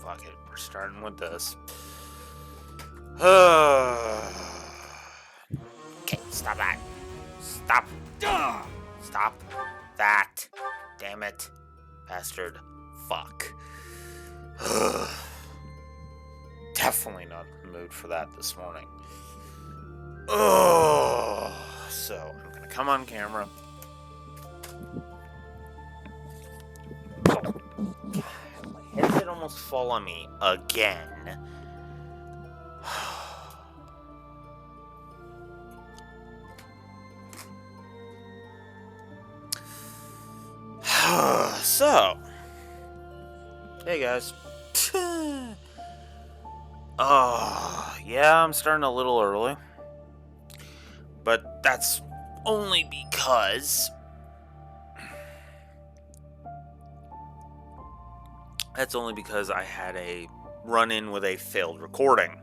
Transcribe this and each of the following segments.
fuck it. We're starting with this. Okay, stop that. Stop. Stop that. Damn it. Bastard. Fuck. Definitely not in the mood for that this morning. So, I'm gonna come on camera. My headset almost fall on me again. So, hey guys. Yeah, I'm starting a little early. But that's only because I had a run-in with a failed recording.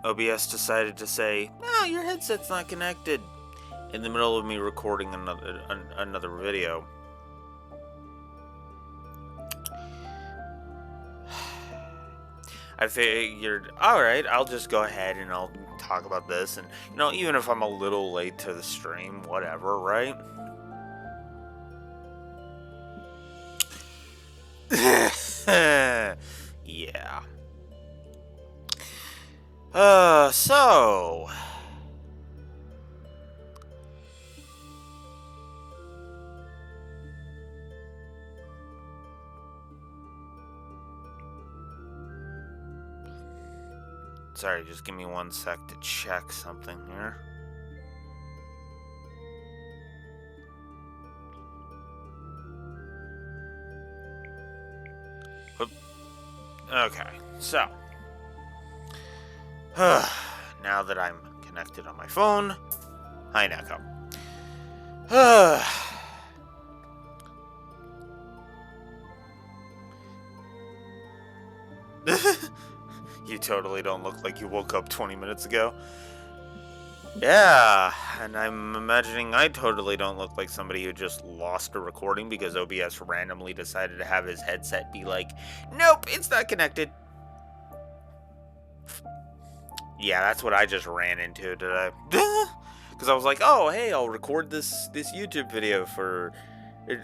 OBS decided to say, "No, your headset's not connected," in the middle of me recording another video. I figured, alright, I'll just go ahead and I'll talk about this, and, even if I'm a little late to the stream, whatever, right? Yeah. So... Sorry, just give me 1 sec to check something here. Okay, so. Now that I'm connected on my phone. Hi, Neko. You totally don't look like you woke up 20 minutes ago. Yeah, and I'm imagining I totally don't look like somebody who just lost a recording because OBS randomly decided to have his headset be like, nope, it's not connected. Yeah, that's what I just ran into today. Because I was like, oh, hey, I'll record this YouTube video for it,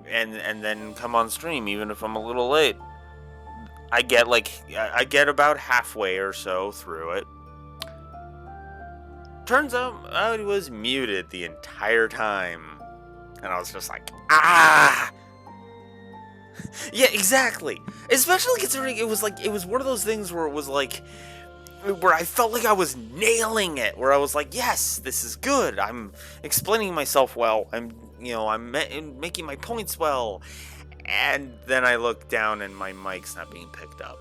and then come on stream even if I'm a little late. I get about halfway or so through it. Turns out I was muted the entire time. And I was just like, ah! Yeah, exactly. Especially considering it was one of those things where it was like, where I felt like I was nailing it. Where I was like, yes, this is good. I'm explaining myself well. I'm making my points well. And then I look down and my mic's not being picked up.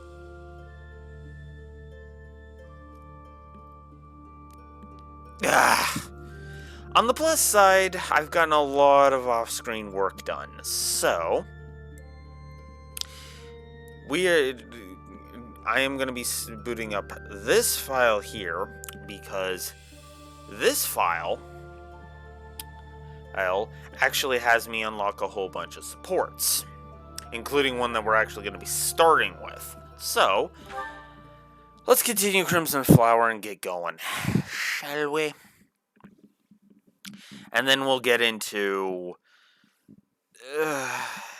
On the plus side, I've gotten a lot of off-screen work done, so I am going to be booting up this file here because this file actually has me unlock a whole bunch of supports, including one that we're actually going to be starting with. So, let's continue Crimson Flower and get going, shall we? And then we'll get into,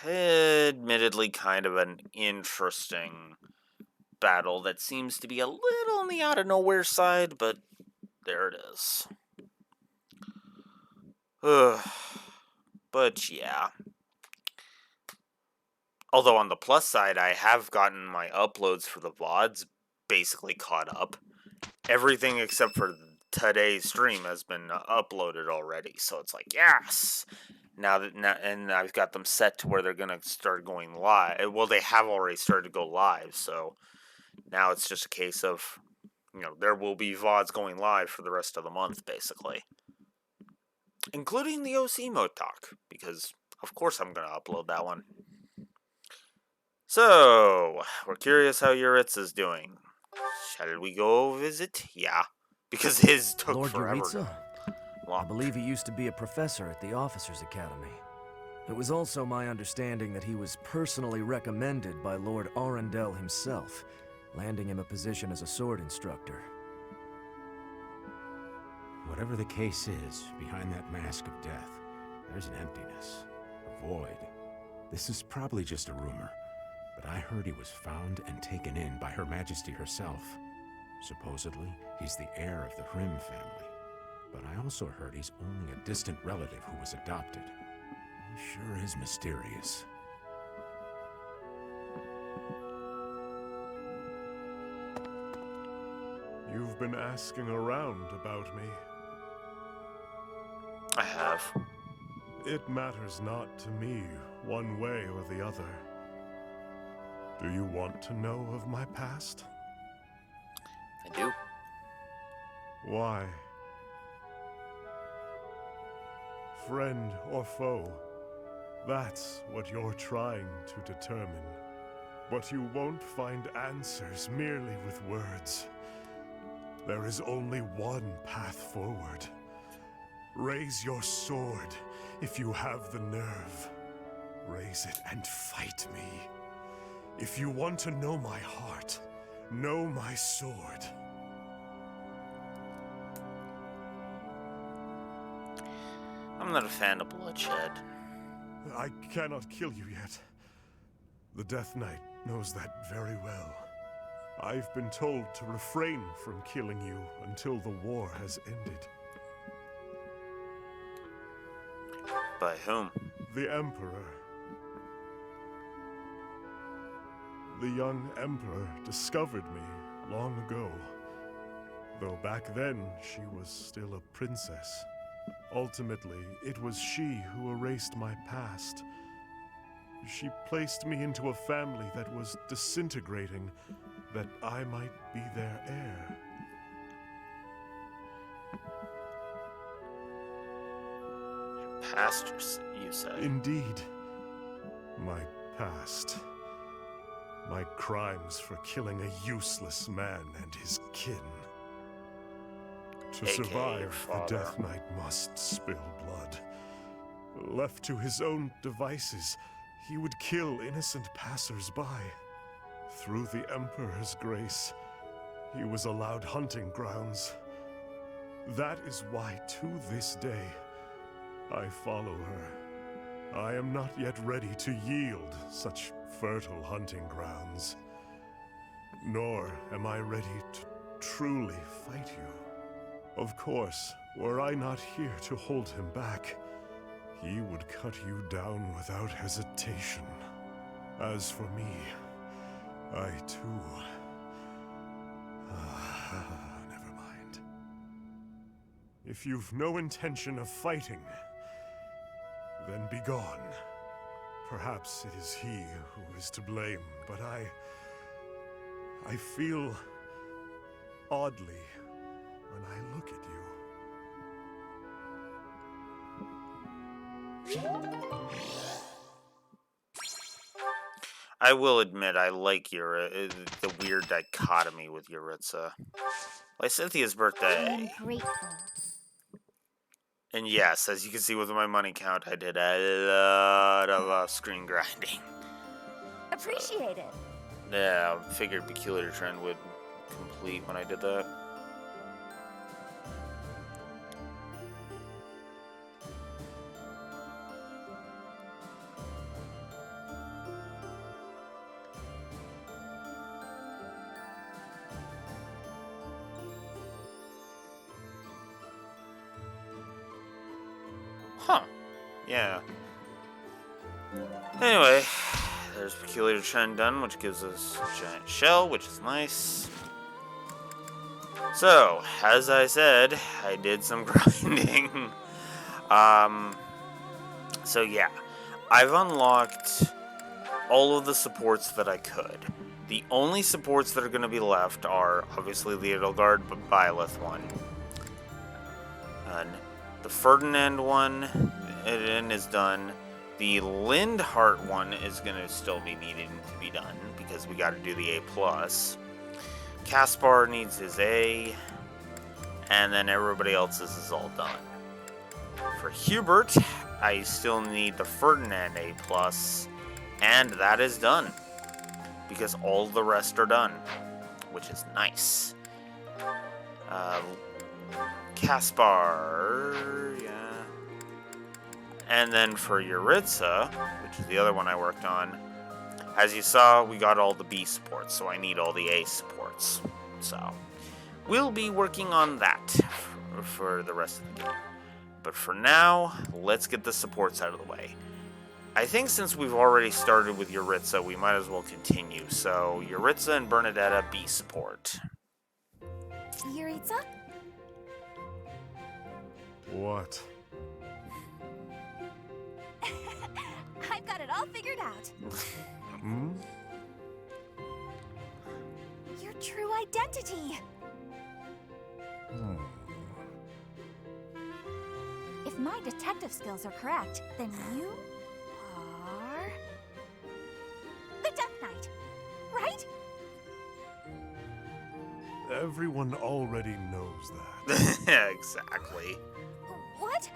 admittedly, kind of an interesting battle that seems to be a little on the out-of-nowhere side, but there it is. But yeah. Although on the plus side, I have gotten my uploads for the VODs basically caught up. Everything except for today's stream has been uploaded already, so it's like, yes! And I've got them set to where they're going to start going live. Well, they have already started to go live, so now it's just a case of, there will be VODs going live for the rest of the month, basically. Including the OC Mode Talk, because, of course, I'm going to upload that one. So, we're curious how Yuritsa is doing. Shall we go visit? Yeah, because his took Lord forever. Yuritsa? I believe he used to be a professor at the Officers' Academy. It was also my understanding that he was personally recommended by Lord Arundel himself, landing him a position as a sword instructor. Whatever the case is, behind that mask of death, there's an emptiness, a void. This is probably just a rumor, but I heard he was found and taken in by Her Majesty herself. Supposedly, he's the heir of the Hrim family, but I also heard he's only a distant relative who was adopted. He sure is mysterious. You've been asking around about me. I have. It matters not to me, one way or the other. Do you want to know of my past? I do. Why? Friend or foe? That's what you're trying to determine. But you won't find answers merely with words. There is only one path forward. Raise your sword if you have the nerve. Raise it and fight me. If you want to know my heart, know my sword. I'm not a fan of bloodshed. I cannot kill you yet. The Death Knight knows that very well. I've been told to refrain from killing you until the war has ended. By whom? The Emperor. The young Emperor discovered me long ago. Though back then, she was still a princess. Ultimately, it was she who erased my past. She placed me into a family that was disintegrating, that I might be their heir. Past, you said. Indeed. My past. My crimes for killing a useless man and his kin. To AKA survive, your the father. Death Knight must spill blood. Left to his own devices, he would kill innocent passers-by. Through the Emperor's grace, he was allowed hunting grounds. That is why, to this day, I follow her. I am not yet ready to yield such fertile hunting grounds. Nor am I ready to truly fight you. Of course, were I not here to hold him back, he would cut you down without hesitation. As for me, I too... never mind. If you've no intention of fighting, then be gone. Perhaps it is he who is to blame, but I feel oddly when I look at you. I will admit, I like your the weird dichotomy with Yuritsa. Lysethia's birthday. Ungrateful. And yes, as you can see with my money count, I did a lot of screen grinding. Appreciate it. Yeah, figured Peculiar Trend would complete when I did that. Huh. Yeah. Anyway, there's Peculiar Trend done, which gives us a giant shell, which is nice. So, as I said, I did some grinding. So yeah, I've unlocked all of the supports that I could. The only supports that are going to be left are, obviously, the Edelgard Byleth one. And the Ferdinand one is done. The Lindhart one is going to still be needing to be done, because we got to do the A+. Caspar needs his A, and then everybody else's is all done. For Hubert, I still need the Ferdinand A+, and that is done. Because all the rest are done, which is nice. Caspar, yeah. And then for Yuritsa, which is the other one I worked on, as you saw, we got all the B supports, so I need all the A supports. So, we'll be working on that for the rest of the game. But for now, let's get the supports out of the way. I think since we've already started with Yuritsa, we might as well continue. So, Yuritsa and Bernadetta, B support. Yuritsa? What? I've got it all figured out. Hmm? Your true identity. If my detective skills are correct, then you are the Death Knight, right? Everyone already knows that. Yeah, exactly. What?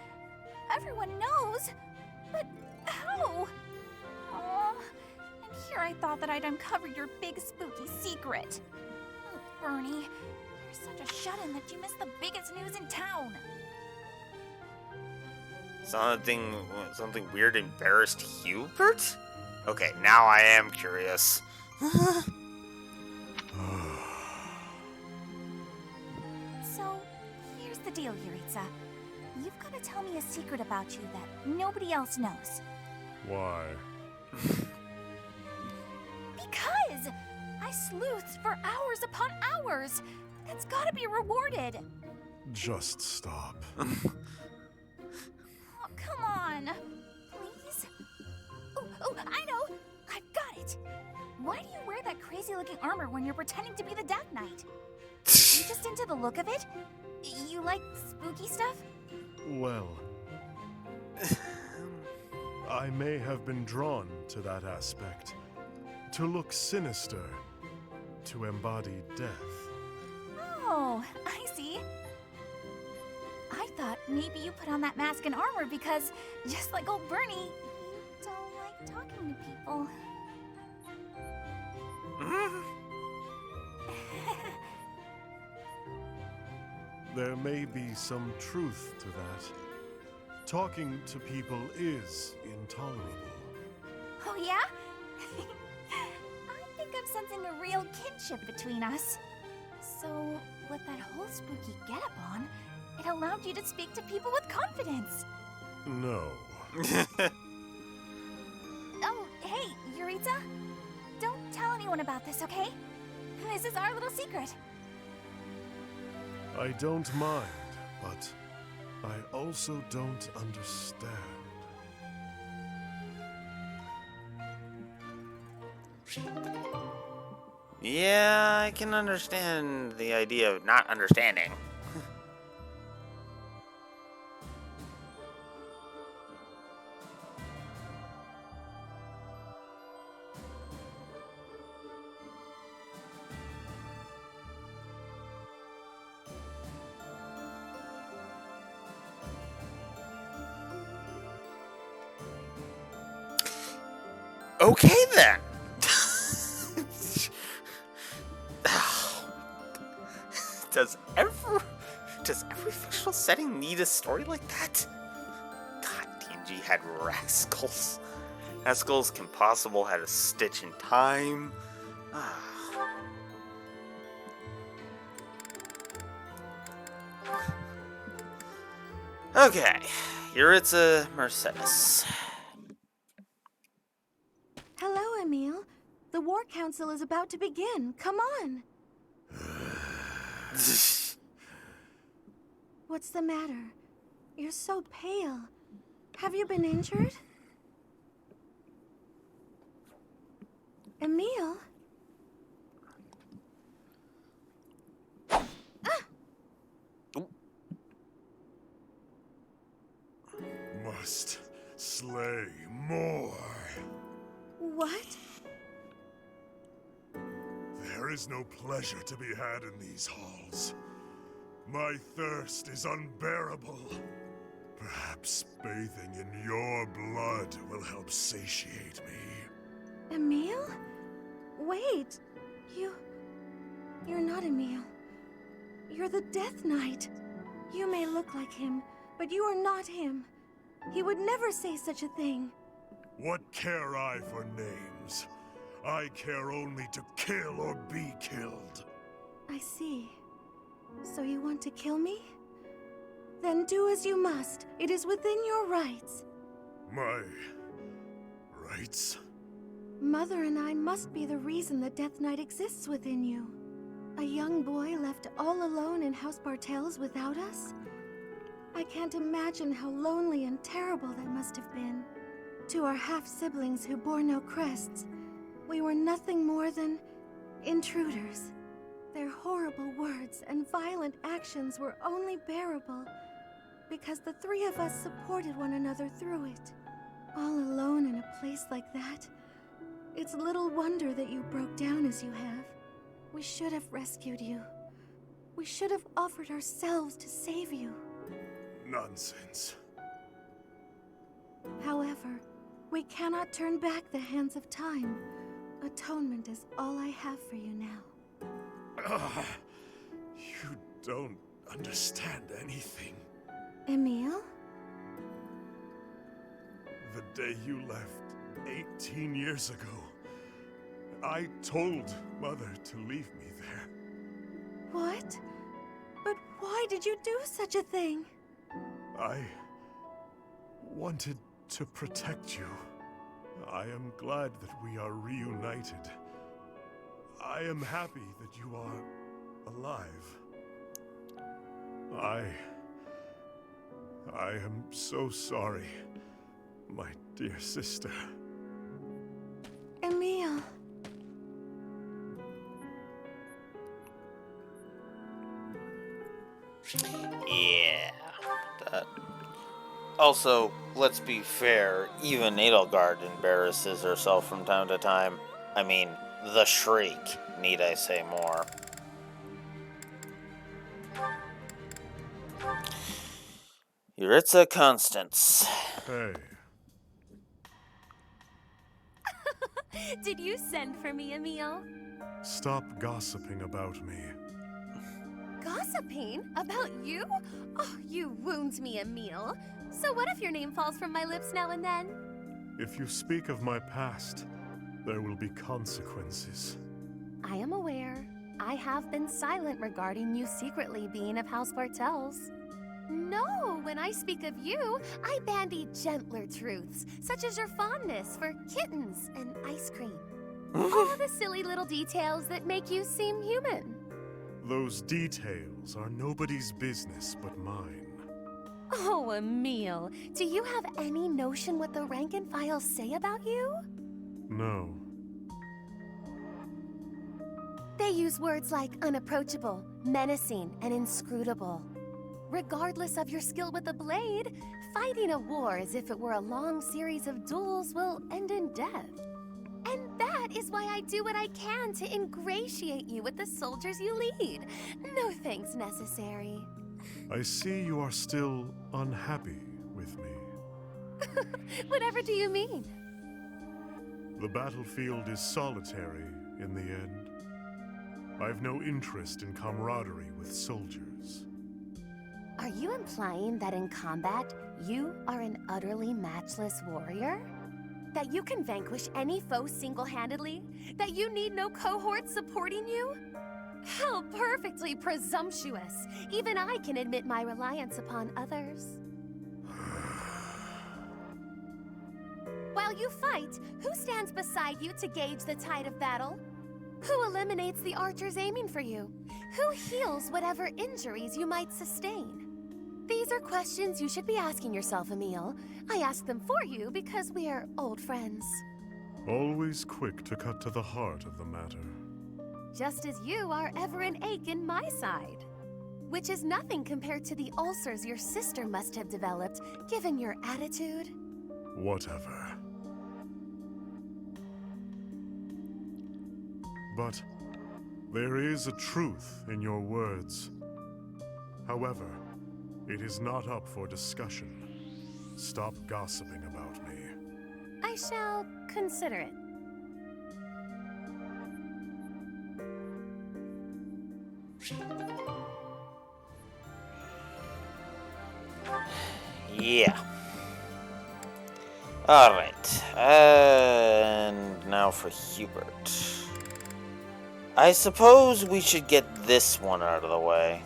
Everyone knows? But how? Oh, and here I thought that I'd uncovered your big spooky secret. Oh, Bernie, you're such a shut-in that you missed the biggest news in town. Something weird embarrassed Hubert? Okay, now I am curious. So, here's the deal, Yuritsa. You've got to tell me a secret about you that nobody else knows. Why? Because I sleuthed for hours upon hours. That's got to be rewarded. Just stop. Oh, come on. Please? Oh, I know. I've got it. Why do you wear that crazy-looking armor when you're pretending to be the Death Knight? You just into the look of it? You like spooky stuff? Well, I may have been drawn to that aspect. To look sinister. To embody death. Oh, I see. I thought maybe you put on that mask and armor because, just like old Bernie, you don't like talking to people. There may be some truth to that. Talking to people is intolerable. Oh, yeah? I think I'm sensing a real kinship between us. So, with that whole spooky getup on, it allowed you to speak to people with confidence. No. Oh, hey, Yuritsa. Don't tell anyone about this, okay? This is our little secret. I don't mind, but I also don't understand. Yeah, I can understand the idea of not understanding. Okay then. Does every fictional setting need a story like that? God, D&G had Rascals. Rascals Can Possible had a Stitch in Time. Okay, Yuritsa Mercedes. Hello, Emile. The War Council is about to begin. Come on. What's the matter? You're so pale. Have you been injured? Emile? Must slay more. What? There is no pleasure to be had in these halls. My thirst is unbearable. Perhaps bathing in your blood will help satiate me. Emil? Wait. You're not Emil. You're the Death Knight. You may look like him, but you are not him. He would never say such a thing. What care I for names? I care only to kill or be killed. I see. So you want to kill me? Then do as you must. It is within your rights. My rights? Mother and I must be the reason the Death Knight exists within you. A young boy left all alone in House Bartels without us? I can't imagine how lonely and terrible that must have been. To our half-siblings who bore no crests, we were nothing more than intruders. Their horrible words and violent actions were only bearable because the three of us supported one another through it. All alone in a place like that, it's little wonder that you broke down as you have. We should have rescued you. We should have offered ourselves to save you. Nonsense. However, we cannot turn back the hands of time. Atonement is all I have for you now. You don't understand anything. Emil? The day you left 18 years ago, I told Mother to leave me there. What? But why did you do such a thing? I wanted to protect you. I am glad that we are reunited. I am happy that you are alive. I am so sorry, my dear sister. Emil. Yeah. That. Also, let's be fair, even Edelgard embarrasses herself from time to time. I mean, the Shriek, need I say more. Yuritsa Constance. Hey, Did you send for me, Emil? stop gossiping about me. Gossiping? About you? Oh, you wound me, Emil. So what if your name falls from my lips now and then? If you speak of my past, there will be consequences. I am aware. I have been silent regarding you secretly being of House Bartels. No, when I speak of you, I bandy gentler truths, such as your fondness for kittens and ice cream. All the silly little details that make you seem human. Those details are nobody's business but mine. Oh, Emil, do you have any notion what the rank and file say about you? No. They use words like unapproachable, menacing, and inscrutable. Regardless of your skill with the blade, fighting a war as if it were a long series of duels will end in death. And that is why I do what I can to ingratiate you with the soldiers you lead. No thanks necessary. I see you are still unhappy with me. Whatever do you mean? The battlefield is solitary in the end. I've no interest in camaraderie with soldiers. Are you implying that in combat, you are an utterly matchless warrior? That you can vanquish any foe single-handedly? That you need no cohorts supporting you? How perfectly presumptuous! Even I can admit my reliance upon others. While you fight, who stands beside you to gauge the tide of battle? Who eliminates the archers aiming for you? Who heals whatever injuries you might sustain? These are questions you should be asking yourself, Emil. I ask them for you because we are old friends. Always quick to cut to the heart of the matter. Just as you are ever an ache in my side. Which is nothing compared to the ulcers your sister must have developed, given your attitude. Whatever. But there is a truth in your words. However, it is not up for discussion. Stop gossiping about me. I shall consider it. Yeah. Alright. And now for Hubert. I suppose we should get this one out of the way.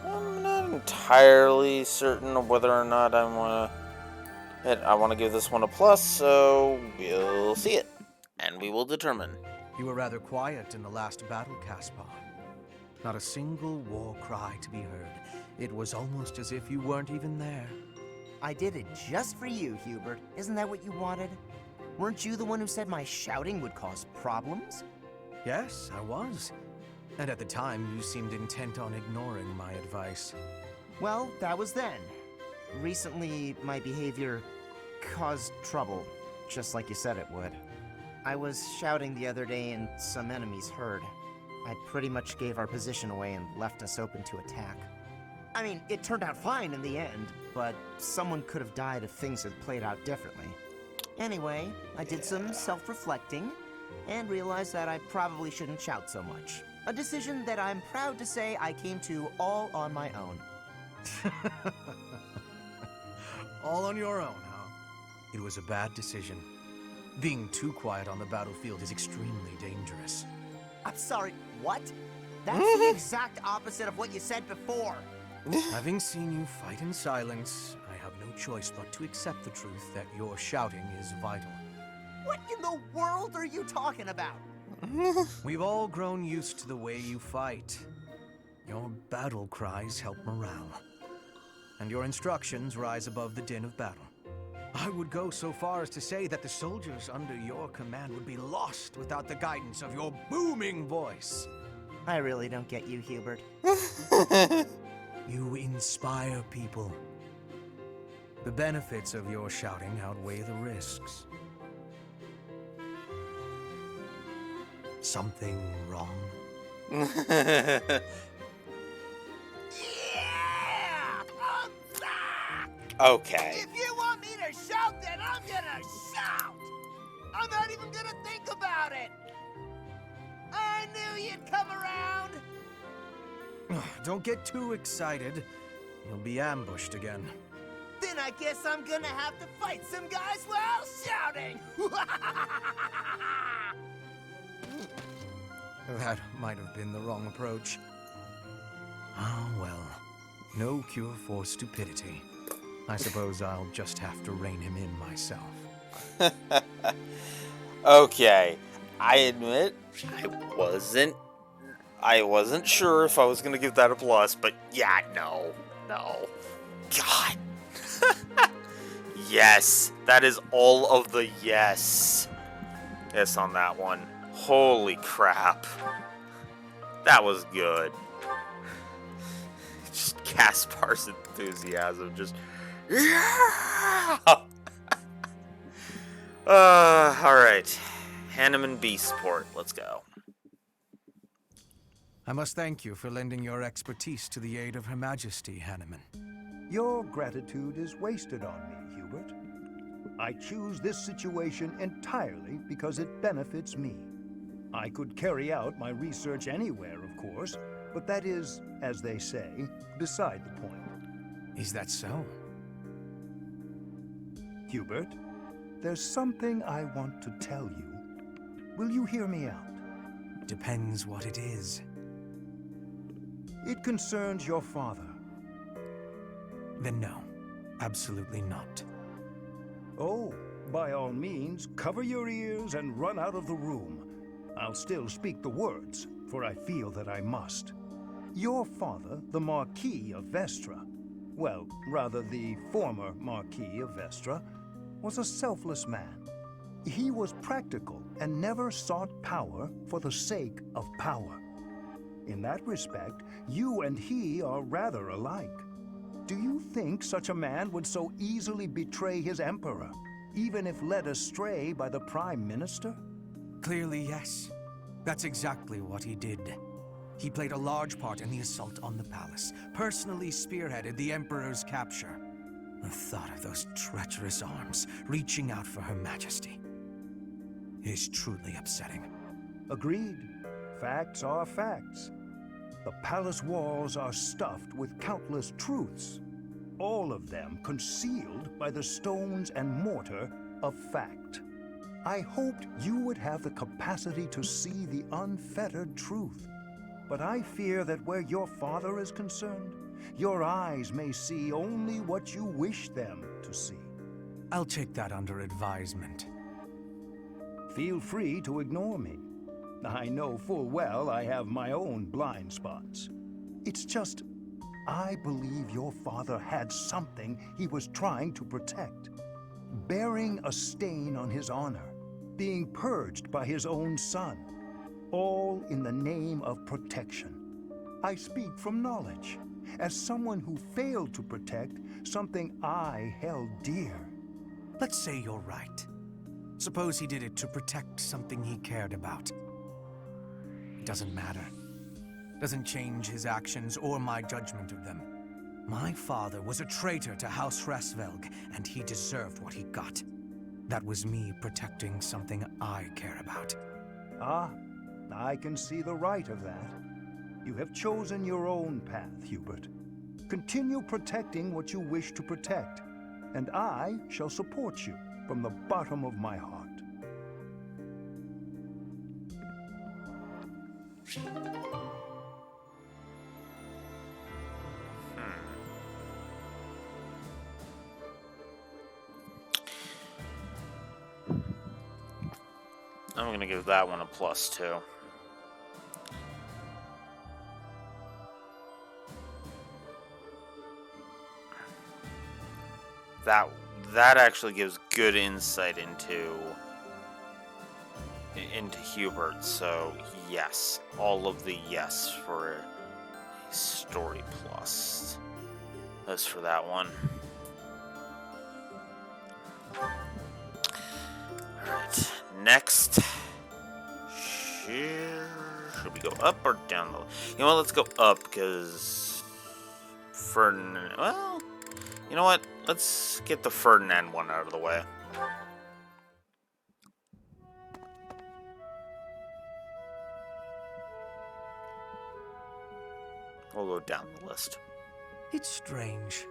I'm not entirely certain of whether or not I want to give this one a plus, so we'll see it. And we will determine. You were rather quiet in the last battle, Caspar. Not a single war cry to be heard. It was almost as if you weren't even there. I did it just for you, Hubert. Isn't that what you wanted? Weren't you the one who said my shouting would cause problems? Yes, I was. And at the time, you seemed intent on ignoring my advice. Well, that was then. Recently, my behavior caused trouble, just like you said it would. I was shouting the other day and some enemies heard. I pretty much gave our position away and left us open to attack. I mean, it turned out fine in the end, but someone could have died if things had played out differently. Anyway, I did some self-reflecting and realized that I probably shouldn't shout so much. A decision that I'm proud to say I came to all on my own. All on your own, huh? It was a bad decision. Being too quiet on the battlefield is extremely dangerous. I'm sorry, what? That's the exact opposite of what you said before. Having seen you fight in silence, I have no choice but to accept the truth that your shouting is vital. What in the world are you talking about? We've all grown used to the way you fight. Your battle cries help morale, and your instructions rise above the din of battle. I would go so far as to say that the soldiers under your command would be lost without the guidance of your booming voice. I really don't get you, Hubert. You inspire people. The benefits of your shouting outweigh the risks. Something wrong? Yeah! I'm back! Okay. If you want me to shout, then I'm gonna shout! I'm not even gonna think about it! I knew you'd come around! Don't get too excited. You'll be ambushed again. Then I guess I'm gonna have to fight some guys while shouting! That might have been the wrong approach. Ah, well. No cure for stupidity. I suppose I'll just have to rein him in myself. Okay. I admit, I wasn't sure if I was gonna give that a plus, but yeah, no. God. Yes. That is all of the yes. Yes on that one. Holy crap. That was good. Just Caspar's enthusiasm, just... Yeah! Alright. Hanneman Beastport, let's go. I must thank you for lending your expertise to the aid of Her Majesty, Hanneman. Your gratitude is wasted on me, Hubert. I choose this situation entirely because it benefits me. I could carry out my research anywhere, of course, but that is, as they say, beside the point. Is that so? Hubert, there's something I want to tell you. Will you hear me out? Depends what it is. It concerns your father. Then no, absolutely not. Oh, by all means, cover your ears and run out of the room. I'll still speak the words, for I feel that I must. Your father, the Marquis of Vestra, well, rather the former Marquis of Vestra, was a selfless man. He was practical and never sought power for the sake of power. In that respect, you and he are rather alike. Do you think such a man would so easily betray his emperor, even if led astray by the Prime Minister? Clearly, yes. That's exactly what he did. He played a large part in the assault on the palace, personally spearheaded the Emperor's capture. The thought of those treacherous arms reaching out for Her Majesty. It is truly upsetting. Agreed. Facts are facts. The palace walls are stuffed with countless truths, all of them concealed by the stones and mortar of fact. I hoped you would have the capacity to see the unfettered truth, but I fear that where your father is concerned, your eyes may see only what you wish them to see. I'll take that under advisement. Feel free to ignore me. I know full well I have my own blind spots. It's just, I believe your father had something he was trying to protect. Bearing a stain on his honor, being purged by his own son, all in the name of protection. I speak from knowledge, as someone who failed to protect something I held dear. Let's say you're right. Suppose he did it to protect something he cared about. It doesn't matter. Doesn't change his actions or my judgment of them. My father was a traitor to House Hresvelg, and he deserved what he got. That was me protecting something I care about. Ah, I can see the right of that. You have chosen your own path, Hubert. Continue protecting what you wish to protect, and I shall support you from the bottom of my heart. I'm gonna give that one a +2. That actually gives good insight into Hubert. So yes, all of the yes for a story plus. That's for that one. Alright, next. Should we go up or down the... You know what, let's go up, because... Well, you know what? Let's get the Ferdinand one out of the way. We'll go down the list. It's strange.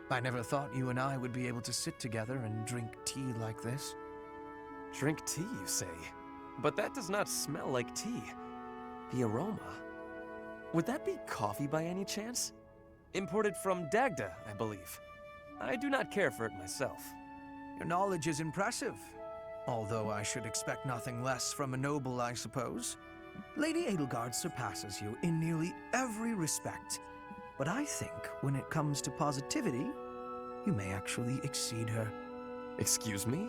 I never thought you and I would be able to sit together and drink tea like this. Drink tea, you say? But that does not smell like tea. The aroma. Would that be coffee by any chance? Imported from Dagda, I believe. I do not care for it myself. Your knowledge is impressive. Although I should expect nothing less from a noble, I suppose. Lady Edelgard surpasses you in nearly every respect. But I think when it comes to positivity, you may actually exceed her. Excuse me?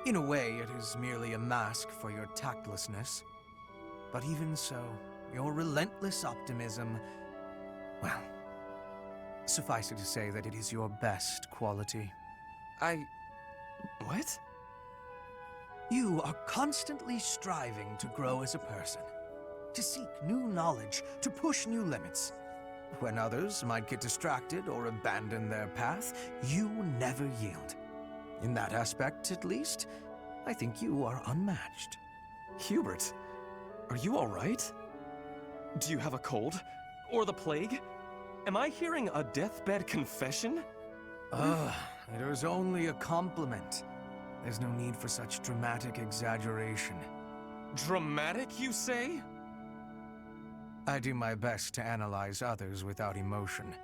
In a way, it is merely a mask for your tactlessness. But even so, your relentless optimism, well, suffice it to say that it is your best quality. What? You are constantly striving to grow as a person, to seek new knowledge, to push new limits. When others might get distracted or abandon their path, you never yield. In that aspect, at least, I think you are unmatched. Hubert, are you all right? Do you have a cold? Or the plague? Am I hearing a deathbed confession? It was only a compliment. There's no need for such dramatic exaggeration. Dramatic, you say? I do my best to analyze others without emotion.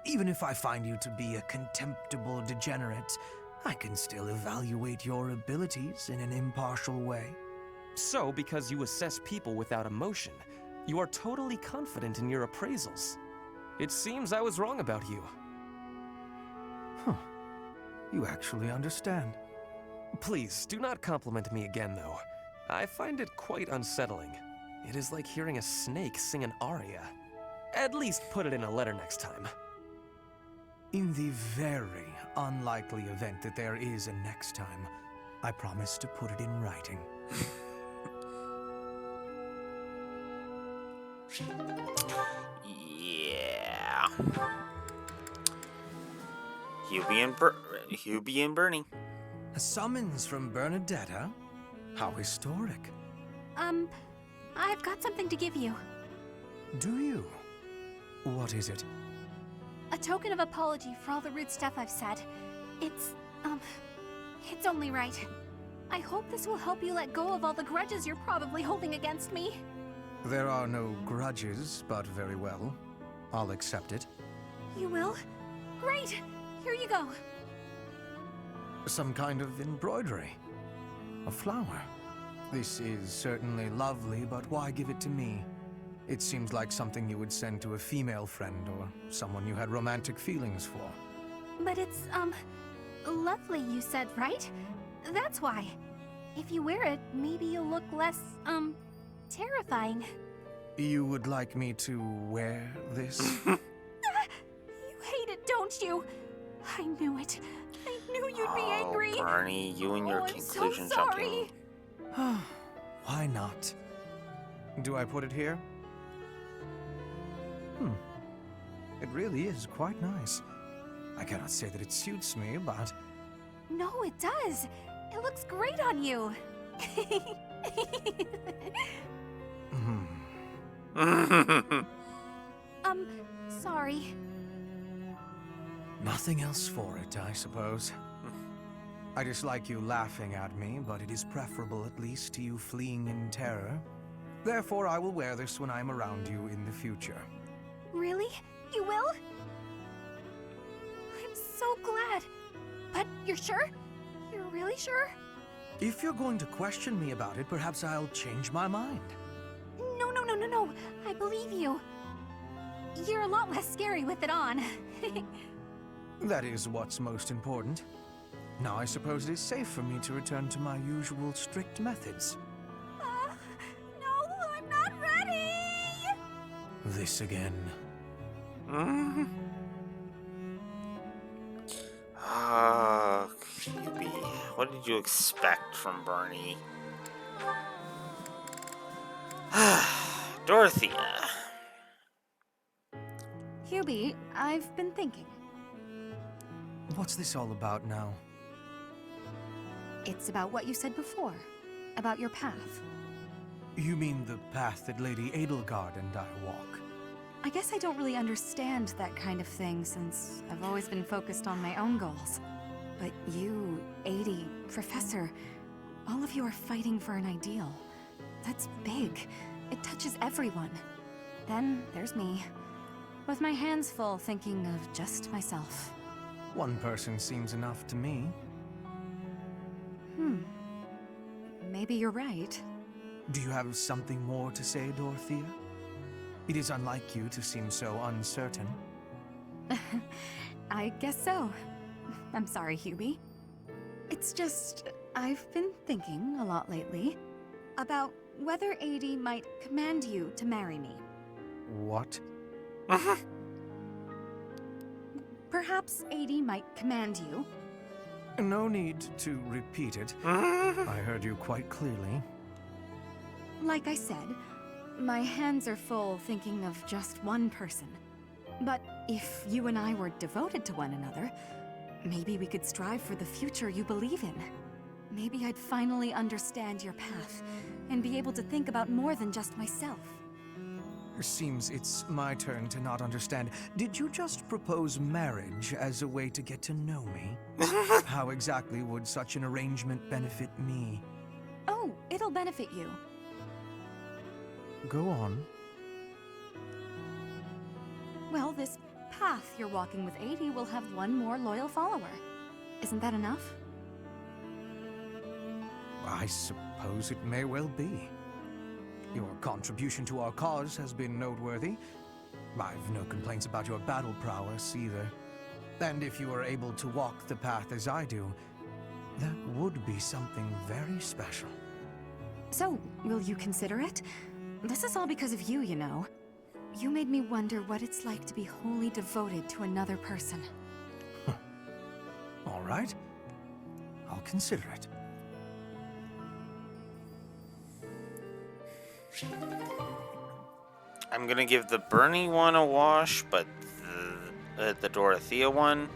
Even if I find you to be a contemptible degenerate, I can still evaluate your abilities in an impartial way. So, because you assess people without emotion, you are totally confident in your appraisals. It seems I was wrong about you. Huh. You actually understand. Please, do not compliment me again, though. I find it quite unsettling. It is like hearing a snake sing an aria. At least put it in a letter next time. In the very unlikely event that there is a next time, I promise to put it in writing. Yeah. Hubie and Bernie. A summons from Bernadetta? How historic. I've got something to give you. Do you? What is it? A token of apology for all the rude stuff I've said. It's only right. I hope this will help you let go of all the grudges you're probably holding against me. There are no grudges, but very well. I'll accept it. You will? Great! Here you go. Some kind of embroidery. A flower. This is certainly lovely, but why give it to me? It seems like something you would send to a female friend or someone you had romantic feelings for. But it's, lovely, you said, right? That's why. If you wear it, maybe you'll look less, terrifying. You would like me to wear this? You hate it, don't you? I knew it. I knew you'd be angry. Bernie, you and your conclusion I'm so sorry. jumping. Why not? Do I put it here? It really is quite nice. I cannot say that it suits me, but... No, it does. It looks great on you. Sorry. Nothing else for it, I suppose. I dislike you laughing at me, but it is preferable at least to you fleeing in terror. Therefore, I will wear this when I am around you in the future. Really? You will? I'm so glad. But you're sure? You're really sure? If you're going to question me about it, perhaps I'll change my mind. No. I believe you. You're a lot less scary with it on. That is what's most important. Now I suppose it is safe for me to return to my usual strict methods. No, I'm not ready! This again. Hubie, what did you expect from Bernie? Dorothea. Hubie, I've been thinking. What's this all about now? It's about what you said before, about your path. You mean the path that Lady Edelgard and I walk? I guess I don't really understand that kind of thing since I've always been focused on my own goals. But you, Adie, Professor, all of you are fighting for an ideal. That's big. It touches everyone. Then there's me, with my hands full thinking of just myself. One person seems enough to me. Maybe you're right. Do you have something more to say, Dorothea? It is unlike you to seem so uncertain. I guess so. I'm sorry, Hubie. It's just, I've been thinking a lot lately about whether Adie might command you to marry me. What? Perhaps Adie might command you. No need to repeat it. I heard you quite clearly. Like I said, my hands are full thinking of just one person. But if you and I were devoted to one another, maybe we could strive for the future you believe in. Maybe I'd finally understand your path and be able to think about more than just myself. Seems it's my turn to not understand. Did you just propose marriage as a way to get to know me? How exactly would such an arrangement benefit me? Oh, it'll benefit you. Go on. Well, this path you're walking with Adie will have one more loyal follower. Isn't that enough? I suppose it may well be. Your contribution to our cause has been noteworthy. I've no complaints about your battle prowess either. And if you are able to walk the path as I do, that would be something very special. So, will you consider it? This is all because of you, you know. You made me wonder what it's like to be wholly devoted to another person. All right. I'll consider it. I'm gonna give the Bernie one a wash, but the Dorothea one,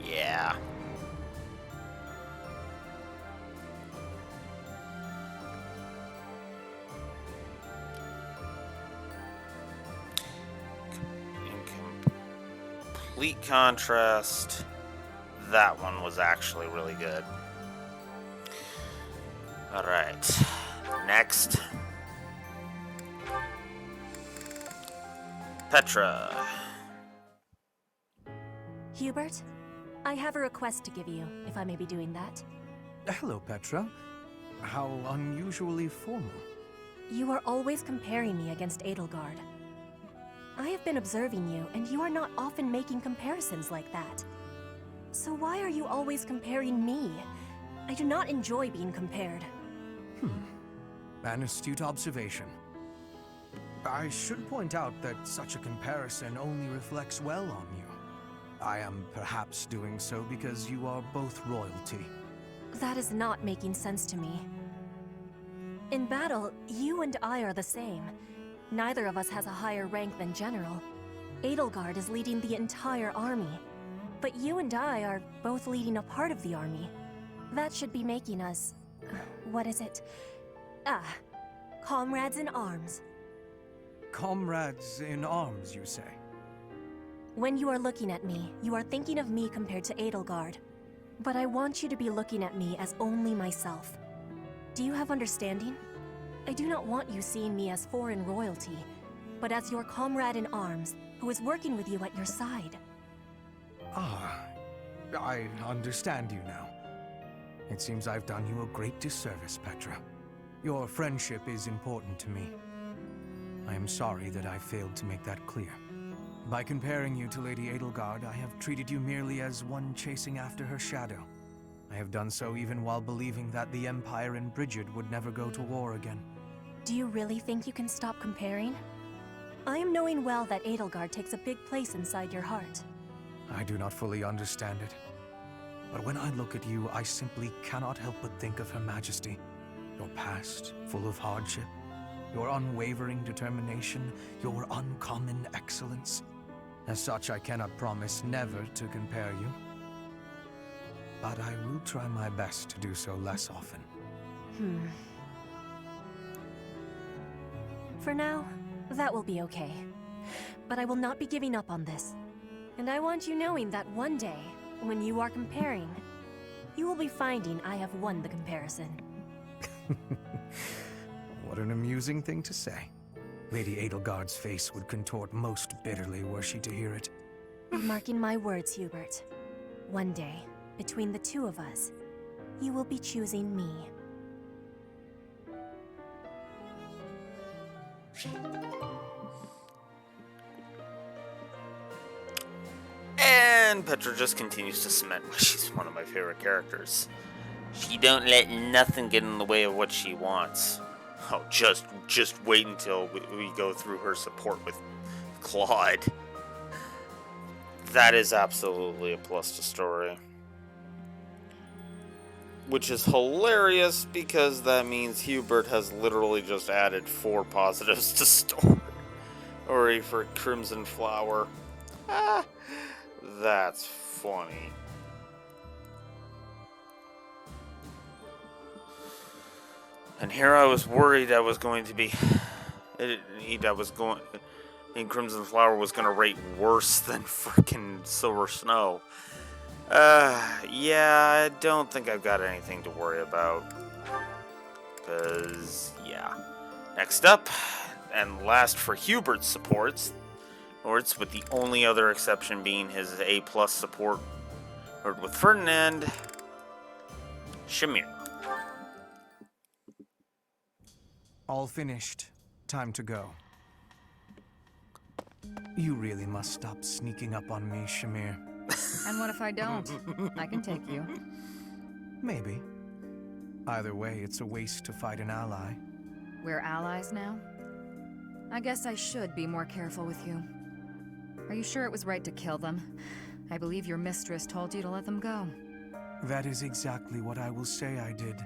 Yeah. In complete contrast, that one was actually really good. Alright. Next. Petra. Hubert, I have a request to give you, if I may be doing that. Hello, Petra. How unusually formal. You are always comparing me against Edelgard. I have been observing you, and you are not often making comparisons like that. So why are you always comparing me? I do not enjoy being compared. An astute observation. I should point out that such a comparison only reflects well on you. I am perhaps doing so because you are both royalty. That is not making sense to me. In battle, you and I are the same. Neither of us has a higher rank than general. Edelgard is leading the entire army. But you and I are both leading a part of the army. That should be making us... what is it? Comrades in arms. Comrades in arms, you say? When you are looking at me, you are thinking of me compared to Edelgard. But I want you to be looking at me as only myself. Do you have understanding? I do not want you seeing me as foreign royalty, but as your comrade in arms, who is working with you at your side. I understand you now. It seems I've done you a great disservice, Petra. Your friendship is important to me. I am sorry that I failed to make that clear. By comparing you to Lady Edelgard, I have treated you merely as one chasing after her shadow. I have done so even while believing that the Empire and Bridget would never go to war again. Do you really think you can stop comparing? I am knowing well that Edelgard takes a big place inside your heart. I do not fully understand it. But when I look at you, I simply cannot help but think of Her Majesty. Your past, full of hardship, your unwavering determination, your uncommon excellence. As such, I cannot promise never to compare you. But I will try my best to do so less often. For now, that will be okay. But I will not be giving up on this. And I want you knowing that one day, when you are comparing, you will be finding I have won the comparison. What an amusing thing to say. Lady Edelgard's face would contort most bitterly were she to hear it. Marking my words, Hubert. One day, between the two of us, you will be choosing me. And Petra just continues to cement why she's one of my favorite characters. She don't let nothing get in the way of what she wants. Oh, just wait until we go through her support with Claude. That is absolutely a plus to story. Which is hilarious because that means Hubert has literally just added 4 positives to story for Crimson Flower. That's funny. And here I was worried I was going to be... in Crimson Flower was going to rate worse than frickin' Silver Snow. Yeah, I don't think I've got anything to worry about. Because, yeah. Next up, and last for Hubert's supports, with the only other exception being his A+ support with Ferdinand, Shamir. All finished. Time to go. You really must stop sneaking up on me, Shamir. And what if I don't? I can take you. Maybe. Either way, it's a waste to fight an ally. We're allies now? I guess I should be more careful with you. Are you sure it was right to kill them? I believe your mistress told you to let them go. That is exactly what I will say I did.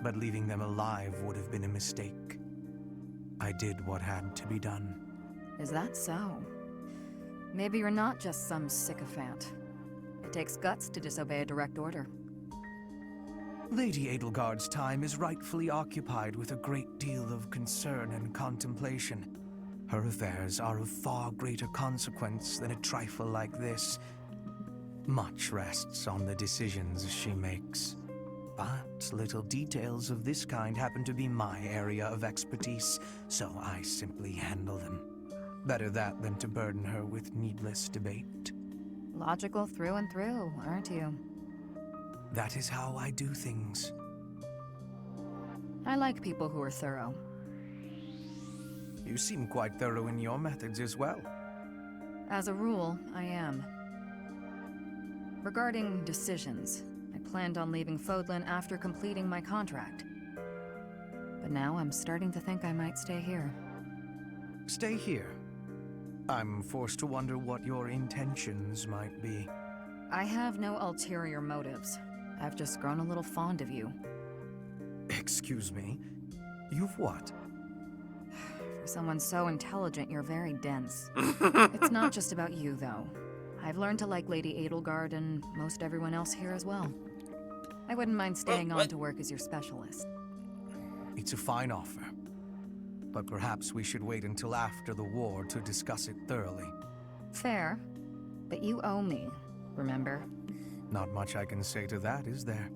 But leaving them alive would have been a mistake. I did what had to be done. Is that so? Maybe you're not just some sycophant. It takes guts to disobey a direct order. Lady Edelgard's time is rightfully occupied with a great deal of concern and contemplation. Her affairs are of far greater consequence than a trifle like this. Much rests on the decisions she makes. But little details of this kind happen to be my area of expertise, so I simply handle them. Better that than to burden her with needless debate. Logical through and through, aren't you? That is how I do things. I like people who are thorough. You seem quite thorough in your methods as well. As a rule, I am. Regarding decisions, I planned on leaving Fodlan after completing my contract. But now I'm starting to think I might stay here. Stay here. I'm forced to wonder what your intentions might be. I have no ulterior motives. I've just grown a little fond of you. Excuse me? You've what? For someone so intelligent, you're very dense. It's not just about you, though. I've learned to like Lady Edelgard and most everyone else here as well. I wouldn't mind staying on to work as your specialist. It's a fine offer. But perhaps we should wait until after the war to discuss it thoroughly. Fair. But you owe me, remember? Not much I can say to that, is there?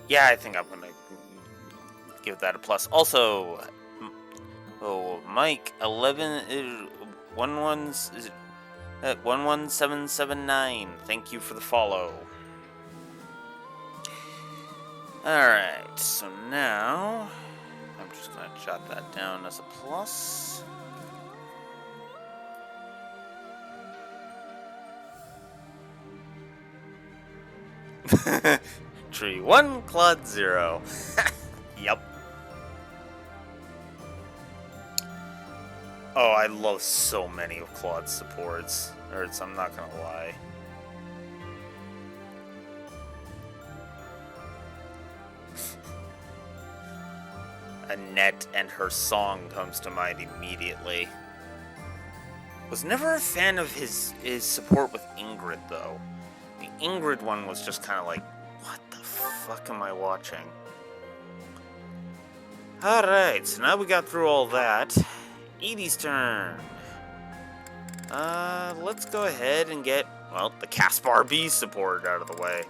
Yeah, I think I'm gonna give that a plus. Also, Mike 11 is 11779. Thank you for the follow. Alright, so now I'm just gonna jot that down as a plus. Tree 1, Claude 0. Yep. Oh, I love so many of Claude's supports. I'm not gonna lie. Annette and her song comes to mind immediately. Was never a fan of his support with Ingrid, though. The Ingrid one was just kind of like, what the fuck am I watching? Alright, so now we got through all that. Edie's turn. Let's go ahead and get, well, the Caspar B support out of the way.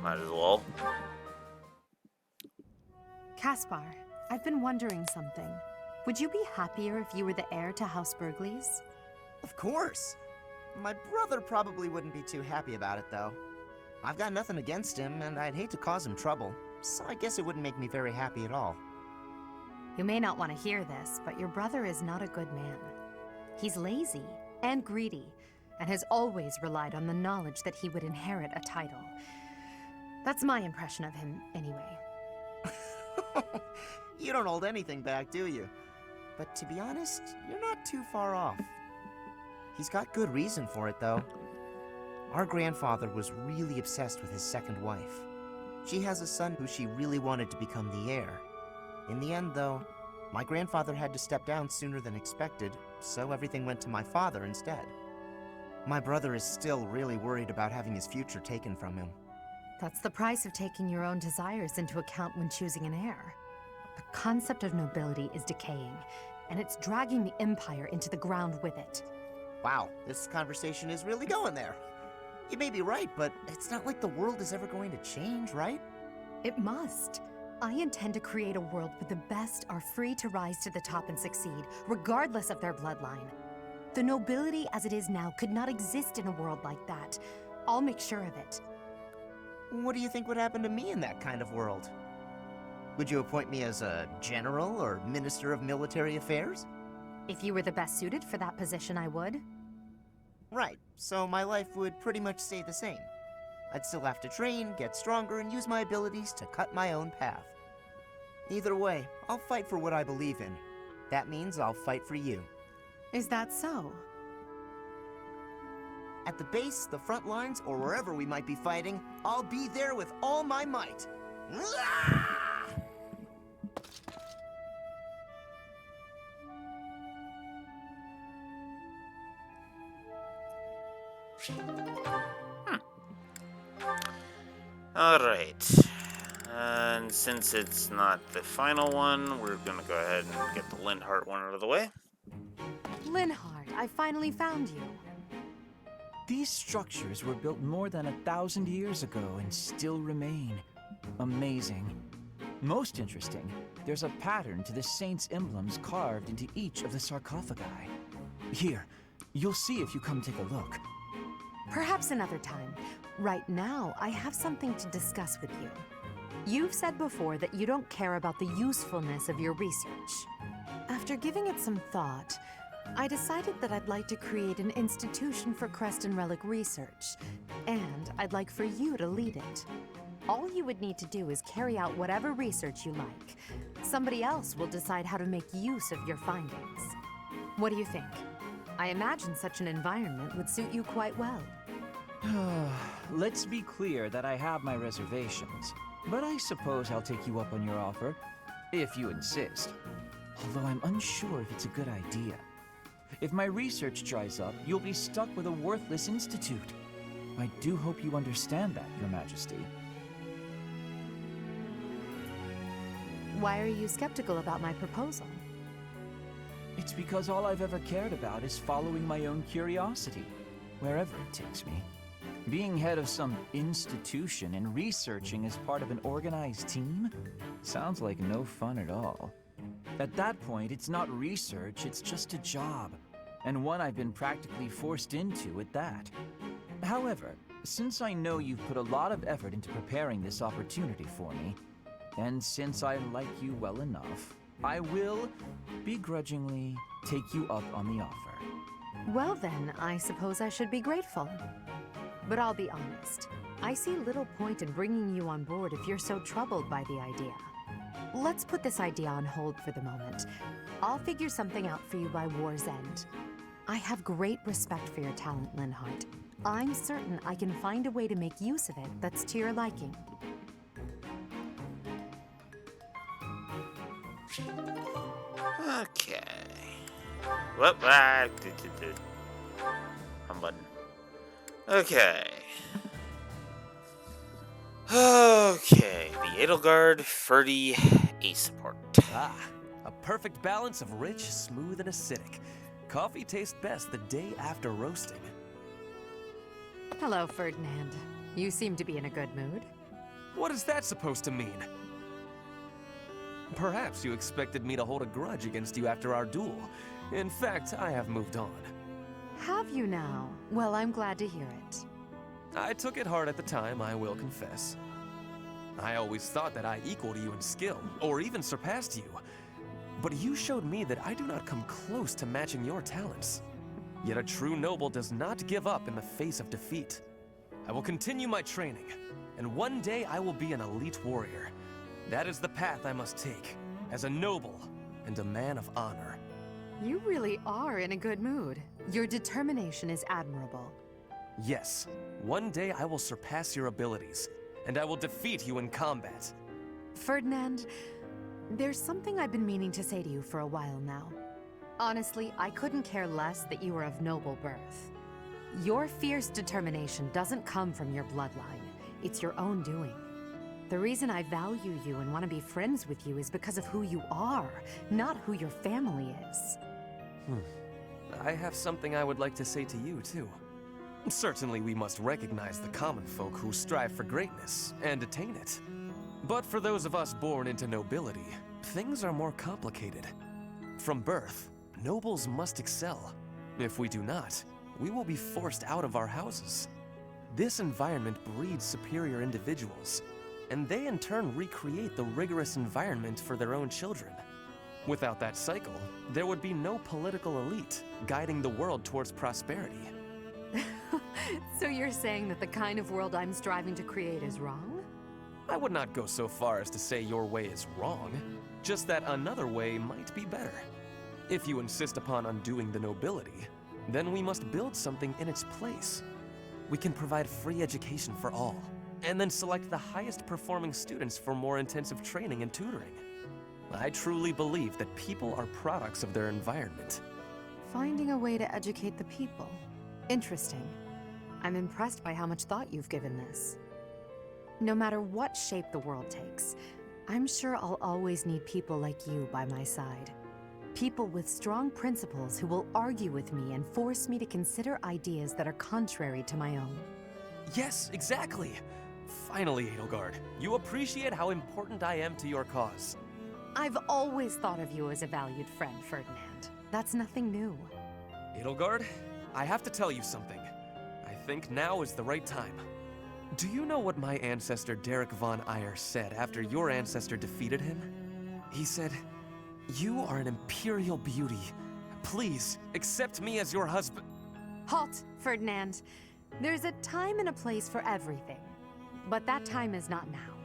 Might as well. Caspar, I've been wondering something. Would you be happier if you were the heir to House Burgleys? Of course. My brother probably wouldn't be too happy about it, though. I've got nothing against him, and I'd hate to cause him trouble, so I guess it wouldn't make me very happy at all. You may not want to hear this, but your brother is not a good man. He's lazy and greedy, and has always relied on the knowledge that he would inherit a title. That's my impression of him, anyway. You don't hold anything back, do you? But to be honest, you're not too far off. He's got good reason for it, though. Our grandfather was really obsessed with his second wife. She has a son who she really wanted to become the heir. In the end, though, my grandfather had to step down sooner than expected, so everything went to my father instead. My brother is still really worried about having his future taken from him. That's the price of taking your own desires into account when choosing an heir. The concept of nobility is decaying, and it's dragging the Empire into the ground with it. Wow, this conversation is really going there. You may be right, but it's not like the world is ever going to change, right? It must. I intend to create a world where the best are free to rise to the top and succeed, regardless of their bloodline. The nobility as it is now could not exist in a world like that. I'll make sure of it. What do you think would happen to me in that kind of world? Would you appoint me as a general or minister of military affairs? If you were the best suited for that position, I would. Right, so my life would pretty much stay the same. I'd still have to train, get stronger, and use my abilities to cut my own path. Either way, I'll fight for what I believe in. That means I'll fight for you. Is that so? At the base, the front lines, or wherever we might be fighting, I'll be there with all my might. Alright. And since it's not the final one, we're gonna go ahead and get the Lindhart one out of the way. Linhart, I finally found you. These structures were built more than 1,000 years ago and still remain. Amazing. Most interesting, there's a pattern to the saints' emblems carved into each of the sarcophagi. Here, you'll see if you come take a look. Perhaps another time. Right now, I have something to discuss with you. You've said before that you don't care about the usefulness of your research. After giving it some thought, I decided that I'd like to create an institution for crest and relic research, and I'd like for you to lead it. All you would need to do is carry out whatever research you like. Somebody else will decide how to make use of your findings. What do you think? I imagine such an environment would suit you quite well. Let's be clear that I have my reservations, but I suppose I'll take you up on your offer, if you insist. Although I'm unsure if it's a good idea. If my research dries up, you'll be stuck with a worthless institute. I do hope you understand that, Your Majesty. Why are you skeptical about my proposal? It's because all I've ever cared about is following my own curiosity, wherever it takes me. Being head of some institution and researching as part of an organized team sounds like no fun at all. At that point, it's not research, it's just a job, and one I've been practically forced into at that. However, since I know you've put a lot of effort into preparing this opportunity for me, and since I like you well enough, I will, begrudgingly, take you up on the offer. Well then, I suppose I should be grateful. But I'll be honest, I see little point in bringing you on board if you're so troubled by the idea. Let's put this idea on hold for the moment. I'll figure something out for you by war's end. I have great respect for your talent, Linhart. I'm certain I can find a way to make use of it that's to your liking. Okay. Whoop, wrong button. Okay. Okay, the Edelgard Ferdy Ace support. Ah, a perfect balance of rich, smooth, and acidic. Coffee tastes best the day after roasting. Hello, Ferdinand. You seem to be in a good mood. What is that supposed to mean? Perhaps you expected me to hold a grudge against you after our duel. In fact, I have moved on. Have you now? Well, I'm glad to hear it. I took it hard at the time, I will confess. I always thought that I equaled you in skill, or even surpassed you. But you showed me that I do not come close to matching your talents. Yet a true noble does not give up in the face of defeat. I will continue my training, and one day I will be an elite warrior. That is the path I must take, as a noble and a man of honor. You really are in a good mood. Your determination is admirable. Yes, one day I will surpass your abilities, and I will defeat you in combat. Ferdinand, there's something I've been meaning to say to you for a while now. Honestly, I couldn't care less that you were of noble birth. Your fierce determination doesn't come from your bloodline. It's your own doing. The reason I value you and want to be friends with you is because of who you are, not who your family is. I have something I would like to say to you, too. Certainly we must recognize the common folk who strive for greatness and attain it. But for those of us born into nobility, things are more complicated. From birth, nobles must excel. If we do not, we will be forced out of our houses. This environment breeds superior individuals, and they in turn recreate the rigorous environment for their own children. Without that cycle, there would be no political elite guiding the world towards prosperity. So you're saying that the kind of world I'm striving to create is wrong? I would not go so far as to say your way is wrong, just that another way might be better. If you insist upon undoing the nobility, then we must build something in its place. We can provide free education for all, and then select the highest performing students for more intensive training and tutoring. I truly believe that people are products of their environment. Finding a way to educate the people. Interesting. I'm impressed by how much thought you've given this. No matter what shape the world takes, I'm sure I'll always need people like you by my side. People with strong principles who will argue with me and force me to consider ideas that are contrary to my own. Yes, exactly. Finally, Edelgard, you appreciate how important I am to your cause. I've always thought of you as a valued friend, Ferdinand. That's nothing new. Edelgard, I have to tell you something. I think now is the right time. Do you know what my ancestor Garrick von Eyre said after your ancestor defeated him? He said, "You are an imperial beauty. Please, accept me as your husband." Halt, Ferdinand. There's a time and a place for everything. But that time is not now.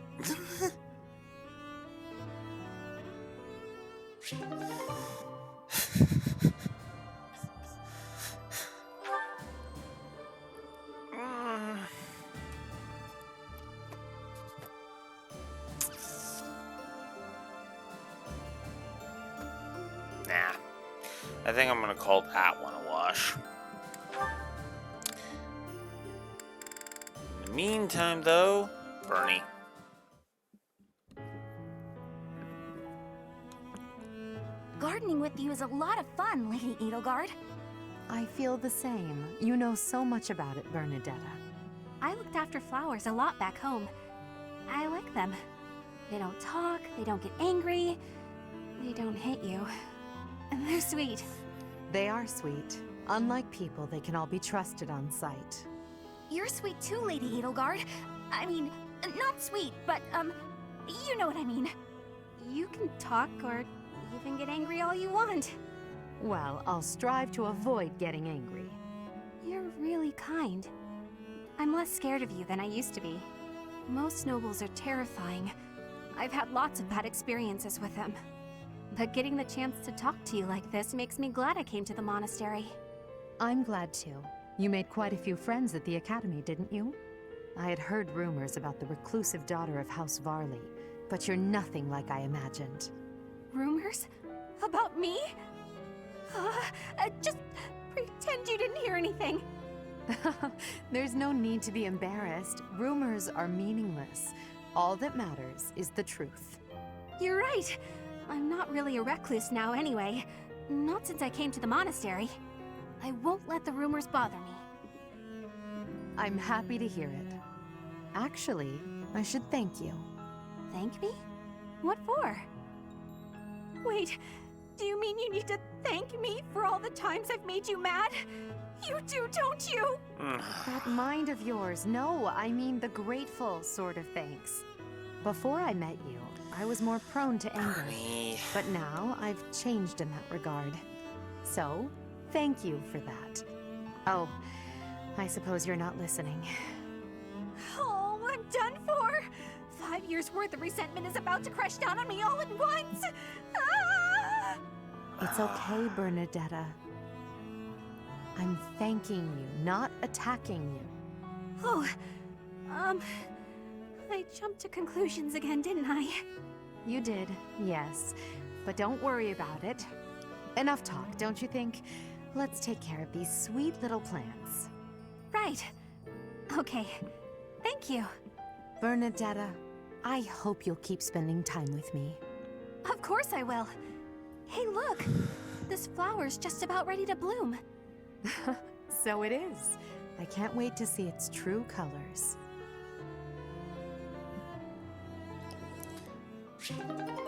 Nah. I think I'm gonna call that one a wash. In the meantime, though, Bernie. Gardening with you is a lot of fun, Lady Edelgard. I feel the same. You know so much about it, Bernadetta. I looked after flowers a lot back home. I like them. They don't talk, they don't get angry, they don't hit you. And they're sweet. They are sweet. Unlike people, they can all be trusted on sight. You're sweet too, Lady Edelgard. I mean, not sweet, but, you know what I mean. You can talk or even get angry all you want. Well, I'll strive to avoid getting angry. You're really kind. I'm less scared of you than I used to be. Most nobles are terrifying. I've had lots of bad experiences with them. But getting the chance to talk to you like this makes me glad I came to the monastery. I'm glad too. You made quite a few friends at the academy, didn't you? I had heard rumors about the reclusive daughter of House Varley, but you're nothing like I imagined. Rumors? About me? Just pretend you didn't hear anything. There's no need to be embarrassed. Rumors are meaningless. All that matters is the truth. You're right. I'm not really a recluse now anyway. Not since I came to the monastery. I won't let the rumors bother me. I'm happy to hear it. Actually, I should thank you. Thank me? What for? Wait, do you mean you need to thank me for all the times I've made you mad? You do, don't you? That mind of yours. No, I mean the grateful sort of thanks. Before I met you, I was more prone to anger. But now I've changed in that regard. So, thank you for that. Oh, I suppose you're not listening. Oh, I'm done for! 5 years worth of resentment is about to crash down on me all at once! Ah! It's okay, Bernadetta. I'm thanking you, not attacking you. Oh, I jumped to conclusions again, didn't I? You did, yes. But don't worry about it. Enough talk, don't you think? Let's take care of these sweet little plants. Right. Okay. Thank you. Bernadetta, I hope you'll keep spending time with me. Of course I will. Hey, look! This flower's just about ready to bloom. So it is. I can't wait to see its true colors.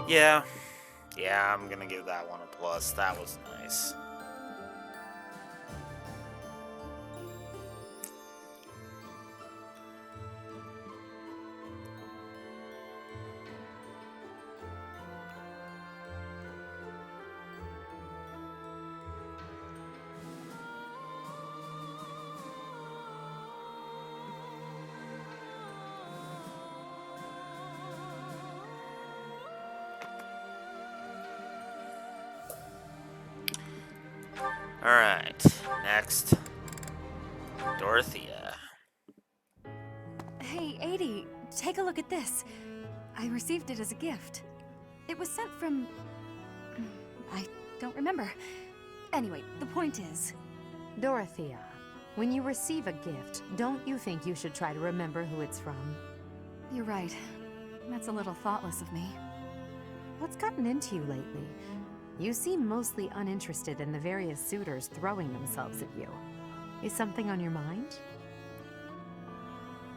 Yeah, I'm gonna give that one a plus. That was nice. Alright, next. Dorothea. Hey, Adie, take a look at this. I received it as a gift. It was sent from... I don't remember. Anyway, the point is... Dorothea, When you receive a gift, don't you think you should try to remember who it's from? You're right. That's a little thoughtless of me. What's gotten into you lately? You seem mostly uninterested in the various suitors throwing themselves at you. Is something on your mind?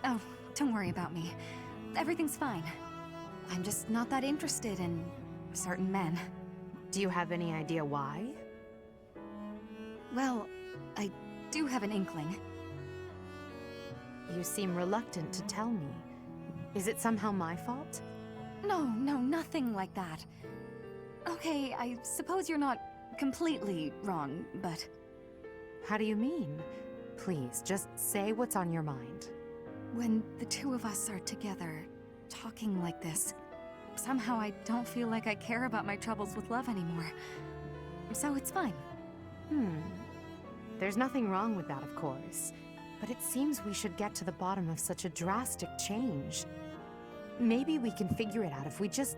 Oh, don't worry about me. Everything's fine. I'm just not that interested in certain men. Do you have any idea why? Well, I do have an inkling. You seem reluctant to tell me. Is it somehow my fault? No, nothing like that. Okay, I suppose you're not completely wrong, but... How do you mean? Please, just say what's on your mind. When the two of us are together, talking like this, somehow I don't feel like I care about my troubles with love anymore. So it's fine. There's nothing wrong with that, of course. But it seems we should get to the bottom of such a drastic change. Maybe we can figure it out if we just...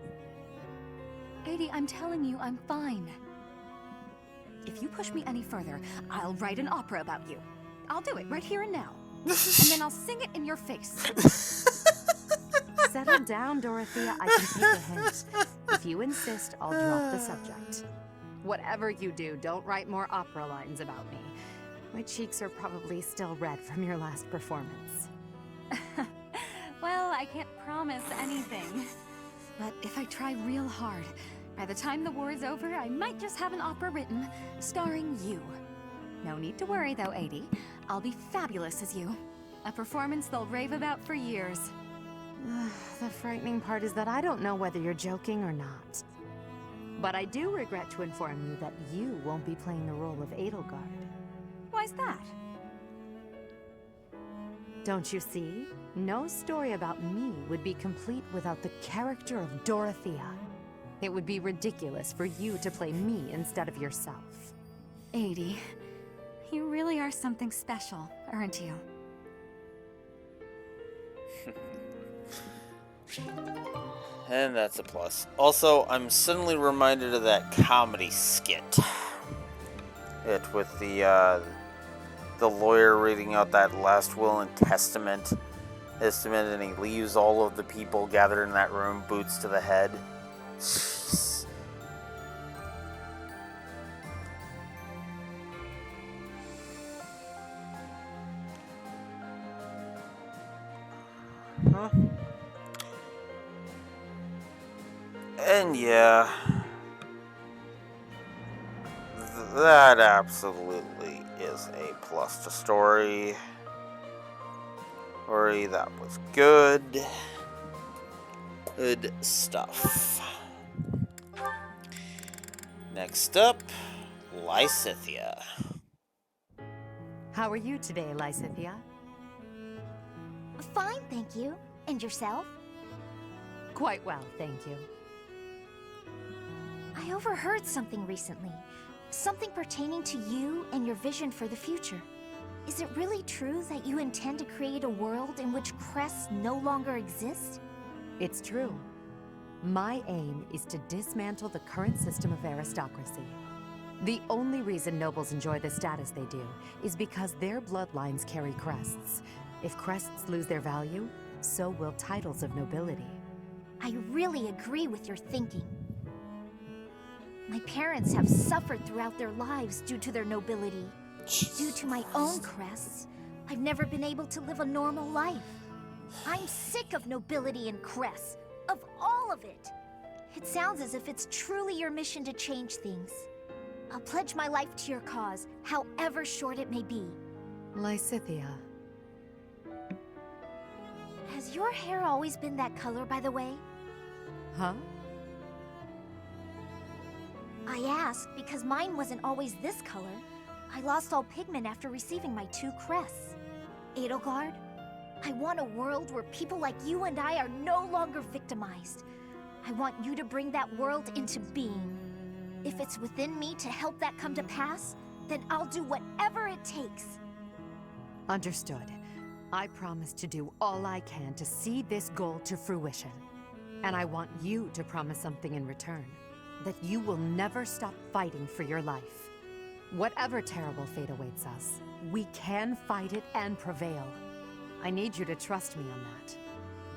Adi, I'm telling you, I'm fine. If you push me any further, I'll write an opera about you. I'll do it right here and now. And then I'll sing it in your face. Settle down, Dorothea. I can take a hint. If you insist, I'll drop the subject. Whatever you do, don't write more opera lines about me. My cheeks are probably still red from your last performance. Well, I can't promise anything. But if I try real hard, by the time the war is over, I might just have an opera written, starring you. No need to worry though, Adi. I'll be fabulous as you. A performance they'll rave about for years. The frightening part is that I don't know whether you're joking or not. But I do regret to inform you that you won't be playing the role of Edelgard. Why's that? Don't you see? No story about me would be complete without the character of Dorothea. It would be ridiculous for you to play me instead of yourself. Adi, you really are something special, aren't you? And that's a plus. Also, I'm suddenly reminded of that comedy skit. With the lawyer reading out that last will and testament, and he leaves all of the people gathered in that room, boots to the head. Huh? And yeah, that absolutely is a plus to story. Story, that was good. Good stuff. Next up, Lysethia. How are you today, Lysethia? Fine, thank you. And yourself? Quite well, thank you. I overheard something recently. Something pertaining to you and your vision for the future. Is it really true that you intend to create a world in which crests no longer exist? It's true. My aim is to dismantle the current system of aristocracy. The only reason nobles enjoy the status they do is because their bloodlines carry crests. If crests lose their value, so will titles of nobility. I really agree with your thinking. My parents have suffered throughout their lives due to their nobility. Due to my own crests, I've never been able to live a normal life. I'm sick of nobility and crests, of all of it. It sounds as if it's truly your mission to change things. I'll pledge my life to your cause, however short it may be. Lysethia. Has your hair always been that color, by the way? Huh? I ask because mine wasn't always this color. I lost all pigment after receiving my 2 crests. Edelgard, I want a world where people like you and I are no longer victimized. I want you to bring that world into being. If it's within me to help that come to pass, then I'll do whatever it takes. Understood. I promise to do all I can to see this goal to fruition. And I want you to promise something in return. That you will never stop fighting for your life. Whatever terrible fate awaits us, we can fight it and prevail. I need you to trust me on that.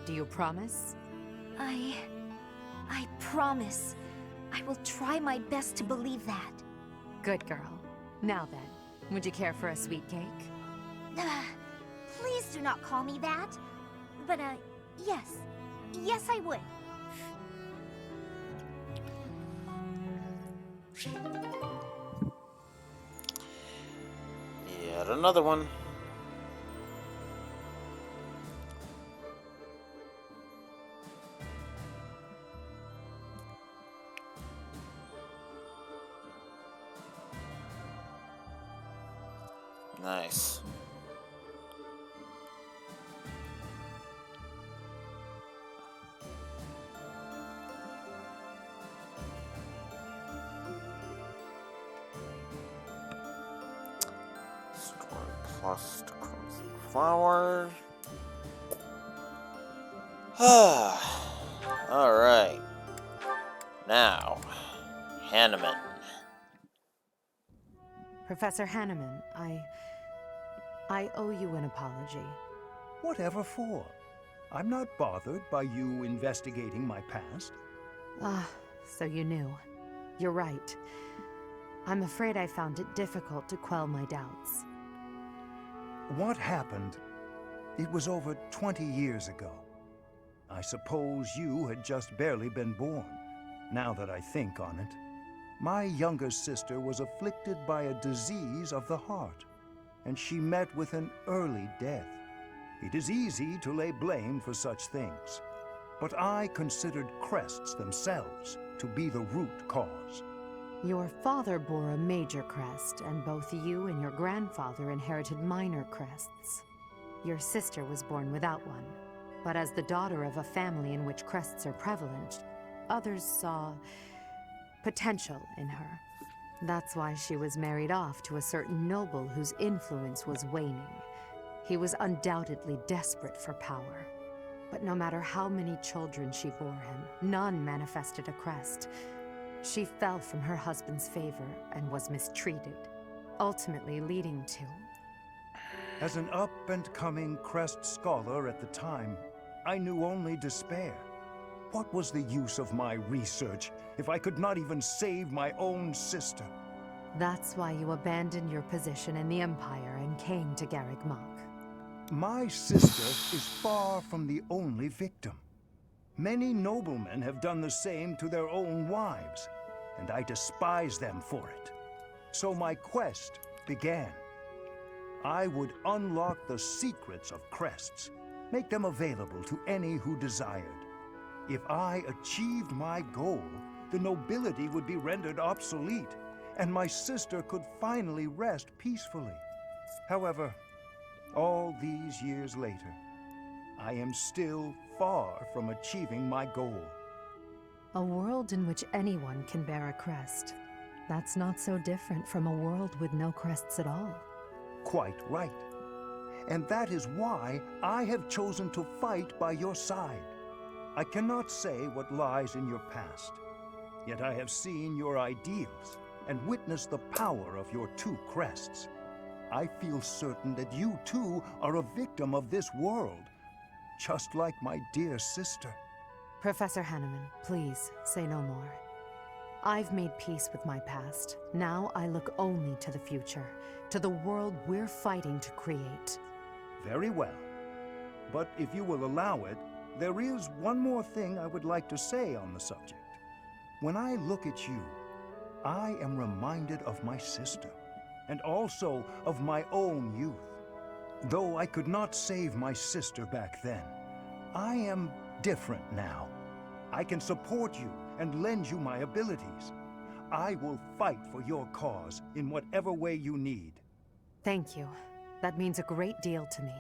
Do you promise? I promise. I will try my best to believe that. Good girl. Now then, would you care for a sweet cake? Please do not call me that. But, yes. Yes, I would. Yet another one. Nice. Storm plus crimson flower. Alright. Now, Hanneman. Professor Hanneman, I owe you an apology. Whatever for? I'm not bothered by you investigating my past. Ah, so you knew. You're right. I'm afraid I found it difficult to quell my doubts. What happened? It was over 20 years ago. I suppose you had just barely been born, now that I think on it. My younger sister was afflicted by a disease of the heart, and she met with an early death. It is easy to lay blame for such things, but I considered crests themselves to be the root cause. Your father bore a major crest, and both you and your grandfather inherited minor crests. Your sister was born without one, but as the daughter of a family in which crests are prevalent, others saw potential in her. That's why she was married off to a certain noble whose influence was waning. He was undoubtedly desperate for power. But no matter how many children she bore him, none manifested a crest. She fell from her husband's favor and was mistreated, ultimately leading to... As an up-and-coming crest scholar at the time, I knew only despair. What was the use of my research if I could not even save my own sister? That's why you abandoned your position in the Empire and came to Garrick. My sister is far from the only victim. Many noblemen have done the same to their own wives, and I despise them for it. So my quest began. I would unlock the secrets of crests, make them available to any who desired. If I achieved my goal, the nobility would be rendered obsolete, and my sister could finally rest peacefully. However, all these years later, I am still far from achieving my goal. A world in which anyone can bear a crest. That's not so different from a world with no crests at all. Quite right. And that is why I have chosen to fight by your side. I cannot say what lies in your past, yet I have seen your ideals and witnessed the power of your two crests. I feel certain that you too are a victim of this world, just like my dear sister. Professor Hanneman, please say no more. I've made peace with my past. Now I look only to the future, to the world we're fighting to create. Very well. But if you will allow it, there is one more thing I would like to say on the subject. When I look at you, I am reminded of my sister, and also of my own youth. Though I could not save my sister back then, I am different now. I can support you and lend you my abilities. I will fight for your cause in whatever way you need. Thank you. That means a great deal to me.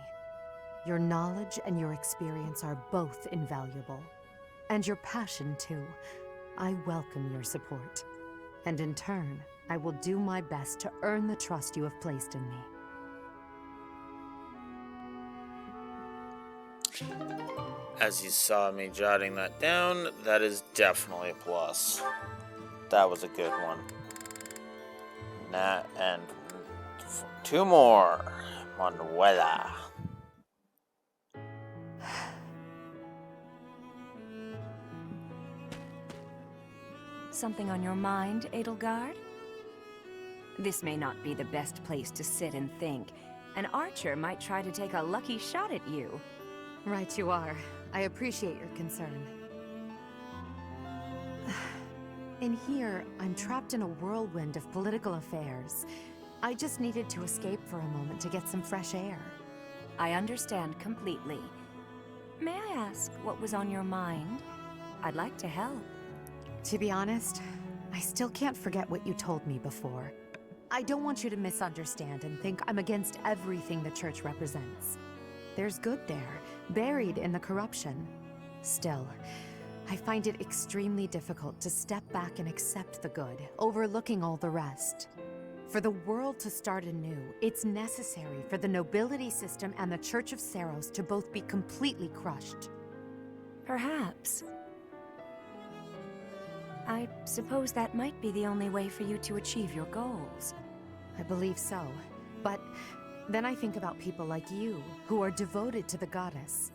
Your knowledge and your experience are both invaluable. And your passion, too. I welcome your support. And in turn, I will do my best to earn the trust you have placed in me. As you saw me jotting that down, that is definitely a plus. That was a good one. And 2 more. Manuela. Something on your mind, Edelgard? This may not be the best place to sit and think. An archer might try to take a lucky shot at you. Right you are. I appreciate your concern. In here, I'm trapped in a whirlwind of political affairs. I just needed to escape for a moment to get some fresh air. I understand completely. May I ask what was on your mind? I'd like to help. To be honest, I still can't forget what you told me before. I don't want you to misunderstand and think I'm against everything the church represents. There's good there, buried in the corruption. Still, I find it extremely difficult to step back and accept the good, overlooking all the rest. For the world to start anew, it's necessary for the nobility system and the Church of Seiros to both be completely crushed. Perhaps. I suppose that might be the only way for you to achieve your goals. I believe so. But then I think about people like you, who are devoted to the goddess.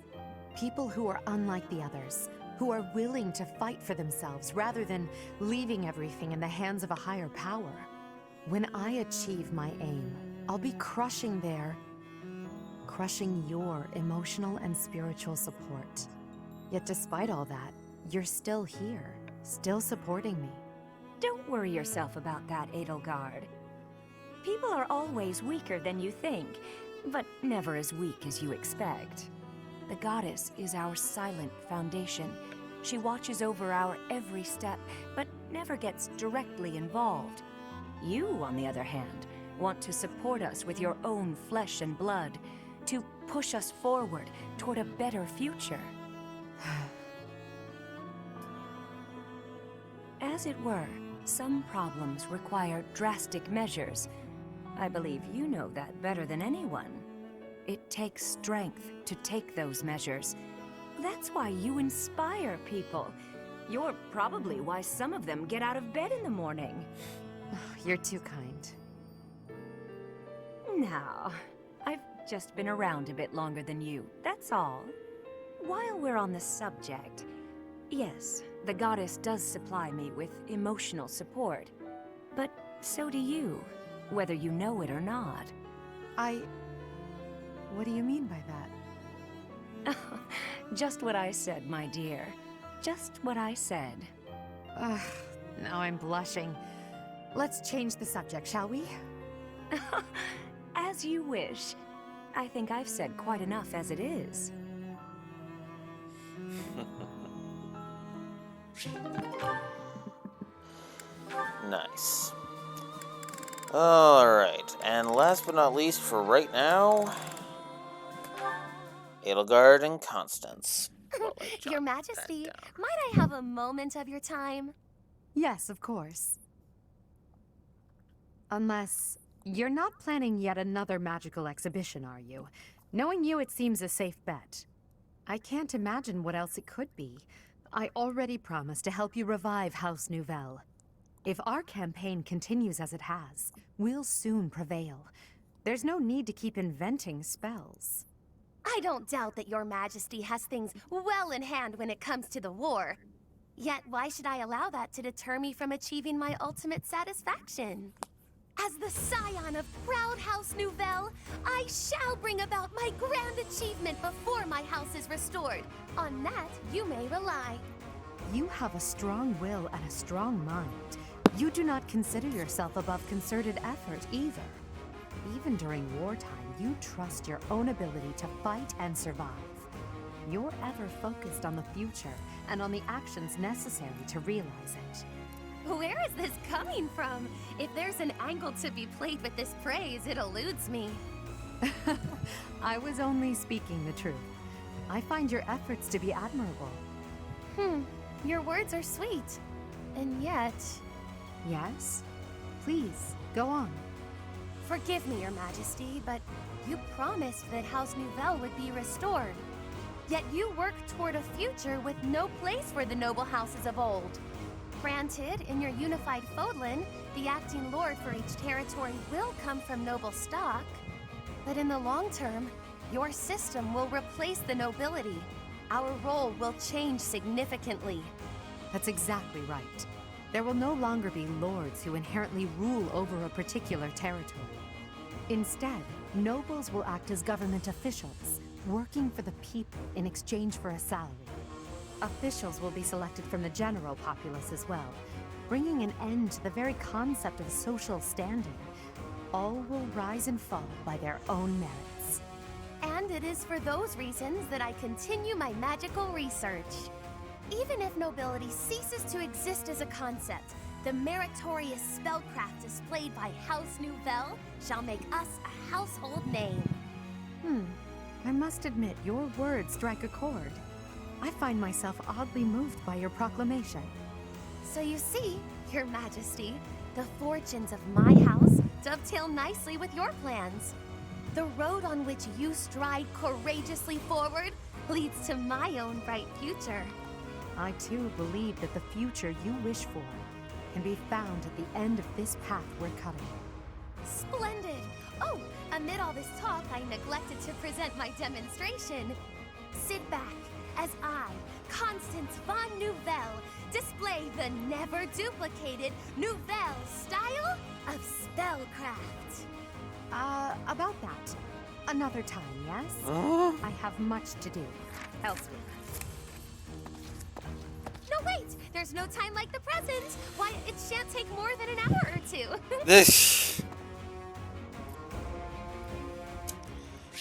People who are unlike the others, who are willing to fight for themselves rather than leaving everything in the hands of a higher power. When I achieve my aim, I'll be crushing your emotional and spiritual support. Yet despite all that, you're still here. Still supporting me. Don't worry yourself about that, Edelgard. People are always weaker than you think, but never as weak as you expect. The goddess is our silent foundation. She watches over our every step, but never gets directly involved. You, on the other hand, want to support us with your own flesh and blood, to push us forward toward a better future. As it were, some problems require drastic measures. I believe you know that better than anyone. It takes strength to take those measures. That's why you inspire people. You're probably why some of them get out of bed in the morning. You're too kind. Now, I've just been around a bit longer than you, that's all. While we're on the subject, yes, the goddess does supply me with emotional support. But so do you, whether you know it or not. What do you mean by that? Just what I said, my dear. Just what I said. Now I'm blushing. Let's change the subject, shall we? As you wish. I think I've said quite enough as it is. Nice. Alright, and last but not least for right now, Edelgard and Constance. Your Majesty, might I have a moment of your time? Yes, of course. Unless you're not planning yet another magical exhibition, are you? Knowing you, it seems a safe bet. I can't imagine what else it could be. I already promised to help you revive House Nouvelle. If our campaign continues as it has, we'll soon prevail. There's no need to keep inventing spells. I don't doubt that your Majesty has things well in hand when it comes to the war. Yet why should I allow that to deter me from achieving my ultimate satisfaction? As the scion of proud House Nouvelle, I shall bring about my grand achievement before my house is restored. On that, you may rely. You have a strong will and a strong mind. You do not consider yourself above concerted effort either. Even during wartime, you trust your own ability to fight and survive. You're ever focused on the future and on the actions necessary to realize it. Where is this coming from? If there's an angle to be played with this praise, it eludes me. I was only speaking the truth. I find your efforts to be admirable. Your words are sweet. And yet... Yes? Please, go on. Forgive me, Your Majesty, but you promised that House Nouvelle would be restored. Yet you work toward a future with no place for the noble houses of old. Granted, in your unified Fodlan, The acting lord for each territory will come from noble stock, but in the long term, your system will replace the nobility. Our role will change significantly. That's exactly right. There will no longer be lords who inherently rule over a particular territory. Instead, nobles will act as government officials, working for the people in exchange for a salary. Officials will be selected from the general populace as well, bringing an end to the very concept of social standing. All will rise and fall by their own merits. And it is for those reasons that I continue my magical research. Even if nobility ceases to exist as a concept, the meritorious spellcraft displayed by House Nouvelle shall make us a household name. I must admit, your words strike a chord. I find myself oddly moved by your proclamation. So you see, Your Majesty, the fortunes of my house dovetail nicely with your plans. The road on which you stride courageously forward leads to my own bright future. I too believe that the future you wish for can be found at the end of this path we're cutting. Splendid! Oh, amid all this talk, I neglected to present my demonstration. Sit back as I, Constance von Nouvelle, display the never-duplicated Nouvelle style of spellcraft. About that. Another time, yes? I have much to do elsewhere. No, wait! There's no time like the present! Why, it shan't take more than an hour or two.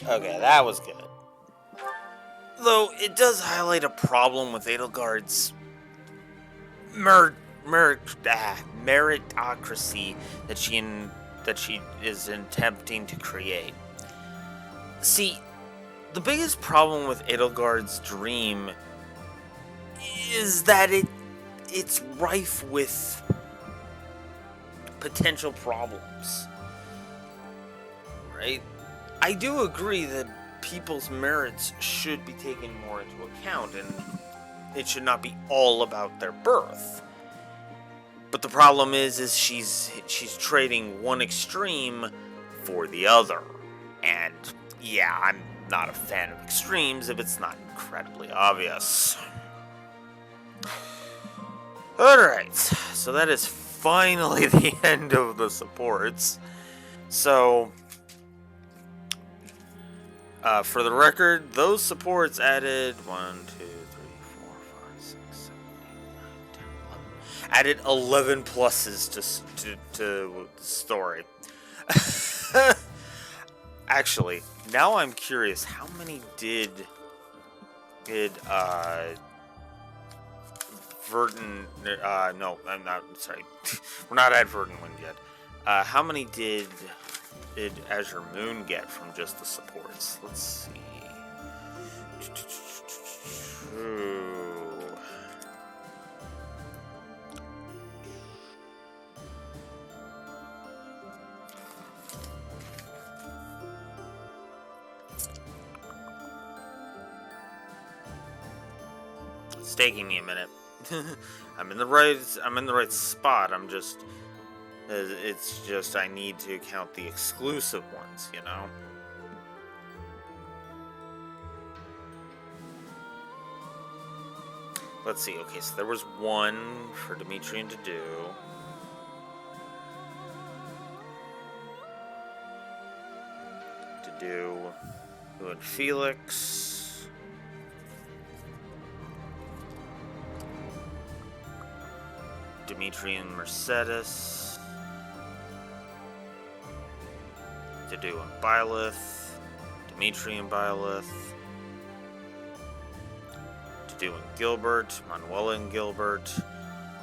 Okay, that was good. Though, it does highlight a problem with Edelgard's meritocracy that she is attempting to create. See, the biggest problem with Edelgard's dream is that it's rife with potential problems. Right? I do agree that people's merits should be taken more into account, and it should not be all about their birth. But the problem is she's trading one extreme for the other. And yeah, I'm not a fan of extremes if it's not incredibly obvious. Alright, so that is finally the end of the supports. So, for the record, those supports added 1, 2, 3, 4, 5, 6, 7, 8, 9, 10, 11. Added 11 pluses to the story. Actually, now I'm curious, how many did Verdun, no, I'm not, sorry, we're not at Verdunland yet. How many did Azure Moon get from just the supports? Let's see. It's taking me a minute. I'm in the right spot. It's just I need to count the exclusive ones, you know? Let's see. Okay, so there was one for Dimitri to do. Who had Felix. Dimitri and Mercedes. To do in Byleth. Dimitri and Byleth. To do in Gilbert. Manuela and Gilbert.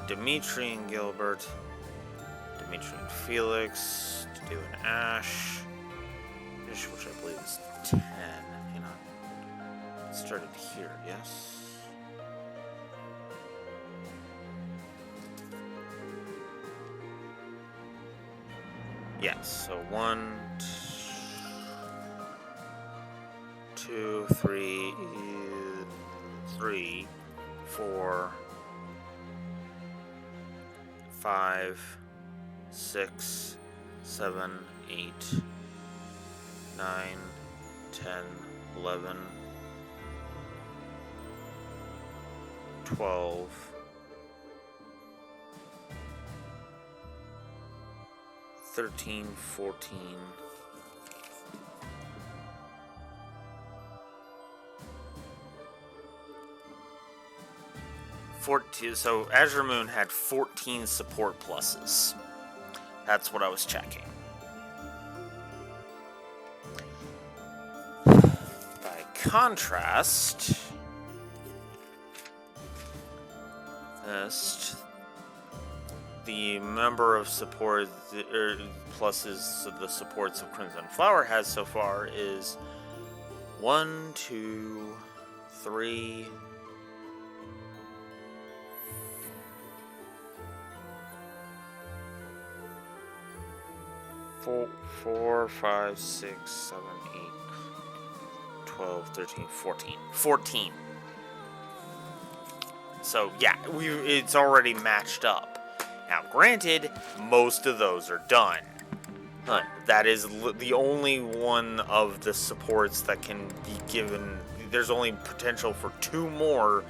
Dimitri and Gilbert. Dimitri and Felix. To do in Ash. Which I believe is 10. You know. It started here, yes? Yes, so 1, 2, 3, 4, 5, 6, 7, 8, 9, 10, 11, 12, 13, 14, 14. So Azure Moon had 14 support pluses. That's what I was checking. By contrast, the number of support pluses of the supports of Crimson Flower has so far is 1, 2, 3, 4, 5, 6, 7, 8, 12, 13, 14. 14. So yeah, it's already matched up. Now, granted, most of those are done. That is the only one of the supports that can be given. There's only potential for 2 more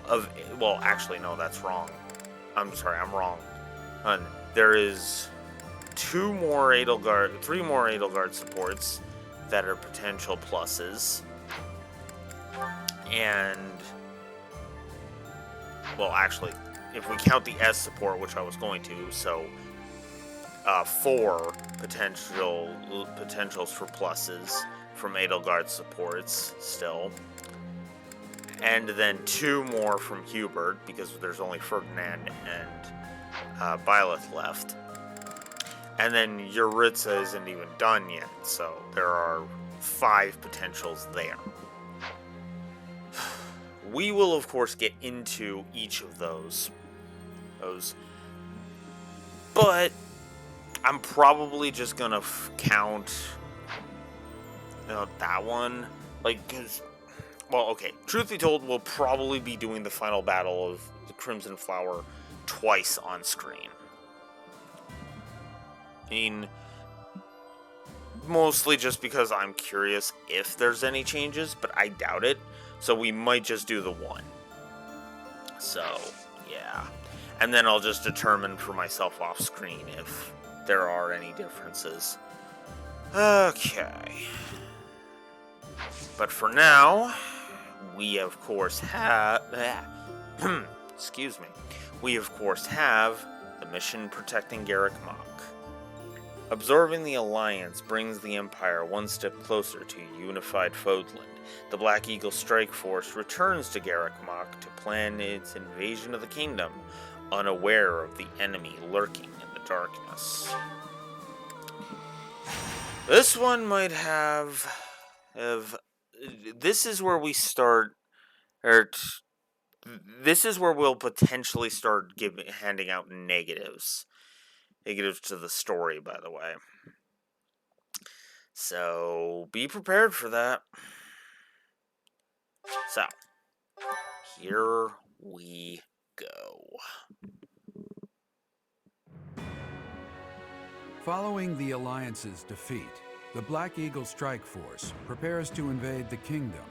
of. Well, actually, no, that's wrong. I'm sorry, I'm wrong. There is 3 more Edelgard supports that are potential pluses. And, well, actually, if we count the S support, which I was going to, so 4 potentials for pluses from Edelgard supports still. And then 2 more from Hubert, because there's only Ferdinand and Byleth left. And then Yuritsa isn't even done yet, so there are 5 potentials there. We will, of course, get into each of those. But I'm probably just gonna count that one. Like, because, well, okay, truth be told, we'll probably be doing the final battle of the Crimson Flower twice on screen. I mean, mostly just because I'm curious if there's any changes, but I doubt it. So we might just do the one. So, yeah. And then I'll just determine for myself off screen if there are any differences. Okay. But for now, we of course have... excuse me. We of course have the mission protecting Garrick Mach. Absorbing the Alliance brings the Empire one step closer to unified Fodland. The Black Eagle Strike Force returns to Garrick Mach to plan its invasion of the kingdom, unaware of the enemy lurking in the darkness. This one might have... This is where we start... This is where we'll potentially start handing out negatives. Negatives to the story, by the way. So, be prepared for that. So, here we go. Following the Alliance's defeat, the Black Eagle Strike Force prepares to invade the kingdom.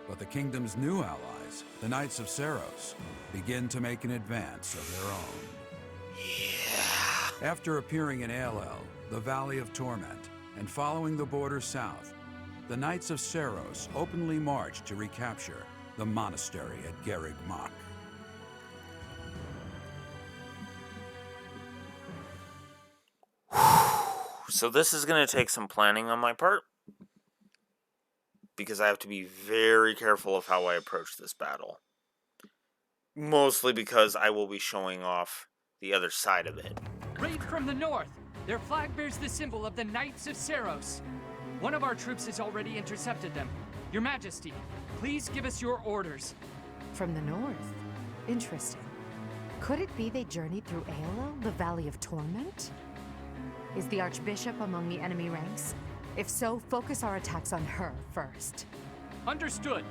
But the kingdom's new allies, the Knights of Seiros, begin to make an advance of their own. After appearing in Aelel, the Valley of Torment, and following the border south, the Knights of Seiros openly march to recapture the monastery at Garrick Mach. So this is going to take some planning on my part, because I have to be very careful of how I approach this battle. Mostly because I will be showing off the other side of it. Raid from the north! Their flag bears the symbol of the Knights of Seiros. One of our troops has already intercepted them. Your Majesty, please give us your orders. From the north? Interesting. Could it be they journeyed through Aelel, the Valley of Torment? Is the Archbishop among the enemy ranks? If so, focus our attacks on her first. Understood.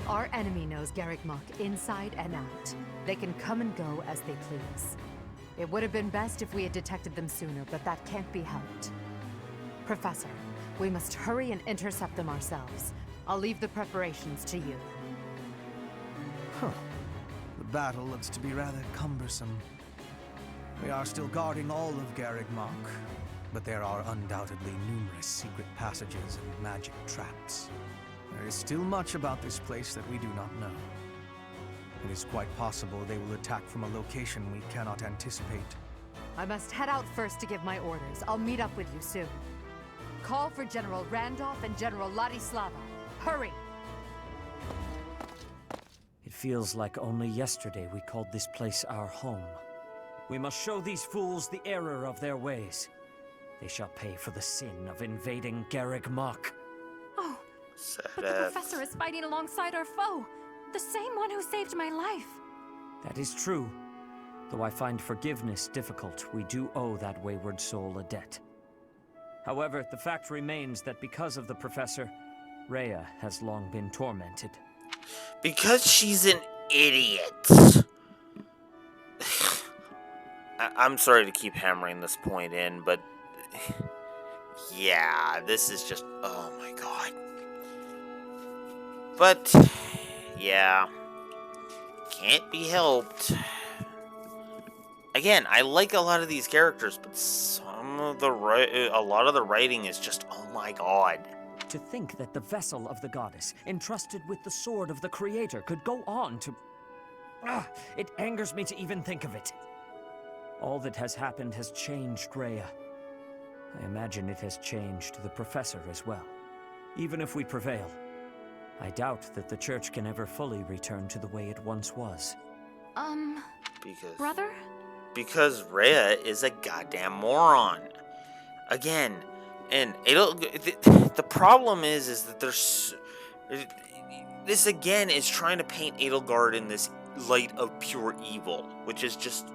Our enemy knows Garrick Mach inside and out. They can come and go as they please. It would have been best if we had detected them sooner, but that can't be helped. Professor, we must hurry and intercept them ourselves. I'll leave the preparations to you. Huh. The battle looks to be rather cumbersome. We are still guarding all of Garrick Mach, but there are undoubtedly numerous secret passages and magic traps. There is still much about this place that we do not know. It is quite possible they will attack from a location we cannot anticipate. I must head out first to give my orders. I'll meet up with you soon. Call for General Randolph and General Ladislava. Hurry! It feels like only yesterday we called this place our home. We must show these fools the error of their ways. They shall pay for the sin of invading Garrick Mach. Oh, but the professor is fighting alongside our foe. The same one who saved my life. That is true. Though I find forgiveness difficult, we do owe that wayward soul a debt. However, the fact remains that because of the professor, Rhea has long been tormented. Because she's an idiot. I'm sorry to keep hammering this point in, but yeah, this is just, oh my god. But yeah, can't be helped. Again, I like a lot of these characters, but a lot of the writing is just, oh my god. To think that the vessel of the goddess, entrusted with the sword of the creator, could go on to... it angers me to even think of it. All that has happened has changed Rhea. I imagine it has changed the professor as well. Even if we prevail, I doubt that the church can ever fully return to the way it once was. Brother? Because Rhea is a goddamn moron. Again, and the problem is that there's... This again is trying to paint Edelgard in this light of pure evil, which is just...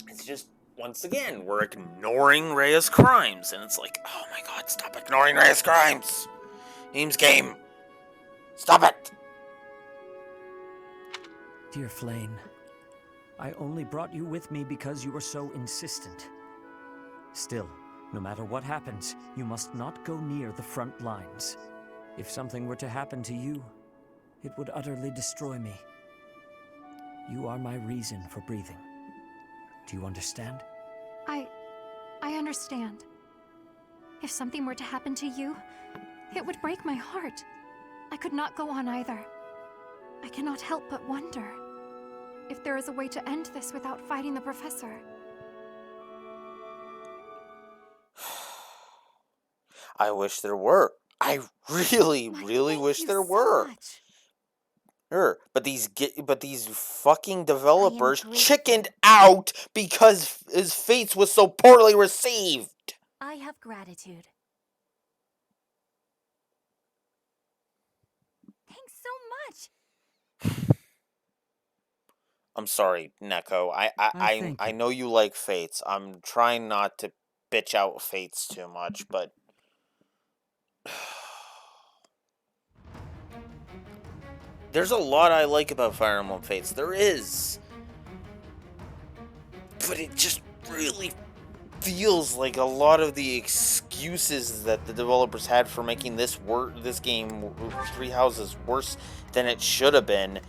It's just, once again, we're ignoring Rhea's crimes, and it's like, oh my god, stop ignoring Rhea's crimes! Game's game. Stop it! Dear Flane, I only brought you with me because you were so insistent. Still, no matter what happens, you must not go near the front lines. If something were to happen to you, it would utterly destroy me. You are my reason for breathing. Do you understand? I understand. If something were to happen to you, it would break my heart. I could not go on either. I cannot help but wonder if there is a way to end this without fighting the professor. I wish there were. I really wish there were. But these fucking developers chickened out because his Fates was so poorly received. I have gratitude. Thanks so much. I'm sorry, Neko. I know you like Fates. I'm trying not to bitch out Fates too much, but there's a lot I like about Fire Emblem Fates. There is. But it just really feels like a lot of the excuses that the developers had for making this game, Three Houses, worse than it should have been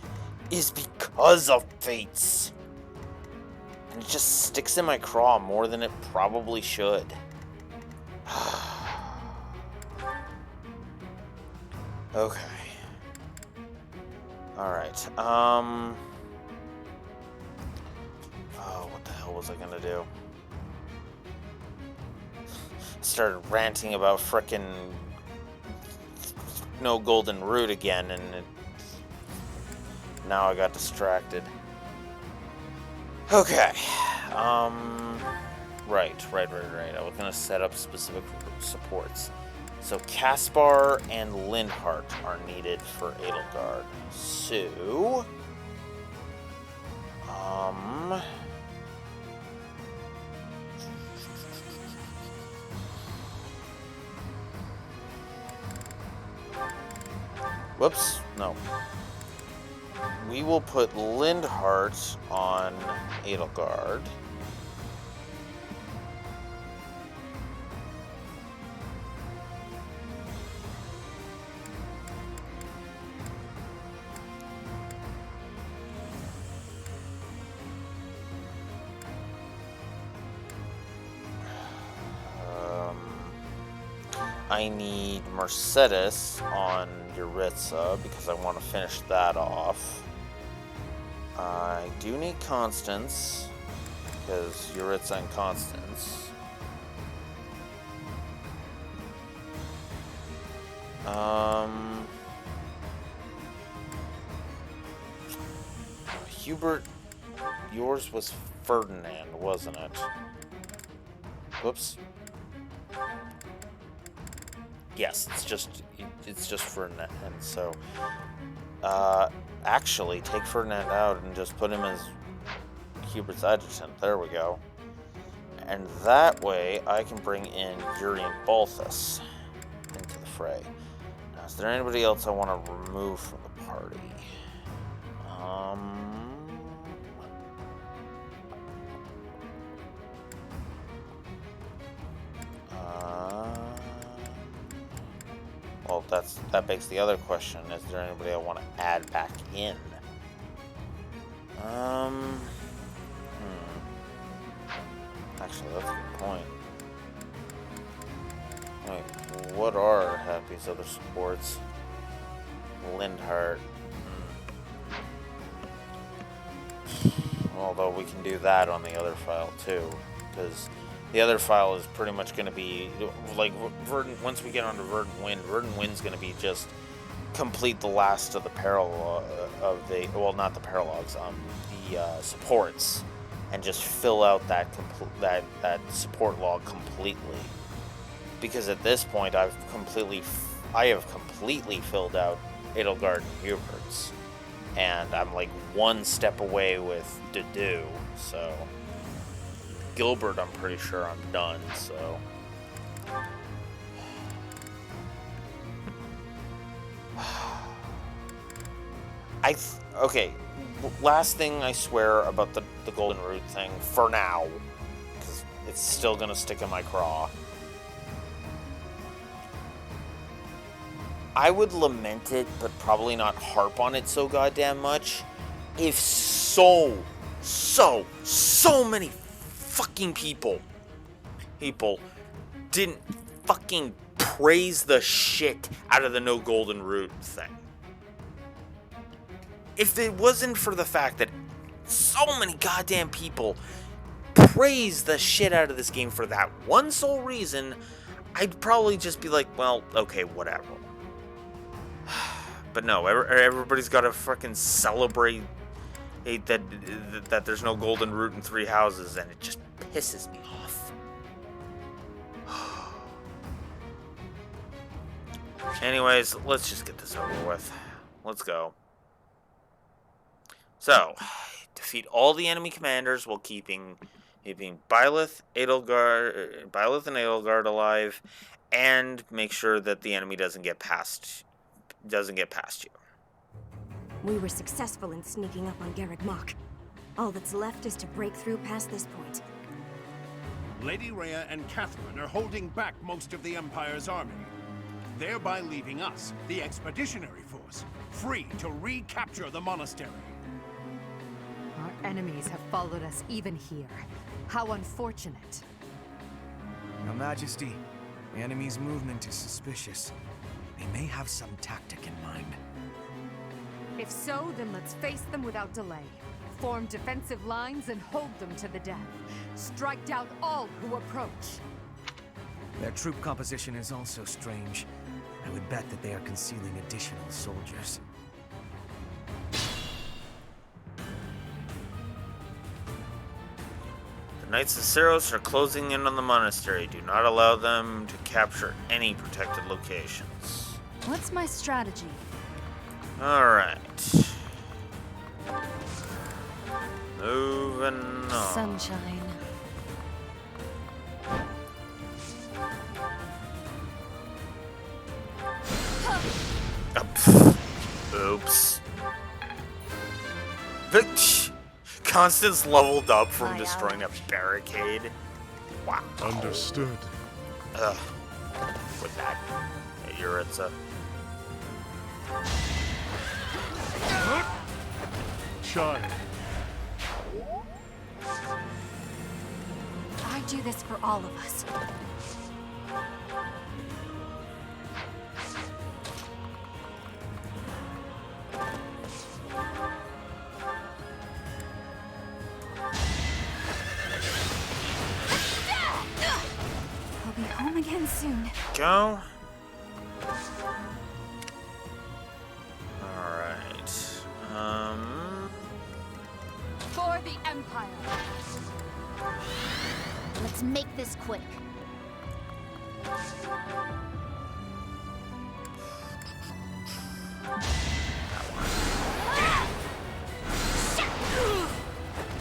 is because of Fates. And it just sticks in my craw more than it probably should. Okay. Alright, oh, what the hell was I gonna do? Started ranting about frickin' no golden root again, and now I got distracted. Okay, right. I was gonna set up specific supports. So Caspar and Lindhart are needed for Edelgard. So, Whoops, no. We will put Lindhart on Edelgard. I need Mercedes on Yuritsa because I want to finish that off. I do need Constance because Yuritsa and Constance. Hubert, yours was Ferdinand, wasn't it? Whoops. Yes, it's just Ferdinand, and so actually take Ferdinand out and just put him as Hubert's adjutant. There we go. And that way I can bring in Yuri and Balthus into the fray. Now, is there anybody else I want to remove from the party? Well, that begs the other question. Is there anybody I want to add back in? Actually, that's a good point. Wait, what are Happy's other supports? Lindhart. Although we can do that on the other file too, because the other file is pretty much going to be like once we get onto Verdant Wind's going to be just complete the last of the not the paralogs, the supports, and just fill out that support log completely. Because at this point, I have completely filled out Edelgard and Hubert's, and I'm like one step away with Dedu, so. Gilbert, I'm pretty sure I'm done, so. Okay, last thing I swear about the Golden Root thing, for now, because it's still gonna stick in my craw. I would lament it, but probably not harp on it so goddamn much, if so many fucking people didn't fucking praise the shit out of the no golden root thing. If it wasn't for the fact that so many goddamn people praise the shit out of this game for that one sole reason, I'd probably just be like, well, okay, whatever. But no, everybody's got to fucking celebrate that there's no golden root in 3 houses, and it just pisses me off. Anyways, let's just get this over with. Let's go. So, defeat all the enemy commanders while keeping Byleth and Edelgard alive, and make sure that the enemy doesn't get past you. We were successful in sneaking up on Garrick Mach. All that's left is to break through past this point. Lady Rhea and Catherine are holding back most of the Empire's army, thereby leaving us, the Expeditionary Force, free to recapture the monastery. Our enemies have followed us even here. How unfortunate. Your Majesty, the enemy's movement is suspicious. They may have some tactic in mind. If so, then let's face them without delay. Form defensive lines and hold them to the death. Strike down all who approach. Their troop composition is also strange. I would bet that they are concealing additional soldiers. The Knights of Seros are closing in on the monastery. Do not allow them to capture any protected locations. What's my strategy? Alright. Moving on. Sunshine. Oops. Constance leveled up from destroying a barricade. Wow. Understood. Ugh. With that, Yuritsa. Child. I do this for all of us. I'll be home again soon. Go. Alright. For the Empire. Let's make this quick.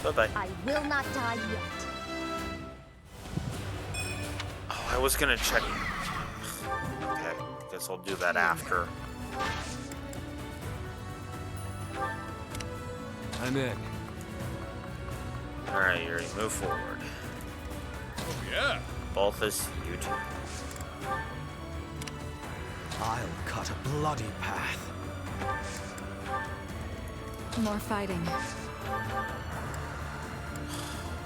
Bye-bye. I will not die yet. Oh, I was gonna check. Okay, guess I'll do that after. I'm in. Alright, Yuri, move forward. Oh, yeah. Balthus, you too. I'll cut a bloody path. More fighting.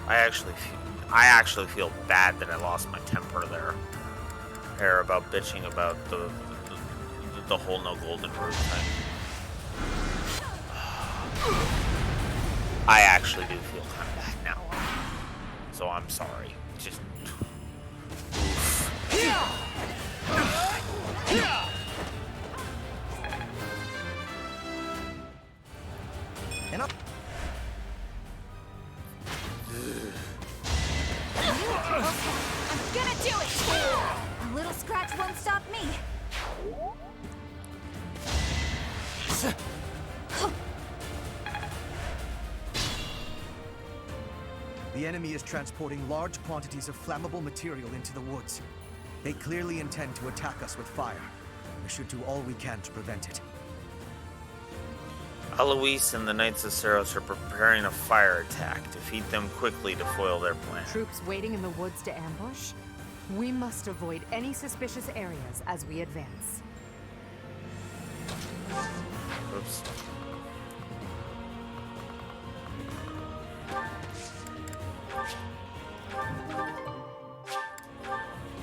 I actually feel bad that I lost my temper there. About bitching about the whole no golden root thing. I actually do feel kind of bad now. So I'm sorry. Just oof. And up. I'm gonna do it! A little scratch won't stop me. The enemy is transporting large quantities of flammable material into the woods. They clearly intend to attack us with fire. We should do all we can to prevent it. Eloise and the Knights of Seros are preparing a fire attack. Defeat them quickly to foil their plan. Troops waiting in the woods to ambush? We must avoid any suspicious areas as we advance. Oops.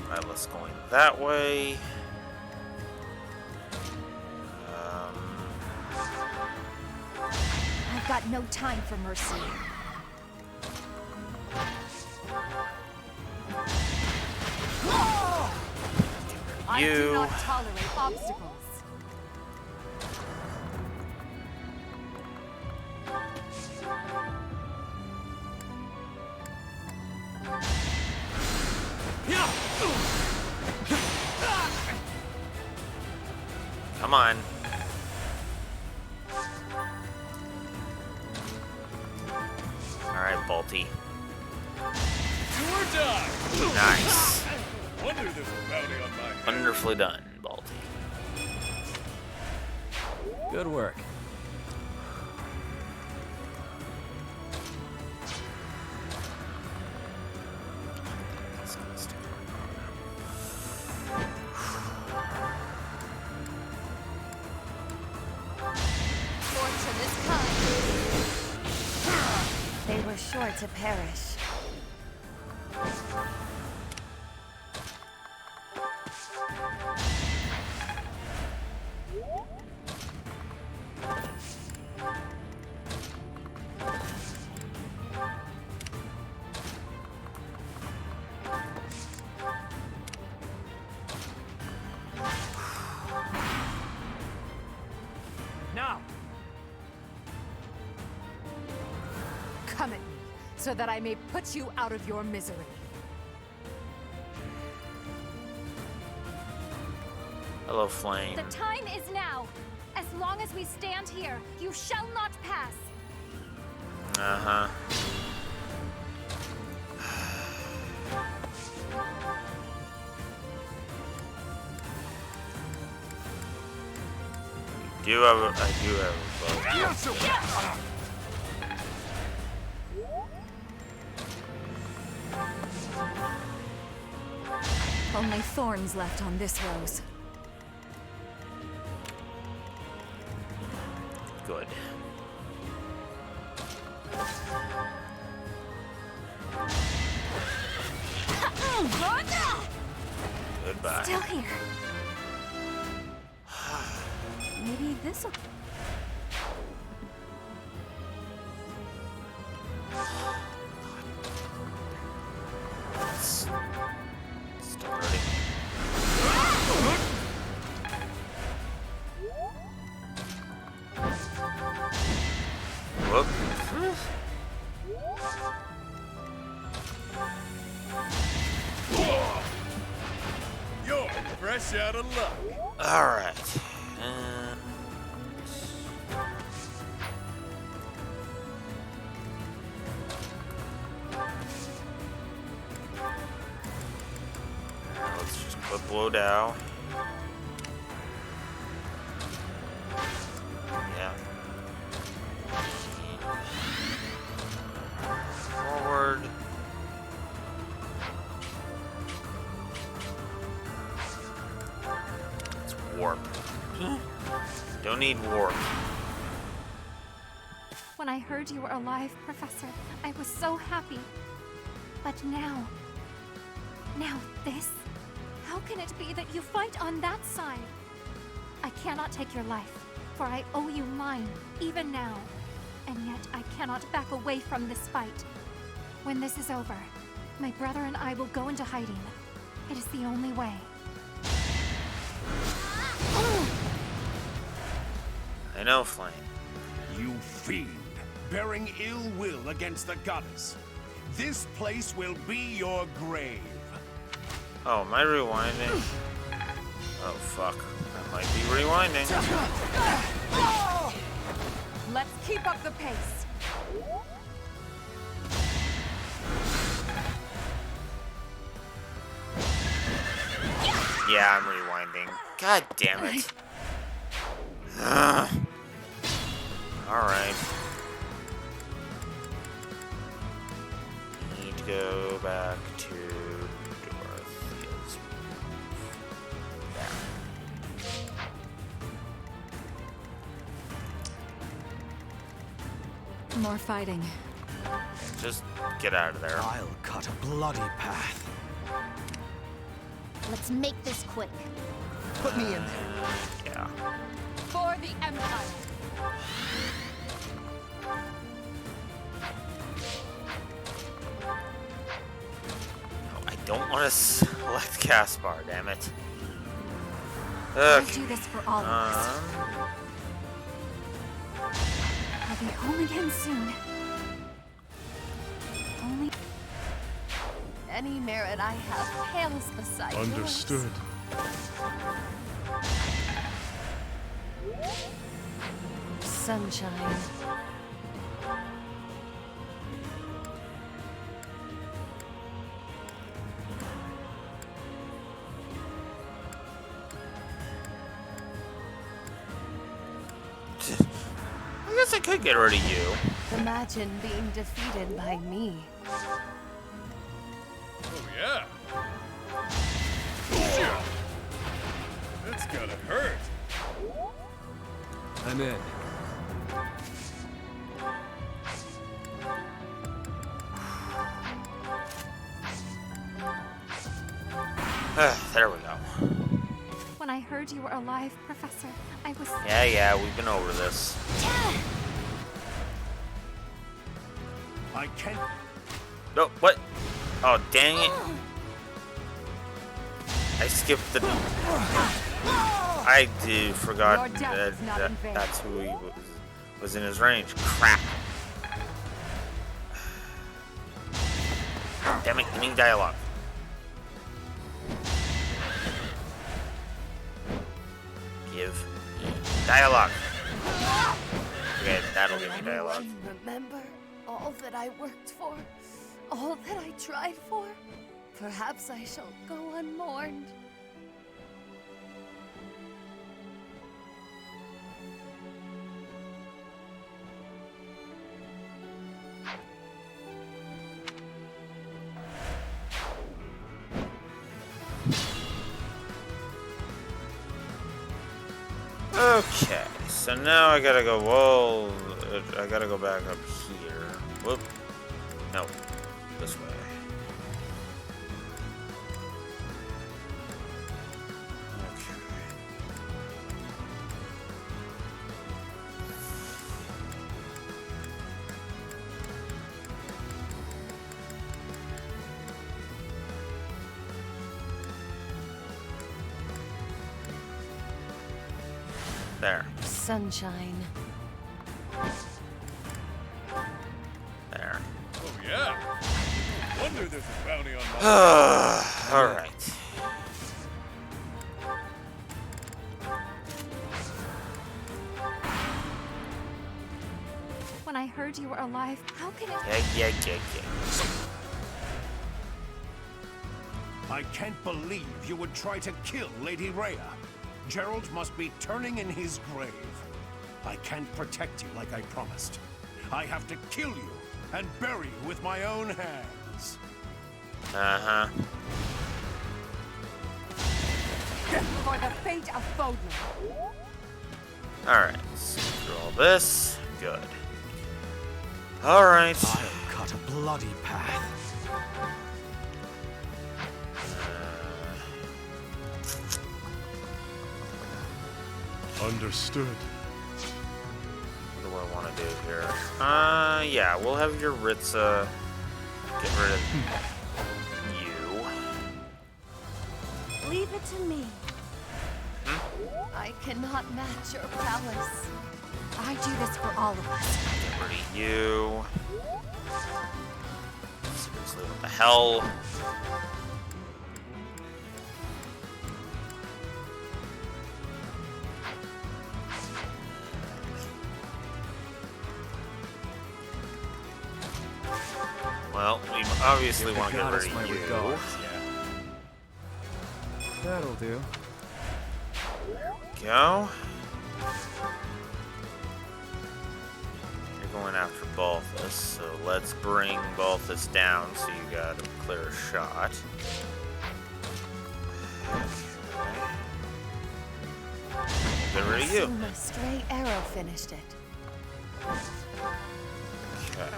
Alright, let's go in that way. I've got no time for mercy. I do not tolerate obstacles. Come on. Alright, Balti. We're done. Nice. Wonder there's a bounty on my head. Wonderfully done, Balti. Good work. They were sure to perish. Now! Come at me, so that I may put you out of your misery. Hello, Flame. The time is now. As long as we stand here, you shall not pass. Uh-huh. I do have a bow. Only thorns left on this rose. Good. Goodbye. Still here. Maybe this'll... Starting. Whoop. You're fresh out of luck. All right. And let's just put blow down. Yeah. Forward. Let's warp. Don't need warp. When I heard you were alive, Professor, I was so happy. But now this? How can it be that you fight on that side? I cannot take your life, for I owe you mine, even now. And yet I cannot back away from this fight. When this is over, my brother and I will go into hiding. It is the only way. I know, Flame. You fiend, bearing ill will against the goddess. This place will be your grave. Oh, am I rewinding? Oh, fuck. I might be rewinding. Let's keep up the pace. Yeah, I'm rewinding. God damn it. Alright. Need to go back to Dorothea's. More fighting. Just get out of there. I'll cut a bloody path. Let's make this quick. Put me in there. Yeah. For the Empire. Oh, I don't want to select Caspar, damn it. I'll Okay. do this for all of us. I'll be home again soon. Only Any merit I have pales beside yours. Understood. Sunshine. I guess I could get rid of you. Imagine being defeated by me. Oh, yeah. Shit. That's gotta hurt. I'm in. There we go. when I heard you were alive, Professor, I was... Yeah, we've been over this. I can't... No, what? Oh, dang it. I skipped the... I forgot that's who he was in his range. Crap. Damn it, give me dialogue. Give me dialogue. Okay, that'll give me dialogue. Remember all that I worked for, all that I tried for? Perhaps I shall go unmourned. Okay, so now I gotta go, whoa, I gotta go back up here. Whoop. No, this way. Okay. There. Sunshine. There. Oh, yeah. No wonder there's a bounty on my... Alright. When I heard you were alive, how can it... Yeah. I can't believe you would try to kill Lady Rhea. Gerald must be turning in his grave. I can't protect you like I promised. I have to kill you and bury you with my own hands. Uh-huh. For the fate of Foden. Alright, so through all this. Good. Alright. I'll cut a bloody path. Understood. What do I want to do here? Yeah, we'll have your Ritza get rid of you. Leave it to me. I cannot match your prowess. I do this for all of us. Get rid of you. Seriously, what the hell? Well, we obviously want to get rid of you. That'll do. Go. You're going after Balthus, so let's bring Balthus down so you got a clear shot. Get rid of you. My stray arrow finished it. Okay.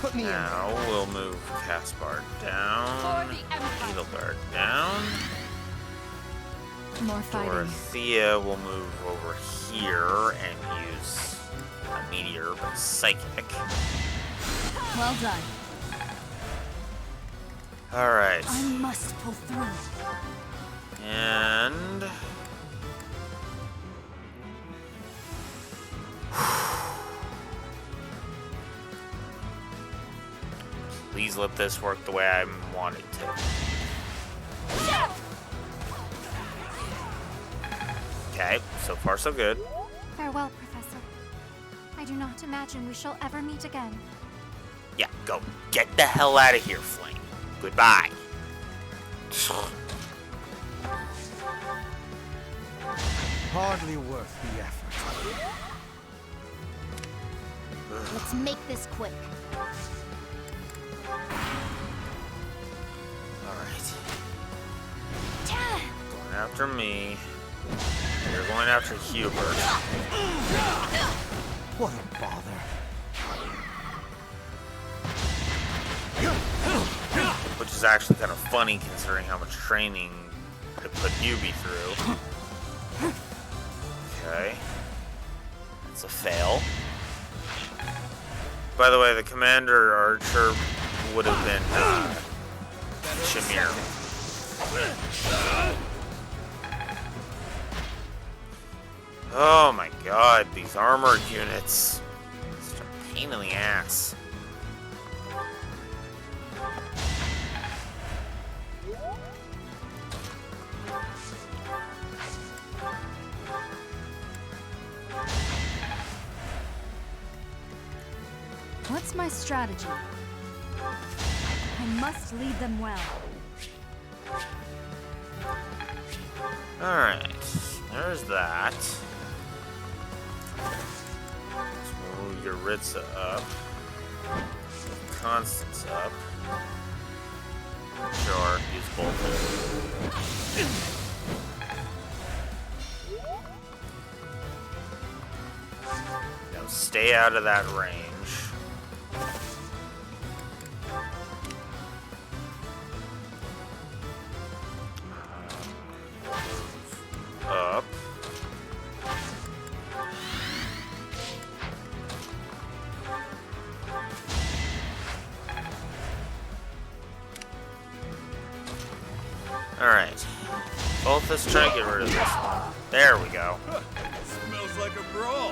Put me now we'll move Caspar down. Edelgard down. More fighting. Dorothea will move over here and use a meteor, but psychic. Well done. Alright. I must pull through. And... please let this work the way I want it to. Okay, so far so good. Farewell, Professor. I do not imagine we shall ever meet again. Yeah, go. Get the hell out of here, Flame. Goodbye. Hardly worth the effort. Let's make this quick. Alright. Going after me. You're going after Hubert. What a bother. Which is actually kind of funny considering how much training I put Hubie through. Okay. That's a fail. By the way, the commander archer would have been Shamir. Oh my god, these armored units. Such a pain in the ass. What's my strategy? I must lead them well. Alright, there's that. Let's move your Ritza up. Move Constance up. Sure, use both. stay out of that range. Up. Alright. Both let's try to get rid of this one. There we go. Smells like a brawl.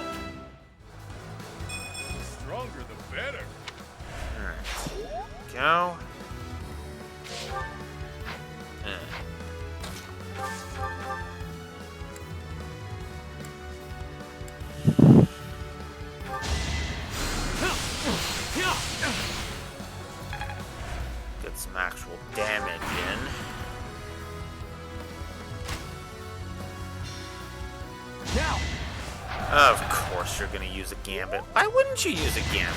Stronger the better. Alright. Go. Get some actual damage in. Now! Of course you're gonna use a gambit. Why wouldn't you use a gambit?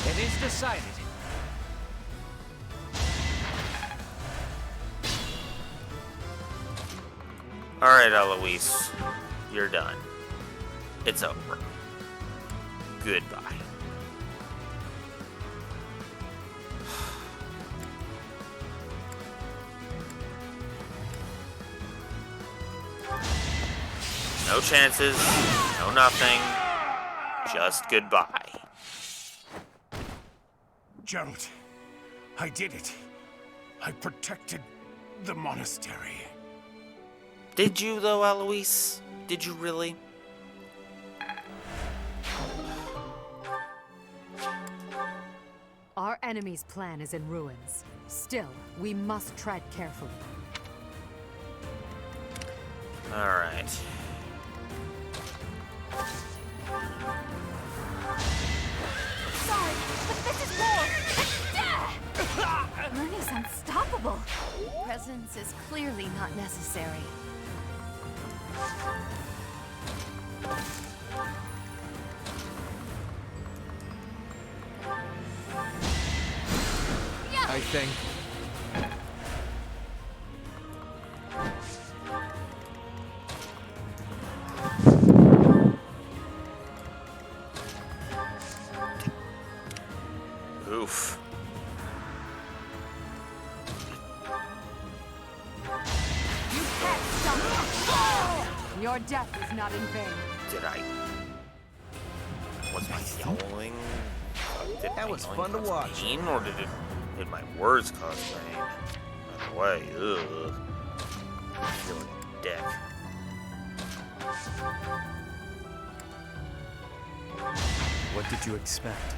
It is decided. Alright, Eloise. You're done. It's over. Goodbye. No chances, no nothing, just goodbye. Gerald, I did it. I protected the monastery. Did you though, Eloise? Did you really? Our enemy's plan is in ruins. Still, we must tread carefully. Alright. Sorry, but this is war! Ernie's unstoppable! Presence is clearly not necessary. I think. Oof. You can't stop me! Your death is not in vain. Did I? Was my yowling? Did That my was yowling fun to cause watch. pain, or did my words cause pain? Either way, ugh. I feel like a dick. What did you expect?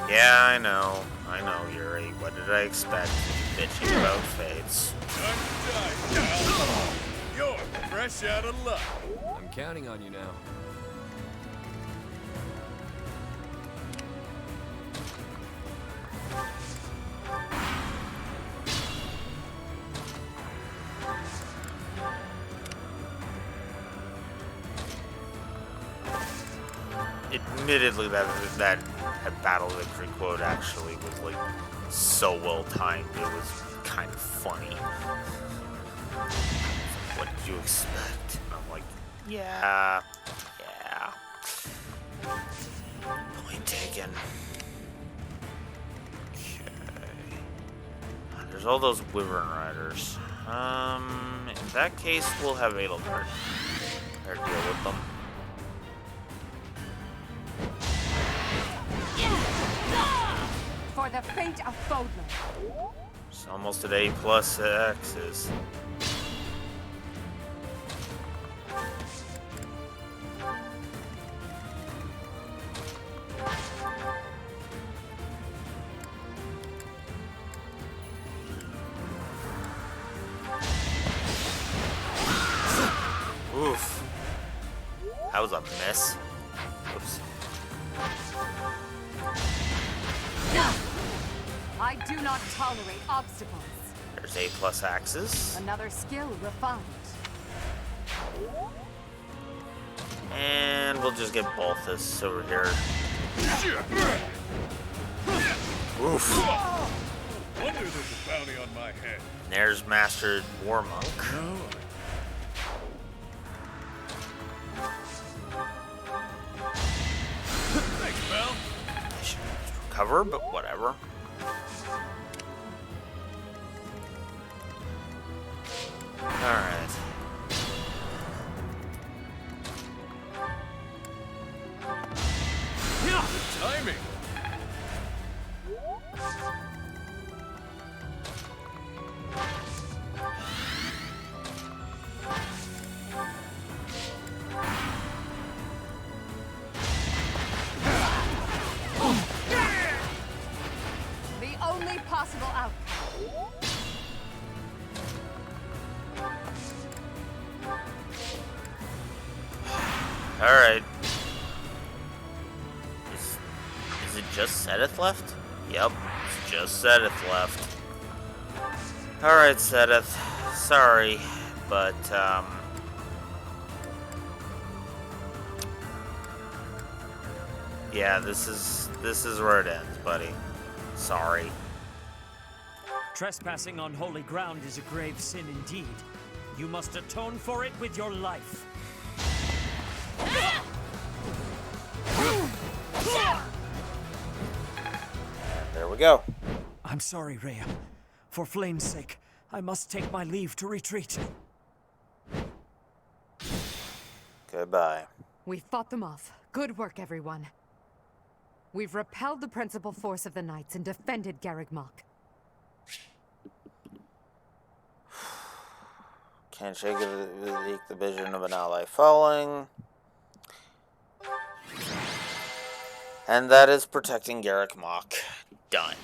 Yeah, I know, Yuri. What did I expect? Bitching about fates. You're fresh out of luck. I'm counting on you now. Admittedly, that battle victory quote actually was like so well timed. It was kind of funny. What did you expect? And I'm like, yeah. Point taken. Okay. There's all those Wyvern Riders. In that case, we'll have Edelgard there deal with them. For the fate of Fodlan. It's almost at A+ X's. Oof. That was a miss. Oops. I do not tolerate obstacles. There's A+ axes. Another skill refined. And we'll just get Balthus over here. Oof. Wonder there's a bounty on my head. And there's Master War Monk. No, cover, but whatever. Alright. Timing. The only possible outcome. Alright. Is it just Sedith left? Yep, it's just Sedith left. Alright, Sedith. Sorry, but, yeah, this is where it ends, buddy. Sorry. Trespassing on holy ground is a grave sin indeed. You must atone for it with your life. There we go. I'm sorry, Rhea. For Flame's sake, I must take my leave to retreat. Goodbye. We fought them off. Good work, everyone. We've repelled the principal force of the Knights and defended Garrick. Can't shake the vision of an ally falling. And that is protecting Garrick. Done.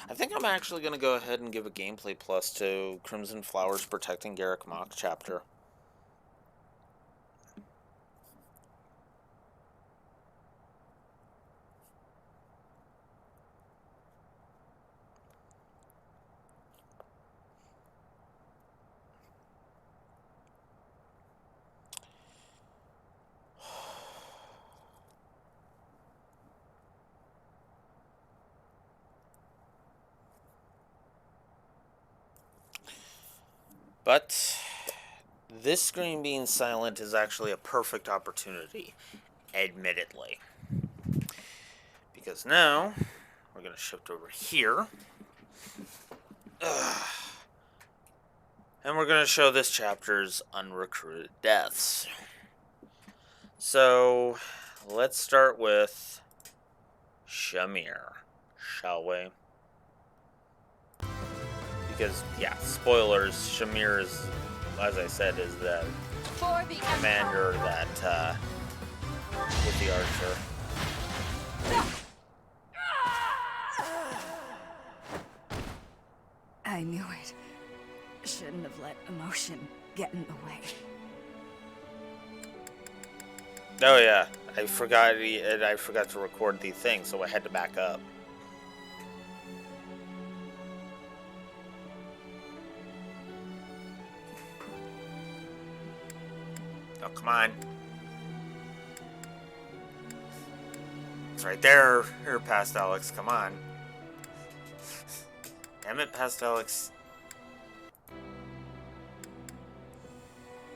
I think I'm actually going to go ahead and give a gameplay plus to Crimson Flowers Protecting Garrick chapter. But this screen being silent is actually a perfect opportunity, admittedly. Because now, we're going to shift over here. And we're going to show this chapter's unrecruited deaths. So, let's start with Shamir, shall we? Because, yeah, spoilers, Shamir is, as I said, is the commander that, with the archer. I knew it. Shouldn't have let emotion get in the way. Oh yeah, I forgot to record the thing, so I had to back up. Oh, come on. It's right there. Here, Past Alex, come on. Damn it, Past Alex.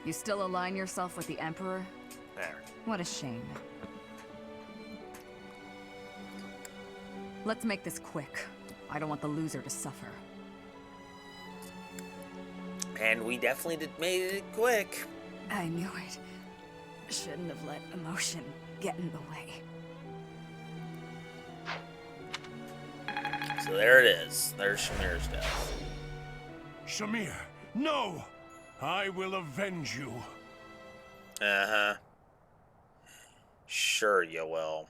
You still align yourself with the Emperor? There. What a shame. Let's make this quick. I don't want the loser to suffer. And we definitely made it quick. I knew it. Shouldn't have let emotion get in the way. So there it is. There's Shamir's death. Shamir, no! I will avenge you. Uh-huh. Sure you will.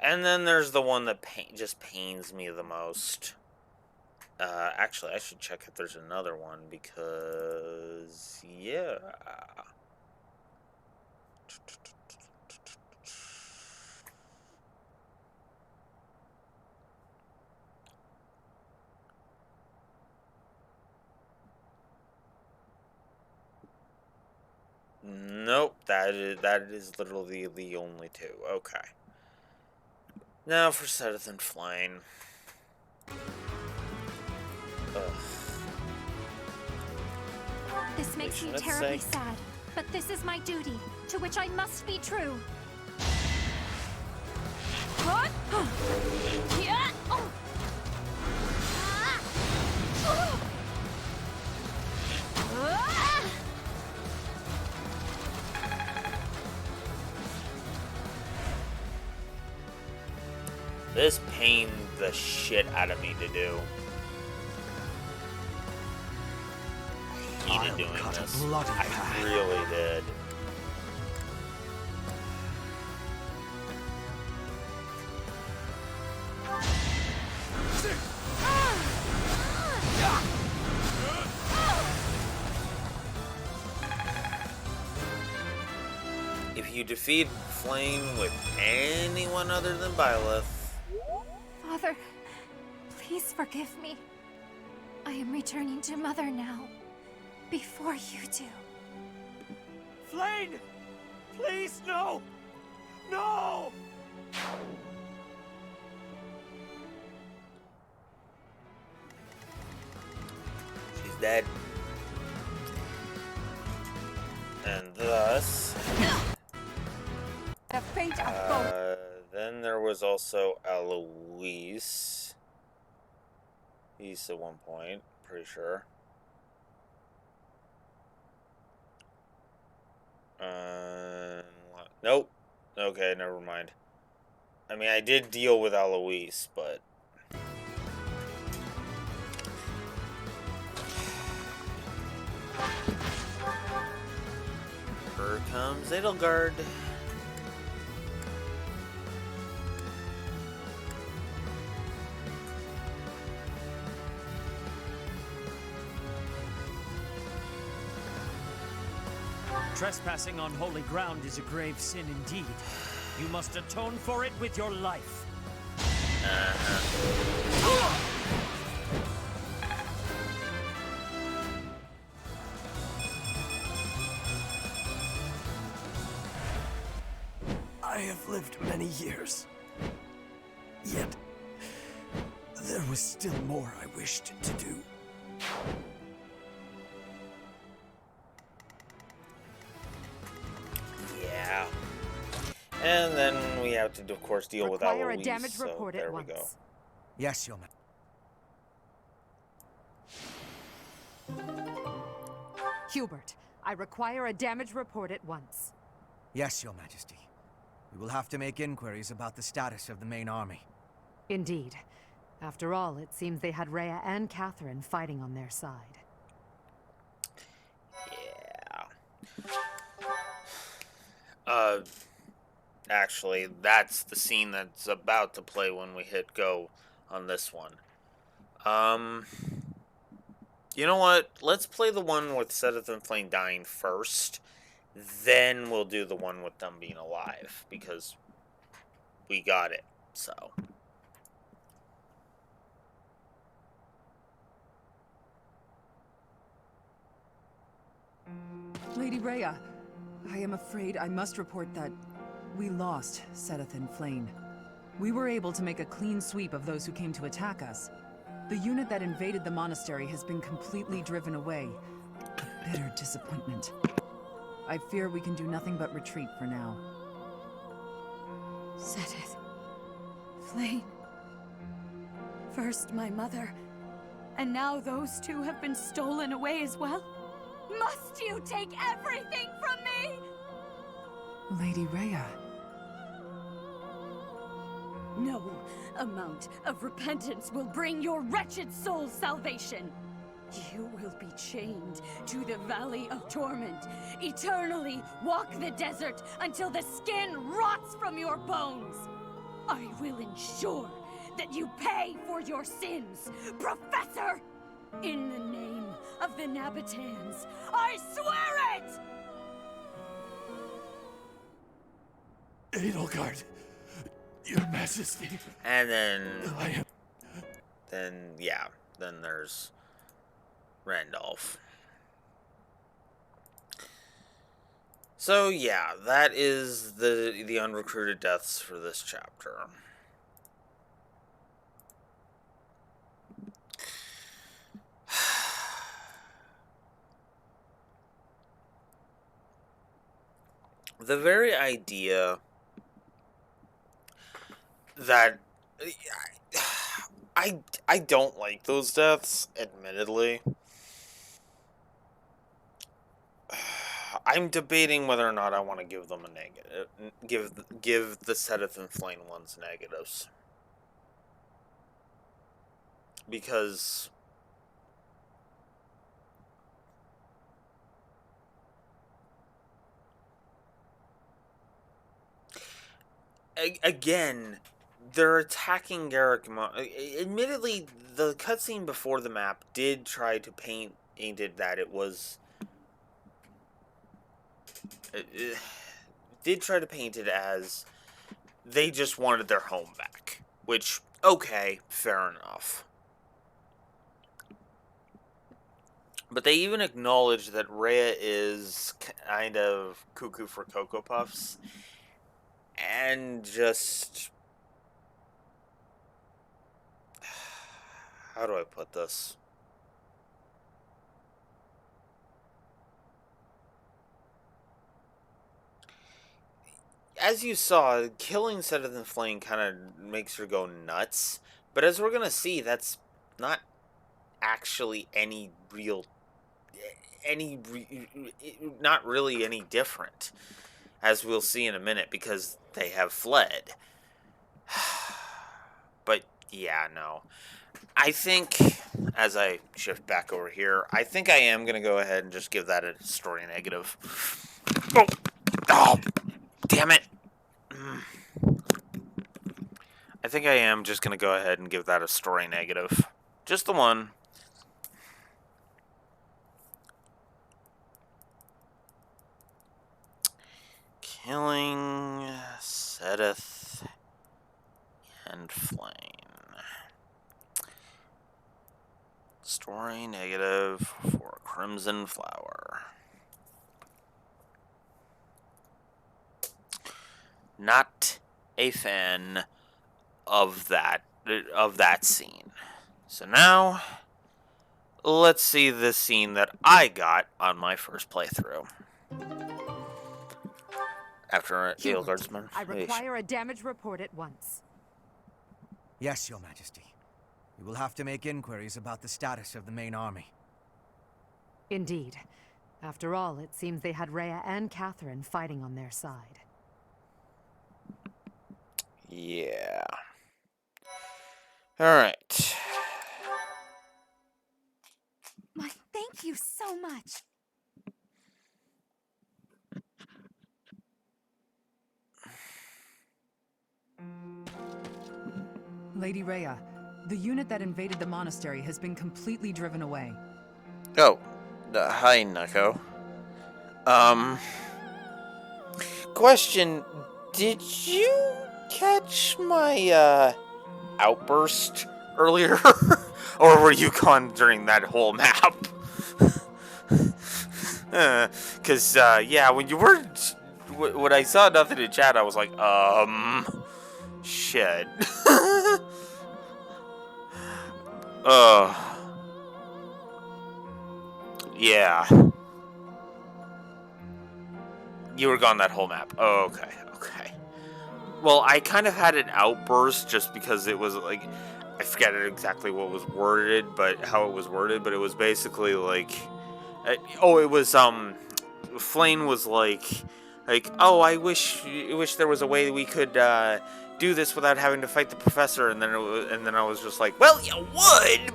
And then there's the one that just pains me the most. Actually, I should check if there's another one, because, yeah. Nope, that is literally the only two. Okay. Now for Sedith and Flame. This makes me terribly sad. But this is my duty, to which I must be true. Yeah. This pained the shit out of me to do. I hated doing this. I really did. If you defeat Flame with anyone other than Byleth, Father, please forgive me. I am returning to Mother now, before you do. Flame! Please, no! No! she's dead. And thus, The fate of both. then there was also Eloise. He's at one point, pretty sure. Nope. Okay, never mind. I mean, I did deal with Eloise, but... Here comes Edelgard. Trespassing on holy ground is a grave sin indeed. You must atone for it with your life. I have lived many years. Yet, there was still more I wished to do. Yeah. And then we have to, of course, deal with Require Eloise, a damage so report there at we once. go. Yes, Your Majesty. Hubert, I require a damage report at once. Yes, Your Majesty. We will have to make inquiries about the status of the main army. Indeed. After all, it seems they had Rhea and Catherine fighting on their side. Actually, that's the scene that's about to play when we hit go on this one. You know what? Let's play the one with Sedith and Flame dying first. Then we'll do the one with them being alive, because we got it, so. Lady Rhea, I am afraid I must report that we lost Sedith and Flame. We were able to make a clean sweep of those who came to attack us. The unit that invaded the monastery has been completely driven away. A bitter disappointment. I fear we can do nothing but retreat for now. Sedith. Flame. First my mother, and now those two have been stolen away as well? Must you take everything from me? Lady Rhea. No amount of repentance will bring your wretched soul salvation. You will be chained to the Valley of Torment, eternally walk the desert until the skin rots from your bones. I will ensure that you pay for your sins, Professor! In the name of the Nabitans, I swear it! Edelgard, Your Majesty. And then yeah, then there's Randolph. So yeah, that is the unrecruited deaths for this chapter. the very idea that I don't like those deaths, admittedly. I'm debating whether or not I want to give them a negative. Give the Seteth Flame ones negatives. Because again, they're attacking Garrick. Admittedly, the cutscene before the map did try to painted that it was. Did try to paint it as they just wanted their home back. Which, okay, fair enough. But they even acknowledge that Rhea is kind of cuckoo for Cocoa Puffs. And just... How do I put this? As you saw, killing Seteth Flame kind of makes her go nuts. But as we're going to see, that's not actually any real... not really any different. As we'll see in a minute, because they have fled. But, yeah, no. I think, as I shift back over here, I think I am going to go ahead and just give that a story negative. Oh, damn it. I think I am just going to go ahead and give that a story negative. Just the one. Killing Seteth and Flame. Story negative for Crimson Flower. Not a fan of that scene. So now, let's see the scene that I got on my first playthrough. After Edelgard's I require a damage report at once. Yes, Your Majesty. We will have to make inquiries about the status of the main army. Indeed. After all, it seems they had Rhea and Catherine fighting on their side. Yeah. Alright. Why, thank you so much. Lady Rhea, the unit that invaded the monastery has been completely driven away. Oh. Hi, Nucko. Question. Did you catch my, outburst earlier? Or were you gone during that whole map? Cause, yeah, when you were... When I saw nothing in chat, I was like, shit. Yeah. You were gone that whole map. Oh, okay, okay. Well, I kind of had an outburst just because it was like, I forget exactly what was worded, but how it was worded, but it was basically like, it was, Flame was like, oh, I wish there was a way we could, do this without having to fight the professor, and then I was just like, well, you would,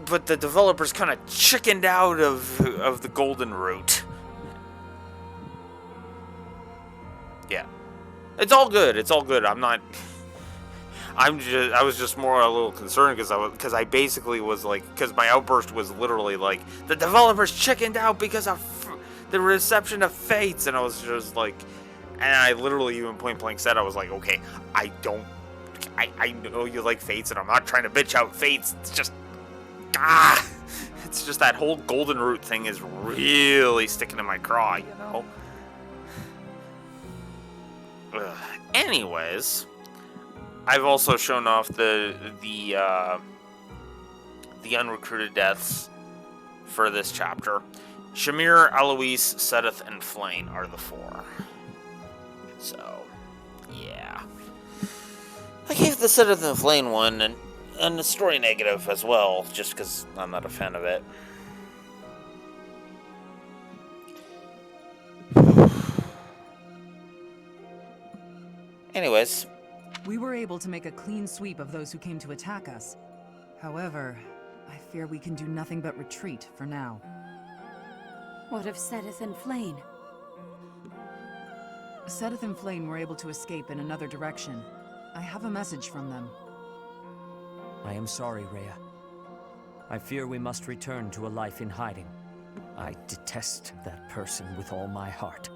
but the developers kind of chickened out of the golden route. Yeah, it's all good. It's all good. I was just more a little concerned because I basically was like, because my outburst was literally like, the developers chickened out because of the reception of Fates, and I was just like, and I literally even point blank said, I was like, okay, I know you like Fates, and I'm not trying to bitch out Fates. It's just, it's just that whole golden route thing is really sticking in my craw, you know. Anyways, I've also shown off the unrecruited deaths for this chapter. Shamir, Eloise, Sedith, and Flayn are the 4. So, yeah. I gave the Sedith and Flayn one and the story negative as well, just because I'm not a fan of it. Anyways. We were able to make a clean sweep of those who came to attack us. However, I fear we can do nothing but retreat for now. What of Sedith and Flayn? Sedith and Flayn were able to escape in another direction. I have a message from them. I am sorry, Rhea. I fear we must return to a life in hiding. I detest that person with all my heart.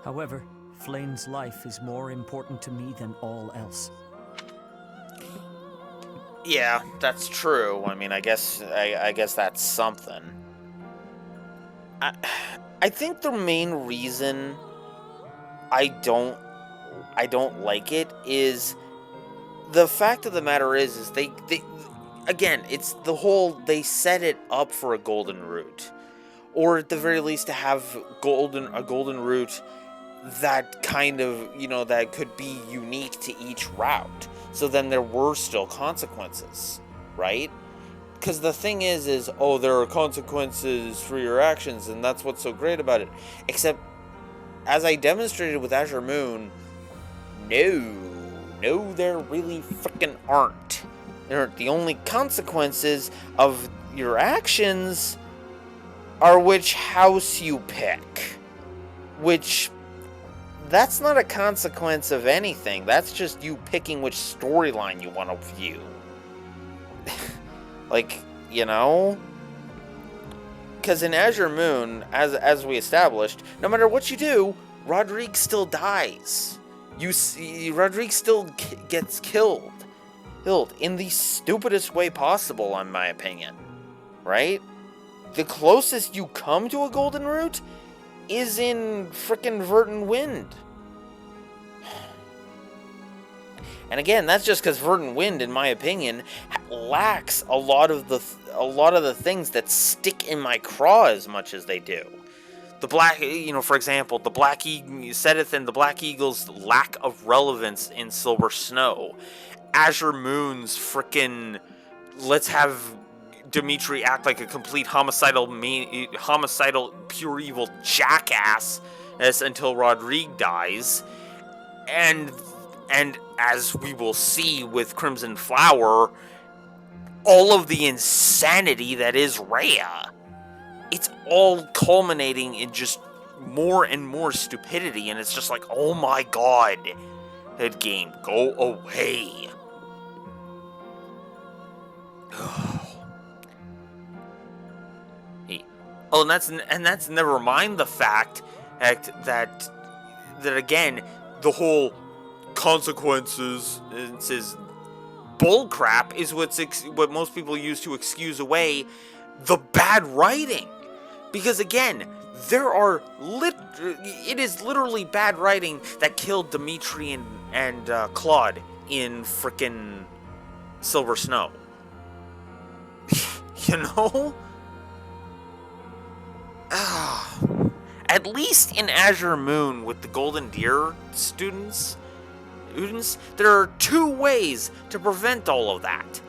However, Flayn's life is more important to me than all else. Yeah, that's true. I mean, I guess that's something. I think the main reason I don't like it is the fact of the matter is they again, it's the whole they set it up for a golden route, or at the very least to have a golden route that kind of, that could be unique to each route. So then there were still consequences, right? Because the thing is, there are consequences for your actions, and that's what's so great about it. Except, as I demonstrated with Azure Moon, no, there really freaking aren't. The only consequences of your actions are which house you pick. Which, that's not a consequence of anything. That's just you picking which storyline you want to view. Because in Azure Moon, as we established, no matter what you do, Rodrigue still dies. Rodrigue still gets killed in the stupidest way possible, in my opinion. Right? The closest you come to a golden route is in frickin' Verdant Wind. And again, that's just because Verdant Wind, in my opinion, lacks a lot of the things that stick in my craw as much as they do. The Black, for example, the Sedith and the Black Eagle's lack of relevance in Silver Snow. Azure Moon's frickin' let's have Dimitri act like a complete homicidal, pure evil jackass until Rodrigue dies. And as we will see with Crimson Flower, all of the insanity that is Rhea. It's all culminating in just more and more stupidity, and it's just like, oh my god, that game, go away. Oh, and that's never mind the fact that again, the whole consequences is bullcrap is what most people use to excuse away the bad writing. Because again, it is literally bad writing that killed Dimitri and Claude in frickin' Silver Snow. At least in Azure Moon with the Golden Deer students, there are 2 ways to prevent all of that.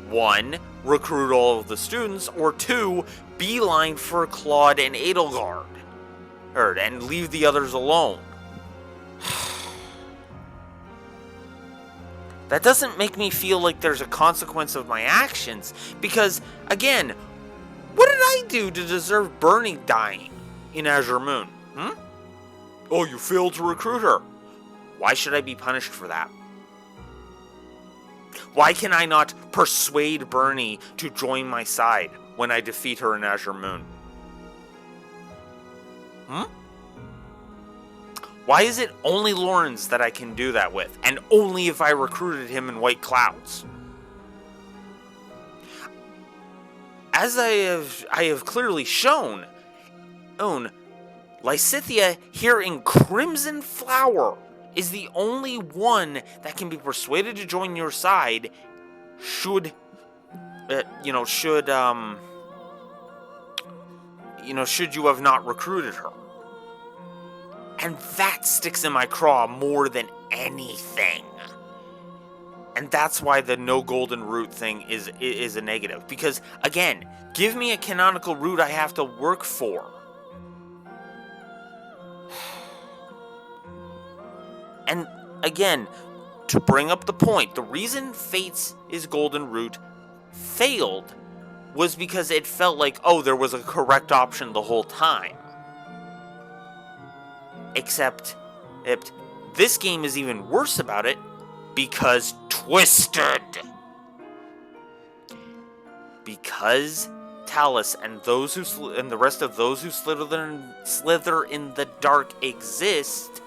1, recruit all of the students, or 2, beeline for Claude and Edelgard, and leave the others alone. That doesn't make me feel like there's a consequence of my actions, because, again, what did I do to deserve Bernie dying in Azure Moon? Oh, you failed to recruit her. Why should I be punished for that? Why can I not persuade Bernie to join my side when I defeat her in Azure Moon? Why is it only Lawrence that I can do that with, and only if I recruited him in White Clouds? As I have clearly shown, Lysethia here in Crimson Flower is the only one that can be persuaded to join your side should you have not recruited her? And that sticks in my craw more than anything. And that's why the no golden root thing is a negative. Because, again, give me a canonical root I have to work for. And, again, to bring up the point, the reason Fates' golden root failed was because it felt like, oh, there was a correct option the whole time. Except this game is even worse about it because Twisted. Because Talus and the rest of those who slither in the dark exist.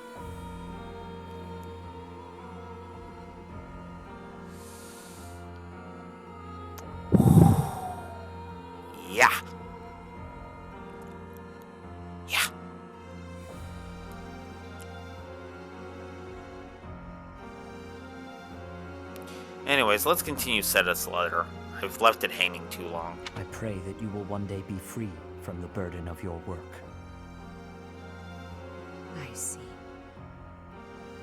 Yeah. Anyways, let's continue Seta's letter. I've left it hanging too long. I pray that you will one day be free from the burden of your work. I see.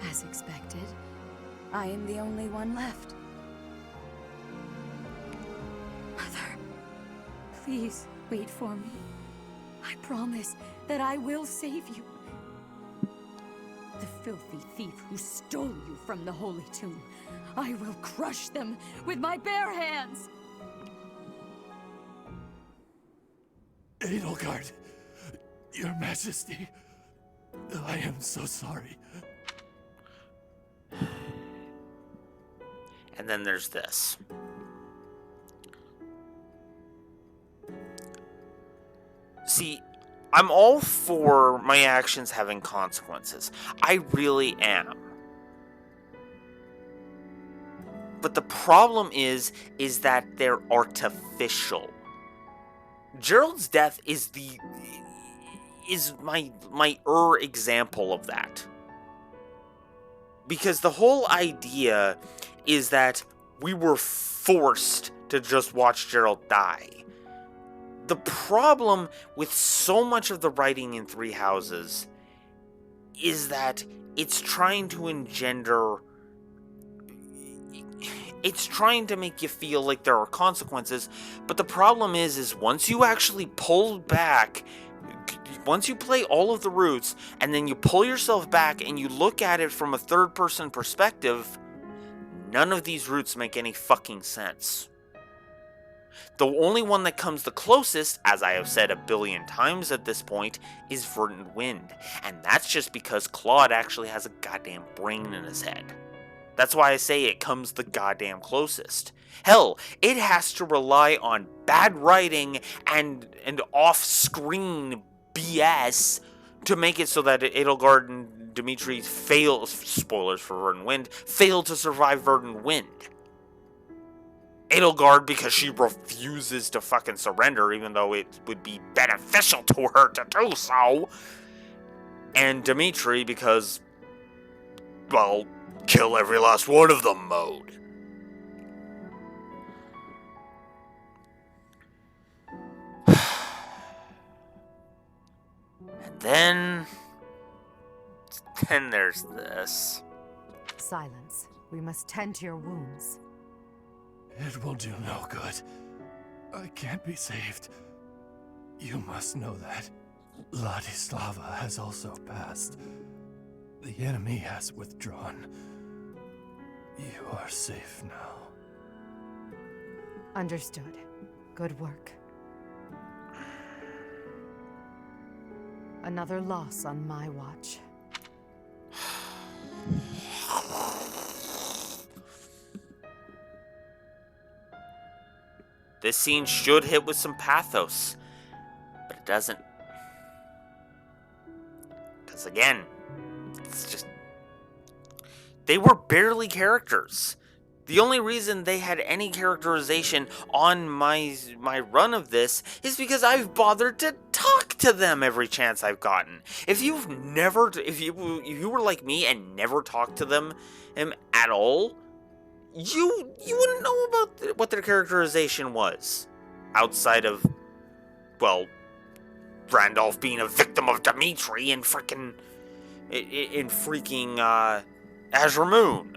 As expected, I am the only one left. Mother, please wait for me. I promise that I will save you. The filthy thief who stole you from the Holy Tomb, I will crush them with my bare hands! Edelgard, Your Majesty, I am so sorry. And then there's this. See, I'm all for my actions having consequences. I really am. But the problem is that they're artificial. Gerald's death is my example of that. Because the whole idea is that we were forced to just watch Gerald die. The problem with so much of the writing in Three Houses is that it's trying to engender... It's trying to make you feel like there are consequences, but the problem is once you actually pull back, once you play all of the routes, and then you pull yourself back and you look at it from a third-person perspective, none of these routes make any fucking sense. The only one that comes the closest, as I have said a billion times at this point, is Verdant Wind. And that's just because Claude actually has a goddamn brain in his head. That's why I say it comes the goddamn closest. Hell, it has to rely on bad writing and off-screen BS to make it so that Edelgard and Dimitri fail, spoilers for Verdant Wind, fail to survive Verdant Wind. Edelgard because she refuses to fucking surrender, even though it would be beneficial to her to do so. And Dimitri because, well, kill every last one of them mode. And then there's this. Silence. We must tend to your wounds. It will do no good. I can't be saved. You must know that. Ladislava has also passed. The enemy has withdrawn. You are safe now. Understood. Good work. Another loss on my watch. This scene should hit with some pathos, but it doesn't. Because again, it's just... They were barely characters. The only reason they had any characterization on my run of this is because I've bothered to talk to them every chance I've gotten. If you were like me and never talked to them at all, you wouldn't know about what their characterization was. Outside of, well, Randolph being a victim of Dimitri in freaking Azure Moon.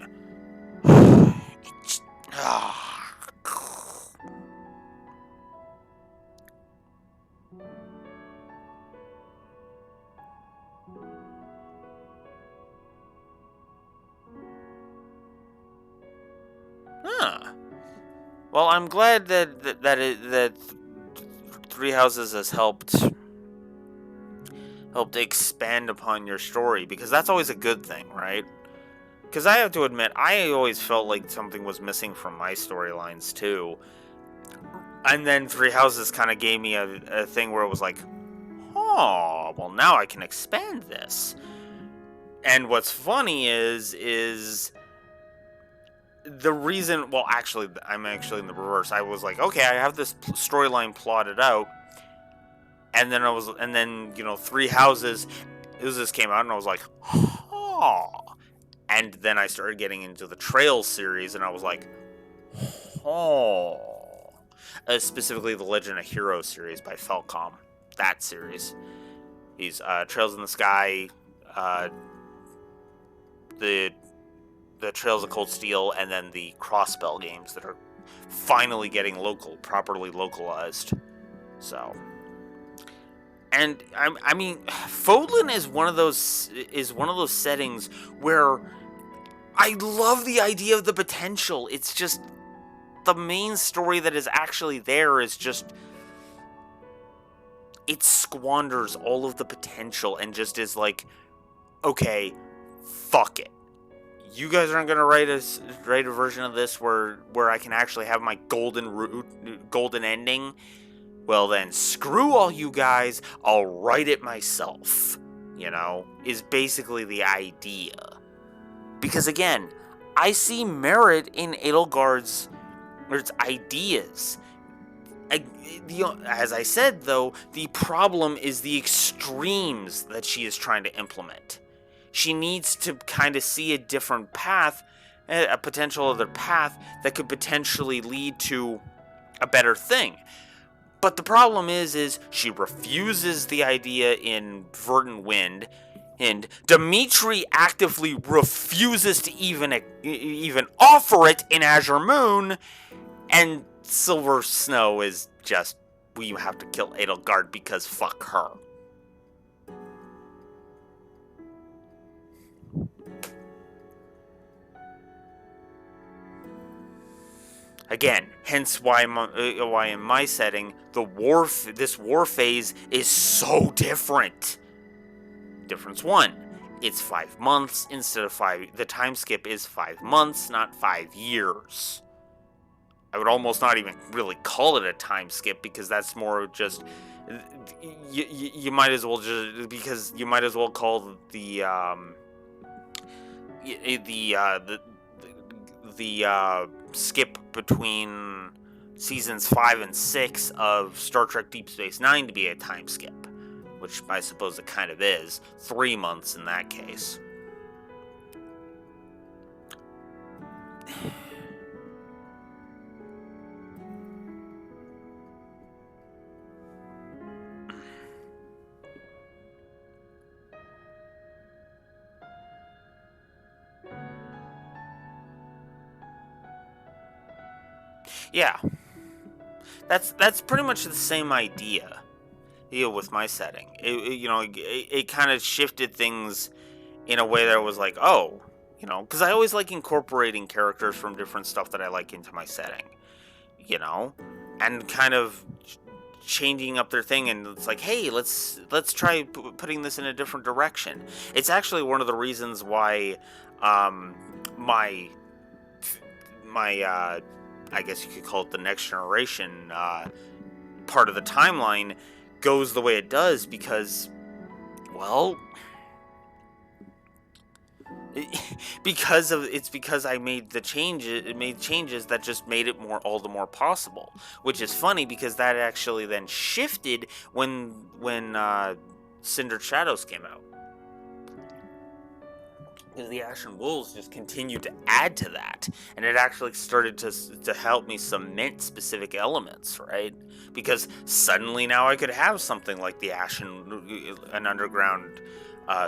Huh. Well, I'm glad that Three Houses has helped expand upon your story, because that's always a good thing, right? Because I have to admit, I always felt like something was missing from my storylines too. And then Three Houses kind of gave me a thing where it was like, oh, well, now I can expand this. And what's funny is the reason, well, actually, I'm actually in the reverse. I was like, okay, I have this storyline plotted out. And then, you know, Three Houses came out, and I was like, oh. And then I started getting into the Trails series, and I was like, oh. Specifically the Legend of Heroes series by Falcom. That series. He's Trails in the Sky, the Trails of Cold Steel, and then the Crossbell games that are finally getting properly localized. So, and I mean, Fodlan is one of those settings where I love the idea of the potential. It's just the main story that is actually there is just, it squanders all of the potential and just is like, okay, fuck it. You guys aren't gonna write a version of this where I can actually have my golden ending. Well then, screw all you guys. I'll write it myself. You know, is basically the idea. Because again, I see merit in Edelgard's ideas. As I said, though, the problem is the extremes that she is trying to implement. She needs to kind of see a different path, a potential other path that could potentially lead to a better thing. But the problem is she refuses the idea in Verdant Wind, and Dimitri actively refuses to even offer it in Azure Moon, and Silver Snow is just, we have to kill Edelgard because fuck her. Again, hence why in my setting, this war phase is so different. Difference 1, it's 5 months instead of 5. The time skip is 5 months, not 5 years. I would almost not even really call it a time skip, because that's more just, you might as well just, because you might as well call the skip between seasons 5 and 6 of Star Trek Deep Space Nine to be a time skip, which I suppose it kind of is. 3 months in that case. Yeah, that's pretty much the same idea. With my setting, it kind of shifted things in a way that was like, oh, because I always like incorporating characters from different stuff that I like into my setting, and kind of changing up their thing, and it's like, hey, let's try putting this in a different direction. It's actually one of the reasons why my I guess you could call it the Next Generation part of the timeline goes the way it does, because, well, because I made changes that just made it all the more possible, which is funny because that actually then shifted when Cinder Shadows came out. Because the Ashen Wolves just continued to add to that, and it actually started to help me cement specific elements, right? Because suddenly now I could have something like the an underground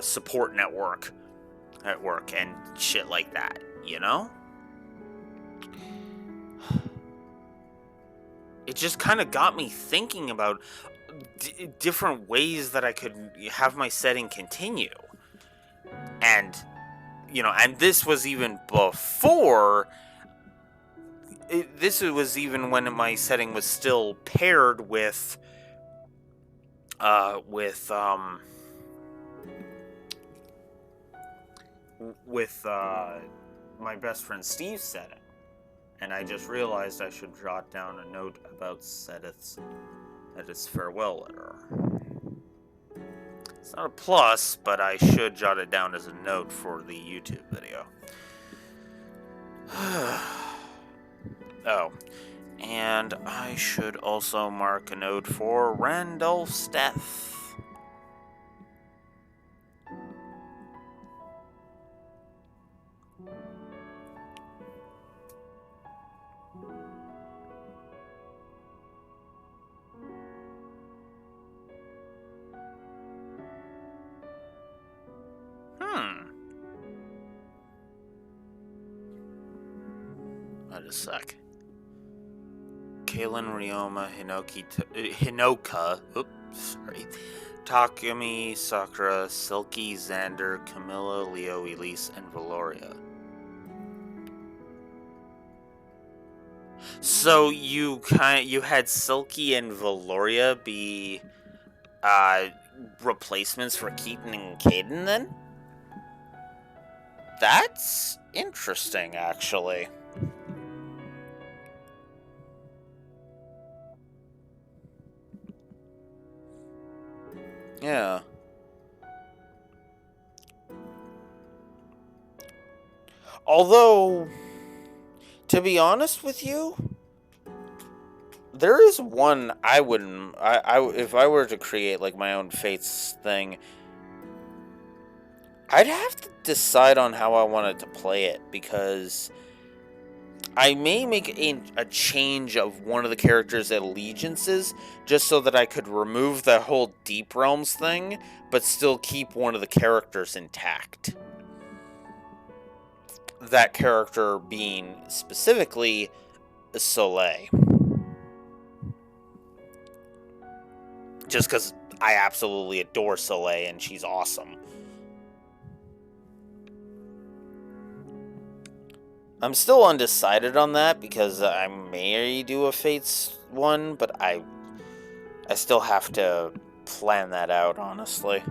support network at work and shit like that, you know? It just kind of got me thinking about different ways that I could have my setting continue. And, you know, and this was even before, this was even when my setting was still paired with my best friend Steve's setting. And I just realized I should jot down a note about Sedith's farewell letter. It's not a plus, but I should jot it down as a note for the YouTube video. Oh, and I should also mark a note for Randolph's death. Wait a sec. Kalen, Ryoma, Hinoka, Takumi, Sakura, Silky, Xander, Camilla, Leo, Elise, and Valoria. So you had Silky and Valoria be replacements for Keaton and Caden then? That's interesting, actually. Yeah. Although, to be honest with you, there is one I wouldn't. If I were to create like my own Fates thing, I'd have to decide on how I wanted to play it, because I may make a change of one of the characters' allegiances just so that I could remove the whole Deep Realms thing, but still keep one of the characters intact. That character being specifically Soleil. Just because I absolutely adore Soleil and she's awesome. I'm still undecided on that because I may do a Fates one, but I still have to plan that out, honestly.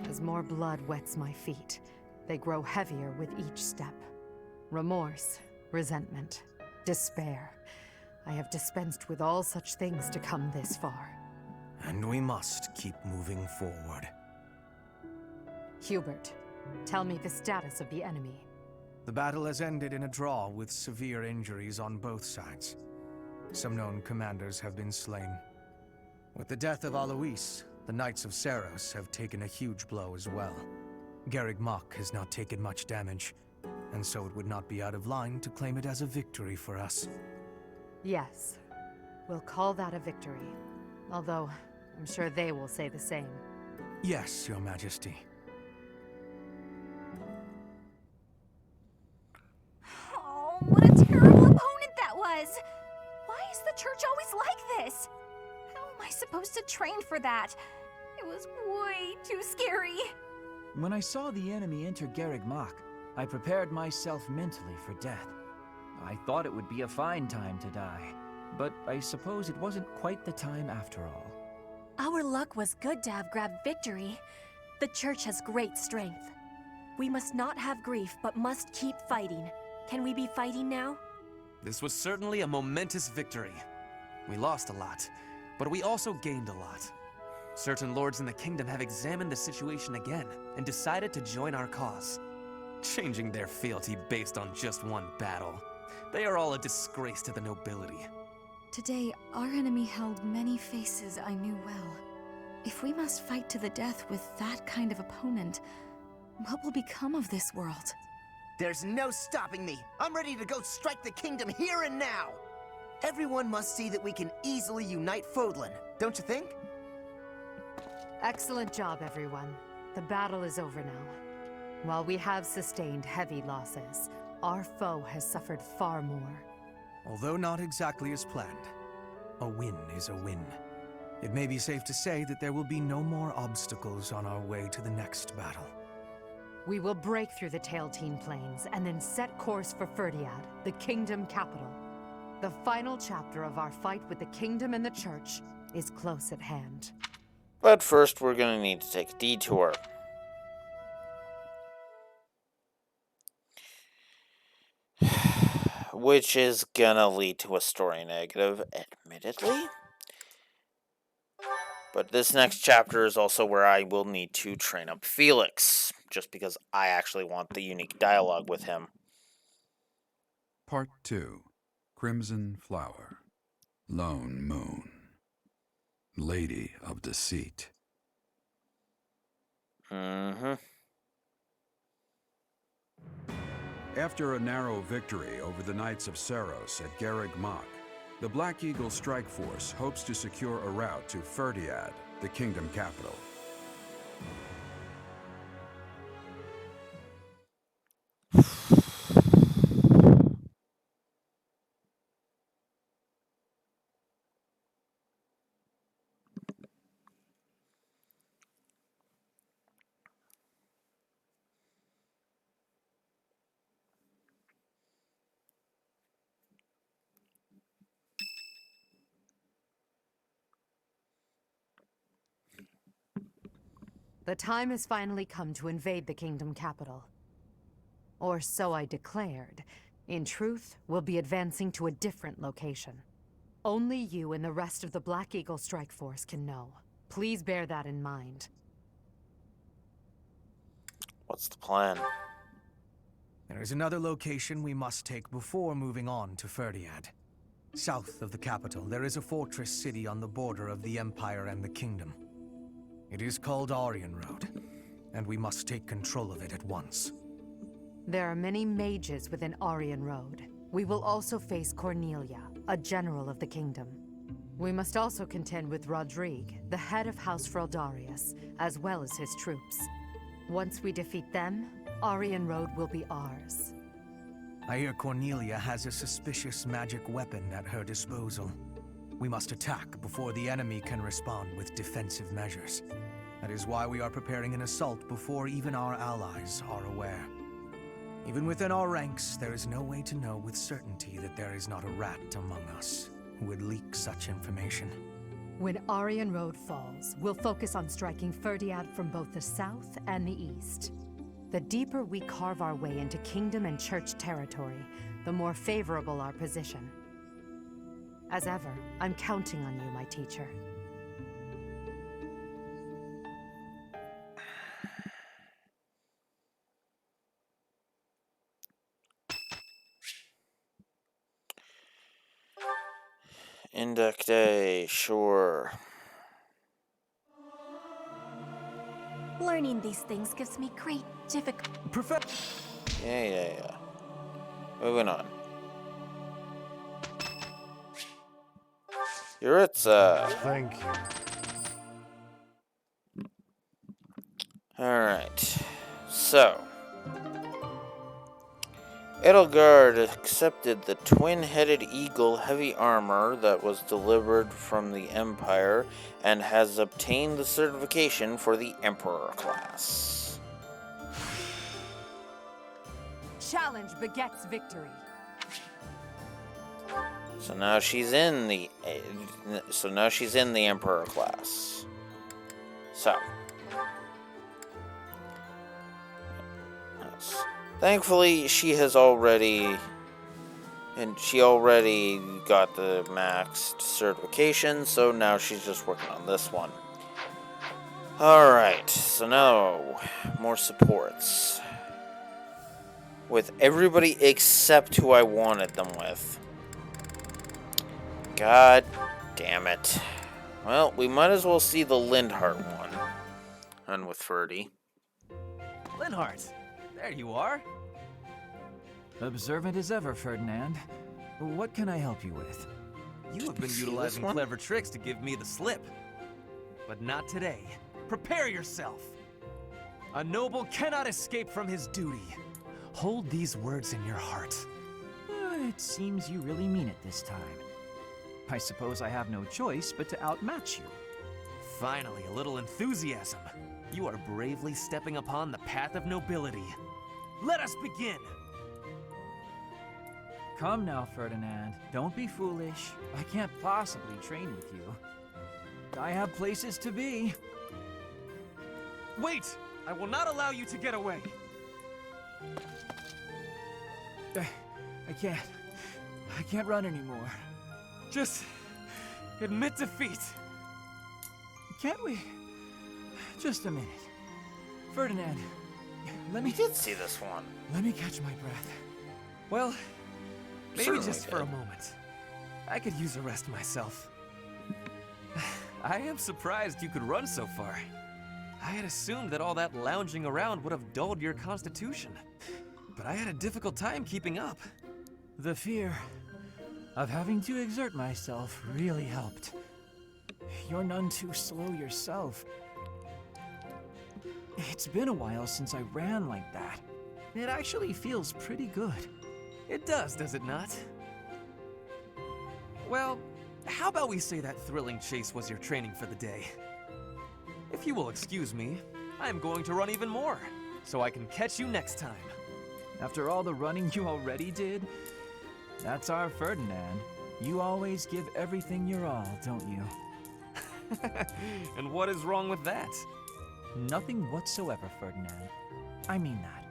As more blood wets my feet, they grow heavier with each step. Remorse, resentment, despair. I have dispensed with all such things to come this far. And we must keep moving forward. Hubert, tell me the status of the enemy. The battle has ended in a draw with severe injuries on both sides. Some known commanders have been slain. With the death of Alois, the Knights of Seros have taken a huge blow as well. Garrick has not taken much damage, and so it would not be out of line to claim it as a victory for us. Yes, we'll call that a victory. Although, I'm sure they will say the same. Yes, Your Majesty. Oh, what a terrible opponent that was! Why is the church always like this? How am I supposed to train for that? It was way too scary. When I saw the enemy enter Garrick Mach, I prepared myself mentally for death. I thought it would be a fine time to die, but I suppose it wasn't quite the time after all. Our luck was good to have grabbed victory. The church has great strength. We must not have grief, but must keep fighting. Can we be fighting now? This was certainly a momentous victory. We lost a lot, but we also gained a lot. Certain lords in the kingdom have examined the situation again and decided to join our cause, changing their fealty based on just one battle. They are all a disgrace to the nobility. Today, our enemy held many faces I knew well. If we must fight to the death with that kind of opponent, what will become of this world? There's no stopping me. I'm ready to go strike the kingdom here and now. Everyone must see that we can easily unite Fodlan, don't you think? Excellent job, everyone. The battle is over now. While we have sustained heavy losses, our foe has suffered far more. Although not exactly as planned, a win is a win. It may be safe to say that there will be no more obstacles on our way to the next battle. We will break through the Tailteen Plains and then set course for Ferdiad, the kingdom capital. The final chapter of our fight with the kingdom and the church is close at hand. But first, we're going to need to take a detour. Which is going to lead to a story negative, admittedly. But this next chapter is also where I will need to train up Felix, just because I actually want the unique dialogue with him. Part 2. Crimson Flower. Lone Moon. Lady of Deceit. After a narrow victory over the Knights of Seros at Garrick Mach, the Black Eagle Strike Force hopes to secure a route to Ferdiad, the kingdom capital. The time has finally come to invade the kingdom capital. Or so I declared. In truth, we'll be advancing to a different location. Only you and the rest of the Black Eagle Strike Force can know. Please bear that in mind. What's the plan? There is another location we must take before moving on to Ferdiad. South of the capital, there is a fortress city on the border of the Empire and the Kingdom. It is called Aryan Road, and we must take control of it at once. There are many mages within Aryan Road. We will also face Cornelia, a general of the kingdom. We must also contend with Rodrigue, the head of House Fraldarius, as well as his troops. Once we defeat them, Aryan Road will be ours. I hear Cornelia has a suspicious magic weapon at her disposal. We must attack before the enemy can respond with defensive measures. That is why we are preparing an assault before even our allies are aware. Even within our ranks, there is no way to know with certainty that there is not a rat among us who would leak such information. When Aryan Road falls, we'll focus on striking Ferdiad from both the south and the east. The deeper we carve our way into kingdom and church territory, the more favorable our position. As ever, I'm counting on you, my teacher. Inductee, sure. Learning these things gives me great difficulty. Yeah. Moving on. Yuritsa. Thank you. Alright. So. Edelgard accepted the twin-headed eagle heavy armor that was delivered from the Empire and has obtained the certification for the Emperor class. Challenge begets victory. So now she's in the Emperor class. So. Thankfully, she already got the maxed certification, so now she's just working on this one. Alright, so now, more supports. With everybody except who I wanted them with. God damn it. Well, we might as well see the Lindhart one. And with Ferdy. Linhart, there you are. Observant as ever, Ferdinand. What can I help you with? You have been utilizing clever tricks to give me the slip. But not today. Prepare yourself. A noble cannot escape from his duty. Hold these words in your heart. It seems you really mean it this time. I suppose I have no choice but to outmatch you. Finally, a little enthusiasm. You are bravely stepping upon the path of nobility. Let us begin! Come now, Ferdinand. Don't be foolish. I can't possibly train with you. I have places to be. Wait! I will not allow you to get away! I can't run anymore. Just admit defeat. Can't we? Just a minute. Ferdinand, let me... We did see this one. Let me catch my breath. Well, maybe Certainly just for a did. moment. I could use a rest myself. I am surprised you could run so far. I had assumed that all that lounging around would have dulled your constitution. But I had a difficult time keeping up. The fear of having to exert myself really helped. You're none too slow yourself. It's been a while since I ran like that. It actually feels pretty good. It does it not? Well, how about we say that thrilling chase was your training for the day? If you will excuse me, I am going to run even more, so I can catch you next time. After all the running you already did? That's our Ferdinand. You always give everything your all, don't you? And what is wrong with that? Nothing whatsoever, Ferdinand. I mean that.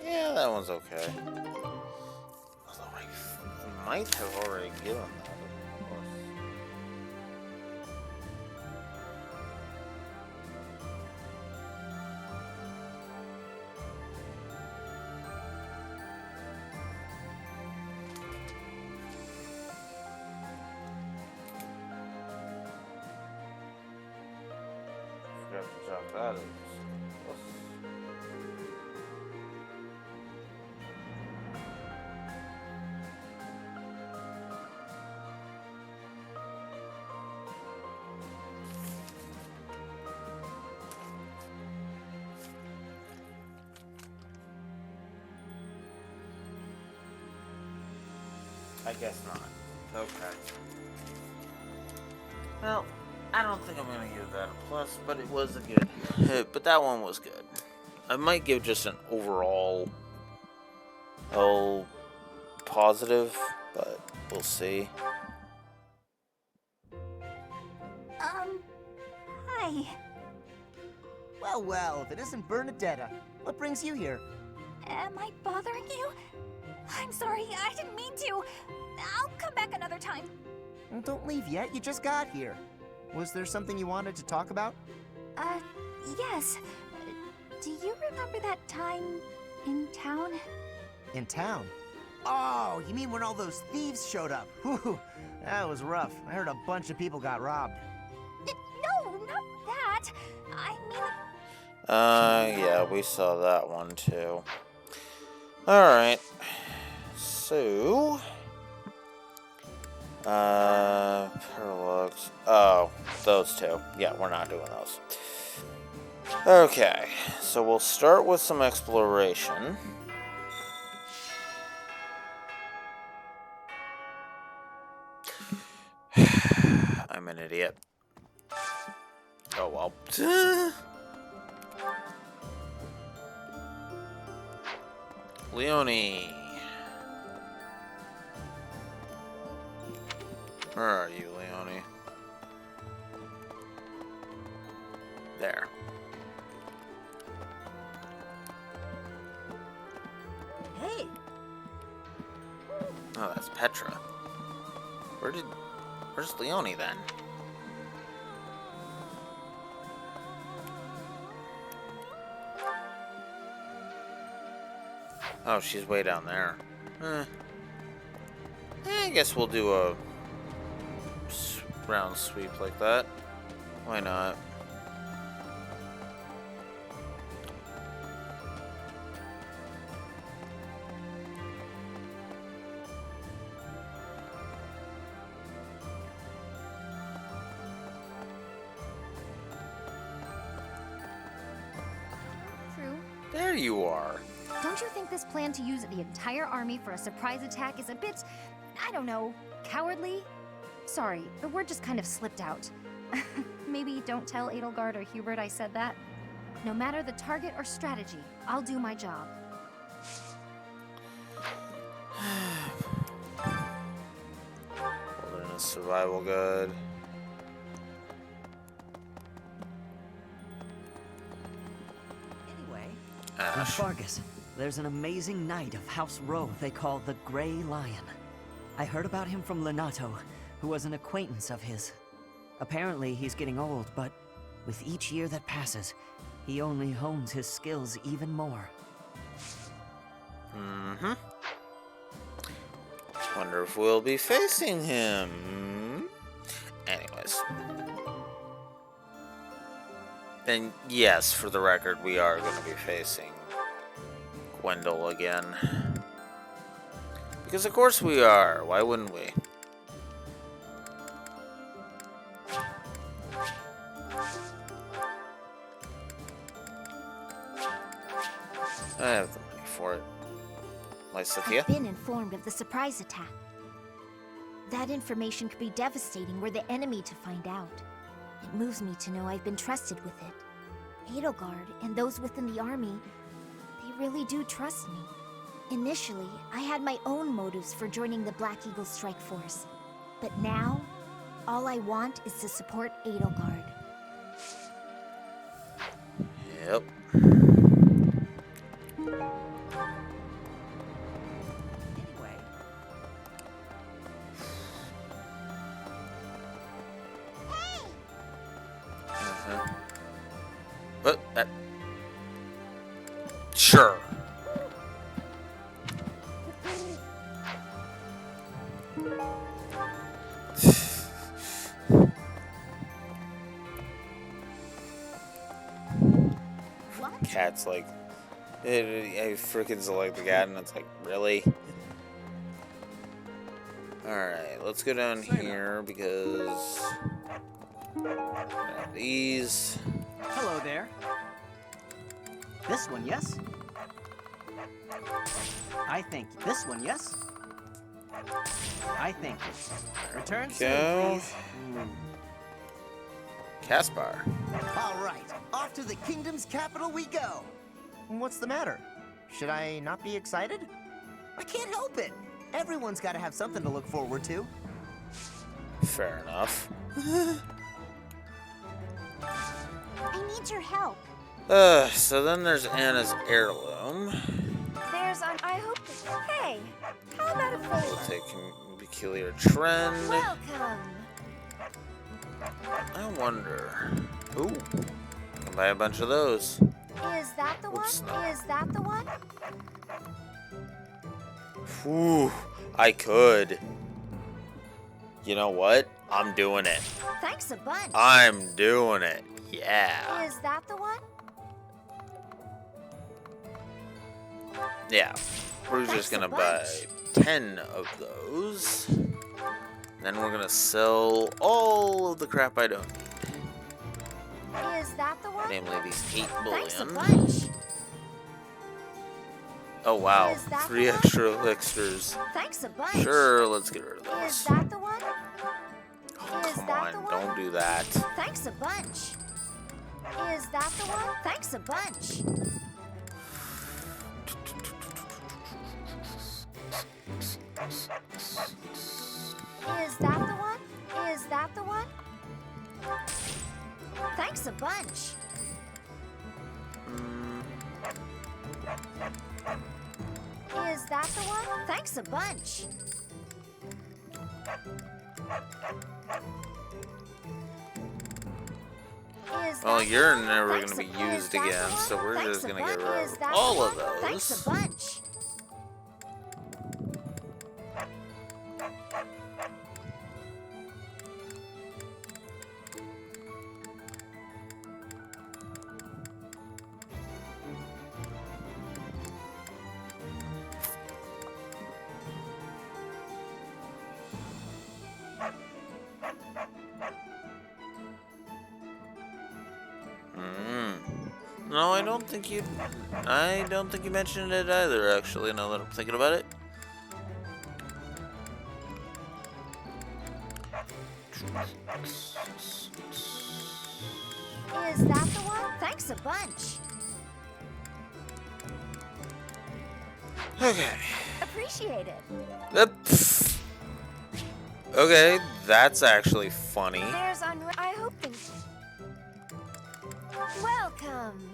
Yeah, that one's okay. Although I might have already given that, of course. Forgot to jot that in. I guess not. Okay. Well, I don't think I'm gonna give that a plus, but it was a good hit. But that one was good. I might give just an overall positive, but we'll see. Hi. Well, well, if it isn't Bernadetta, what brings you here? Am I bothering you? I'm sorry, I didn't mean to. I'll come back another time. Well, don't leave yet, you just got here. Was there something you wanted to talk about? Yes. Do you remember that time in town? In town? Oh, you mean when all those thieves showed up? Whew, that was rough. I heard a bunch of people got robbed. No, not that. I mean... Yeah, we saw that one too. Alright. So... Paralogs. Oh, those two. Yeah, we're not doing those. Okay, so we'll start with some exploration. I'm an idiot. Oh well. Leonie. Where are you, Leonie? There. Hey. Oh, that's Petra. Where's Leonie then? Oh, she's way down there. I guess we'll do a round sweep like that. Why not? True. There you are. Don't you think this plan to use the entire army for a surprise attack is a bit, I don't know, cowardly? Sorry, the word just kind of slipped out. Maybe don't tell Edelgard or Hubert I said that. No matter the target or strategy, I'll do my job. Wilderness survival good. Anyway, in Ash. Fargus, there's an amazing knight of House Rowe they call the Grey Lion. I heard about him from Lenato, who was an acquaintance of his. Apparently, he's getting old, but with each year that passes, he only hones his skills even more. Mm-hmm. Wonder if we'll be facing him. Anyways. And yes, for the record, we are going to be facing Gwendol again. Because of course we are. Why wouldn't we? I have the money for it. Lysethia? I've been informed of the surprise attack. That information could be devastating were the enemy to find out. It moves me to know I've been trusted with it. Edelgard and those within the army, they really do trust me. Initially, I had my own motives for joining the Black Eagle Strike Force. But now, all I want is to support Edelgard. Yep. Anyway. But sure. Cat's like, I freaking select the cat, and it's like, really? Alright, let's go down here because these. Hello there. This one, yes? I think this one, yes? I think. Return soon, Go. please. Caspar. All right, off to the kingdom's capital we go. What's the matter? Should I not be excited? I can't help it. Everyone's got to have something to look forward to. Fair enough. I need your help. So then there's Anna's heirloom. There's I hope. Hey, how about a favor? We'll take peculiar trend. Welcome. I wonder. Ooh, can buy a bunch of those. Is that the one? Is that the one? Ooh, I could. You know what? I'm doing it. Thanks a bunch. I'm doing it. Yeah. Is that the one? Yeah. We're just gonna buy 10 of those. Then we're gonna sell all of the crap I don't need. Is that the one? Namely these 8 Thanks a billion. bunch. Oh wow, Is that 3 the one? extra elixirs. Thanks a bunch. Sure, let's get rid of those. Is that the one? Oh, Is come that the on, one? don't do that. Thanks a bunch. Is that the one? Thanks a bunch. Is that the one? Is that the one? Thanks a bunch. Is that the one? Thanks a bunch. Well, you're never going to be used again, so we're just going to get rid of all of those. Thanks a bunch. No, I don't think you mentioned it either, actually, now that I'm thinking about it. Is that the one? Thanks a bunch. Okay. Appreciate it. Okay, that's actually funny. There's I hope things. Welcome.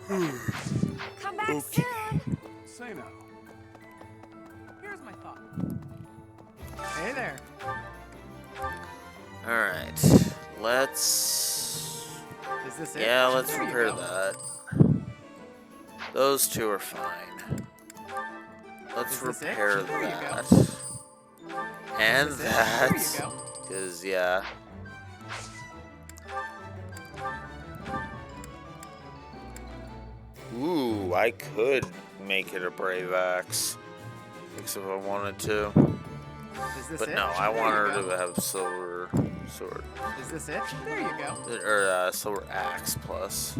Come back soon. Say no. Here's my thought. Hey there. Alright, let's... Is this it? Yeah, let's There you repair go. that. Those two are fine. Let's Is this it? repair There you that. go. And Is this it? that. There you go. Because, yeah. Ooh, I could make it a brave axe. If I wanted to. Is this But it? no, I There want you her go. to have silver sword. Is this it? There you go. Or silver axe plus.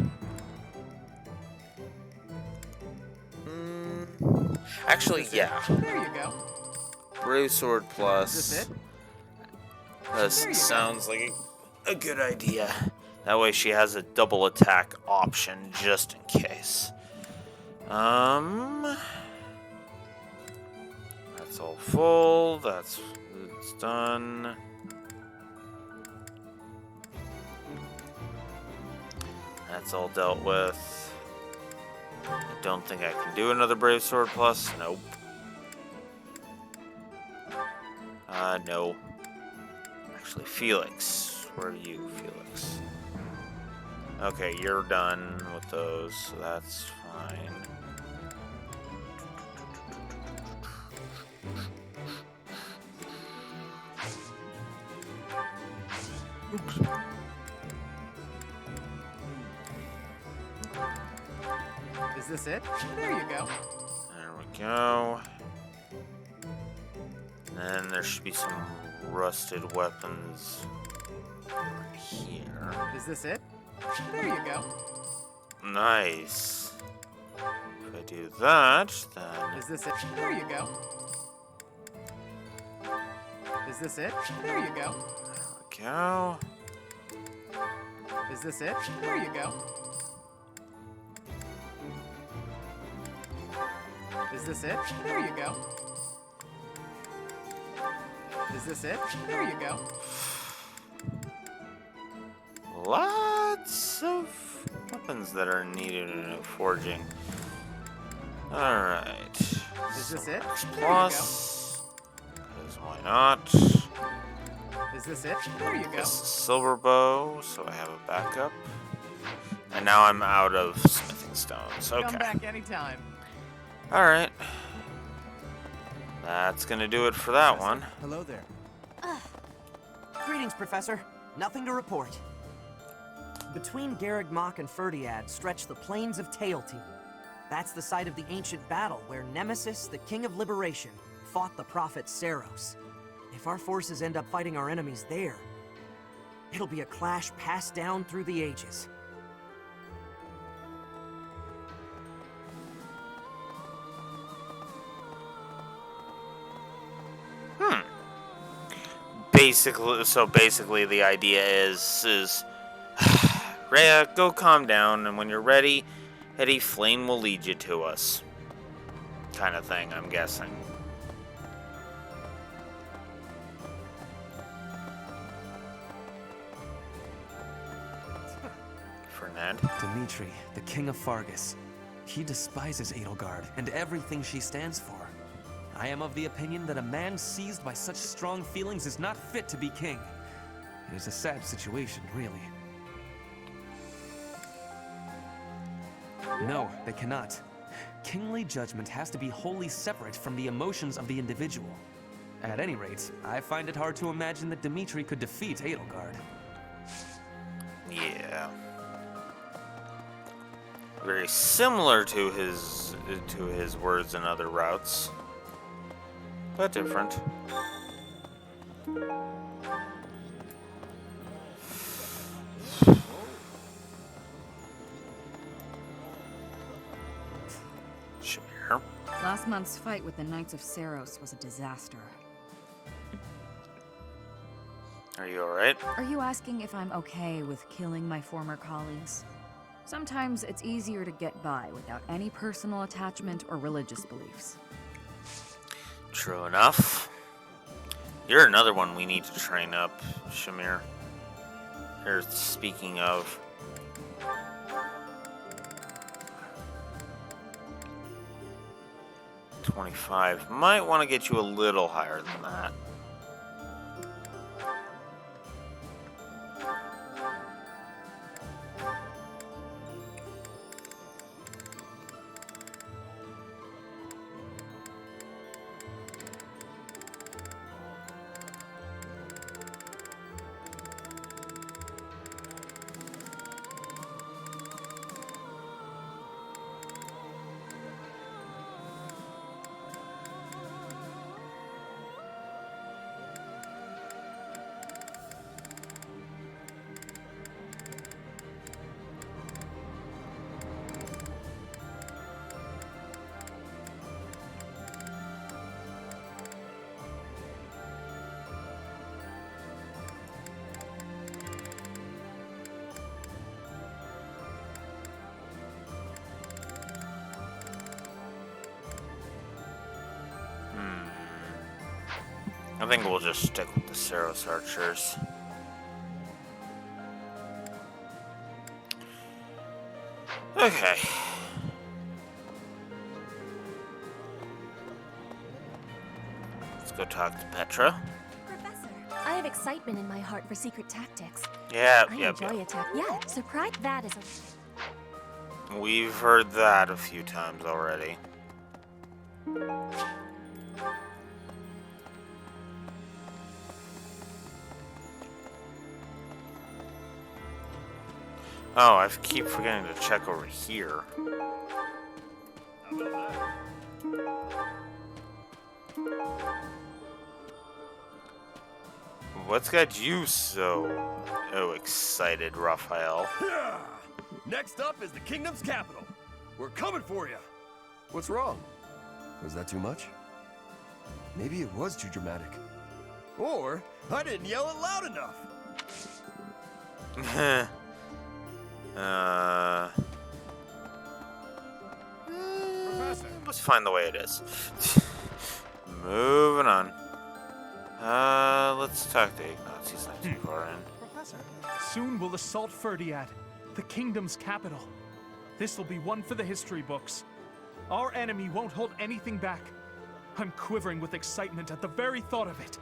Actually, Is this yeah. it? There you go. Brave sword plus. Is this it? That There you go. sounds like a good idea. That way she has a double attack option just in case. That's all full. That's done. That's all dealt with. I don't think I can do another Brave Sword Plus. Nope. No. Actually, Felix. Where are you, Felix? Okay, you're done with those, so that's fine. Oops. Is this it? There you go. There we go. And there should be some rusted weapons right here. Is this it? There you go. Nice. If I do that, then... Is this it? There you go. Is this it? There you go. There we go. Is this it? There you go. Is this it? There you go. Is this it? There you go. Lots of weapons that are needed in forging. Alright. Is this it? X There you plus. Because why not? Is this it? There you go. This is silver bow, so I have a backup. And now I'm out of smithing stones. Come Okay. back anytime. Alright. That's gonna do it for that one. Hello there. Greetings, Professor. Nothing to report. Between Garrick and Ferdiad stretch the plains of Tailteam. That's the site of the ancient battle where Nemesis, the King of Liberation, fought the prophet Saros. If our forces end up fighting our enemies there, it'll be a clash passed down through the ages. Basically the idea is Rhea, go calm down, and when you're ready, Eddie Flame will lead you to us. Kind of thing, I'm guessing. Fernando Dimitri, the king of Fargus. He despises Edelgard and everything she stands for. I am of the opinion that a man seized by such strong feelings is not fit to be king. It is a sad situation, really. No, they cannot. Kingly judgment has to be wholly separate from the emotions of the individual. At any rate, I find it hard to imagine that Dimitri could defeat Edelgard. Yeah. very similar to his words in other routes, but different. Shamir. Last month's fight with the Knights of Seros was a disaster. Are you alright? Are you asking if I'm okay with killing my former colleagues? Sometimes it's easier to get by without any personal attachment or religious beliefs. True enough. You're another one we need to train up, Shamir. Here, speaking of... $25. Might want to get you a little higher than that. I think we'll just stick with the Seros archers. Okay. Let's go talk to Petra. Professor, I have excitement in my heart for secret tactics. Yeah, I yep. enjoy attack. Yeah, surprise that is a... We've heard that a few times already. Oh, I keep forgetting to check over here. What's got you so excited, Raphael? Next up is the kingdom's capital. We're coming for you. What's wrong? Was that too much? Maybe it was too dramatic. Or I didn't yell it loud enough. Let's find the way it is. Moving on. Let's talk to Ignatz. He's not too far in. Professor, soon we'll assault Ferdiad, the kingdom's capital. This will be one for the history books. Our enemy won't hold anything back. I'm quivering with excitement at the very thought of it.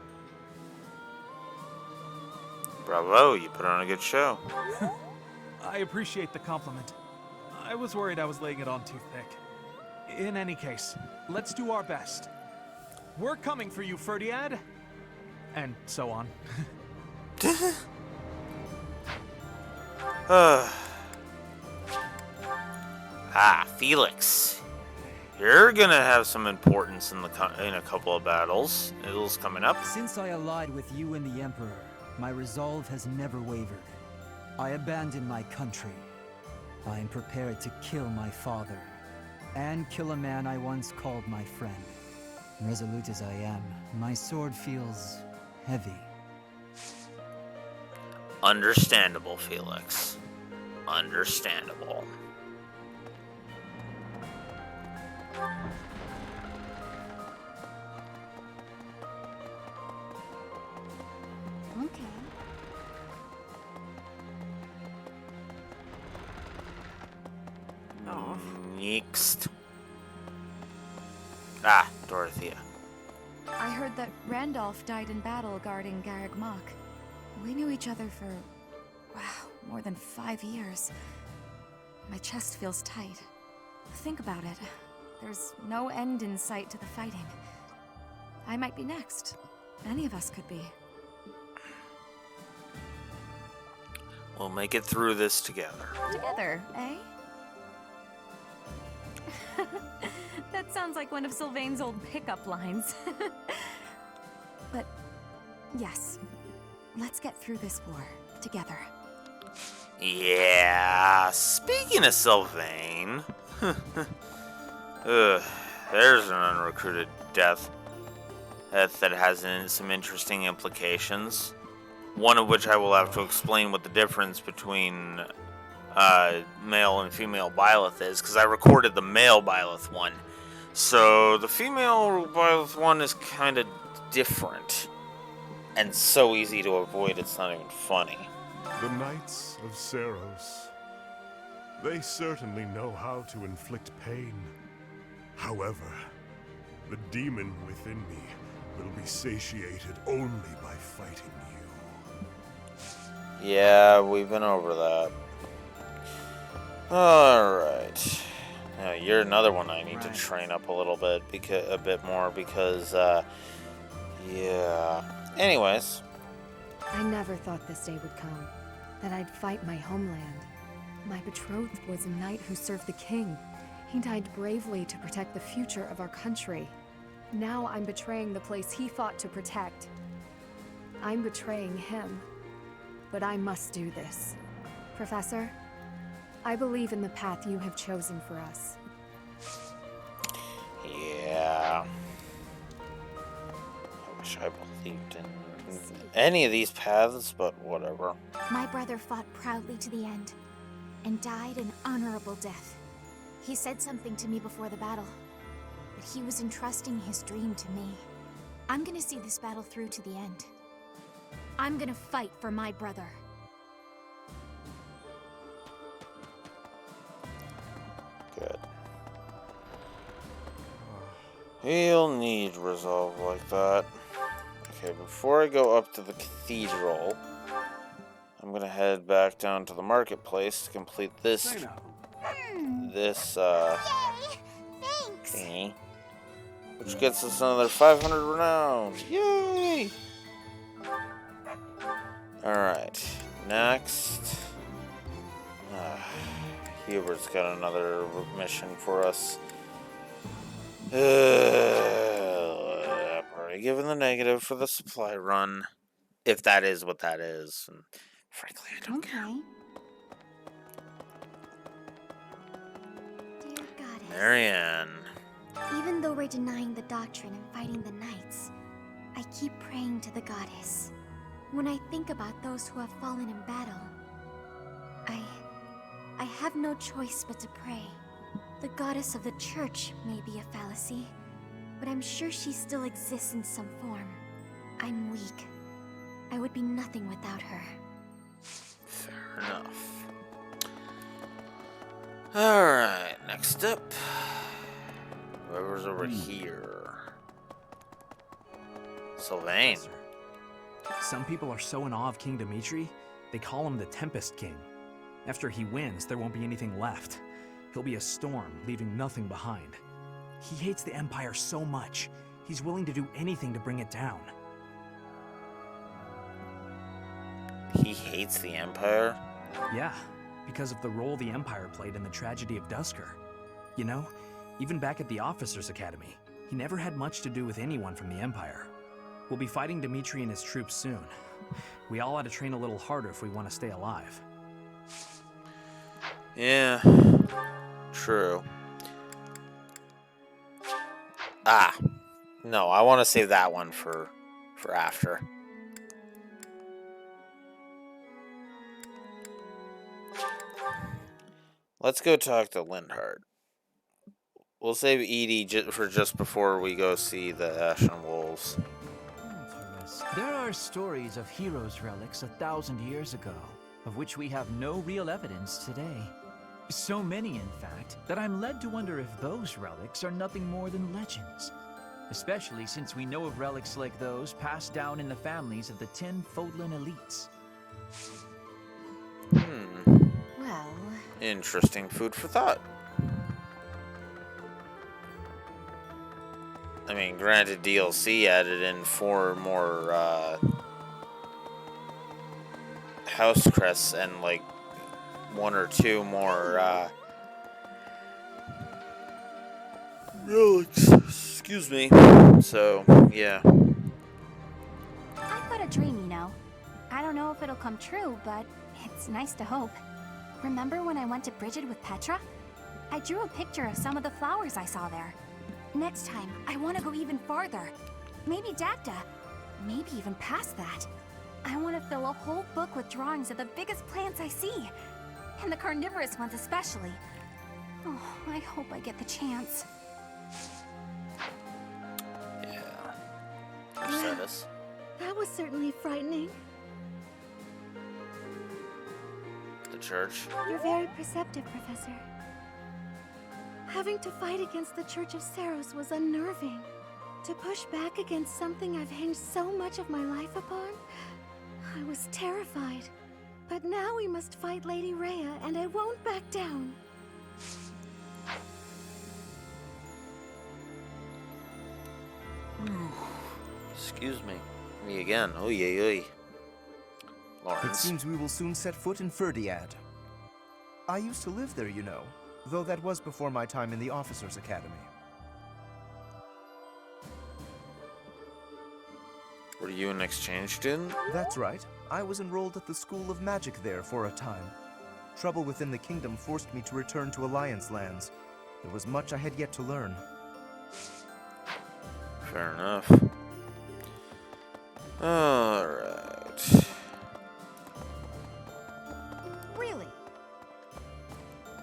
Bravo, you put on a good show. I appreciate the compliment. I was worried I was laying it on too thick. In any case, let's do our best. We're coming for you, Ferdiad. And so on. Felix. You're gonna have some importance in a couple of battles coming up. Since I allied with you and the Emperor, my resolve has never wavered. I abandoned my country. I am prepared to kill my father, and kill a man I once called my friend. Resolute as I am, my sword feels heavy. Understandable, Felix. Understandable. Okay. Oh. Next. Dorothea. I heard that Randolph died in battle guarding Garrick Mock. We knew each other for, wow, more than 5 years. My chest feels tight. Think about it. There's no end in sight to the fighting. I might be next. Any of us could be. We'll make it through this together. Together, eh? That sounds like one of Sylvain's old pickup lines. But yes, let's get through this war together. Yeah, speaking of Sylvain, there's an unrecruited death that has some interesting implications. One of which I will have to explain what the difference between male and female Byleth is, because I recorded the male Byleth one. So the female Byleth one is kind of different, and so easy to avoid it's not even funny. The Knights of Seros. They certainly know how to inflict pain. However, the demon within me will be satiated only by fighting you. Yeah, we've been over that. Alright. Now, you're another one I need to train up a little bit, a bit more, because, yeah. Anyways. I never thought this day would come, that I'd fight my homeland. My betrothed was a knight who served the king. He died bravely to protect the future of our country. Now I'm betraying the place he fought to protect. I'm betraying him. But I must do this. Professor, I believe in the path you have chosen for us. Yeah. I wish I believed in any of these paths, but whatever. My brother fought proudly to the end, and died an honorable death. He said something to me before the battle, but he was entrusting his dream to me. I'm gonna see this battle through to the end. I'm gonna fight for my brother. Good. He'll need resolve like that. Okay, before I go up to the cathedral, I'm gonna head back down to the marketplace to complete this thingy, which gets us another 500 renown. Yay! Alright, next. Hubert's got another mission for us. I've already given the negative for the supply run, if that is what that is. And frankly, I don't care. Dear Goddess, Marianne. even though we're denying the doctrine and fighting the knights, I keep praying to the Goddess. When I think about those who have fallen in battle, I have no choice but to pray. The goddess of the church may be a fallacy, but I'm sure she still exists in some form. I'm weak. I would be nothing without her. Fair enough. Alright, next up. Whoever's over here. Sylvain. Some people are so in awe of King Dimitri, they call him the Tempest King. After he wins, there won't be anything left. He'll be a storm, leaving nothing behind. He hates the Empire so much, he's willing to do anything to bring it down. He hates the Empire? Yeah, because of the role the Empire played in the tragedy of Duskur. You know, even back at the Officers' Academy, he never had much to do with anyone from the Empire. We'll be fighting Dimitri and his troops soon. We all ought to train a little harder if we want to stay alive. Yeah, true. No, I want to save that one for after. Let's go talk to Lindhart. We'll save Edie for just before we go see the Ashen Wolves. There are stories of heroes' relics 1,000 years ago, of which we have no real evidence today. So many, in fact, that I'm led to wonder if those relics are nothing more than legends. Especially since we know of relics like those passed down in the families of the 10 Fodlan elites. Well... Interesting food for thought. I mean, granted, DLC added in 4 more house crests and like 1 or 2 more Excuse me. So, yeah. I've got a dream, you know. I don't know if it'll come true, but it's nice to hope. Remember when I went to Bridget with Petra? I drew a picture of some of the flowers I saw there. Next time, I want to go even farther. Maybe Dagda. Maybe even past that. I want to fill a whole book with drawings of the biggest plants I see. And the carnivorous ones especially. Oh, I hope I get the chance. Yeah. Upset. That was certainly frightening. The church. You're very perceptive, Professor. Having to fight against the Church of Saros was unnerving. To push back against something I've hinged so much of my life upon, I was terrified. But now we must fight Lady Rhea, and I won't back down. Excuse me. Me again. Oh, yay. It Lawrence. seems we will soon set foot in Ferdiad. I used to live there, you know, though that was before my time in the Officers' Academy. Were you an exchange student? That's right. I was enrolled at the School of Magic there for a time. Trouble within the kingdom forced me to return to Alliance lands. There was much I had yet to learn. Fair enough. Alright. Really?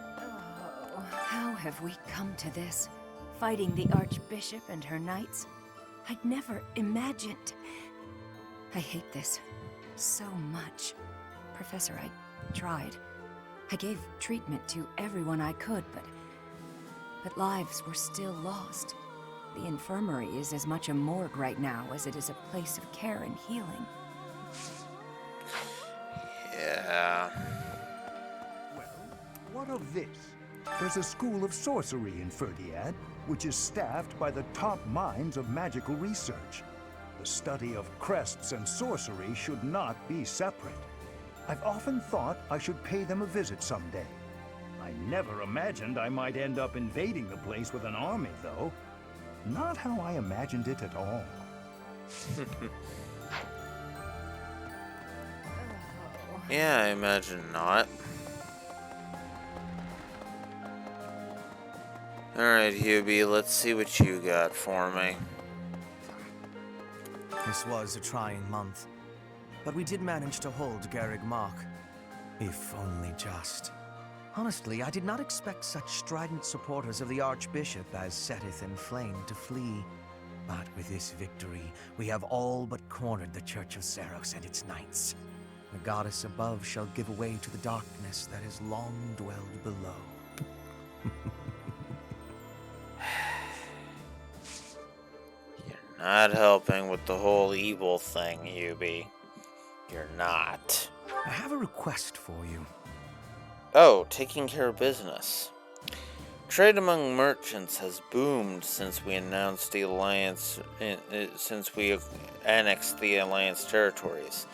Oh, how have we come to this? Fighting the Archbishop and her knights? I'd never imagined. I hate this so much. Professor, I tried. I gave treatment to everyone I could, but lives were still lost. The infirmary is as much a morgue right now as it is a place of care and healing. Yeah. What of this? There's a school of sorcery in Ferdiad, which is staffed by the top minds of magical research. The study of crests and sorcery should not be separate. I've often thought I should pay them a visit someday. I never imagined I might end up invading the place with an army, though. Not how I imagined it at all. Yeah, I imagine not. Alright, Hubie, let's see what you got for me. This was a trying month, but we did manage to hold Garrick Mark. If only just. Honestly, I did not expect such strident supporters of the Archbishop as Seteth and Flame to flee. But with this victory, we have all but cornered the Church of Saros and its knights. The goddess above shall give way to the darkness that has long dwelled below. Not helping with the whole evil thing, Hubie. You're not. I have a request for you. Oh, taking care of business. Trade among merchants has boomed since we announced the alliance, since we annexed the alliance territories.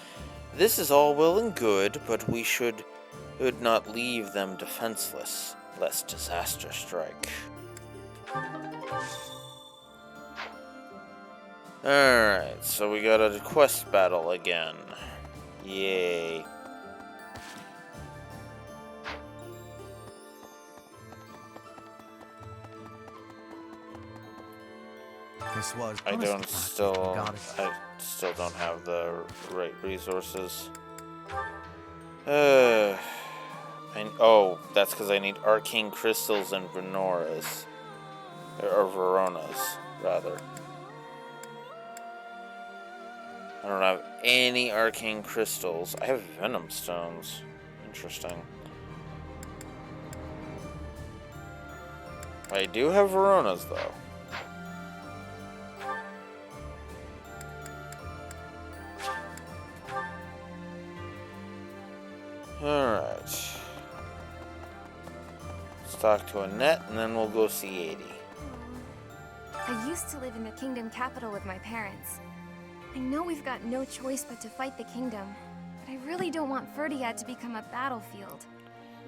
This is all well and good, but we should not leave them defenseless, lest disaster strike. Alright, so we got a quest battle again. Yay. This was I still don't have the right resources. Oh, that's because I need arcane crystals and Veronas. Or Veronas, rather. I don't have any arcane crystals. I have venom stones. Interesting. I do have Veronas, though. Alright. Let's talk to Annette, and then we'll go see 80. I used to live in the kingdom capital with my parents. I know we've got no choice but to fight the kingdom, but I really don't want Ferdiad to become a battlefield.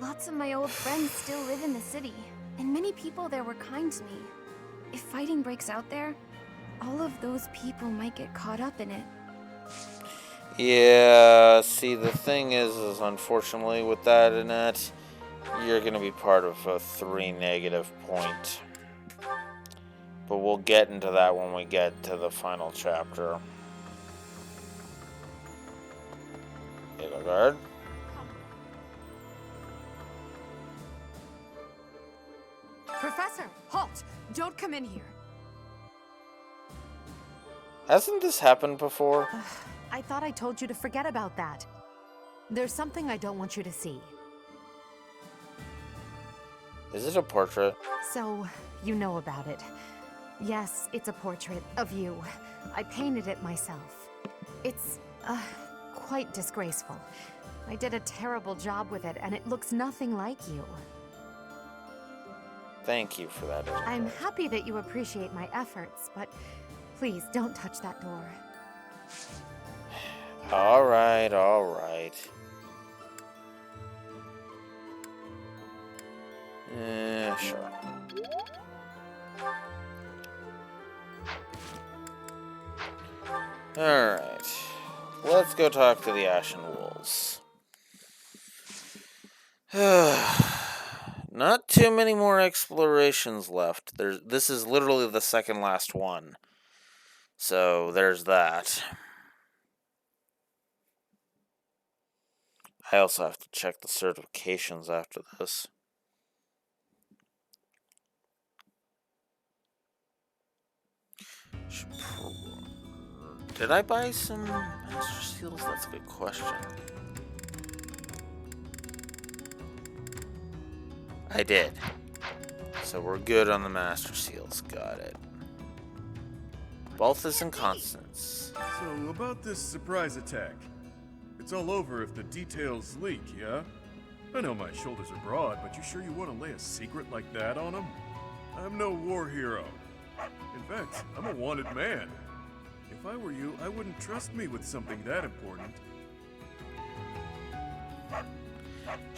Lots of my old friends still live in the city, and many people there were kind to me. if fighting breaks out there, all of those people might get caught up in it. Yeah, see, the thing is unfortunately with that, Annette, you're going to be part of a 3 negative point. But we'll get into that when we get to the final chapter. Edelgard. Professor, halt! Don't come in here. Hasn't this happened before? I thought I told you to forget about that. There's something I don't want you to see. Is it a portrait? So, you know about it. Yes, it's a portrait of you. I painted it myself. It's, quite disgraceful. I did a terrible job with it, and it looks nothing like you. Thank you for that. I'm happy that you appreciate my efforts, but please don't touch that door. Alright, alright. Sure. Alright. Let's go talk to the Ashen Wolves. Not too many more explorations left. This is literally the second last one. So, there's that. I also have to check the certifications after this. Did I buy some Master Seals? That's a good question. I did. So we're good on the Master Seals. Got it. Balthus and Constance. So, about this surprise attack. It's all over if the details leak, yeah? I know my shoulders are broad, but you sure you want to lay a secret like that on them? I'm no war hero. In fact, I'm a wanted man. If I were you, I wouldn't trust me with something that important.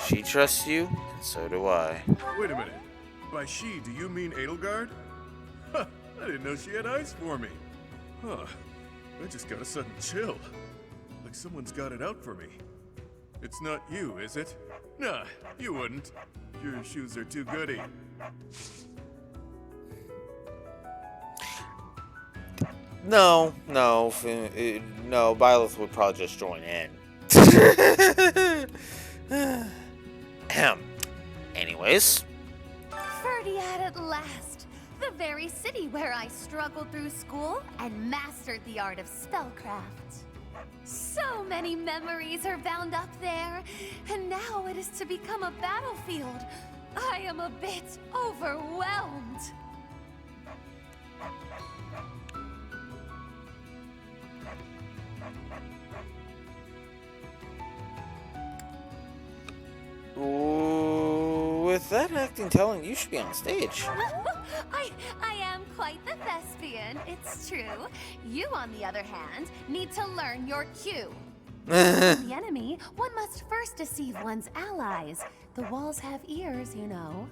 She trusts you, and so do I. Wait a minute. By she, do you mean Edelgard? Huh, I didn't know she had eyes for me. Huh, I just got a sudden chill. Like someone's got it out for me. It's not you, is it? Nah, you wouldn't. Your shoes are too goody. No, Byleth would probably just join in. Ferdiad Anyways. at last! The very city where I struggled through school and mastered the art of spellcraft. So many memories are bound up there, and now it is to become a battlefield. I am a bit overwhelmed. Ooh, with that acting talent, you should be on stage. I am quite the thespian, it's true. You, on the other hand, need to learn your cue. The enemy, one must first deceive one's allies. The walls have ears, you know.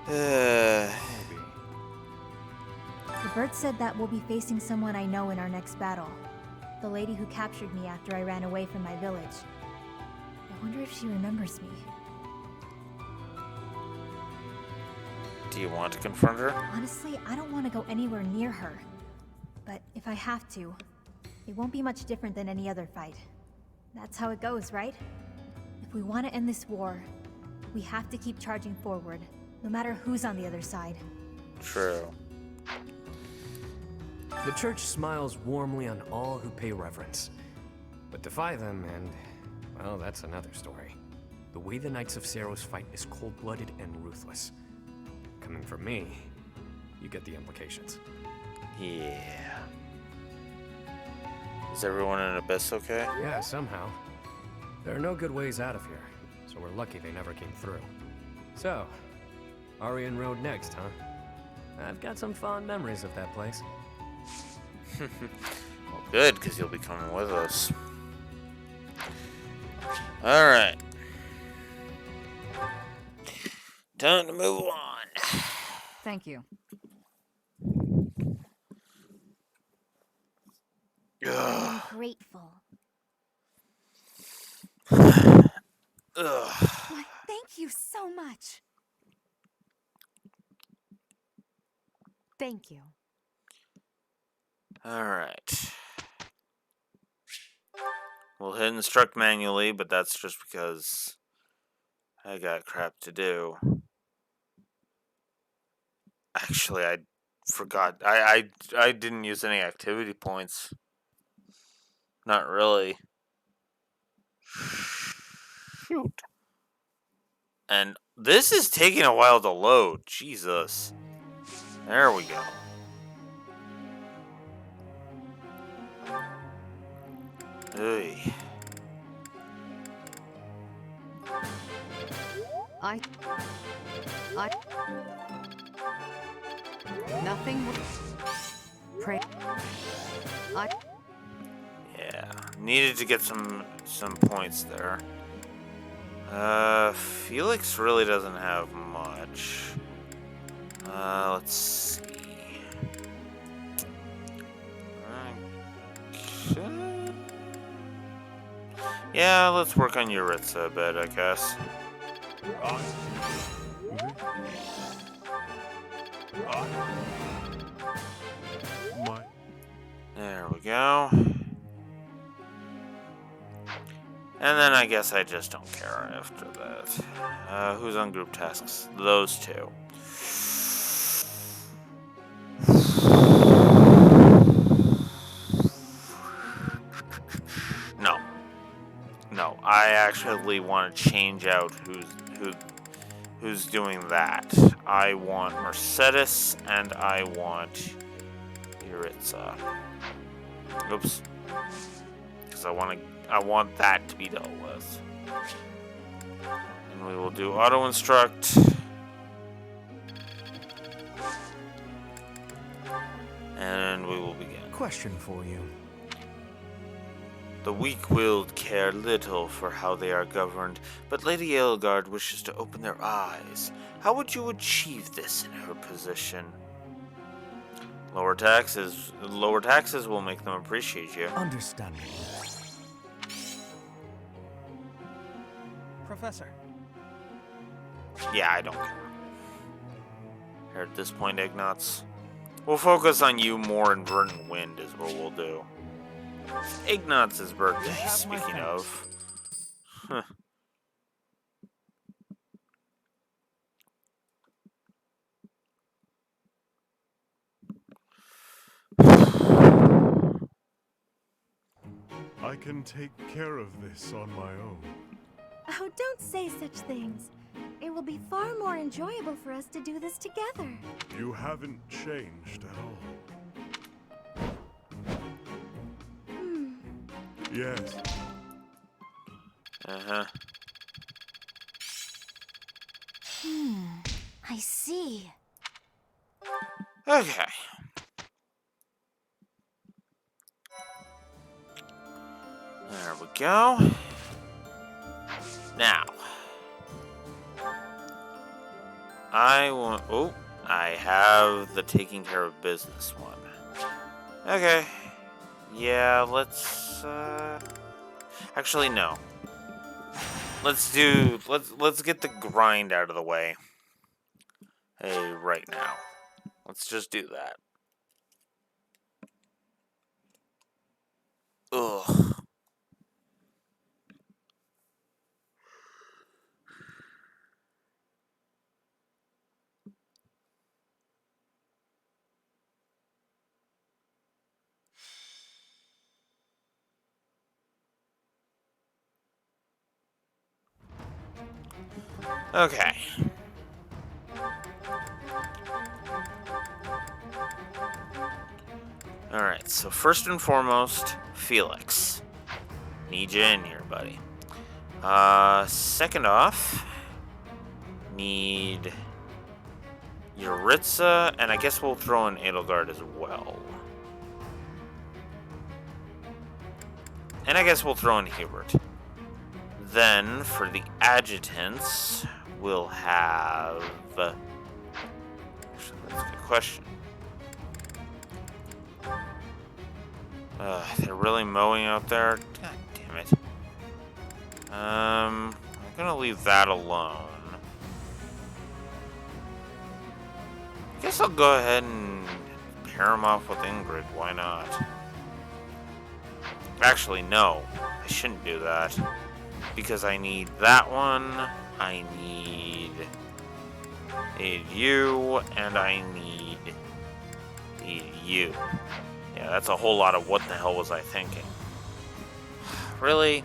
The bird said that we'll be facing someone I know in our next battle. The lady who captured me after I ran away from my village. I wonder if she remembers me. Do you want to confront her? Honestly, I don't want to go anywhere near her. But if I have to, it won't be much different than any other fight. That's how it goes, right? If we want to end this war, we have to keep charging forward, no matter who's on the other side. True. The church smiles warmly on all who pay reverence. But defy them and, well, that's another story. The way the Knights of Seiros fight is cold-blooded and ruthless. Coming from me, you get the implications. Yeah. Is everyone in Abyss okay? Yeah, somehow. There are no good ways out of here, so we're lucky they never came through. So, Aryan Road next, huh? I've got some fond memories of that place. Well, good, because you'll be coming with us. Alright. Time to move on. Thank you. I'm grateful. Why, thank you so much. Thank you. Alright. We'll hit instruct manually, but that's just because I got crap to do. Actually, I forgot. I didn't use any activity points. Not really. Shoot. And this is taking a while to load. Jesus. There we go. Hey. Nothing. Pray. Yeah, needed to get some points there. Felix really doesn't have much. Let's see. Okay. Yeah, let's work on Yuritsa a bit, I guess. There we go. And then I guess I just don't care after that. Who's on group tasks? Those two. No, I actually want to change out who's doing that. I want Mercedes and I want Yuritsa. Oops. Because I want that to be dealt with. And we will do auto instruct. And we will begin. Question for you. The weak-willed care little for how they are governed, but Lady Edelgard wishes to open their eyes. How would you achieve this in her position? Lower taxes will make them appreciate you. Understandable. Professor. Yeah, I don't care. Here at this point, Ignatz. We'll focus on you more in Verdant Wind is what we'll do. Ignatz's birthday, speaking of. Huh. I can take care of this on my own. Oh, don't say such things. It will be far more enjoyable for us to do this together. You haven't changed at all. Yes. Uh-huh. I see. Okay. There we go. Now. I have the taking care of business one. Okay. Yeah, let's actually no. Let's get the grind out of the way. Hey, right now. Let's just do that. Ugh. Okay. Alright, so first and foremost, Felix. Need you in here, buddy. Second off, need Yuritsa, and I guess we'll throw in Edelgard as well. And I guess we'll throw in Hubert. Then, for the adjutants, we'll have... Actually, that's a good question. They're really mowing out there? God damn it. I'm gonna leave that alone. I guess I'll go ahead and pair him off with Ingrid. Why not? Actually, no. I shouldn't do that. Because I need that one. I need you. And I need you. Yeah, that's a whole lot of what the hell was I thinking. Really?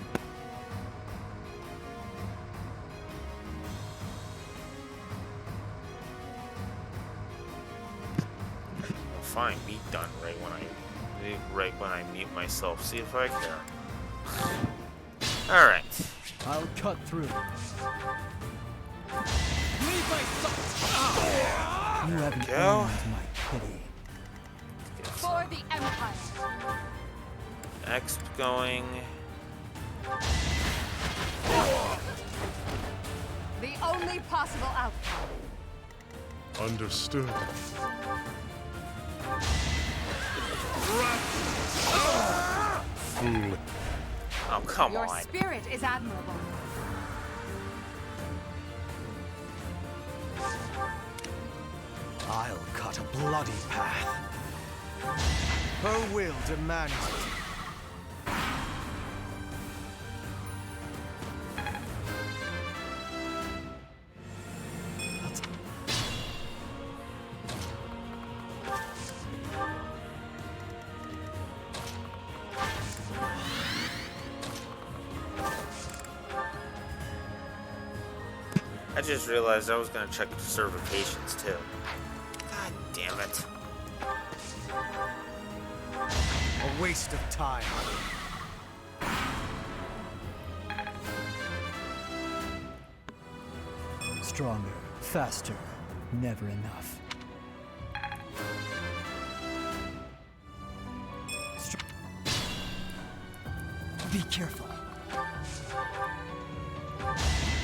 Fine, be done right when I mute myself. See if I care. All right. I'll cut through. You haven't go. earned my pity. For the Empire. Exp going. The only possible outcome. Understood. Fool. Oh, come Your on. spirit is admirable. I'll cut a bloody path. Her will demands it. I just realized I was gonna check the certifications too. God damn it. A waste of time. Stronger, faster, never enough. Be careful.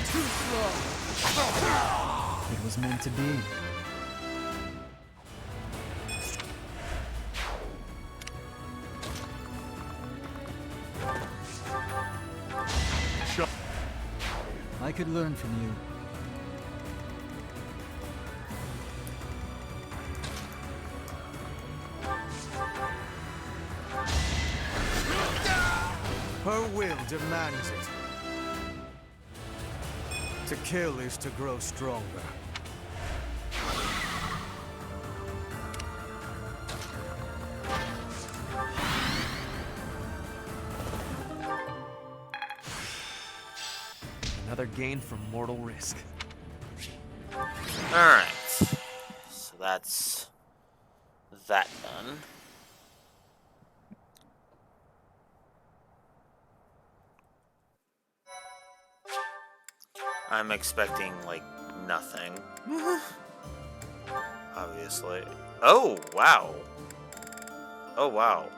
Too slow. It was meant to be. I could learn from you. Her will demands it. To kill is to grow stronger. Another gain from mortal risk. Alright. So that's that done. I'm expecting, like, nothing. Obviously. Oh, wow. Oh, wow.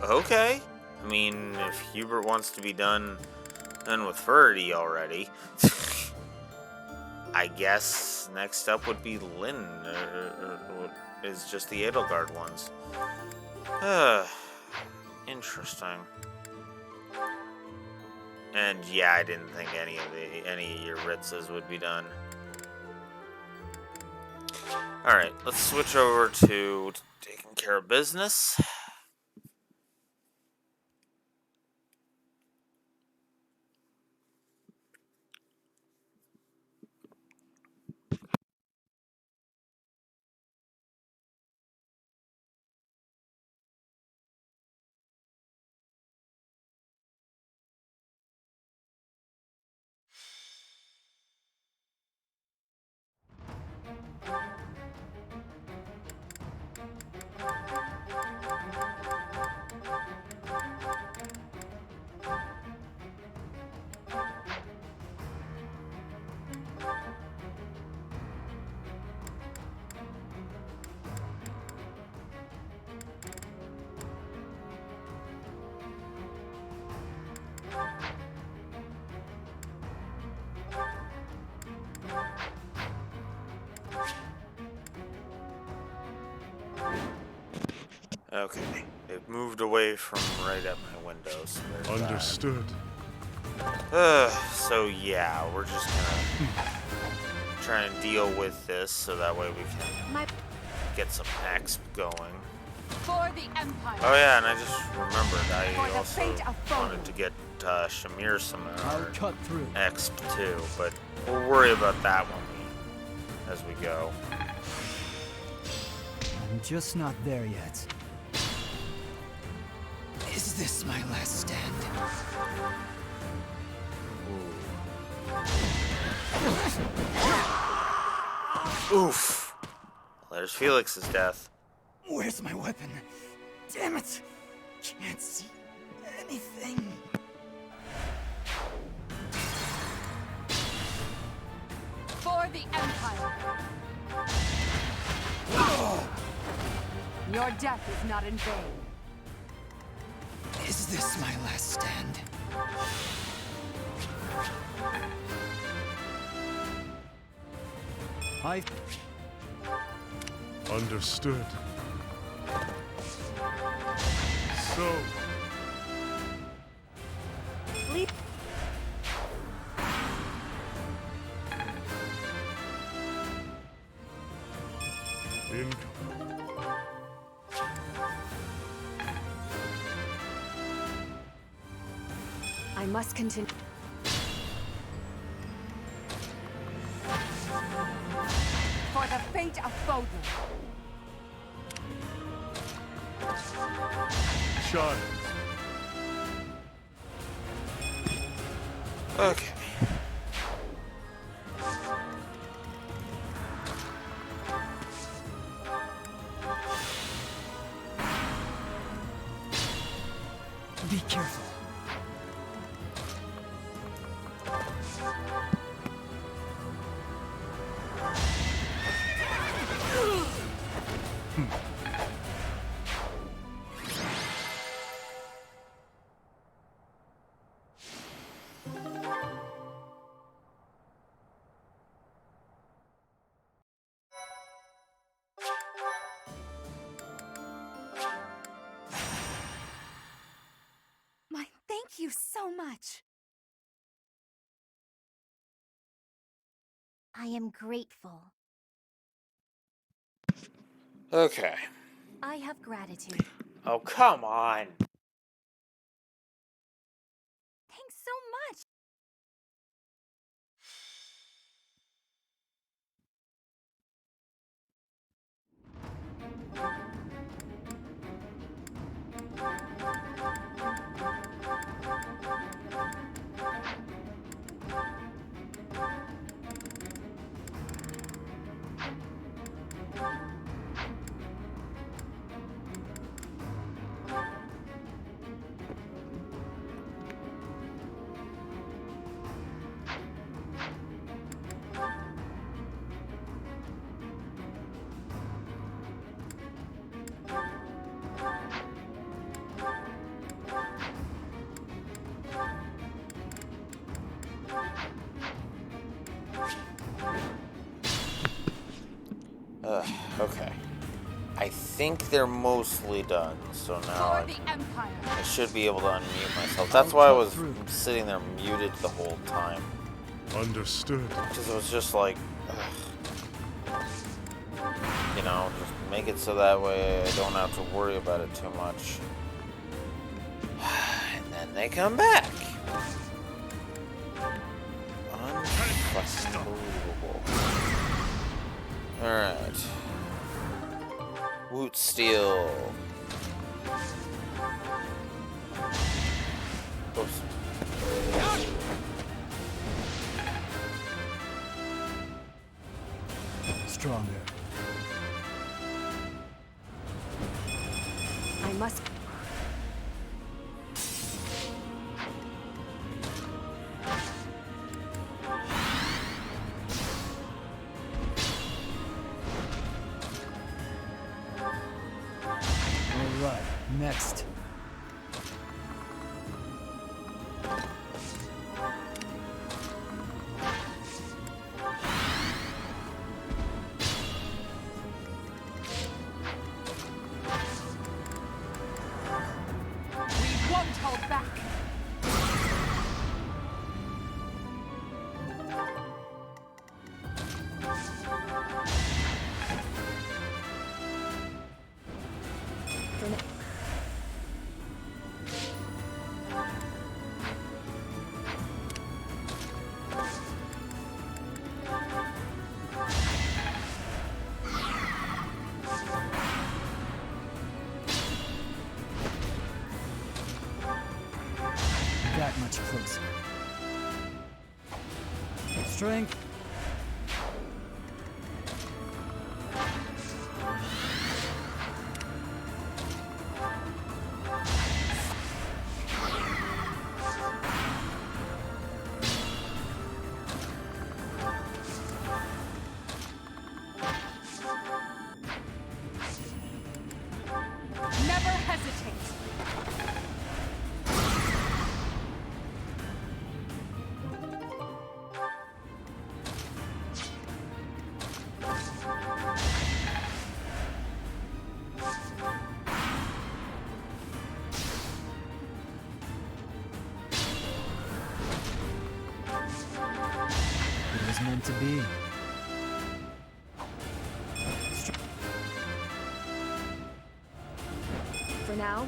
Okay. I mean, if Hubert wants to be done with Ferdy already, I guess next up would be Lynn, or is just the Edelgard ones. Interesting. And yeah, I didn't think any of your Ritzes would be done. Alright, let's switch over to taking care of business. Okay, it moved away from right at my window, so there's Understood. so yeah, we're just gonna try and deal with this so that way we can get some exp going. For the Empire. Oh yeah, and I just remembered For I the also fate of wanted to get Shamir some I'll cut through. exp too, but we'll worry about that as we go. I'm just not there yet. Is this my last stand? Oof. Well, there's Felix's death. Where's my weapon? Damn it! Can't see anything. For the Empire. Your death is not in vain. Is this my last stand? Understood. So, Leap. in I must continue. For the fate of Foden. shot. Okay. Be careful. Thank you so much. I am grateful. Okay. I have gratitude. Oh, come on. Thanks so much. Okay. I think they're mostly done, so now I should be able to unmute myself. That's why I was sitting there muted the whole time. Understood. Because it was just like, you know, just make it so that way I don't have to worry about it too much. And then they come back. Unbelievable. Alright. Woot Steel. Oops. Stronger. I must. All right, next. can't hold back. That much closer. Strength. Never hesitate. It was meant to be. For now,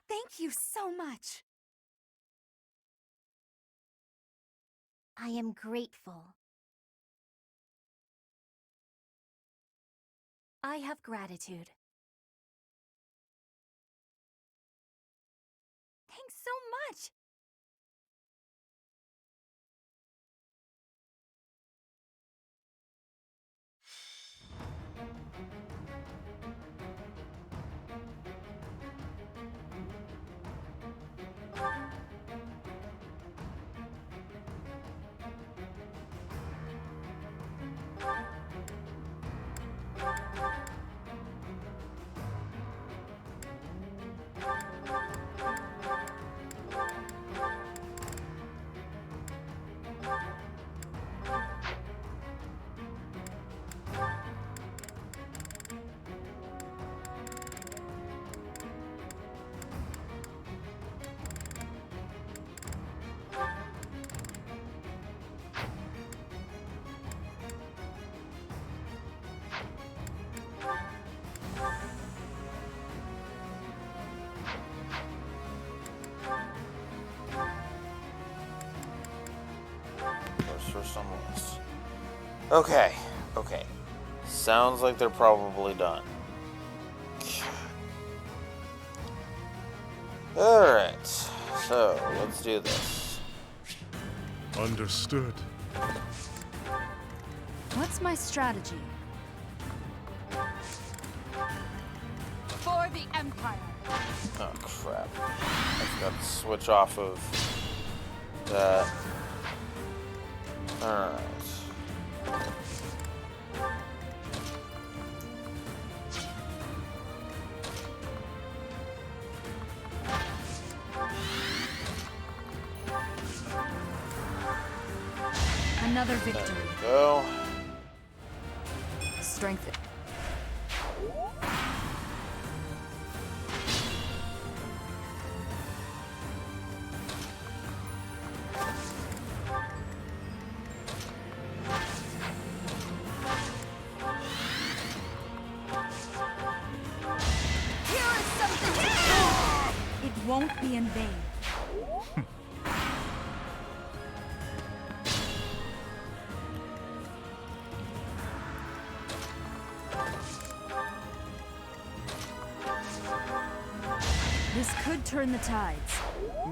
Thank you so much. I am grateful. I have gratitude. Thanks so much. First on the list. Okay, okay. Sounds like they're probably done. Alright, so let's do this. Understood. What's my strategy? For the Empire. Oh crap. I've got to switch off of that. Alright. Another victory. There we go. Strength. It won't be in vain. This could turn the tides.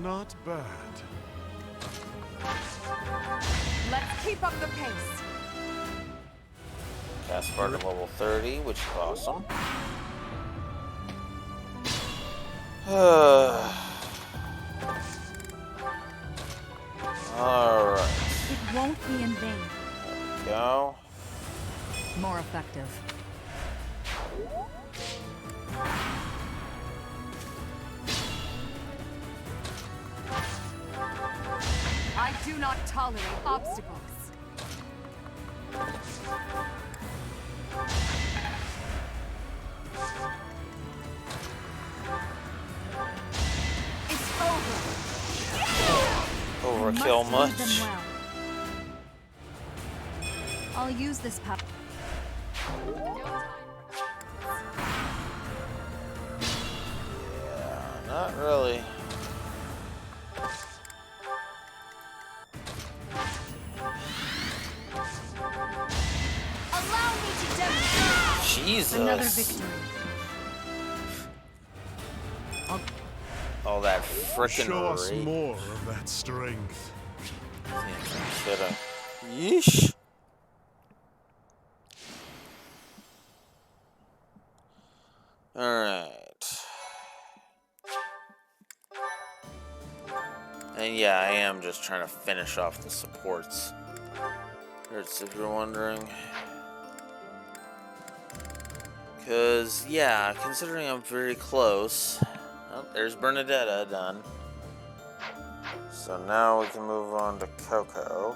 Not bad. Let's keep up the pace. Caspar to level 30, which is awesome. Alright. It won't be in vain. There we go. More effective. I do not tolerate obstacles. It's over. Overkill Must lead them much. well. I'll use this power. Yeah, not really. Allow me to demonstrate. Jesus. Another victory. All that frickin' Show us rage. more of that strength. Shoulda. Yeesh. Alright. And yeah, I am just trying to finish off the supports. If you're wondering. Because, yeah, considering I'm very close. Oh, there's Bernadetta done. So now we can move on to Coco.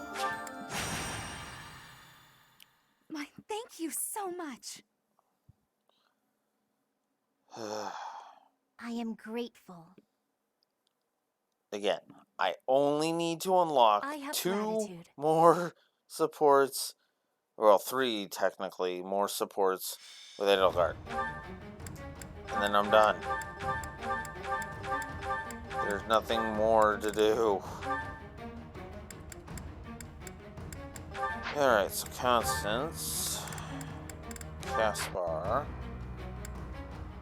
My thank you so much. I am grateful. Again, I only need to unlock I have 2 gratitude. more supports. Well, 3 technically more supports with Edelgard. And then I'm done. There's nothing more to do. Alright, so Constance, Caspar,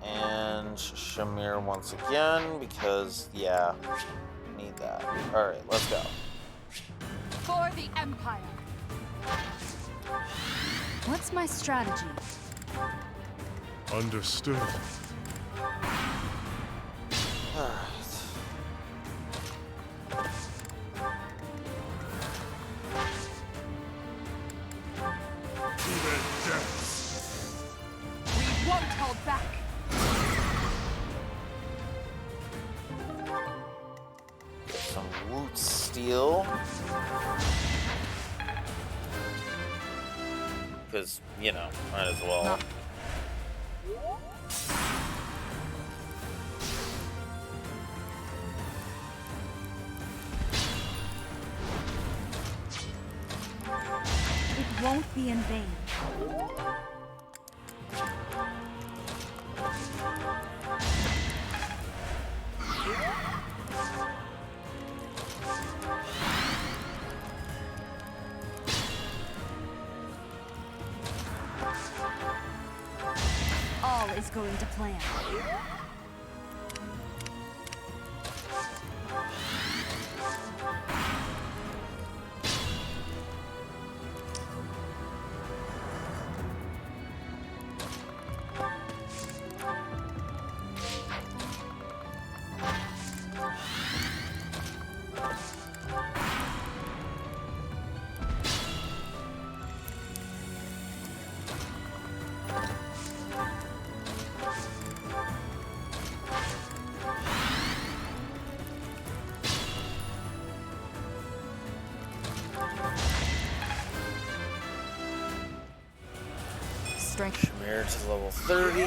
and Shamir once again, because, yeah, need that. Alright, let's go. For the Empire. What's my strategy? Understood. Alright. To their depths. We won't hold back. Get some Woot Steel. Because, you know, might as well. It won't be in vain. All is going to plan. Strength. Shamir to level 30.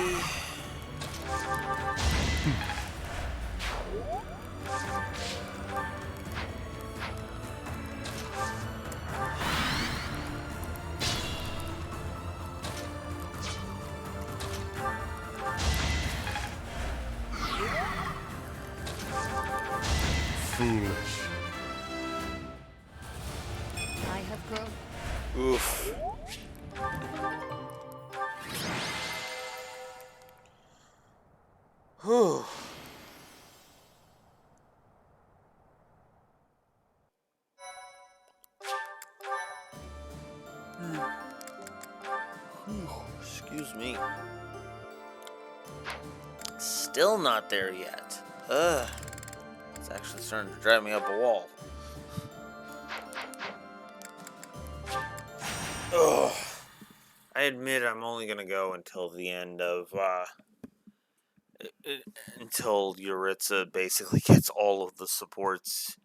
Foolish. I have grown. Oof. Whew. Excuse me. Still not there yet. Ugh. It's actually starting to drive me up a wall. Ugh. I admit I'm only gonna go until the end of, until Yuritsa basically gets all of the supports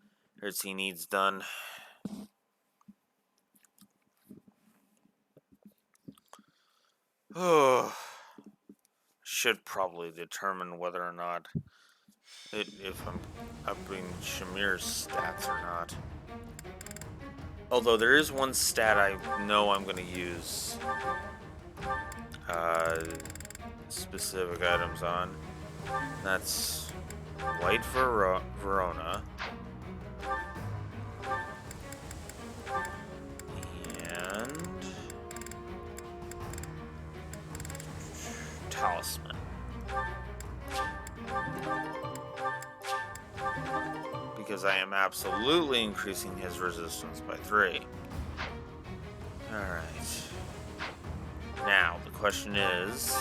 he needs done. Oh. Should probably determine whether or not if I'm upping Shamir's stats or not. Although there is one stat I know I'm going to use specific items on. That's White Verona. And Talisman. Because I am absolutely increasing his resistance by 3. Alright. Now, the question is,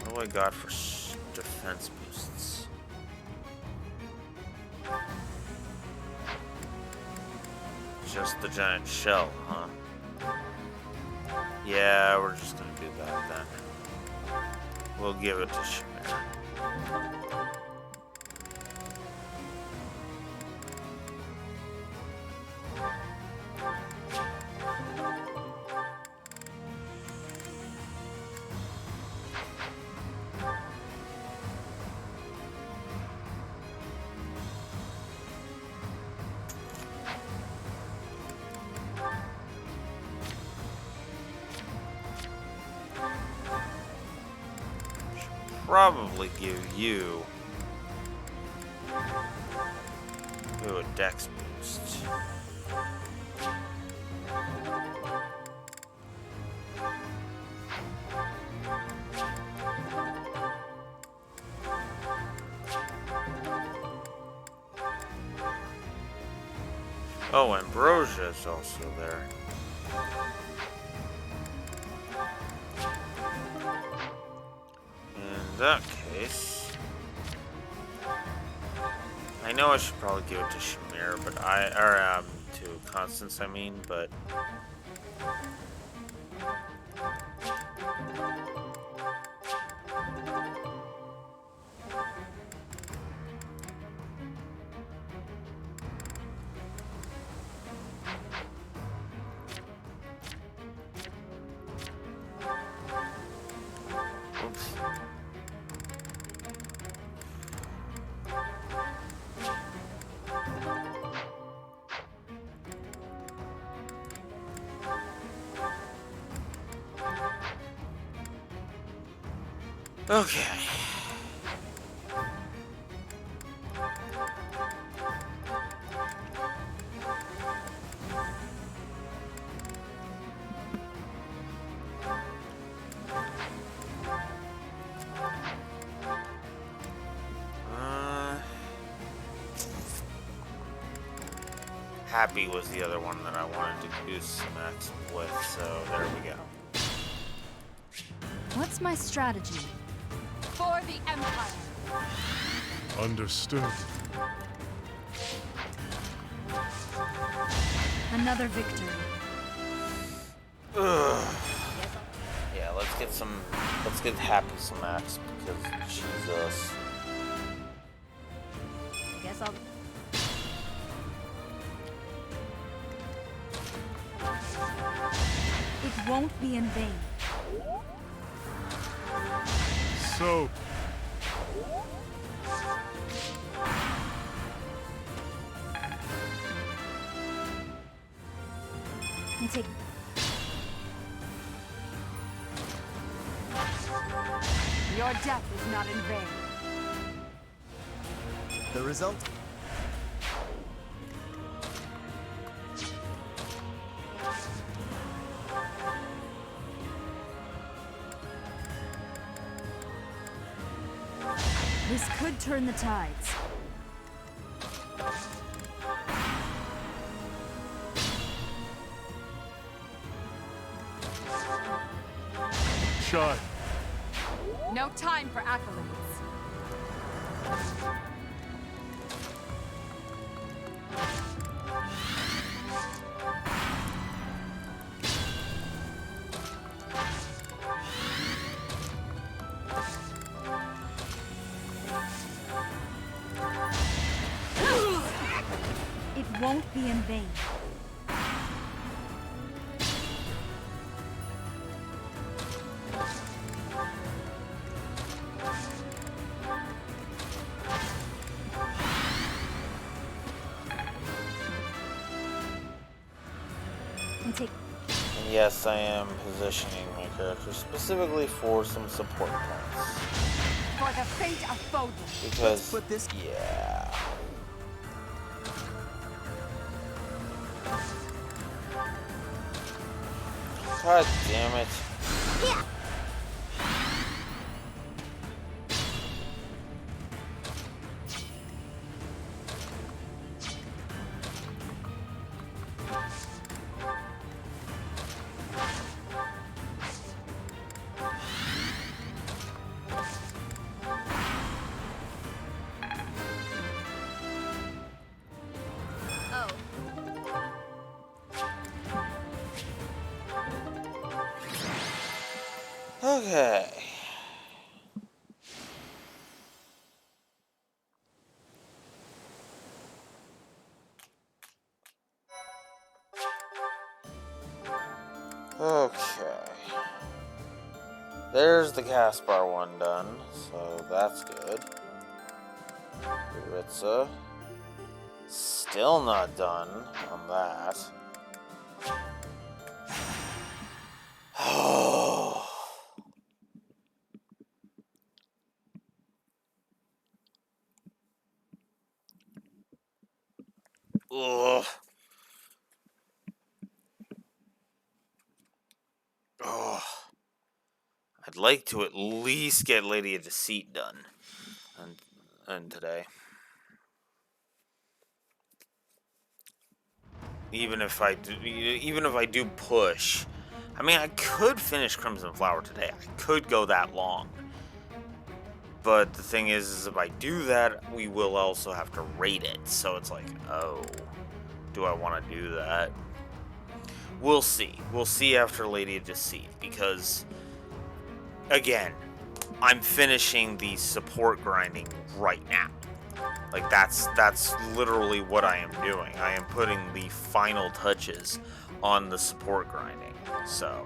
what do I got for defense boosts? Just the giant shell, huh? Yeah, we're just gonna do that then. We'll give it to Shamir. Probably give you a dex boost. Oh, Ambrosia is also there. In that case, I know I should probably give it to Shamir, but to Constance, I mean, but okay. Happy was the other one that I wanted to boost some X with, so there we go. What's my strategy? For the Empire. Understood. Another victory. Ugh. Yeah, let's get Happy some X because Jesus. I guess I'll... It won't be in vain. So... And take... Your death is not in vain. The result? This could turn the tides. shine. No time for accolades. It won't be in vain. And yes, I am positioning my character specifically for some support points. For the fate of Foden. Because, yeah. God damn it. Yeah. Okay. Okay. There's the cast bar one done, so that's good. Ritza. Still not done on that. Oh. Ugh. Oh. I'd like to at least get Lady of Deceit done, and today. Even if I do push, I mean, I could finish Crimson Flower today. I could go that long. But the thing is if I do that, we will also have to rate it. So it's like, oh, do I want to do that? We'll see. We'll see after Lady of Deceit, because again, I'm finishing the support grinding right now. Like, that's literally what I am doing. I am putting the final touches on the support grinding. So,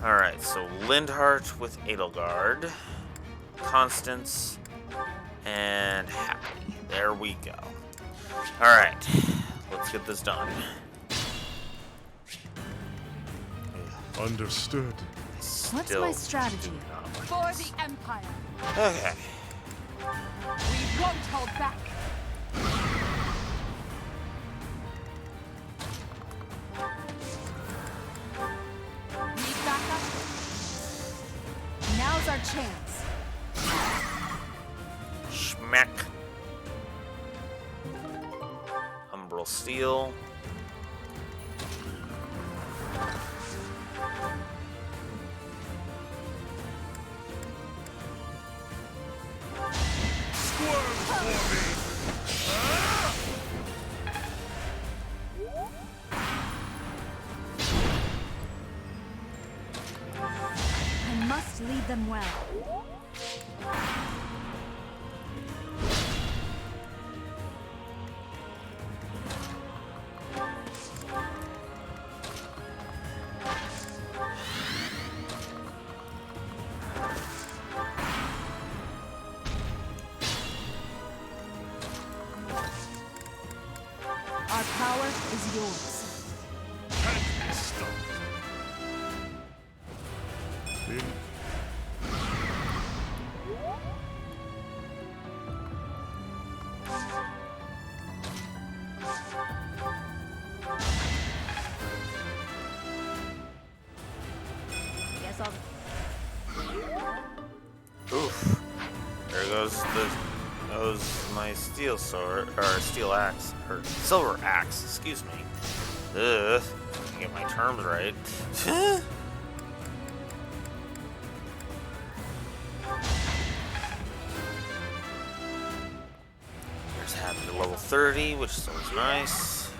alright, so Lindhart with Edelgard, Constance, and Happy. There we go. Alright, let's get this done. Understood. What's my strategy? For the Empire. Okay. We won't hold back. Need backup? Now's our chance. Schmeck. Umbral Steel. I must lead them well. Our power is yours. Can't be stopped. Guess I'll... Oof. There goes my steel sword, or steel axe, or silver axe, excuse me. Ugh. Get my terms right. to level 30, which is always nice.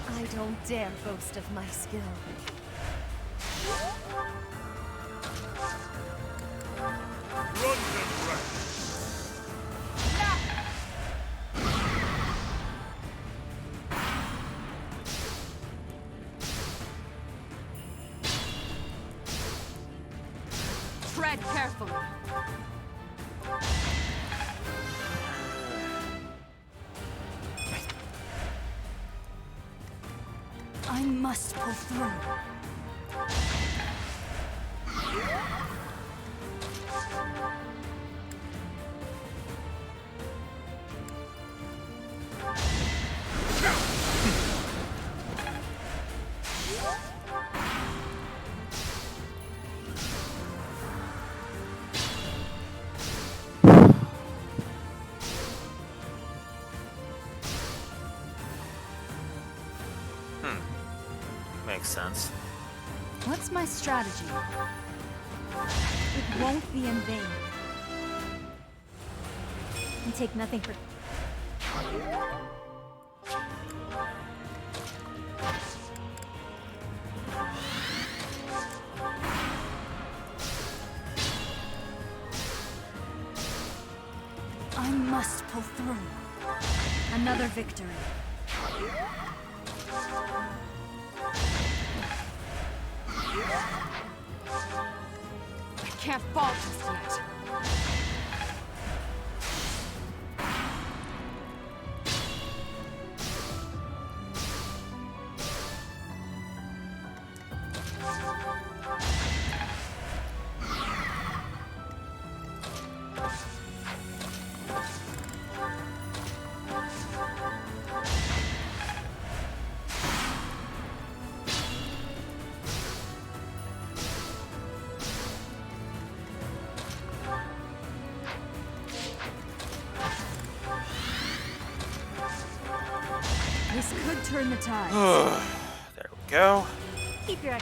I don't dare boast of my skill. Run them right. Tread carefully. I must pull through. Makes sense. What's my strategy? It won't be in vain. And take nothing for... I must pull through. Another victory. I can't fall just yet. This could turn the tide. There we go. Keep your...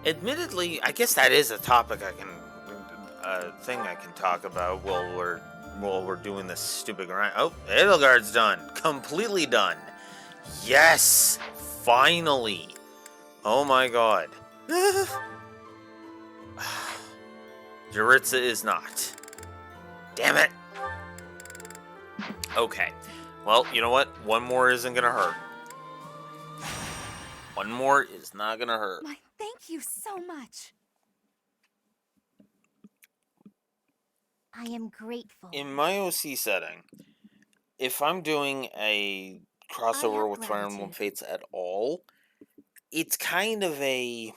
Admittedly, I guess that is a topic I can, thing I can talk about while we're doing this stupid grind. Oh, Edelgard's done, completely done. Yes, finally. Oh my god. Yuritsa is not. Damn it. Okay. Well, you know what? One more isn't gonna hurt. One more is not gonna hurt. Thank you so much. I am grateful. In my OC setting, if I'm doing a crossover with Fire Emblem Fates at all, it's kind of a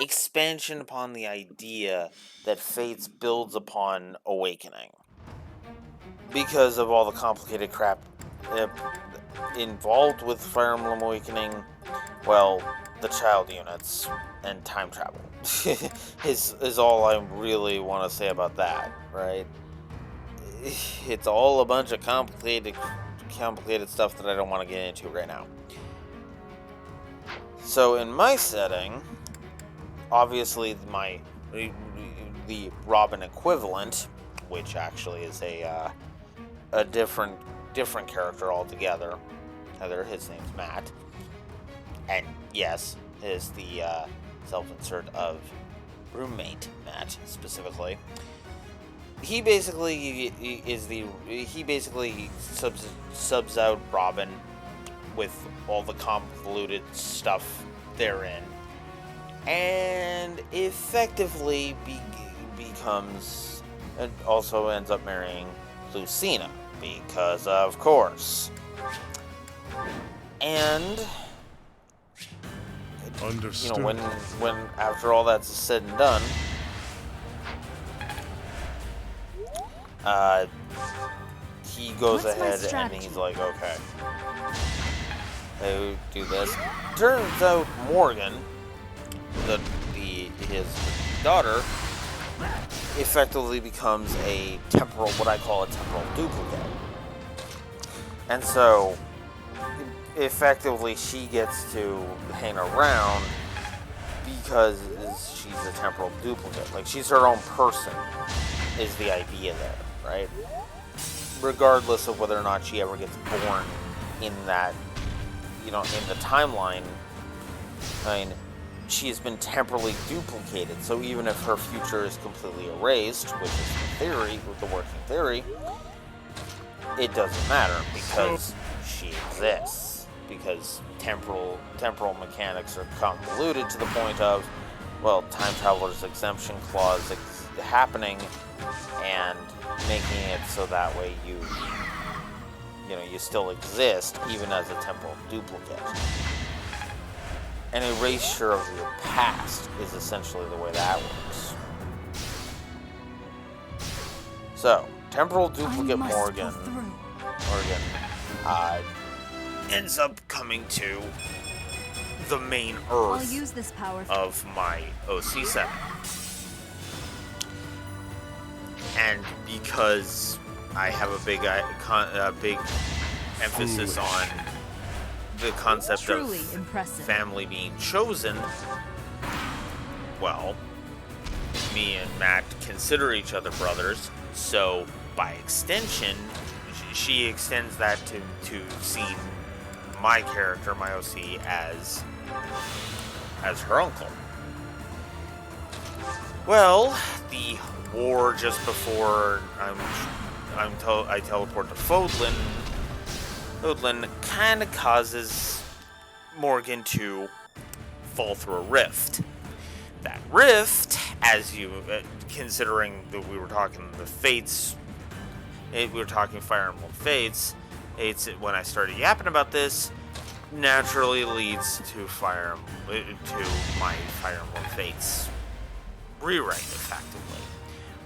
expansion upon the idea that Fates builds upon Awakening. Because of all the complicated crap involved with Fire Emblem Awakening, well, the child units and time travel is all I really want to say about that, right? It's all a bunch of complicated stuff that I don't want to get into right now. So in my setting, obviously the Robin equivalent, which actually is a different character altogether. His name's Matt. And yes, is the self-insert of roommate Matt specifically. He basically subs out Robin with all the convoluted stuff therein, and effectively becomes and also ends up marrying Lucina because of course. And you know, when after all that's said and done, he goes ahead and he's like, okay, they do this. Turns out Morgan, his daughter, effectively becomes a temporal, what I call a temporal duplicate. And so, effectively, she gets to hang around because she's a temporal duplicate. Like, she's her own person, is the idea there, right? Regardless of whether or not she ever gets born in that, you know, in the timeline, I mean, she has been temporally duplicated. So even if her future is completely erased, which is the theory, with the working theory, it doesn't matter because she exists. Because temporal mechanics are convoluted to the point of, well, time traveler's exemption clause happening and making it so that way you still exist even as a temporal duplicate. An erasure of your past is essentially the way that works. So, temporal duplicate Morgan ends up coming to the main Earth I'll use this power of my OC set. And because I have a big emphasis on the concept Truly of impressive. family being chosen, well, me and Matt consider each other brothers, so by extension, she extends that to see my character, my OC, as her uncle. Well, the war just before I teleport to Fodlan kind of causes Morgan to fall through a rift. That rift, as you considering that we were talking the Fates, we were talking Fire Emblem Fates. It's when I started yapping about this, naturally leads to my Fire Emblem Fates rewrite, effectively,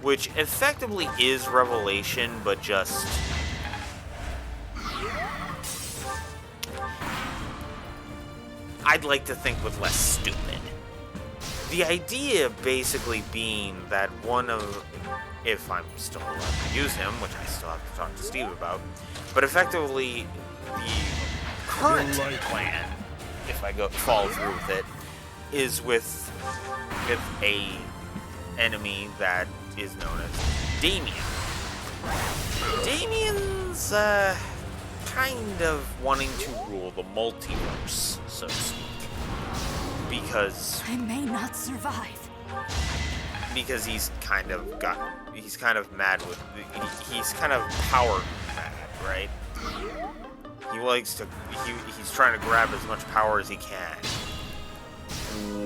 which effectively is Revelation, but just I'd like to think with less stupid. The idea basically being that one of, if I'm still allowed to use him, which I still have to talk to Steve about, but effectively the current plan, if I follow through with it, is with a enemy that is known as Damien. Damien's kind of wanting to rule the multiverse, so to speak. Because I may not survive. Because he's kind of mad with, he's kind of power mad, right? He's trying to grab as much power as he can.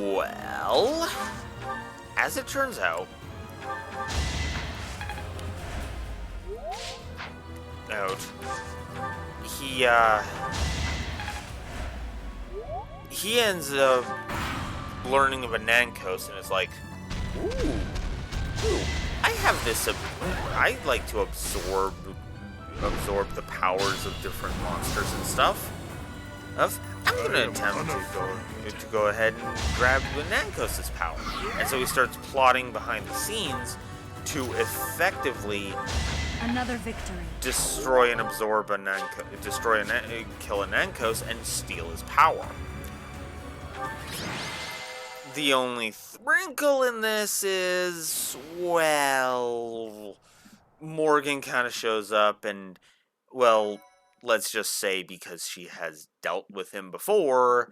Well, as it turns out, he ends up learning of a Nankos and is like, ooh, I have this. I like to absorb the powers of different monsters and stuff. I'm gonna attempt to go ahead and grab Nankos' power, and so he starts plotting behind the scenes to effectively another victory. Destroy and absorb kill a Nankos and steal his power. The only wrinkle in this is, well, Morgan kind of shows up and, well, let's just say because she has dealt with him before,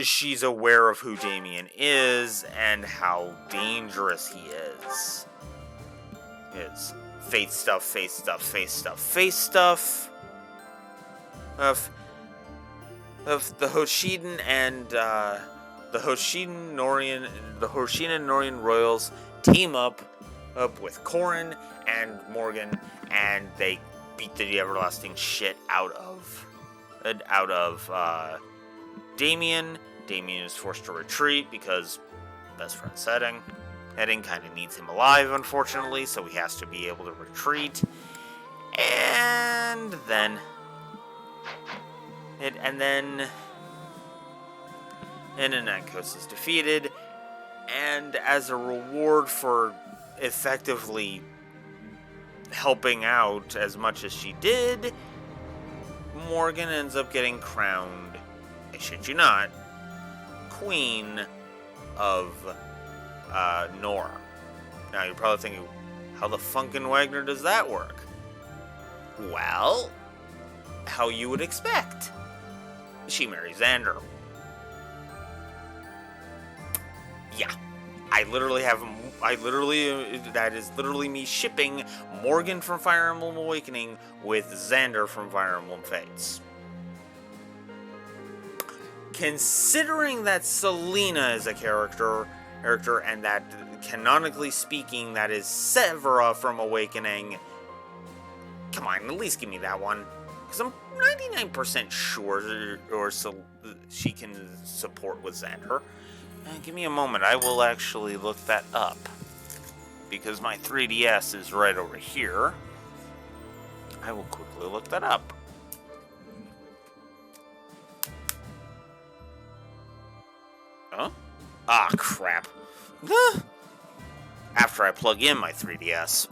she's aware of who Damien is and how dangerous he is. It's face stuff. Of the Hoshiden and the Hoshiden Norian Royals team up with Corrin and Morgan, and they beat the everlasting shit out of Damien. Damien is forced to retreat because best friend Heading kind of needs him alive, unfortunately, so he has to be able to retreat. And then Inankos is defeated, and as a reward for effectively helping out as much as she did, Morgan ends up getting crowned, I shit you not, Queen of Nor. Now you're probably thinking, how the funkin' Wagner does that work? Well, how you would expect. She marries Xander. Yeah. That is literally me shipping Morgan from Fire Emblem Awakening with Xander from Fire Emblem Fates. Considering that Selena is a character, and that, canonically speaking, that is Severa from Awakening, come on, at least give me that one. Because I'm 99% sure she can support with Xander. Give me a moment, I will actually look that up. Because my 3DS is right over here. I will quickly look that up. Huh? Ah, crap. After I plug in my 3DS.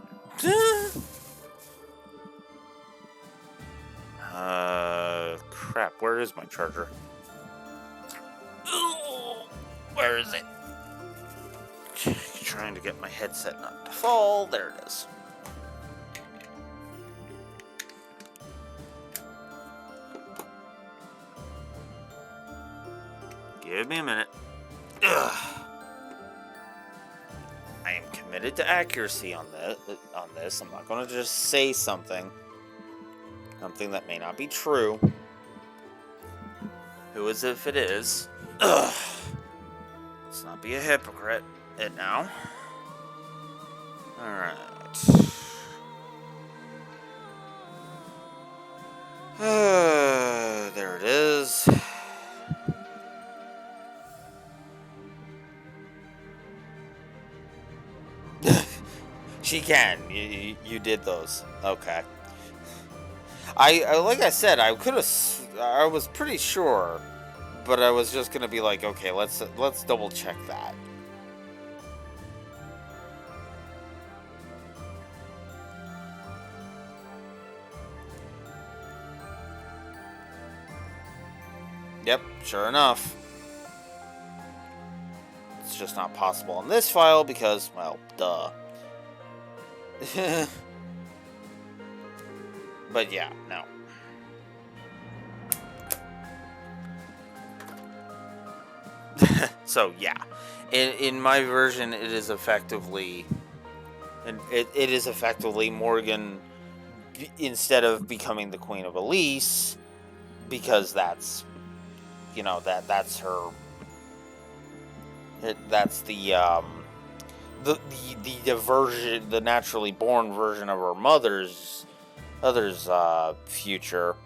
Crap, where is my charger? Where is it? Trying to get my headset not to fall. There it is. Give me a minute. Ugh. I am committed to accuracy on this. I'm not going to just say something that may not be true. Who is it if it is? Ugh. Let's not be a hypocrite. It now. Alright. There it is. She can. You did those. Okay. I like I said, I was pretty sure, but I was just gonna be like, okay, let's double check that. Yep, sure enough. It's just not possible in this file because, well, duh. But yeah, no. So yeah, in my version, it is effectively, it is effectively Morgan instead of becoming the Queen of Elise, because that's, you know, that's her. That's the version, the naturally born version of her mother's future.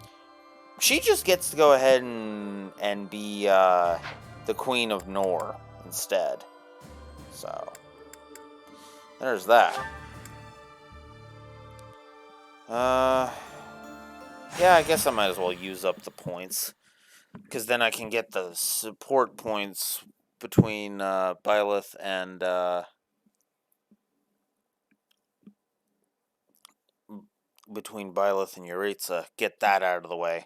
She just gets to go ahead and be the Queen of Nor instead. So there's that. Yeah, I guess I might as well use up the points, because then I can get the support points between Byleth and Yaritza. Get that out of the way.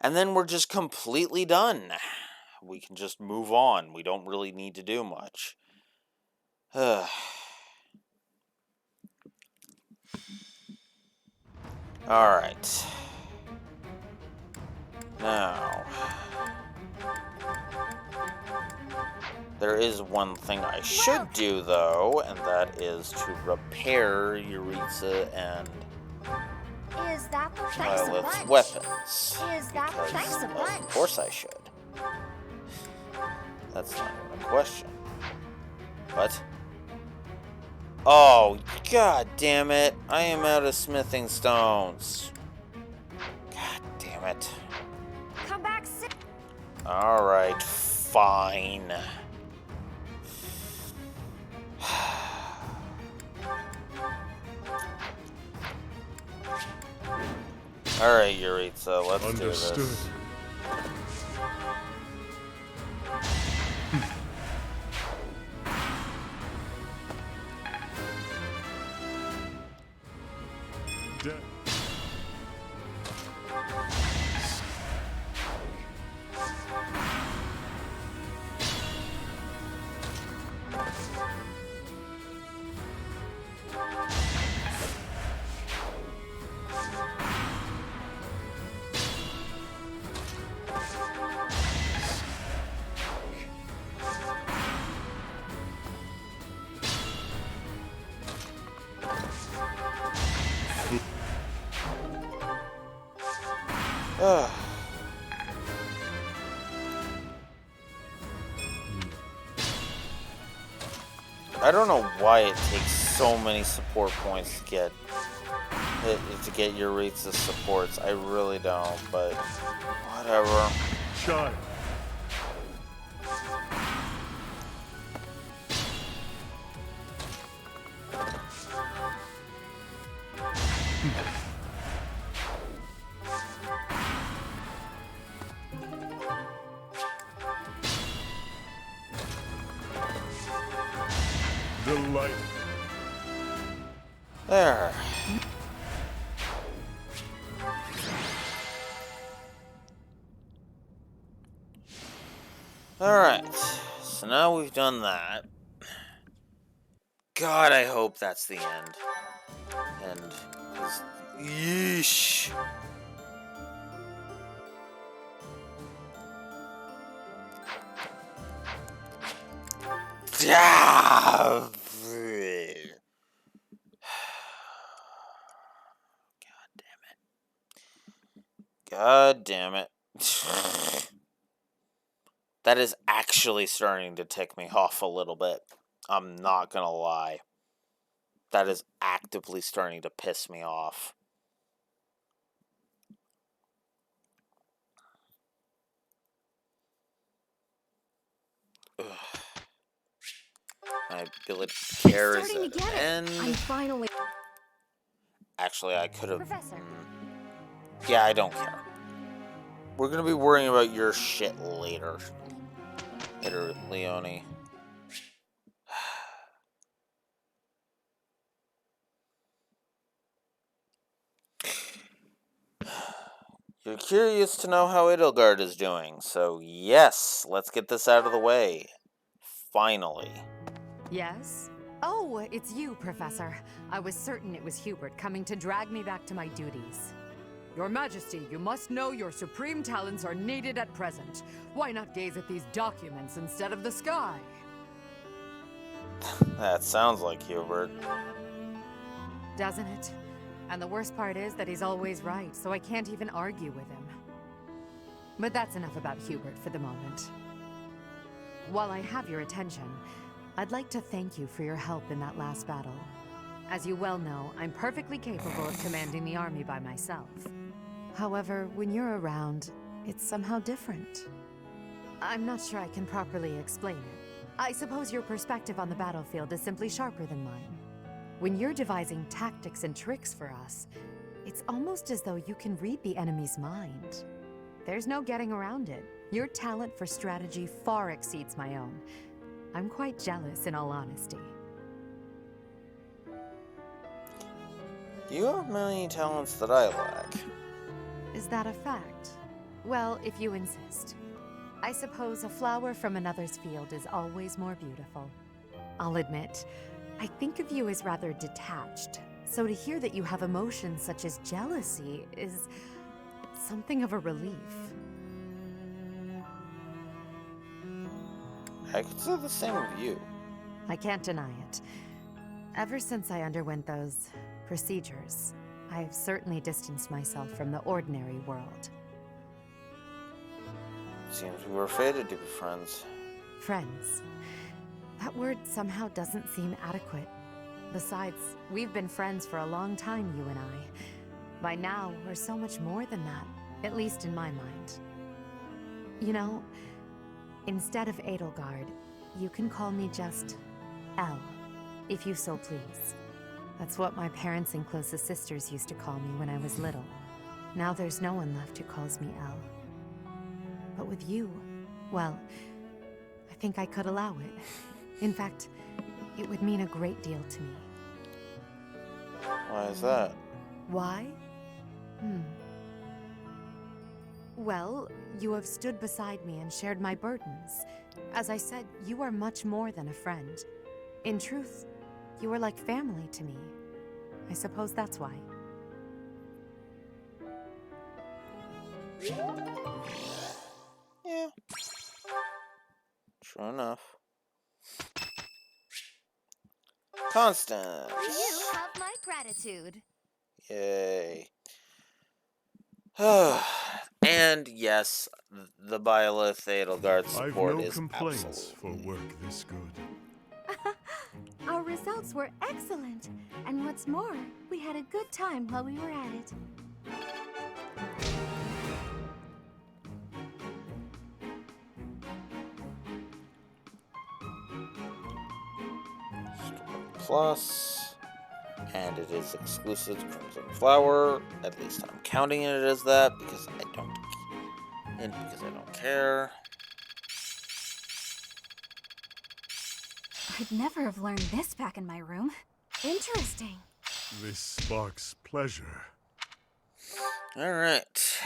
And then we're just completely done. We can just move on. We don't really need to do much. Alright. Now, there is one thing I should do, though, and that is to repair Yaritza and Is that the thanks a Byleth's bunch? weapons. Is that the thanks a bunch? Of course I should. That's not even a question. What? Oh, god damn it. I am out of smithing stones. God damn it. Come back soon. Alright, fine. Alright, Yuritsa, let's do this. I don't know why it takes so many support points to get Yuritsa's supports. I really don't, but whatever. Shine. Delight. There. Alright, so now we've done that. God, I hope that's the end. And, yeesh. God damn it. God damn it. That is actually starting to tick me off a little bit. I'm not gonna lie. That is actively starting to piss me off. Ugh. My ability to care is at an end. I'm finally. Actually, I could have. Professor. Yeah, I don't care. We're gonna be worrying about your shit later. Hitter Leone. You're curious to know how Edelgard is doing, so yes, let's get this out of the way. Finally. Yes? Oh, it's you, Professor. I was certain it was Hubert coming to drag me back to my duties. Your Majesty, you must know your supreme talents are needed at present. Why not gaze at these documents instead of the sky? That sounds like Hubert. Doesn't it? And the worst part is that he's always right, so I can't even argue with him. But that's enough about Hubert for the moment. While I have your attention, I'd like to thank you for your help in that last battle. As you well know, I'm perfectly capable of commanding the army by myself. However, when you're around, it's somehow different. I'm not sure I can properly explain it. I suppose your perspective on the battlefield is simply sharper than mine. When you're devising tactics and tricks for us, it's almost as though you can read the enemy's mind. There's no getting around it. Your talent for strategy far exceeds my own. I'm quite jealous, in all honesty. You have many talents that I lack. Is that a fact? Well, if you insist. I suppose a flower from another's field is always more beautiful. I'll admit, I think of you as rather detached, so to hear that you have emotions such as jealousy is something of a relief. I could say the same of you. I can't deny it. Ever since I underwent those procedures, I've certainly distanced myself from the ordinary world. Seems we were fated to be friends. Friends. That word somehow doesn't seem adequate. Besides, we've been friends for a long time, you and I. By now, we're so much more than that, at least in my mind. You know, Instead of Edelgard, you can call me just Elle, if you so please. That's what my parents and closest sisters used to call me when I was little. Now there's no one left who calls me Elle. But with you, well, I think I could allow it. In fact, it would mean a great deal to me. Why is that? Why? Well, you have stood beside me and shared my burdens. As I said, you are much more than a friend. In truth, you are like family to me. I suppose that's why. Yeah. True enough. Constance! You have my gratitude. Yay. And yes, the Byleth Edelgard support I've no is complaints absolutely... for work this good. Our results were excellent. And what's more, we had a good time while we were at it. Plus, and it is exclusive to Crimson Flower. At least I'm counting it as that because I don't care. I'd never have learned this back in my room. Interesting. This sparks pleasure. All right.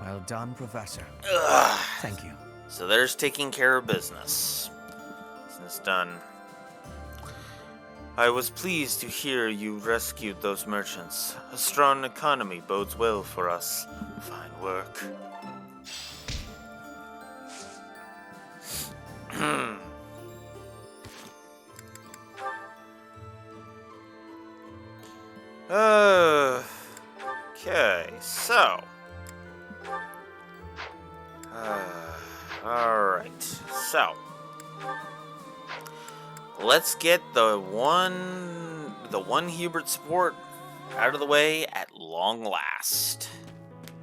Well done, Professor. Ugh. Thank you. So there's taking care of business. Business done. I was pleased to hear you rescued those merchants. A strong economy bodes well for us. Fine work. Okay, so. Alright, so. Let's get the one Hubert support out of the way at long last.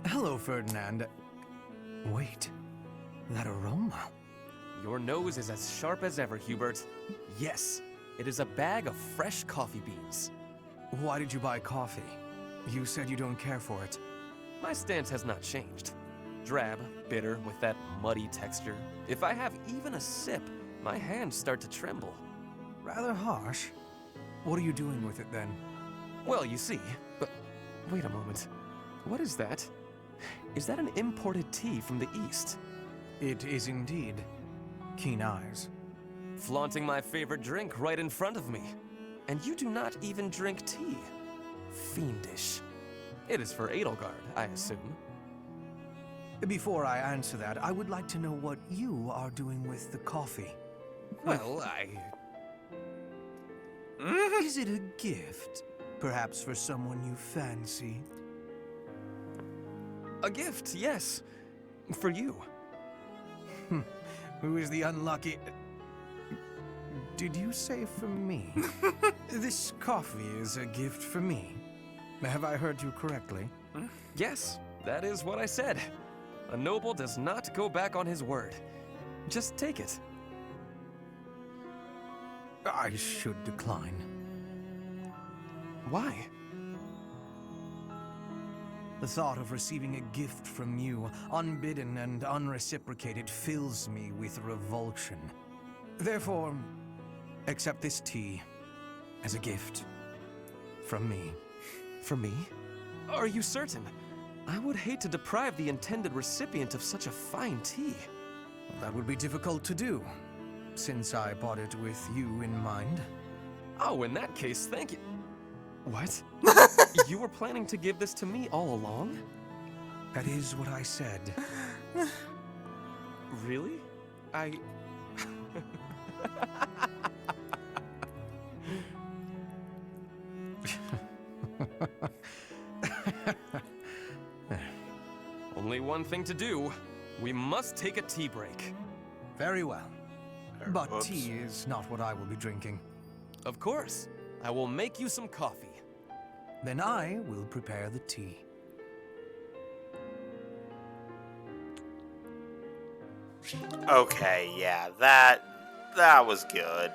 Hello, Ferdinand. Wait, that aroma. Your nose is as sharp as ever, Hubert. Yes, it is a bag of fresh coffee beans. Why did you buy coffee? You said you don't care for it. My stance has not changed. Drab, bitter, with that muddy texture. If I have even a sip, my hands start to tremble. Rather harsh. What are you doing with it then? Well, you see, but wait a moment. What is that? Is that an imported tea from the East? It is indeed. Keen eyes. Flaunting my favorite drink right in front of me. And you do not even drink tea. Fiendish. It is for Edelgard, I assume. Before I answer that, I would like to know what you are doing with the coffee. Well, Is it a gift? Perhaps for someone you fancy? A gift, yes. For you. Who is the unlucky... Did you say for me? This coffee is a gift for me. Have I heard you correctly? Yes, that is what I said. A noble does not go back on his word. Just take it. I should decline. Why? The thought of receiving a gift from you, unbidden and unreciprocated, fills me with revulsion. Therefore, accept this tea as a gift from me. From me? Are you certain? I would hate to deprive the intended recipient of such a fine tea. That would be difficult to do, since I bought it with you in mind. Oh, in that case, thank you. What? You were planning to give this to me all along? That is what I said. Really? Only one thing to do. We must take a tea break. Very well. But tea is not what I will be drinking. Of course. I will make you some coffee. Then I will prepare the tea. Okay, yeah, that was good.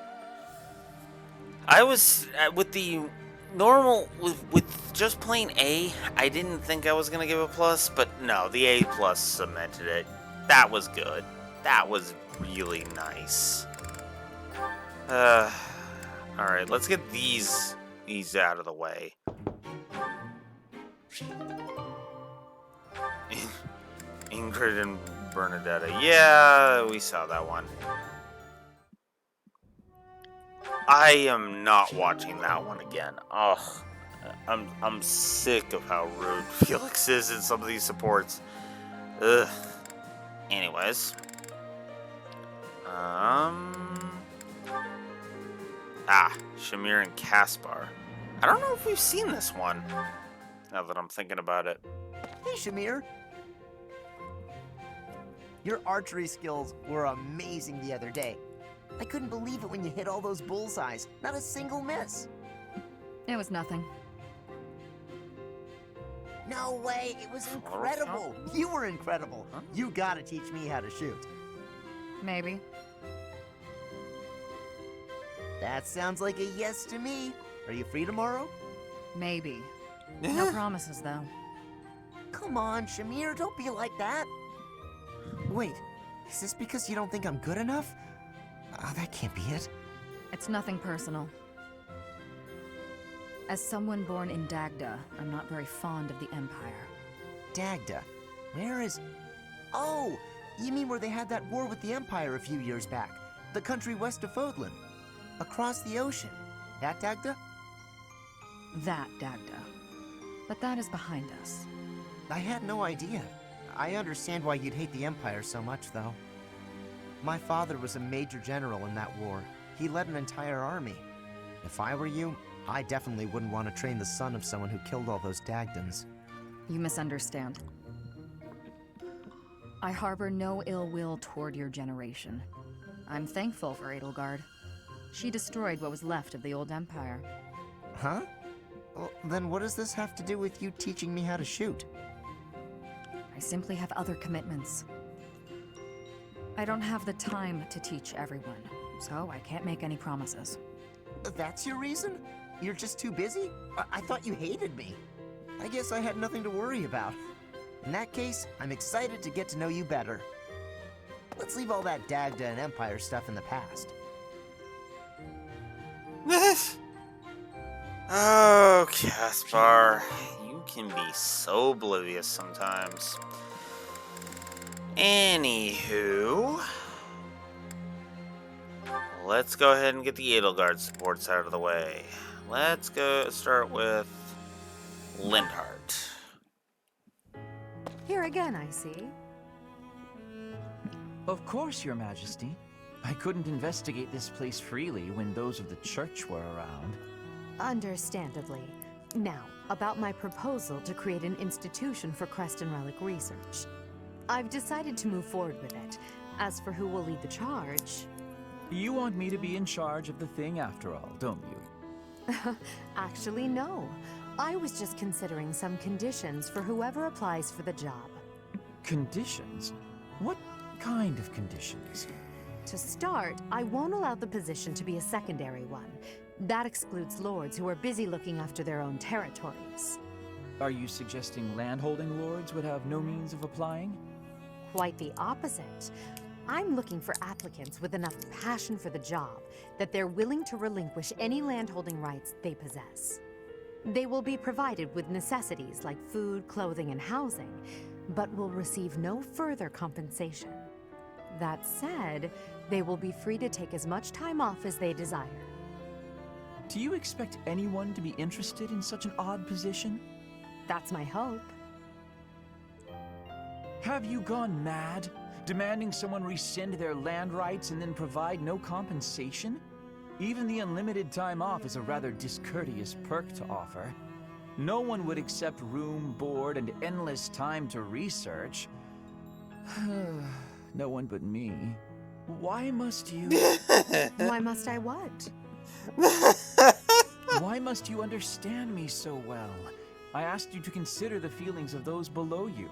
I was with the normal with just plain A. I didn't think I was gonna give a plus, but no, the A plus cemented it. That was good. That was really nice. All right, let's get these out of the way. Ingrid and Bernadetta. Yeah, we saw that one. I am not watching that one again. Ugh. I'm sick of how rude Felix is in some of these supports. Ugh. Anyways. Shamir and Caspar. I don't know if we've seen this one. Now that I'm thinking about it. Hey, Shamir. Your archery skills were amazing the other day. I couldn't believe it when you hit all those bullseyes. Not a single miss. It was nothing. No way, it was incredible. You were incredible. You gotta teach me how to shoot. Maybe. That sounds like a yes to me. Are you free tomorrow? Maybe. No promises, though. Come on, Shamir, don't be like that. Wait, is this because you don't think I'm good enough? Oh, that can't be it. It's nothing personal. As someone born in Dagda, I'm not very fond of the Empire. Dagda? Where is... Oh, you mean where they had that war with the Empire a few years back? The country west of Fodlan. Across the ocean. That Dagda? That Dagda. But that is behind us. I had no idea. I understand why you'd hate the Empire so much, though. My father was a major general in that war. He led an entire army. If I were you, I definitely wouldn't want to train the son of someone who killed all those Dagdans. You misunderstand. I harbor no ill will toward your generation. I'm thankful for Edelgard. She destroyed what was left of the old Empire. Huh? Well, then what does this have to do with you teaching me how to shoot? I simply have other commitments. I don't have the time to teach everyone, so I can't make any promises. That's your reason? You're just too busy? I thought you hated me. I guess I had nothing to worry about. In that case, I'm excited to get to know you better. Let's leave all that Dagda and Empire stuff in the past. Oh, Caspar, you can be so oblivious sometimes. Anywho, let's go ahead and get the Edelgard supports out of the way. Let's go start with Lindhart. Here again, I see. Of course, Your Majesty. I couldn't investigate this place freely when those of the church were around. Understandably. Now, about my proposal to create an institution for Crest and Relic research. I've decided to move forward with it. As for who will lead the charge... You want me to be in charge of the thing after all, don't you? Actually, no. I was just considering some conditions for whoever applies for the job. Conditions? What kind of conditions? To start, I won't allow the position to be a secondary one. That excludes lords who are busy looking after their own territories. Are you suggesting landholding lords would have no means of applying? Quite the opposite. I'm looking for applicants with enough passion for the job that they're willing to relinquish any landholding rights they possess. They will be provided with necessities like food, clothing, and housing, but will receive no further compensation. That said, they will be free to take as much time off as they desire. Do you expect anyone to be interested in such an odd position? That's my hope. Have you gone mad? Demanding someone rescind their land rights and then provide no compensation? Even the unlimited time off is a rather discourteous perk to offer. No one would accept room, board, and endless time to research. No one but me. Why must you... Why must I what? Why must you understand me so well? I asked you to consider the feelings of those below you.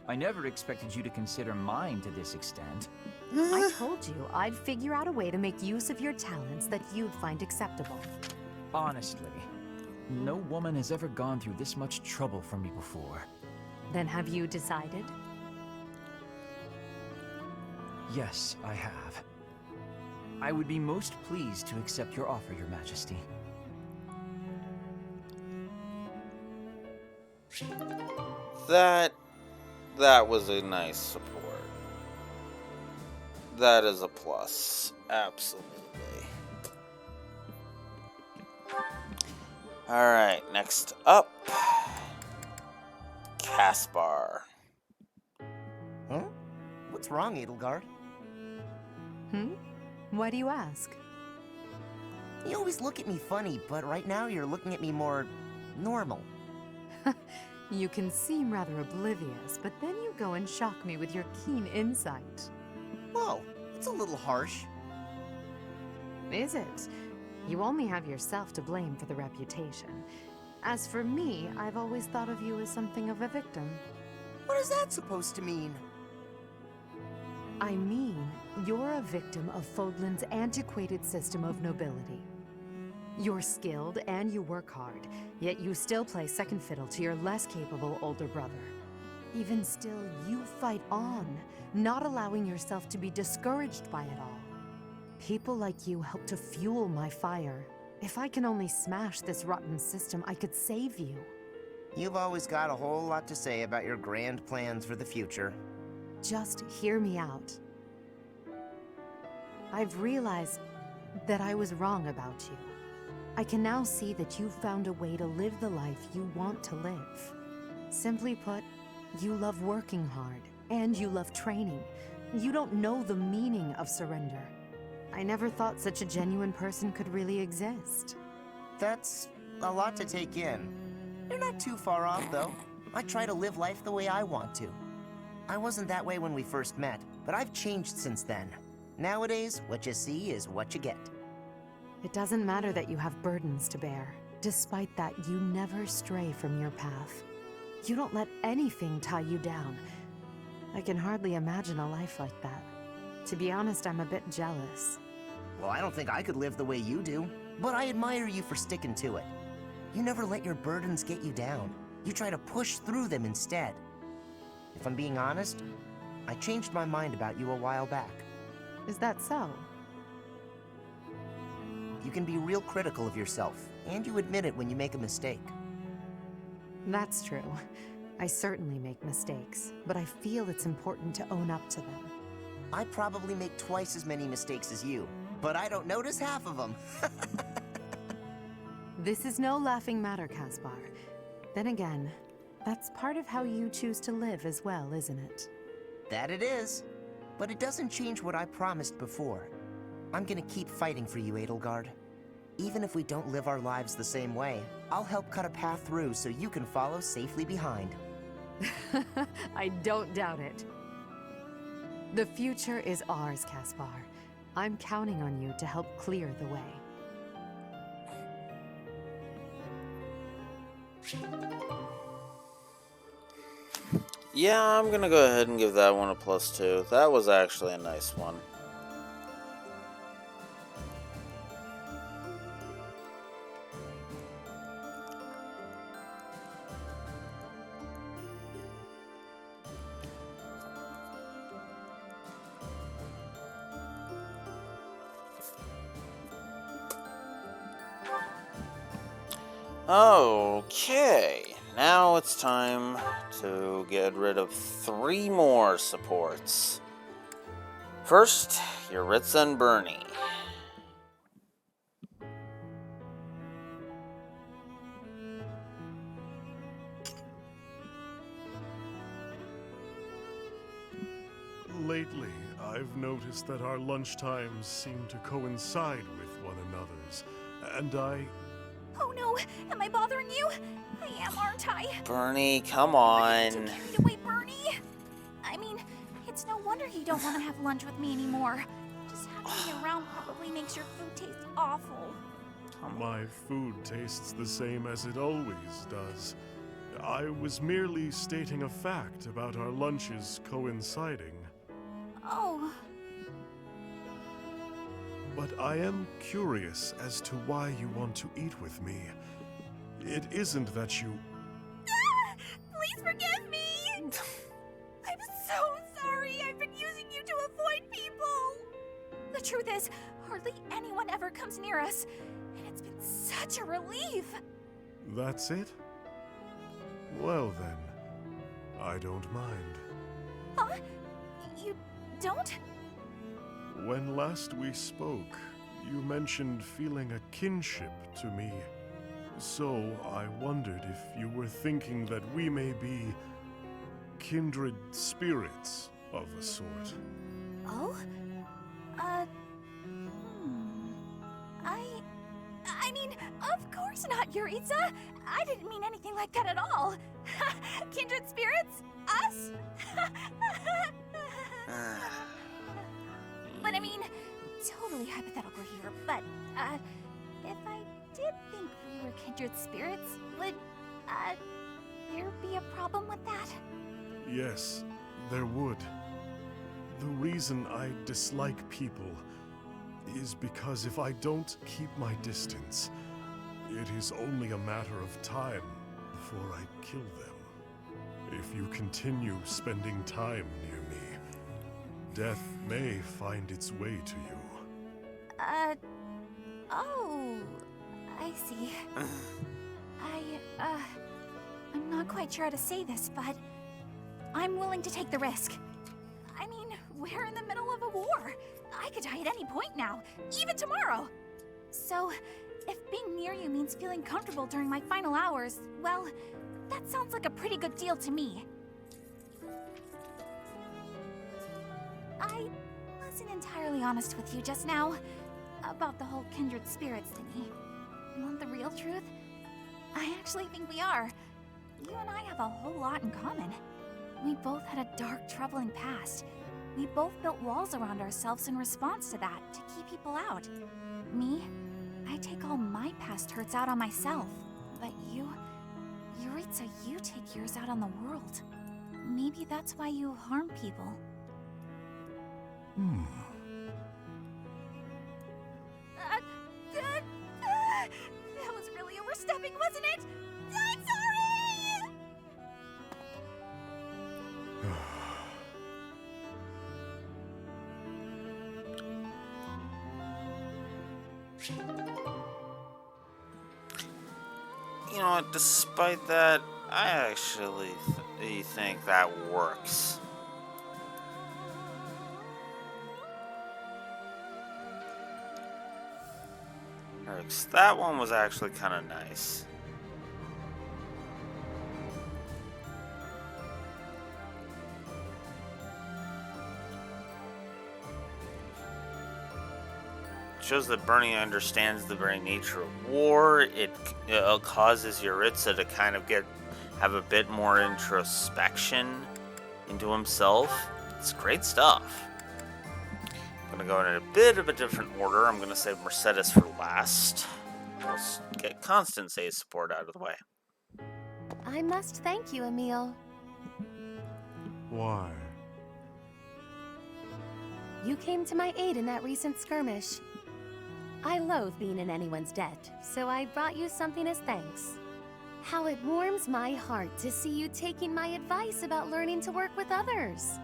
I never expected you to consider mine to this extent. I told you I'd figure out a way to make use of your talents that you'd find acceptable. Honestly, no woman has ever gone through this much trouble for me before. Then have you decided? Yes, I have. I would be most pleased to accept your offer, Your Majesty. That was a nice support. That is a plus. Absolutely. Alright, next up. Caspar. Huh? What's wrong, Edelgard? Why do you ask? You always look at me funny, but right now you're looking at me more normal. You can seem rather oblivious, but then you go and shock me with your keen insight. Whoa, it's a little harsh. Is it? You only have yourself to blame for the reputation. As for me, I've always thought of you as something of a victim. What is that supposed to mean? I mean, you're a victim of Fodlan's antiquated system of nobility. You're skilled and you work hard, yet you still play second fiddle to your less capable older brother. Even still, you fight on, not allowing yourself to be discouraged by it all. People like you help to fuel my fire. If I can only smash this rotten system, I could save you. You've always got a whole lot to say about your grand plans for the future. Just hear me out. I've realized that I was wrong about you. I can now see that you've found a way to live the life you want to live. Simply put, you love working hard, and you love training. You don't know the meaning of surrender. I never thought such a genuine person could really exist. That's a lot to take in. You're not too far off, though. I try to live life the way I want to. I wasn't that way when we first met, but I've changed since then. Nowadays, what you see is what you get. It doesn't matter that you have burdens to bear. Despite that, you never stray from your path. You don't let anything tie you down. I can hardly imagine a life like that. To be honest, I'm a bit jealous. Well, I don't think I could live the way you do, but I admire you for sticking to it. You never let your burdens get you down. You try to push through them instead. If I'm being honest, I changed my mind about you a while back. Is that so? You can be real critical of yourself, and you admit it when you make a mistake. That's true. I certainly make mistakes, but I feel it's important to own up to them. I probably make twice as many mistakes as you, but I don't notice half of them. This is no laughing matter, Caspar. Then again, that's part of how you choose to live as well, isn't it? That it is. But it doesn't change what I promised before. I'm gonna keep fighting for you, Edelgard. Even if we don't live our lives the same way, I'll help cut a path through so you can follow safely behind. I don't doubt it. The future is ours, Caspar. I'm counting on you to help clear the way. Yeah, I'm gonna go ahead and give that one a +2. That was actually a nice one. Okay, now it's time to get rid of 3 more supports. First, Yuritsa and Bernie. Lately, I've noticed that our lunch times seem to coincide with one another's, and Oh no, am I bothering you? I am, aren't I? Bernie, come on. Too carried away, Bernie. I mean, it's no wonder you don't want to have lunch with me anymore. Just having me around probably makes your food taste awful. my food tastes the same as it always does. I was merely stating a fact about our lunches coinciding. Oh. But I am curious as to why you want to eat with me. It isn't that you... Please forgive me! I'm so sorry. I've been using you to avoid people. The truth is, hardly anyone ever comes near us, and it's been such a relief. That's it? Well then, I don't mind. Huh? You don't? When last we spoke, you mentioned feeling a kinship to me. So I wondered if you were thinking that we may be kindred spirits of a sort. Oh? I mean, of course not, Yuritsa. I didn't mean anything like that at all. Kindred spirits? Us? But I mean, totally hypothetical here, but, if I did think we were kindred spirits, would, there be a problem with that? Yes, there would. The reason I dislike people is because if I don't keep my distance, it is only a matter of time before I kill them. If you continue spending time near me, death may find its way to you. Oh, I see. I'm not quite sure how to say this, but I'm willing to take the risk. I mean, we're in the middle of a war. I could die at any point now, even tomorrow. So, if being near you means feeling comfortable during my final hours, well, that sounds like a pretty good deal to me. I wasn't entirely honest with you just now about the whole kindred spirits thingy. Want the real truth? I actually think we are. You and I have a whole lot in common. We both had a dark, troubling past. We both built walls around ourselves in response to that, to keep people out. Me, I take all my past hurts out on myself. But you, Yuritsa, you take yours out on the world. Maybe that's why you harm people. That was really overstepping, wasn't it? I'm sorry! You know what, despite that, I actually think that works. That one was actually kind of nice. Shows that Bernie understands the very nature of war. It causes Yuritsa to kind of have a bit more introspection into himself. It's great stuff. I'm gonna go in a bit of a different order. I'm gonna save Mercedes for last. Let's get Constance's support out of the way. I must thank you, Emil. Why? You came to my aid in that recent skirmish. I loathe being in anyone's debt, so I brought you something as thanks. How it warms my heart to see you taking my advice about learning to work with others.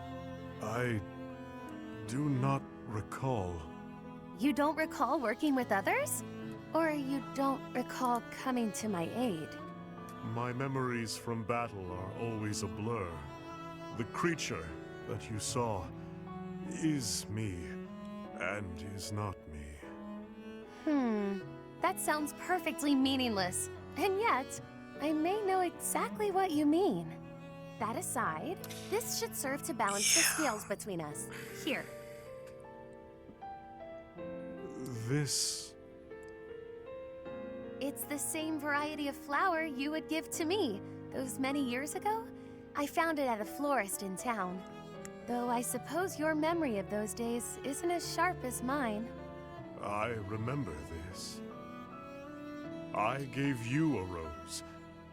I do not recall. You don't recall working with others? Or you don't recall coming to my aid? My memories from battle are always a blur. The creature that you saw is me, and is not me. That sounds perfectly meaningless. And yet, I may know exactly what you mean. That aside, this should serve to balance the scales between us. Here. This... It's the same variety of flower you would give to me. Those many years ago, I found it at a florist in town. Though I suppose your memory of those days isn't as sharp as mine. I remember this. I gave you a rose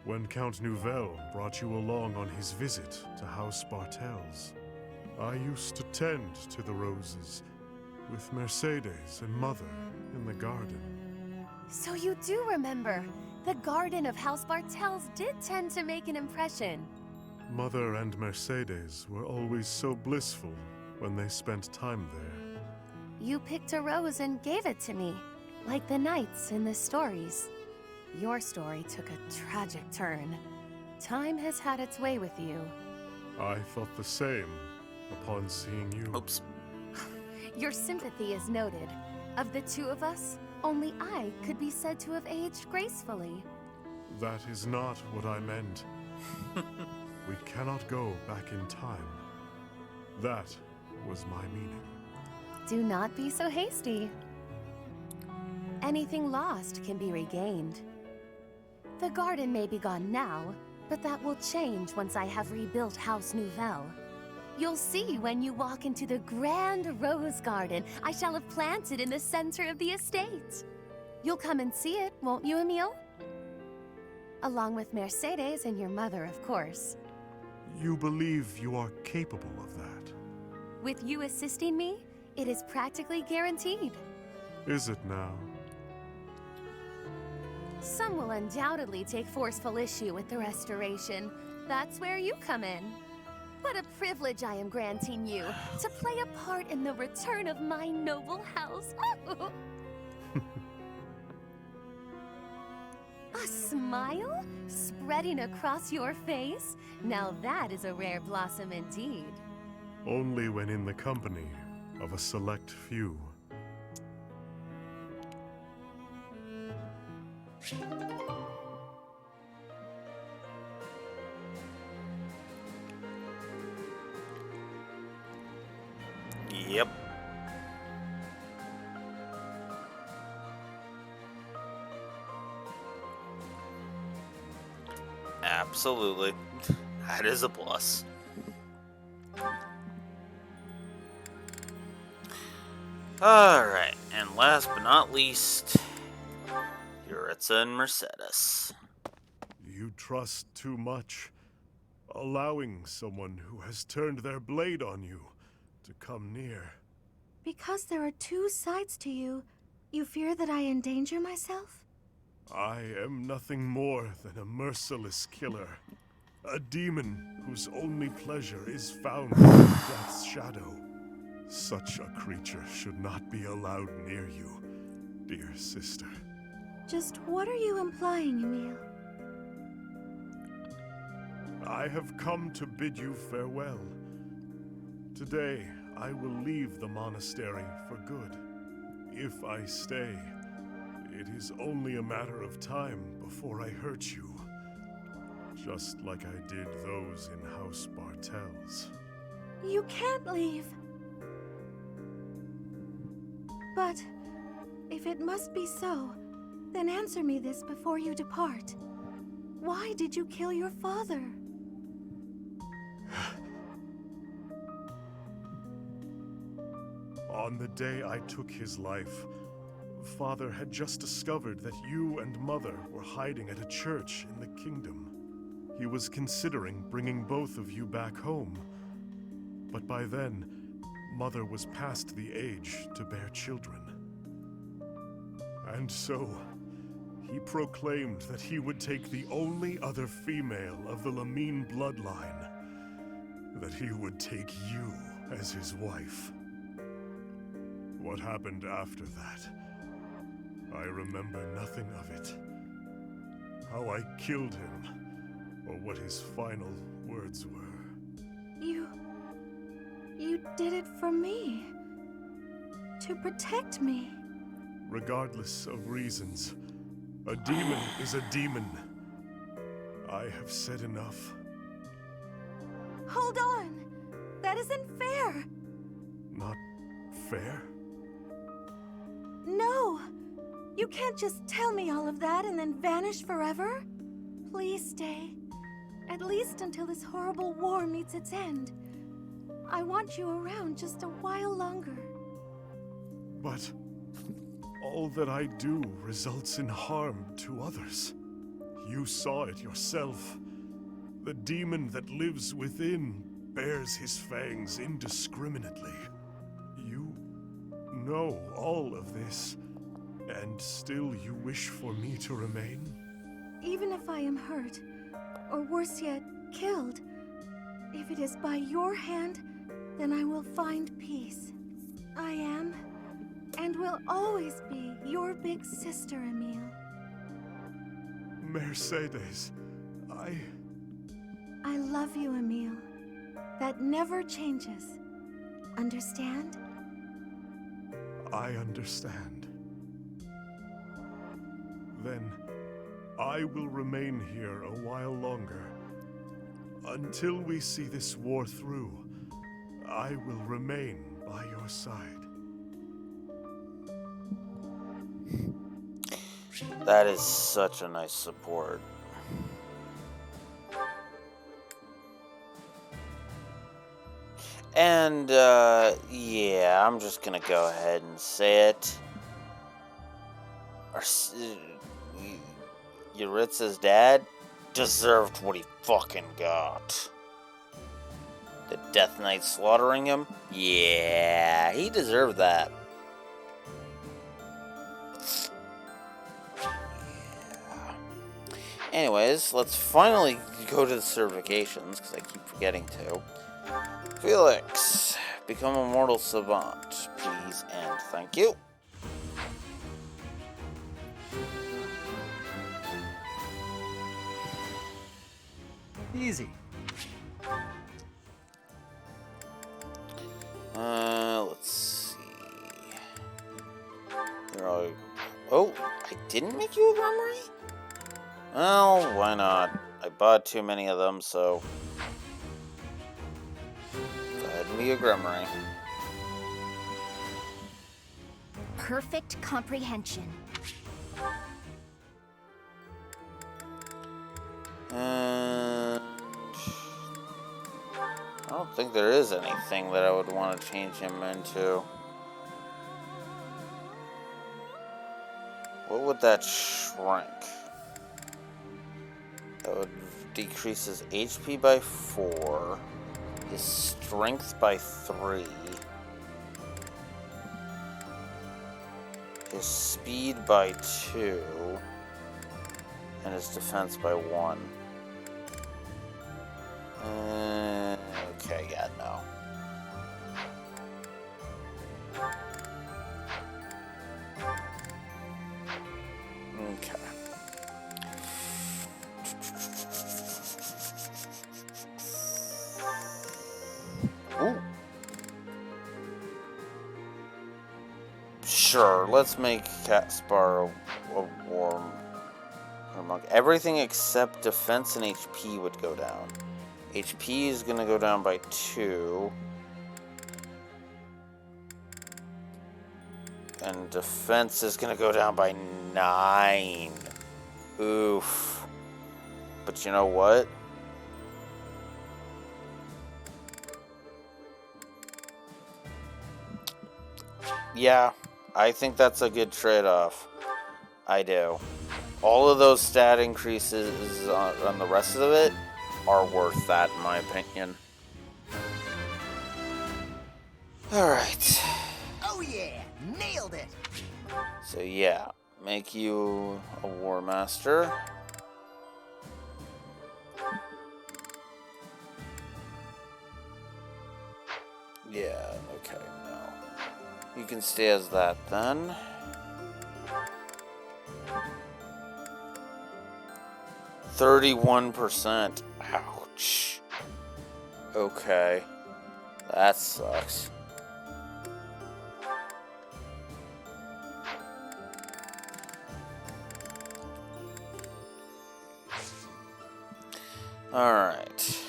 when Count Nouvelle brought you along on his visit to House Bartels. I used to tend to the roses with Mercedes and Mother in the garden. So you do remember. The garden of House Bartels did tend to make an impression. Mother and Mercedes were always so blissful when they spent time there. You picked a rose and gave it to me, like the knights in the stories. Your story took a tragic turn. Time has had its way with you. I thought the same upon seeing you. Oops. Your sympathy is noted. Of the two of us, only I could be said to have aged gracefully. That is not what I meant. We cannot go back in time. That was my meaning. Do not be so hasty. Anything lost can be regained. The garden may be gone now, but that will change once I have rebuilt House Nouvelle. You'll see when you walk into the grand rose garden I shall have planted in the center of the estate. You'll come and see it, won't you, Emile? Along with Mercedes and your mother, of course. You believe you are capable of that? With you assisting me, it is practically guaranteed. Is it now? Some will undoubtedly take forceful issue with the restoration. That's where you come in. What a privilege I am granting you, to play a part in the return of my noble house. A smile spreading across your face? Now that is a rare blossom indeed. Only when in the company of a select few. Yep. Absolutely. That is a plus. Alright, and last but not least, Yuritsa and Mercedes. You trust too much, allowing someone who has turned their blade on you to come near. Because there are two sides to you, you fear that I endanger myself? I am nothing more than a merciless killer. A demon whose only pleasure is found in death's shadow. Such a creature should not be allowed near you, dear sister. Just what are you implying, Emile? I have come to bid you farewell. Today, I will leave the monastery for good. If I stay, it is only a matter of time before I hurt you. Just like I did those in House Bartels. You can't leave. But if it must be so, then answer me this before you depart. Why did you kill your father? On the day I took his life, Father had just discovered that you and Mother were hiding at a church in the kingdom. He was considering bringing both of you back home. But by then, Mother was past the age to bear children. And so, he proclaimed that he would take the only other female of the Lamine bloodline. That he would take you as his wife. What happened after that? I remember nothing of it. How I killed him, or what his final words were. You did it for me. To protect me. Regardless of reasons, a demon is a demon. I have said enough. Hold on! That isn't fair! Not fair? No! You can't just tell me all of that and then vanish forever. Please stay. At least until this horrible war meets its end. I want you around just a while longer. But all that I do results in harm to others. You saw it yourself. The demon that lives within bears his fangs indiscriminately. You know all of this, and still you wish for me to remain? Even if I am hurt, or worse yet, killed, if it is by your hand, then I will find peace. I am, and will always be, your big sister, Emile. Mercedes, I love you, Emile. That never changes. Understand? I understand. Then, I will remain here a while longer. Until we see this war through, I will remain by your side. That is such a nice support. And, yeah, I'm just gonna go ahead and say it. Yuritsa's dad deserved what he fucking got. The Death Knight slaughtering him? Yeah, he deserved that. Anyways, let's finally go to the certifications, because I keep forgetting to. Felix, become a mortal savant, please and thank you. Easy. Let's see. Oh, I didn't make you a Grummery? Well, why not? I bought too many of them, so go ahead and be a Grummery. Perfect comprehension. And I don't think there is anything that I would want to change him into. What would that shrink? That would decrease his HP by 4, his strength by 3, his speed by 2, and his defense by 1. Okay, yeah, no. Okay. Ooh. Sure, let's make Caspar a war monk. Everything except defense and HP would go down. HP is gonna go down by 2. And defense is gonna go down by 9. Oof. But you know what? Yeah, I think that's a good trade-off. I do. All of those stat increases on the rest of it are worth that, in my opinion. Alright. Oh yeah! Nailed it! So yeah, make you a War Master. Yeah, okay, no. You can stay as that then. %. Ouch. Okay. That sucks. Alright.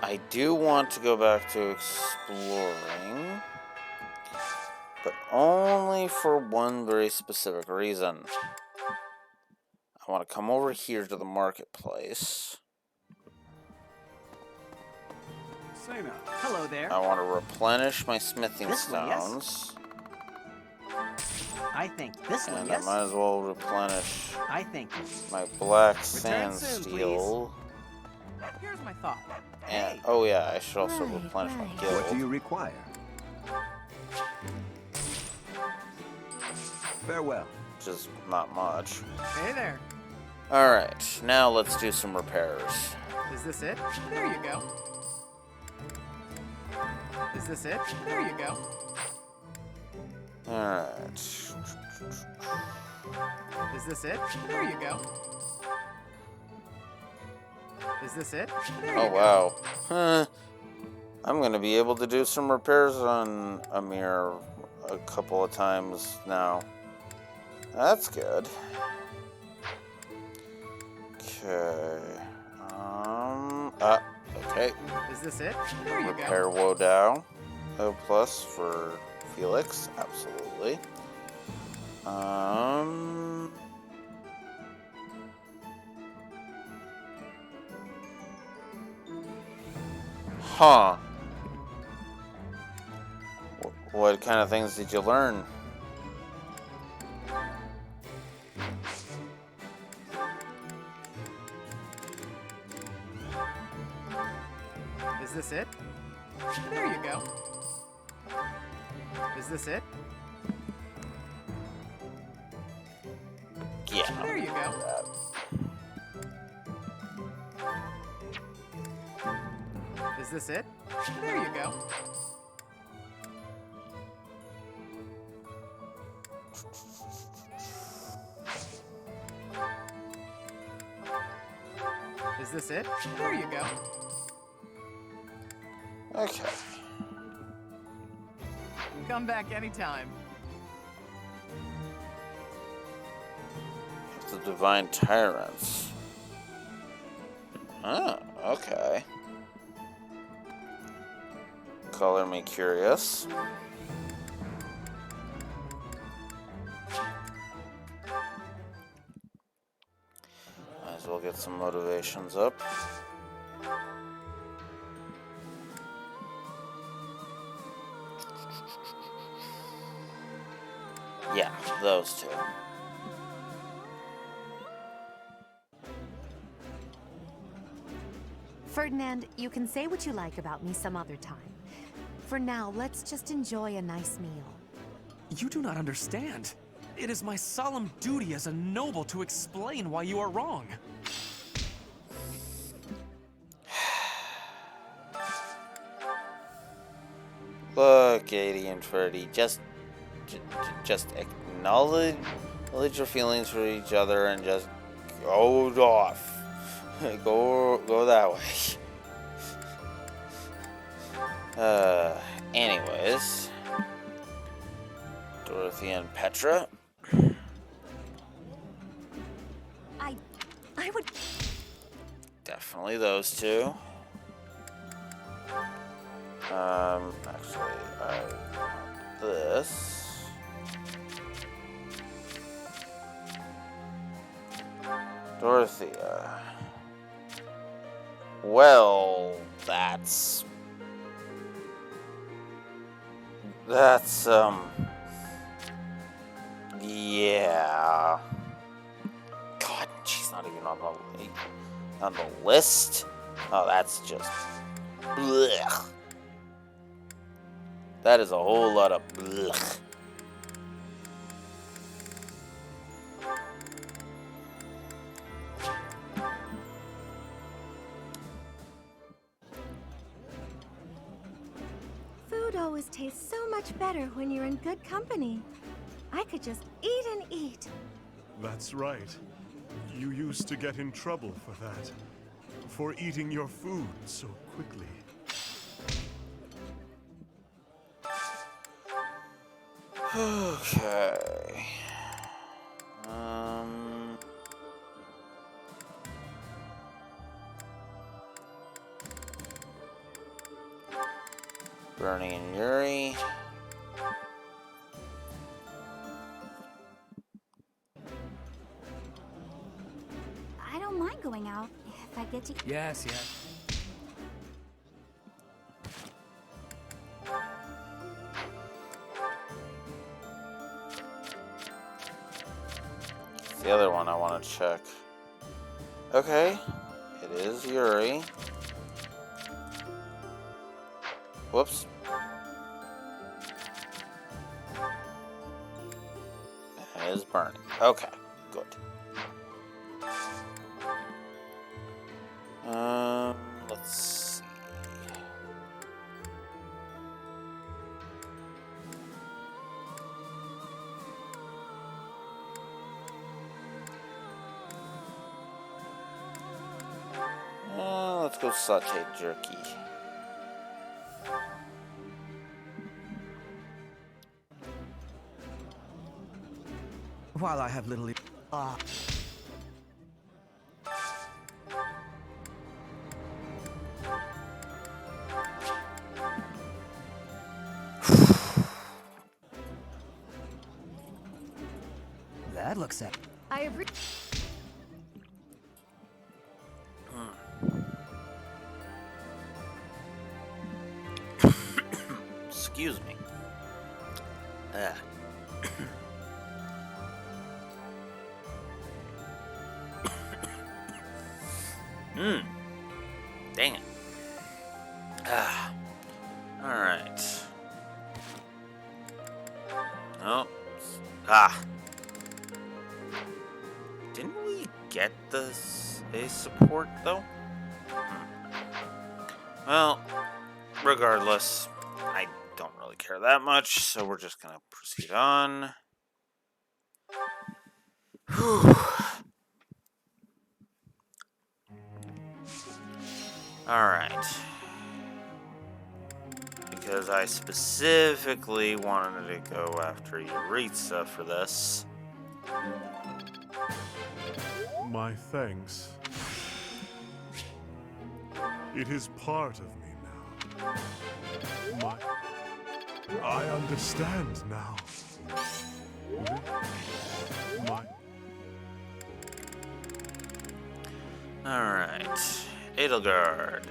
I do want to go back to exploring, but only for one very specific reason. I want to come over here to the marketplace. Say now. Hello there. I want to replenish my smithing stones. I I think this one, And yes? I might as well replenish I think my black Return soon, sandsteel. Here's my thought. And oh yeah, I should also replenish my guild. What do you require? Farewell. Just not much. Hey there. Alright, now let's do some repairs. Is this it? There you go. Is this it? There you go. Alright. Is this it? There you go. Is this it? There you Oh go. wow. Huh. I'm gonna be able to do some repairs on Amir a couple of times now. That's good. Okay. Okay. Is this it? There you Repair go. Wodow. A plus for Felix. Absolutely. Huh. What kind of things did you learn? Is this it? There you go. Is this it? Yeah. There you go. Is this it? There you go. Is this it? There you go. Okay. Come back anytime. The Divine Tyrants. Oh, okay. Color me curious. Might as well get some motivations up. Yeah, those two. Ferdinand, you can say what you like about me some other time. For now, let's just enjoy a nice meal. You do not understand. It is my solemn duty as a noble to explain why you are wrong. Look, 80 and 30, just acknowledge your feelings for each other and just go off. go that way. Anyways, Dorothy and Petra. I would... Definitely those two. Actually, I want this. Dorothea. Well, that's, yeah. God, she's not even on the list. Oh, that's just, blech. That is a whole lot of blech. Food always tastes so much better when you're in good company. I could just eat and eat. That's right. You used to get in trouble for that. For eating your food so quickly. Okay. Bernie and Yuri. I don't mind going out if I get to. Yes, yes. It's the other one I want to check. Okay, it is Yuri. Whoops. It is burning. Okay, good. Let's see. Let's go saute jerky. While I have little... That looks at... I have Excuse me. Dang it. Alright. Oh. Didn't we get this a support though? Well, regardless, I don't really care that much, so we're just gonna proceed on. Whew. Alright. Because I specifically wanted to go after Yuritsa for this. My thanks. It is part of me now. I understand now. Alright. Edelgard.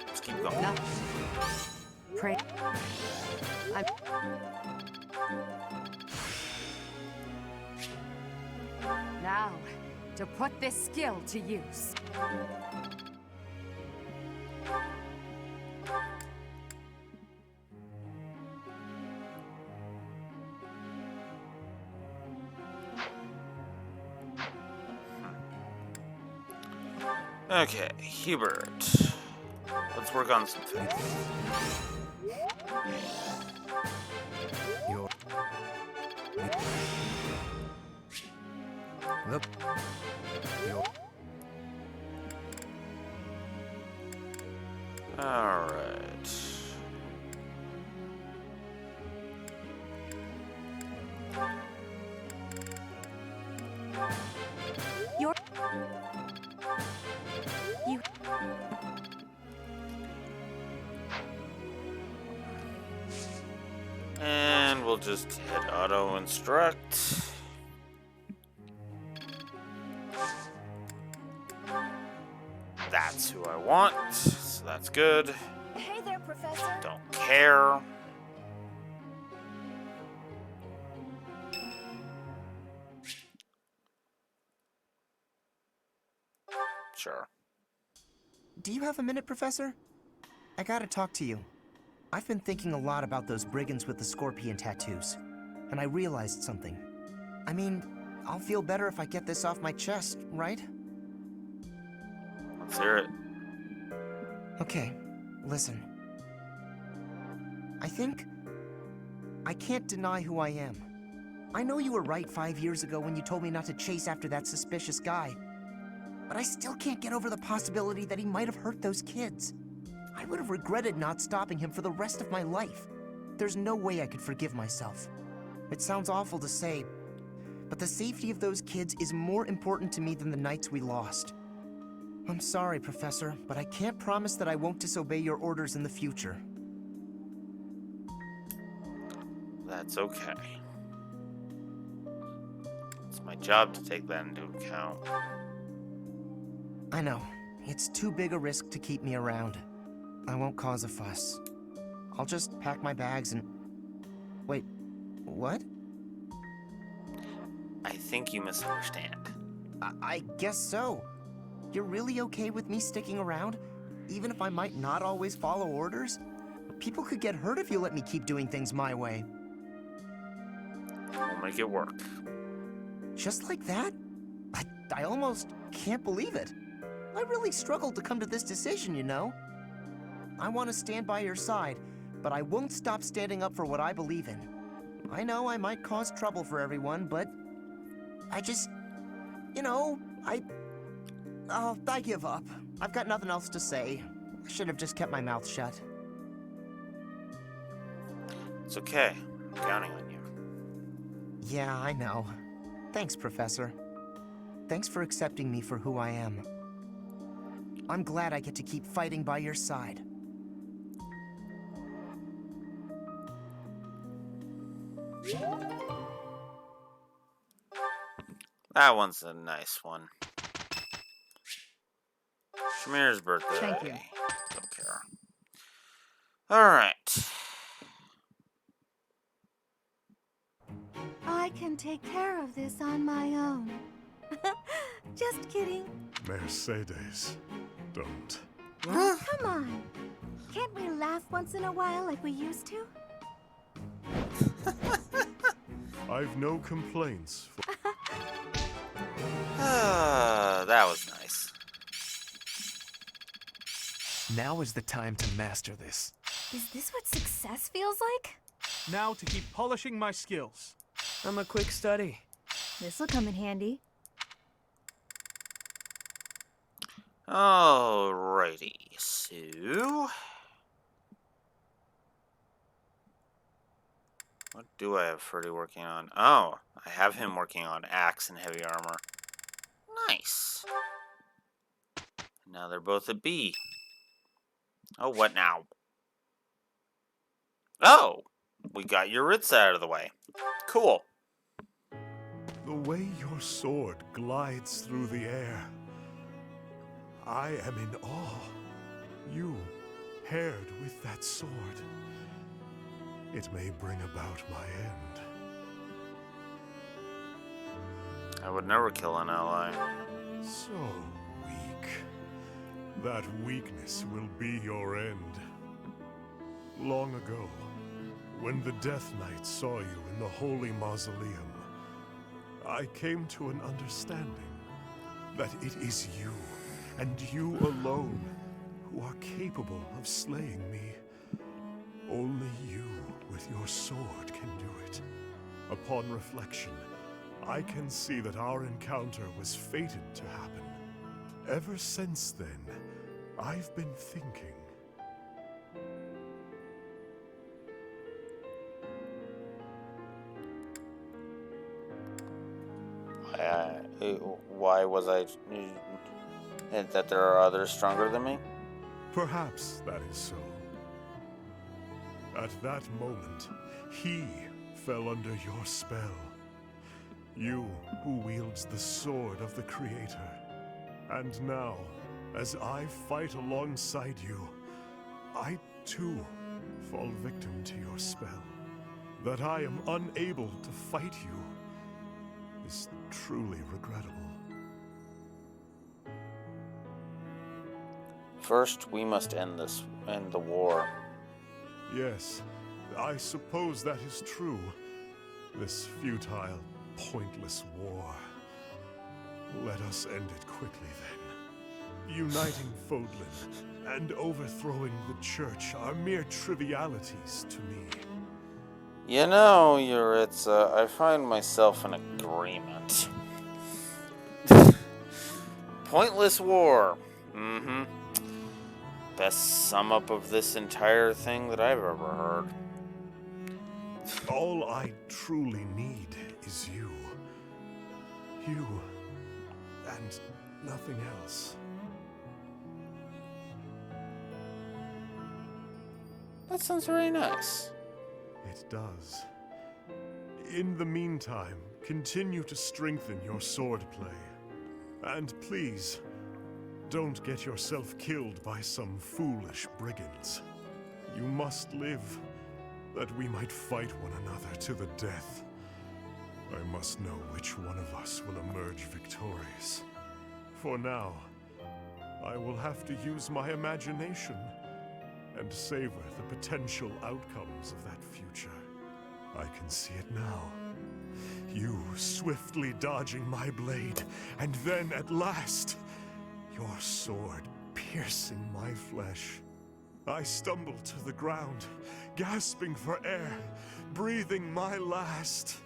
Let's keep going. No. Pray. Now, to put this skill to use. Okay, Hubert. Let's work on some things. Alright. And we'll just hit auto instruct. That's who I want, so that's good. Hey there, Professor. Don't care. Sure. Do you have a minute, Professor? I gotta talk to you. I've been thinking a lot about those brigands with the scorpion tattoos, and I realized something. I mean, I'll feel better if I get this off my chest, right? Let's hear it. Okay, listen. I can't deny who I am. I know you were right 5 years ago when you told me not to chase after that suspicious guy. But I still can't get over the possibility that he might have hurt those kids. I would have regretted not stopping him for the rest of my life. There's no way I could forgive myself. It sounds awful to say, but the safety of those kids is more important to me than the nights we lost. I'm sorry, Professor, but I can't promise that I won't disobey your orders in the future. That's okay. It's my job to take that into account. I know. It's too big a risk to keep me around. I won't cause a fuss. I'll just pack my bags and... Wait, what? I think think you misunderstand. I guess so. You're really okay with me sticking around? Even if I might not always follow orders? People could get hurt if you let me keep doing things my way. We'll make it work. Just like that? I almost can't believe it. I really struggled to come to this decision, you know? I want to stand by your side, but I won't stop standing up for what I believe in. I know I might cause trouble for everyone, but I just, you know, I give up. I've got nothing else to say. I should have just kept my mouth shut. It's okay. I'm counting on you. Yeah, I know. Thanks, Professor. Thanks for accepting me for who I am. I'm glad I get to keep fighting by your side. That one's a nice one. Shamir's birthday. Thank you. Don't care. Alright. I can take care of this on my own. Just kidding. Mercedes, don't. Oh, come on. Can't we laugh once in a while like we used to? I've no complaints. That was nice. Now is the time to master this. Is this what success feels like? Now to keep polishing my skills. I'm a quick study. This'll come in handy. Alrighty, so... What do I have Freddy working on? Oh, I have him working on axe and heavy armor. Nice. Now they're both a B. Oh, what now? Oh, we got Yuritsa out of the way. Cool. The way your sword glides through the air, I am in awe. You, paired with that sword, it may bring about my end. I would never kill an ally. So weak. That weakness will be your end. Long ago, when the Death Knight saw you in the Holy Mausoleum, I came to an understanding that it is you, and you alone, who are capable of slaying me. Only you with your sword can do it. Upon reflection, I can see that our encounter was fated to happen. Ever since then, I've been thinking. Why was I... that there are others stronger than me? Perhaps that is so. At that moment, he fell under your spell. You who wields the sword of the Creator. And now, as I fight alongside you, I too fall victim to your spell. That I am unable to fight you is truly regrettable. First, we must end the war. Yes, I suppose that is true. This futile, pointless war. Let us end it quickly then. Uniting Fodlan and overthrowing the church are mere trivialities to me. You know, Yuritsa, I find myself in agreement. Pointless war. Mm-hmm. Best sum up of this entire thing that I've ever heard. All I truly need is you. You and nothing else. That sounds very nice. It does. In the meantime, continue to strengthen your swordplay. And please, don't get yourself killed by some foolish brigands. You must live, that we might fight one another to the death. I must know which one of us will emerge victorious. For now, I will have to use my imagination and savor the potential outcomes of that future. I can see it now. You swiftly dodging my blade, and then at last, your sword piercing my flesh. I stumble to the ground, gasping for air, breathing my last.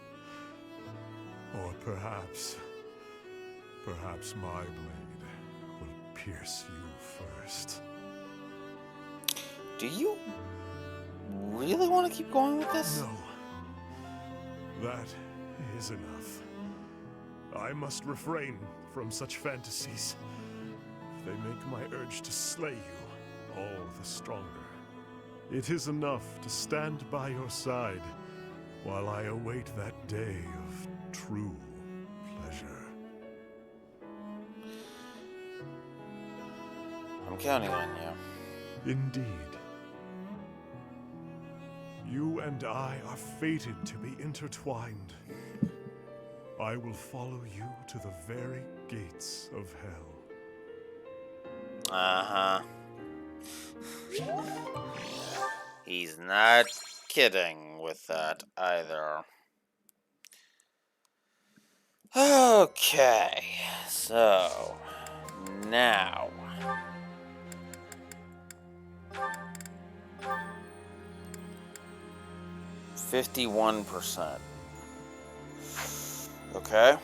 Or perhaps my blade will pierce you first. Do you really want to keep going with this? No. That is enough. I must refrain from such fantasies. They make my urge to slay you all the stronger. It is enough to stand by your side while I await that day of true pleasure. I'm counting on you. Indeed. You and I are fated to be intertwined. I will follow you to the very gates of hell. Uh-huh. He's not kidding with that either. Okay, so now 51%. Okay.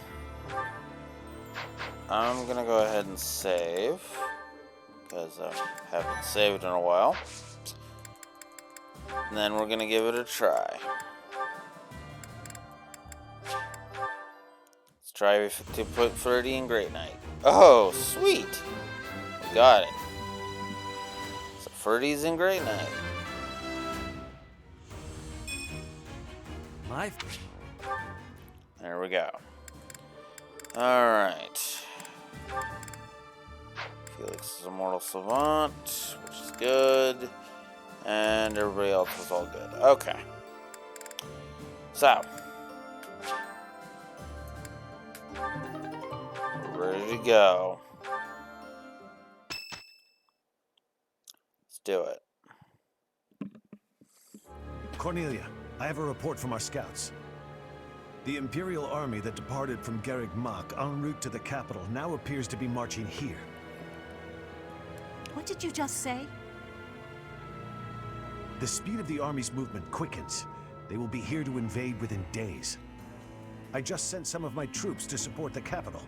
I'm gonna go ahead and save, because I haven't saved in a while. And then we're gonna give it a try. Let's try to put Ferdy in Great Knight. Oh, sweet! We got it. So Ferdy's in Great Knight. There we go. Alright. Felix is a mortal savant, which is good. And everybody else is all good. Okay. So. We're ready to go. Let's do it. Cornelia, I have a report from our scouts. The Imperial army that departed from Garrick en route to the capital now appears to be marching here. What did you just say? The speed of the army's movement quickens. They will be here to invade within days. I just sent some of my troops to support the capital.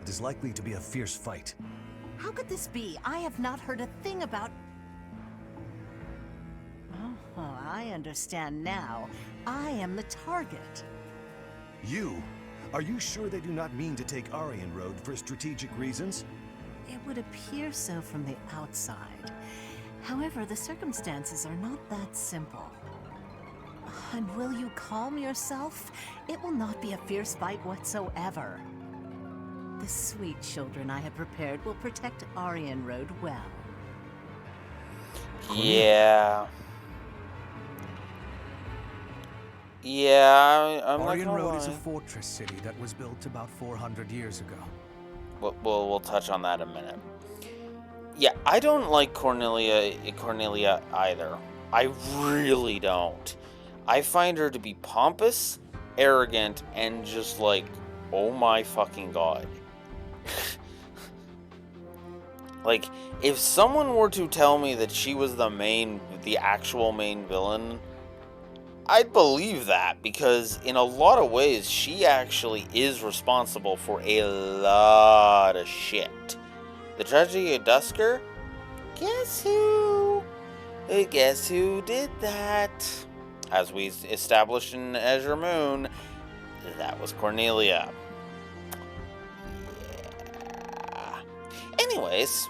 It is likely to be a fierce fight. How could this be? I have not heard a thing about... Oh, I understand now. I am the target. You? Are you sure they do not mean to take Aryan Road for strategic reasons? It would appear so from the outside. However, the circumstances are not that simple. And will you calm yourself? It will not be a fierce fight whatsoever. The sweet children I have prepared will protect Aryan Road well. Yeah. Yeah, I'm not Aryan gonna Road lie. is a fortress city that was built about 400 years ago. We'll touch on that in a minute. Yeah, I don't like Cornelia either. I really don't. I find her to be pompous, arrogant, and just like, oh my fucking god. Like, if someone were to tell me that she was the actual main villain, I'd believe that, because in a lot of ways, she actually is responsible for a lot of shit. The tragedy of Dusker? Guess who? Guess who did that? As we established in Azure Moon, that was Cornelia. Yeah. Anyways.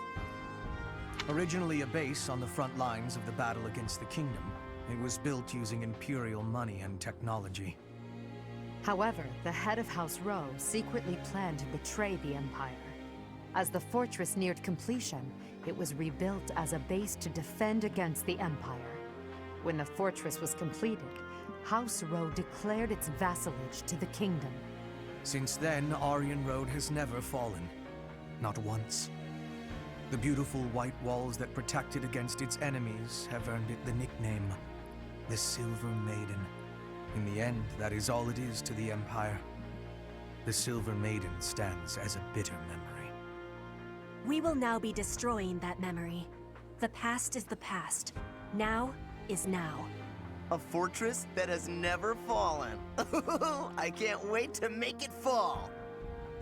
Originally a base on the front lines of the battle against the kingdom, it was built using Imperial money and technology. However, the head of House Rowe secretly planned to betray the Empire. As the fortress neared completion, it was rebuilt as a base to defend against the Empire. When the fortress was completed, House Road declared its vassalage to the kingdom. Since then, Aryan Road has never fallen. Not once. The beautiful white walls that protect it against its enemies have earned it the nickname, the Silver Maiden. In the end, that is all it is to the Empire. The Silver Maiden stands as a bitter memory. We will now be destroying that memory. The past is the past. Now is now. A fortress that has never fallen. I can't wait to make it fall.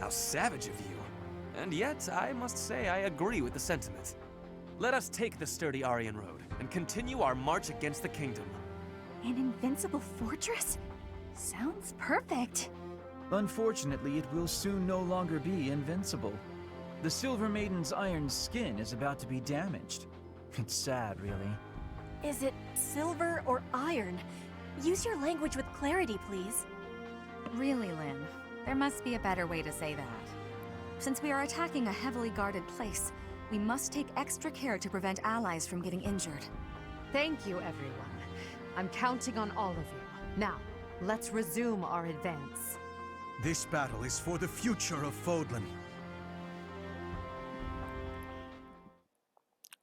How savage of you. And yet, I must say I agree with the sentiment. Let us take the sturdy Aryan Road and continue our march against the kingdom. An invincible fortress? Sounds perfect. Unfortunately, it will soon no longer be invincible. The Silver Maiden's iron skin is about to be damaged. It's sad, really. Is it silver or iron? Use your language with clarity, please. Really, Lynn, there must be a better way to say that. Since we are attacking a heavily guarded place, we must take extra care to prevent allies from getting injured. Thank you, everyone. I'm counting on all of you. Now, let's resume our advance. This battle is for the future of Fodlan.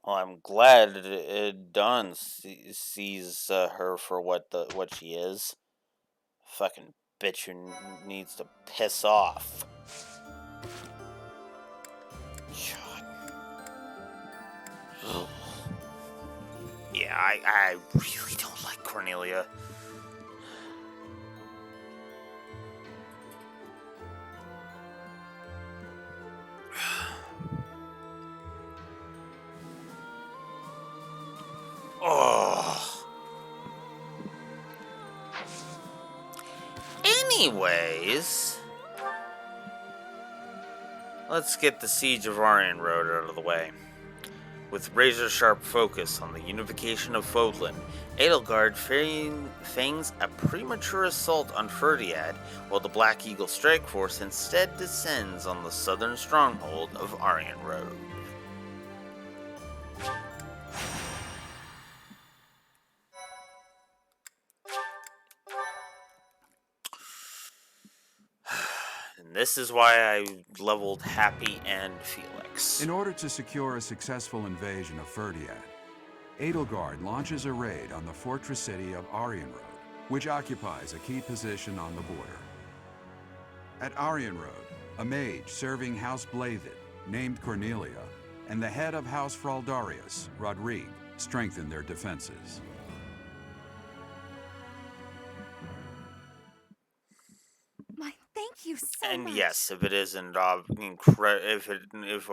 Well, I'm glad Dawn sees her for what she is. Fucking bitch who needs to piss off. God. Yeah, I really don't like Cornelia. Oh. Anyways, let's get the siege of Aryan Road out of the way. With razor-sharp focus on the unification of Fodlan, Edelgard feigns a premature assault on Ferdiad, while the Black Eagle Strike Force instead descends on the southern stronghold of Aryan Road. And this is why I leveled Happy and Felix. In order to secure a successful invasion of Ferdiad, Edelgard launches a raid on the fortress city of Aryan Road, which occupies a key position on the border. At Aryan Road, a mage serving House Blathed, named Cornelia, and the head of House Fraldarius, Rodrigue, strengthen their defenses. Thank you so and much. Yes, if it isn't if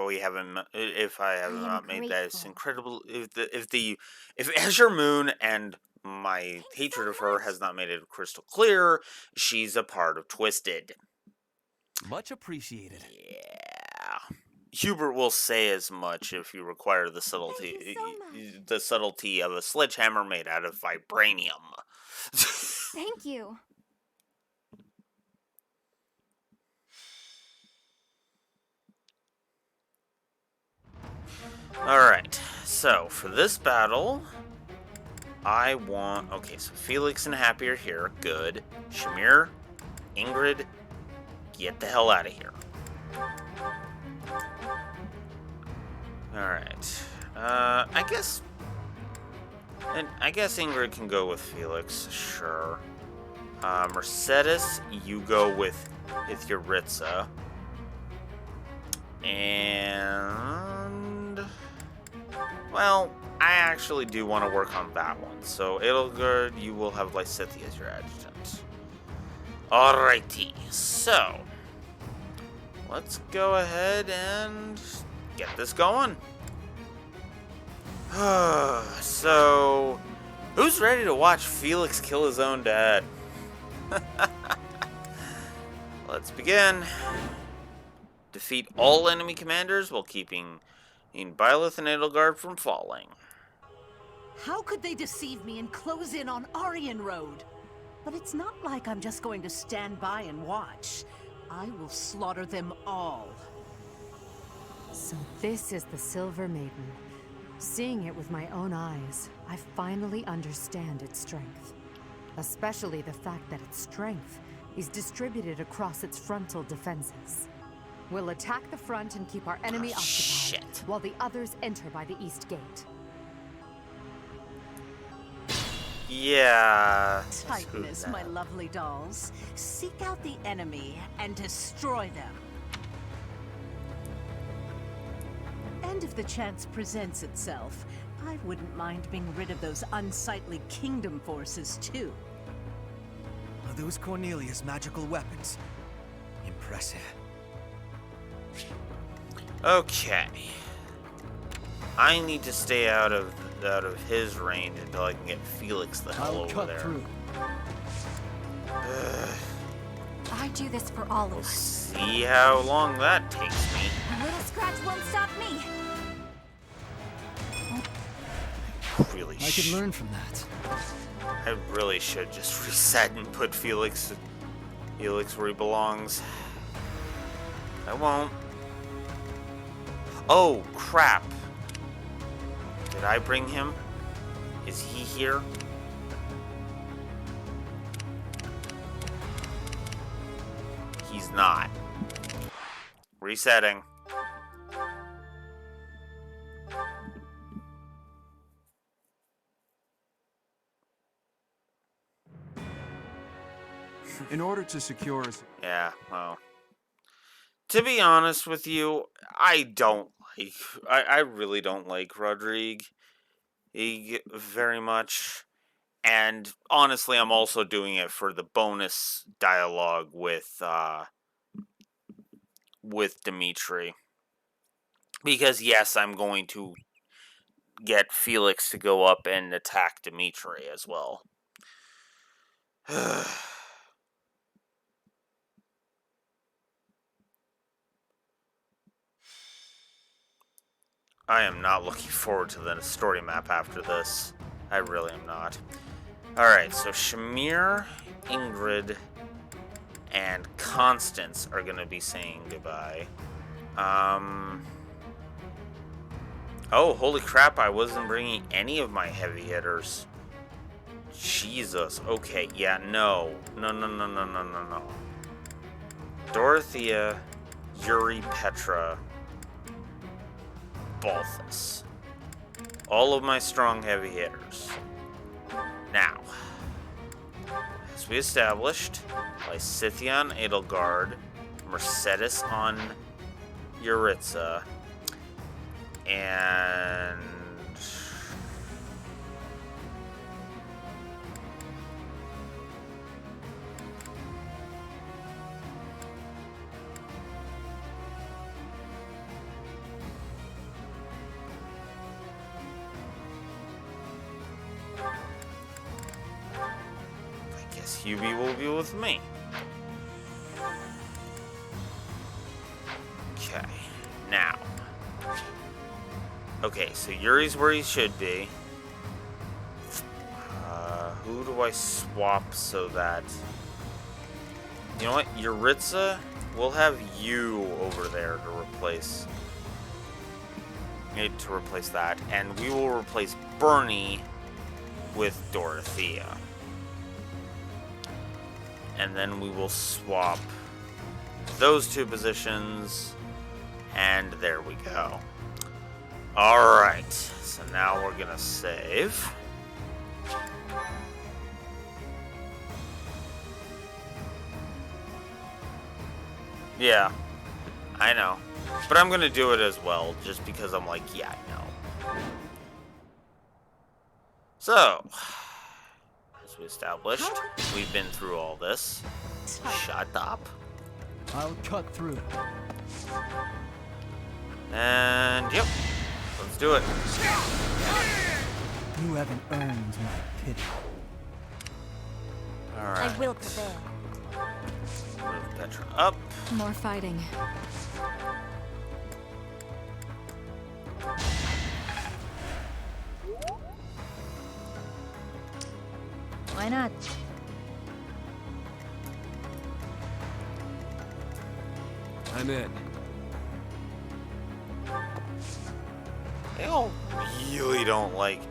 I have not made that, it's incredible. If Azure Moon and my hatred of her has not made it crystal clear, she's a part of Twisted. Much appreciated. Yeah. Hubert will say as much if you require the subtlety of a sledgehammer made out of vibranium. Thank you. Alright, so for this battle, I want... Okay, so Felix and Happy are here. Good. Shamir, Ingrid, get the hell out of here. Alright. I guess Ingrid can go with Felix, sure. Mercedes, you go with Yuritsa. And... well, I actually do want to work on that one. So, Edelgard, you will have Lysethia as your adjutant. Alrighty, so... let's go ahead and get this going. So, who's ready to watch Felix kill his own dad? Let's begin. Defeat all enemy commanders while keeping Byleth and Edelgard from falling. How could they deceive me and close in on Aryan Road? But it's not like I'm just going to stand by and watch. I will slaughter them all. So this is the Silver Maiden. Seeing it with my own eyes, I finally understand its strength. Especially the fact that its strength is distributed across its frontal defenses. We'll attack the front and keep our enemy occupied, while the others enter by the east gate. Yeah. Tighteners, my lovely dolls. Seek out the enemy and destroy them. And if the chance presents itself, I wouldn't mind being rid of those unsightly kingdom forces, too. Are those Cornelius' magical weapons? Impressive. Okay. I need to stay out of his range until I can get Felix the hell over there. Through. I do this for all of us. See how long that takes me. A little scratch won't stop me. Really I could learn from that. I really should just reset and put Felix where he belongs. I won't. Oh, crap. Did I bring him? Is he here? He's not. Resetting. In order to secure... Yeah, well. To be honest with you, I really don't like Rodrigue very much. And honestly, I'm also doing it for the bonus dialogue with Dimitri. Because yes, I'm going to get Felix to go up and attack Dimitri as well. I am not looking forward to the story map after this. I really am not. Alright, so Shamir, Ingrid, and Constance are going to be saying goodbye. Oh, holy crap, I wasn't bringing any of my heavy hitters. Jesus, okay, yeah, no. No. Dorothea, Yuri, Petra, Balthus. All of my strong heavy hitters. Now, as we established, Lysethia on Edelgard, Mercedes on Yuritsa, and Hubie will be with me. Okay, now. Okay, so Yuri's where he should be. Who do I swap so that... You know what? Yuritsa, we'll have you over there to replace... Need to replace that. And we will replace Bernie with Dorothea. And then we will swap those two positions, and there we go. Alright, so now we're gonna save. Yeah, I know. But I'm gonna do it as well, just because I'm like, yeah, I know. So... we established. We've been through all this. Shut up. I'll cut through. And yep, let's do it. You haven't earned my pity. All right. I will prevail. Move Petra up. More fighting. Why not? I'm in. They all really don't like...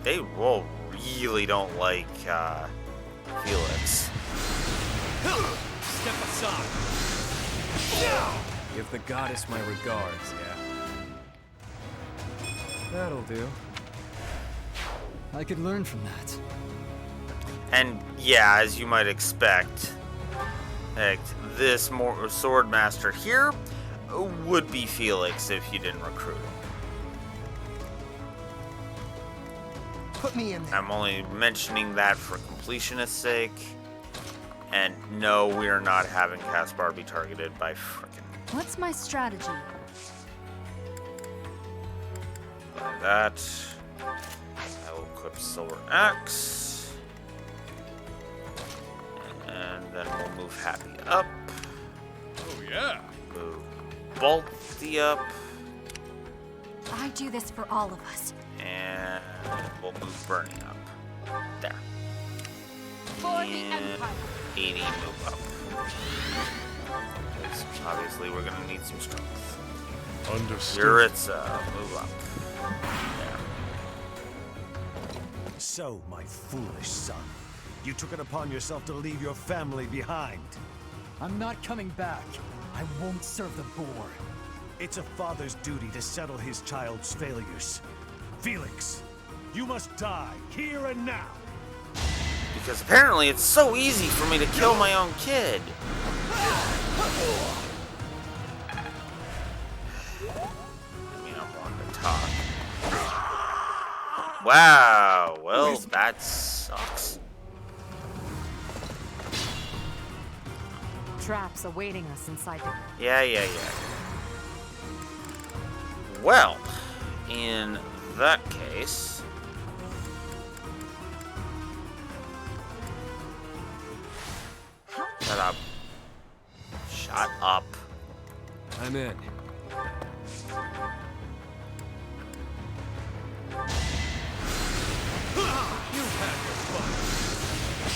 They all really don't like, Felix. Step aside. Give the goddess my regards, yeah? That'll do. I could learn from that. And yeah, as you might expect, this sword master here would be Felix if you didn't recruit him. Put me in there. I'm only mentioning that for completionist's sake. And no, we are not having Caspar be targeted by frickin' What's my strategy? like that. I will equip Silver Axe. And then we'll move Happy up. Oh, yeah. Move Balti up. I do this for all of us. And we'll move Bernie up. There. For the And Empire. 80 move up. Because obviously we're gonna need some strength. Understood. Yuritsa, move up. There. So, my foolish son, you took it upon yourself to leave your family behind. I'm not coming back. I won't serve the boar. It's a father's duty to settle his child's failures. Felix, you must die here and now. Because apparently it's so easy for me to kill my own kid. I mean, I'm one to talk. Wow, well, that sucks. Traps awaiting us inside the... Yeah. Well, in that case... Shut up. Shut up. I'm in. You've had your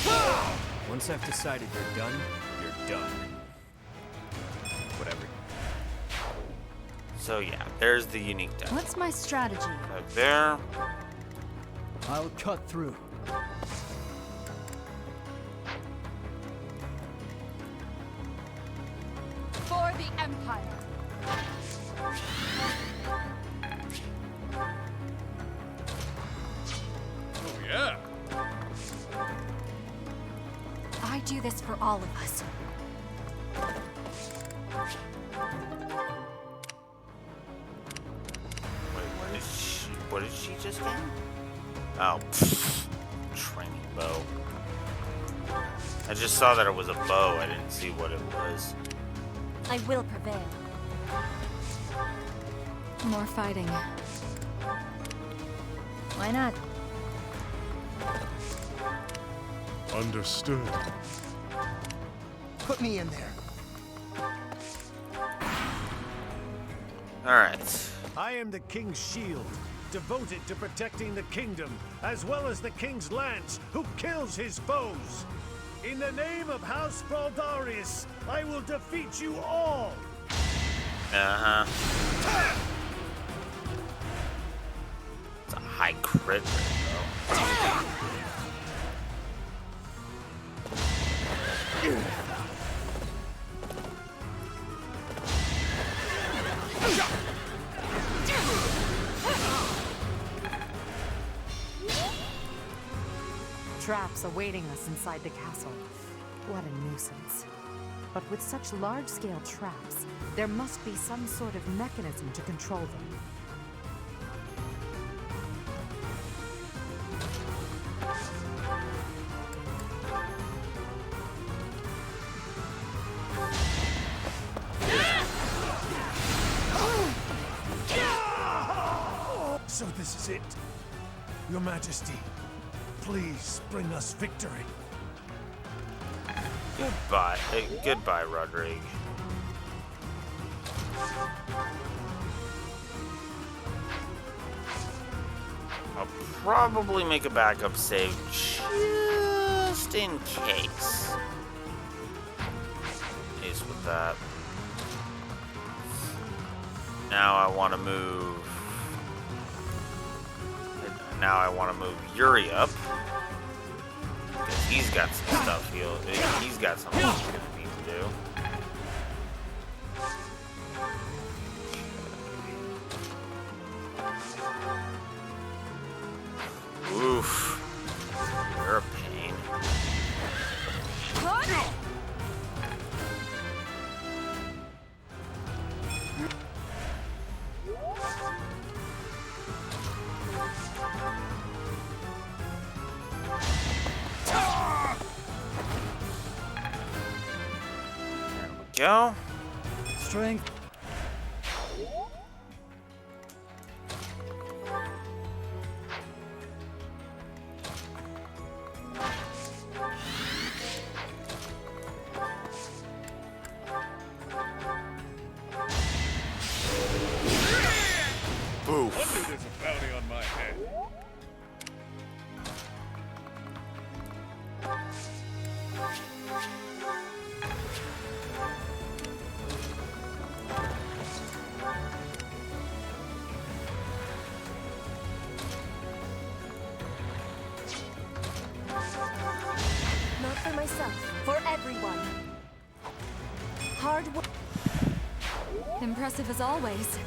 fun. Once I've decided you're done, you're done. Whatever. So yeah, there's the unique death. What's my strategy? Back there. I'll cut through. For the Empire. Oh, yeah. I do this for all of us. Wait, what did she just get? Oh, training bow. I just saw that it was a bow. I didn't see what it was. I will prevail. More fighting. Why not? Understood. Put me in there. Alright. I am the king's shield, devoted to protecting the kingdom, as well as the king's lance, who kills his foes. In the name of House Fraldarius, I will defeat you all! Uh-huh. It's a high crit rate, though. Traps awaiting us inside the castle. What a nuisance. But with such large-scale traps, there must be some sort of mechanism to control them. So this is it. Your Majesty, please bring us victory. Goodbye. Goodbye, Rodrigue. I'll probably make a backup save just in case. Ace with that. Now I want to move. Now I want to move Yuri up. Because he's got some stuff. He's got some stuff he needs to do. Oof. You're a pain. Go. Strength. Boof. Wonder there's a bounty on my head. Not for myself, for everyone. Hard work. Impressive as always.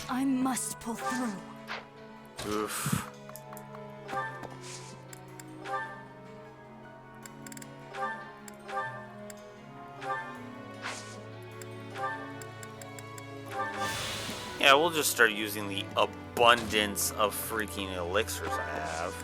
I must pull through. Oof. Yeah, we'll just start using the abundance of freaking elixirs I have.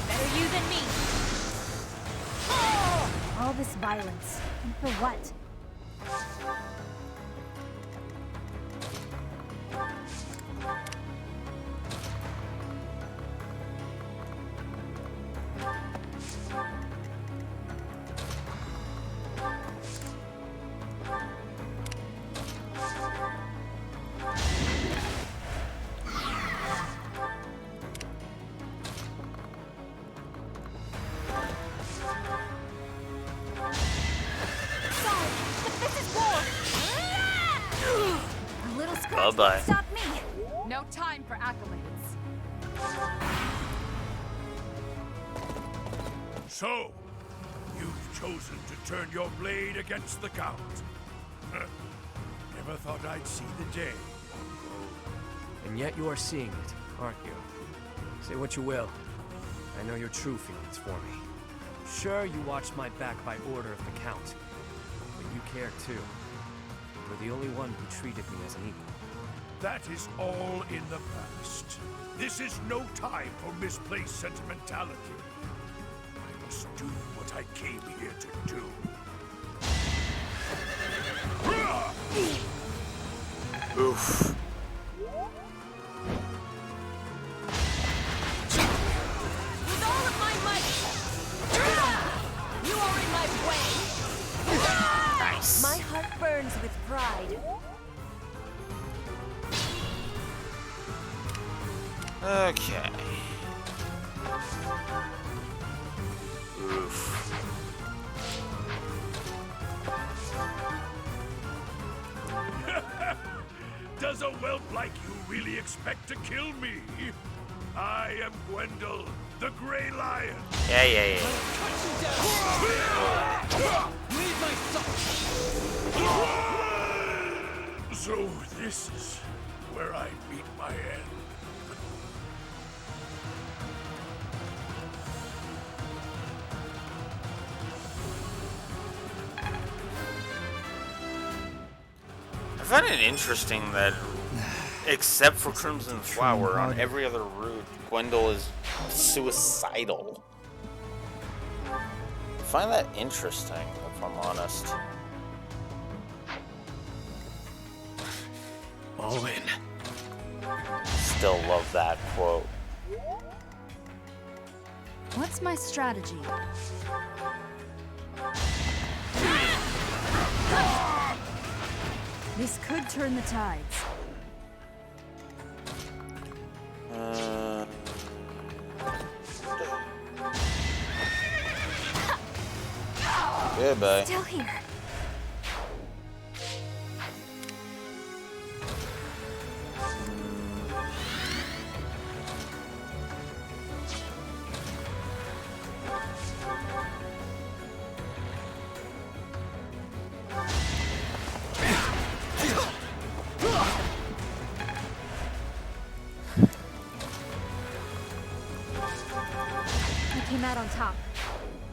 Better you than me. All this violence, and for what? Bye-bye. Stop me! No time for accolades. So, you've chosen to turn your blade against the Count. Never thought I'd see the day. And yet you are seeing it, aren't you? Say what you will. I know your true feelings for me. Sure, you watched my back by order of the Count. But you care too. You're the only one who treated me as an equal. That is all in the past. This is no time for misplaced sentimentality. I must do what I came here to do. Oof. With all of my might! You are in my way! Nice. My heart burns with pride. Okay. Oof. Does a whelp like you really expect to kill me? I am Gwendol, the Grey Lion. Yeah. Leave my So this is where I meet my end. I find it interesting that, except for Crimson Flower, on every other route, Gwendol is suicidal. find that interesting, if I'm honest. All in. Still love that quote. What's my strategy? This could turn the tides. Goodbye. Still here. We came out on top.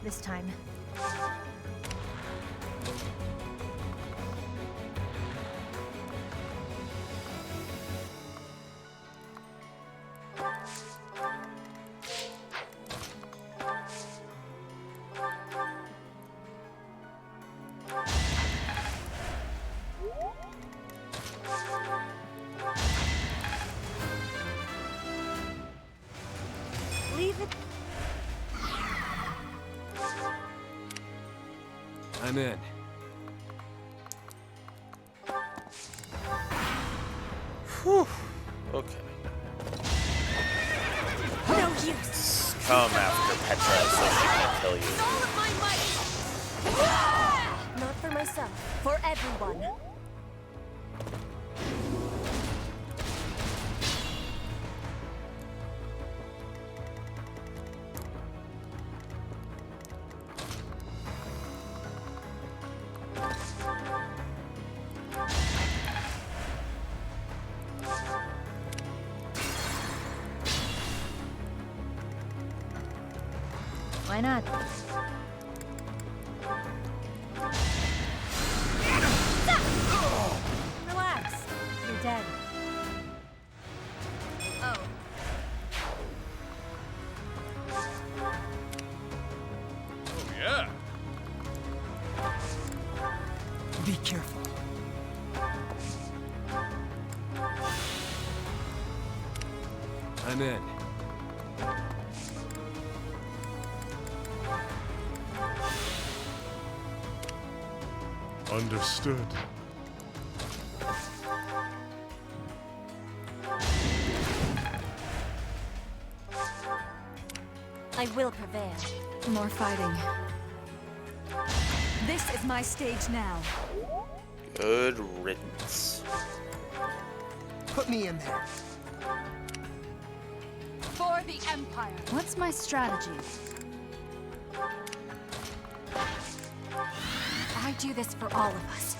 This time. Leave it. I'm in. Whew. Okay. No use. Come after Petra so she can kill you. All of my might. Not for myself, for everyone. Why not? Relax. You're dead. Oh. Oh, yeah. Be careful. I'm in. Understood. I will prevail. More fighting. This is my stage now. Good riddance. Put me in there. For the Empire. What's my strategy? I do this for all of us.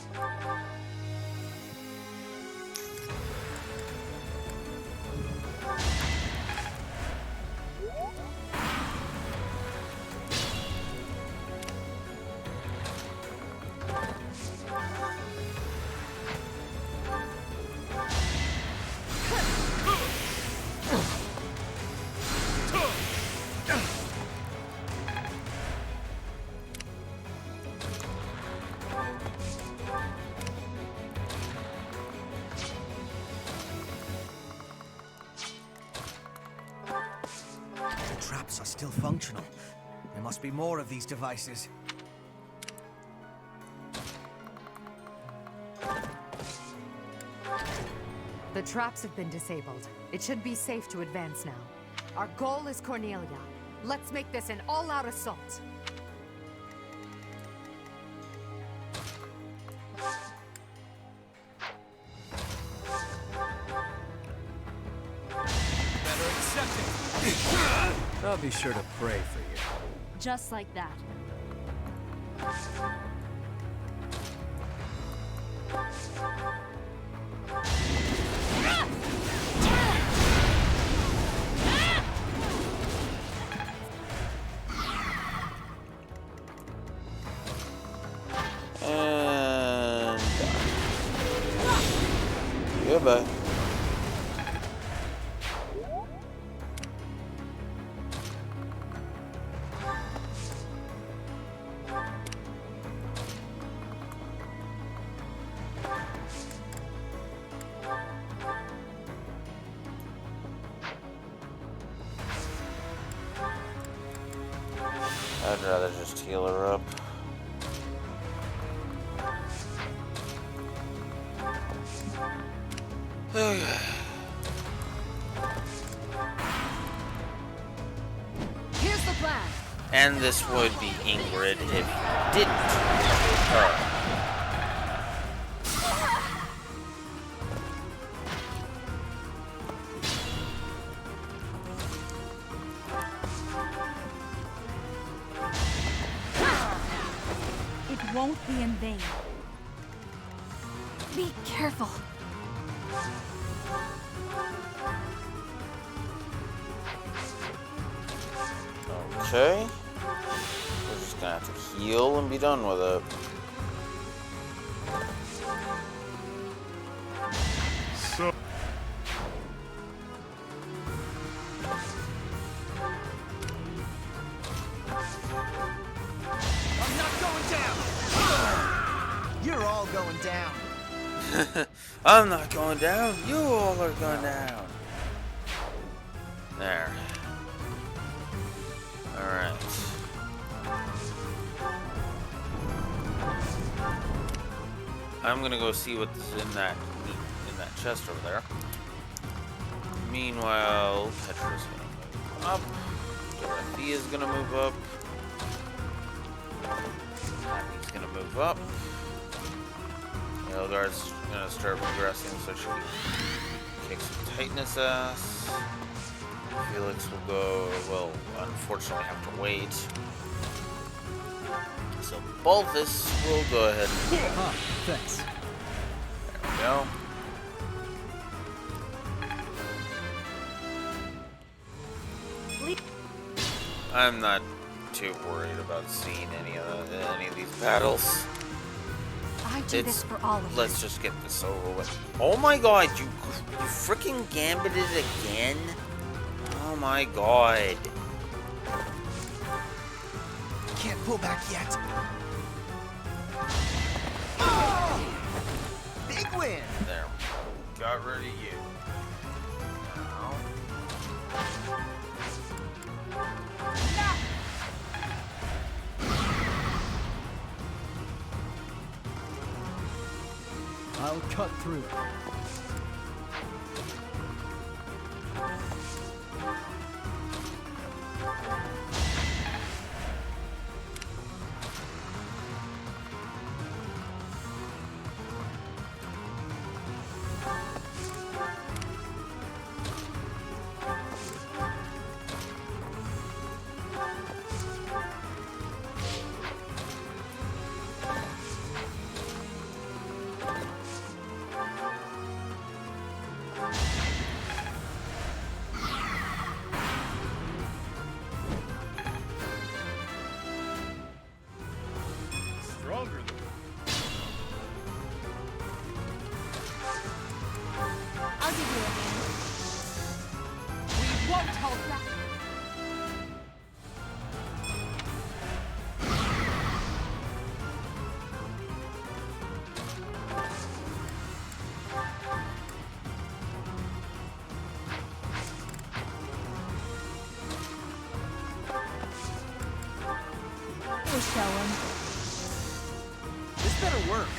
The traps are still functional. There must be more of these devices. The traps have been disabled. It should be safe to advance now. Our goal is Cornelia. Let's make this an all-out assault. Better accept it. I'll be sure to pray for you. Just like that. And goodbye. I'd rather just heal her up. Here's the plan. And this would be Ingrid if you didn't her. It won't be in vain. Be careful. Okay. We're just gonna have to heal and be done with it. So... I'm not going down! You're all going down. I'm not going down. You all are going down. There. Alright. I'm gonna go see what's in that chest over there. Meanwhile, Petra's gonna move up. Dorothea's gonna move up. Abby's gonna move up. Elgar's gonna start progressing, so she can kick some tightness ass. Felix will go, well, unfortunately have to wait. So Balthus will go ahead and... Thanks. There we go. I'm not too worried about seeing any of these battles. I do this for all of us. Let's just get this over with. Oh my god, you freaking gambited again? Oh my god. Can't pull back yet. Oh! Big win! There. Got rid of you. Now. I'll cut through. I'll give you a hand. We won't hold back. We'll show him. This better work.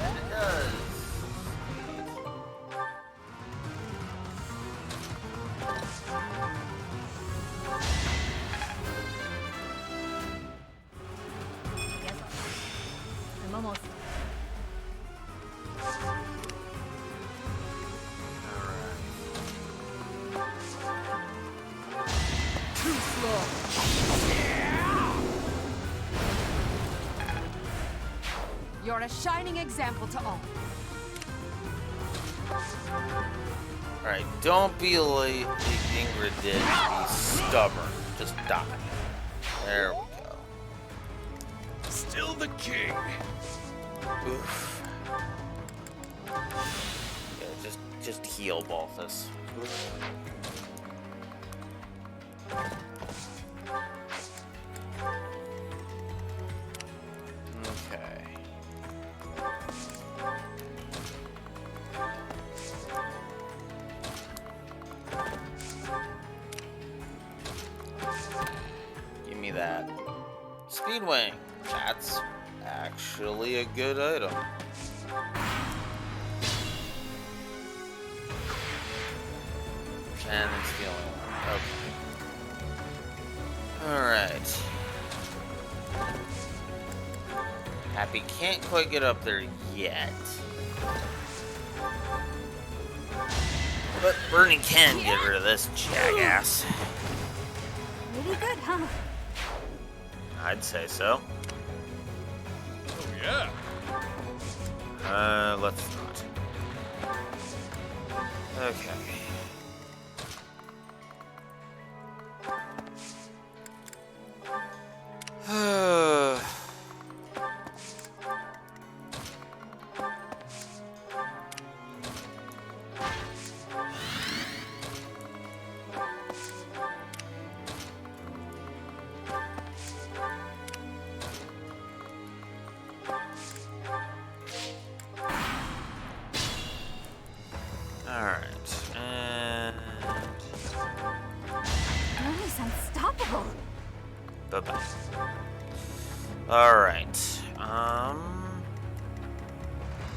And it does. I'm almost. Too slow. You're a shining example to all. Alright, don't be like Ingrid did. Be stubborn. Just die. There we go. Still the king. Oof. Yeah, just heal Balthus. Oof. Okay. Speedwing. That's actually a good item. And it's the only one. Okay. Alright. Happy can't quite get up there yet. But Bernie can get rid of this jackass. Pretty good, huh? I'd say so. Oh, yeah. Let's not. Okay. Alright, and... Bernie's unstoppable. Bye-bye. Alright,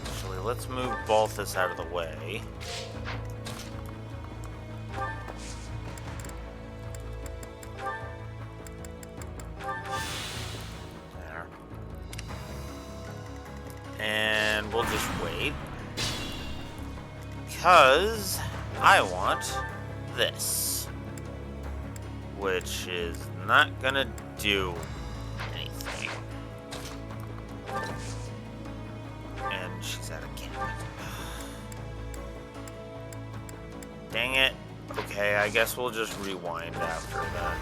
actually, let's move Balthus out of the way. There. And we'll just wait. Because I want this. Which is not gonna do anything. And she's out of camp. Dang it. Okay, I guess we'll just rewind after that.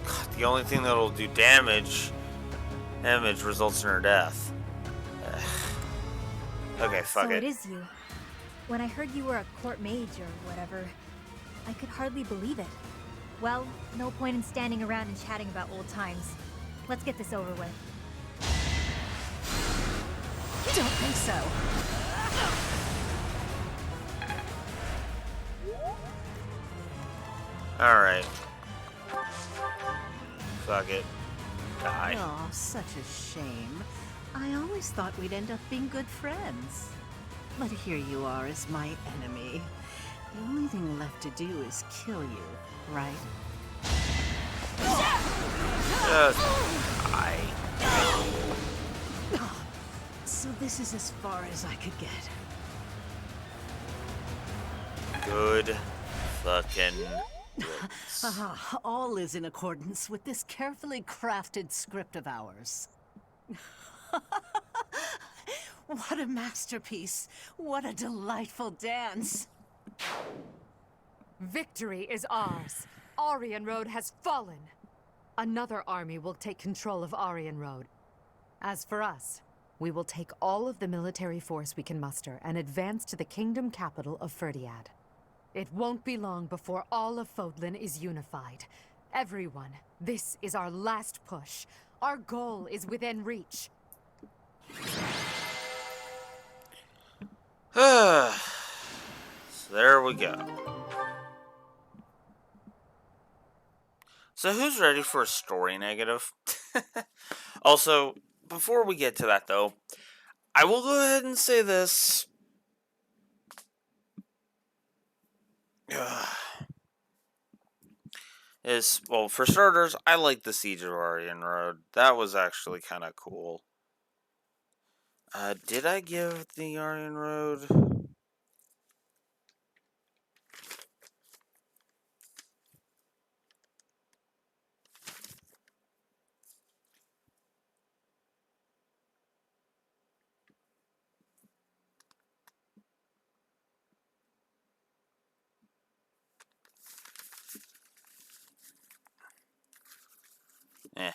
God, the only thing that'll do damage results in her death. Okay, fuck So it. it is you. When I heard you were a court mage or whatever, I could hardly believe it. Well, no point in standing around and chatting about old times. Let's get this over with. You don't think so? Alright. Fuck it. Die. Oh, such a shame. I always thought we'd end up being good friends. But here you are as my enemy. The only thing left to do is kill you, right? Just die. So this is as far as I could get. Good fucking All is in accordance with this carefully crafted script of ours. What a masterpiece. What a delightful dance. Victory is ours. Aryan Road has fallen. Another army will take control of Aryan Road. As for us, we will take all of the military force we can muster and advance to the kingdom capital of Ferdiad. It won't be long before all of Fodlan is unified. Everyone, this is our last push. Our goal is within reach. So there we go. So who's ready for a story negative? Also, before we get to that though, I will go ahead and say this. Well, for starters, I like the Siege of Aryan Road. That was actually kind of cool. Did I give the Aryan Road? Eh.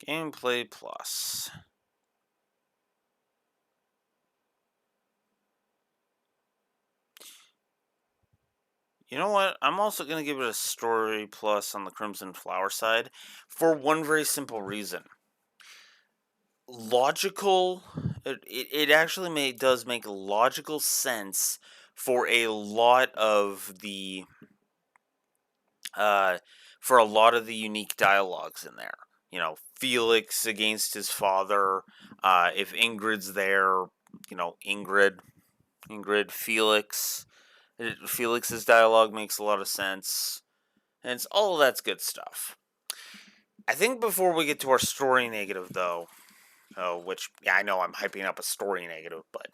Gameplay Plus. You know what? I'm also going to give it a story plus on the Crimson Flower side for one very simple reason. Logical, it actually does make logical sense for a lot of the unique dialogues in there. You know, Felix against his father. If Ingrid's there, you know, Ingrid, Felix. Felix's dialogue makes a lot of sense. And it's all of that's good stuff. I think before we get to our story negative, though, which, yeah, I know I'm hyping up a story negative, but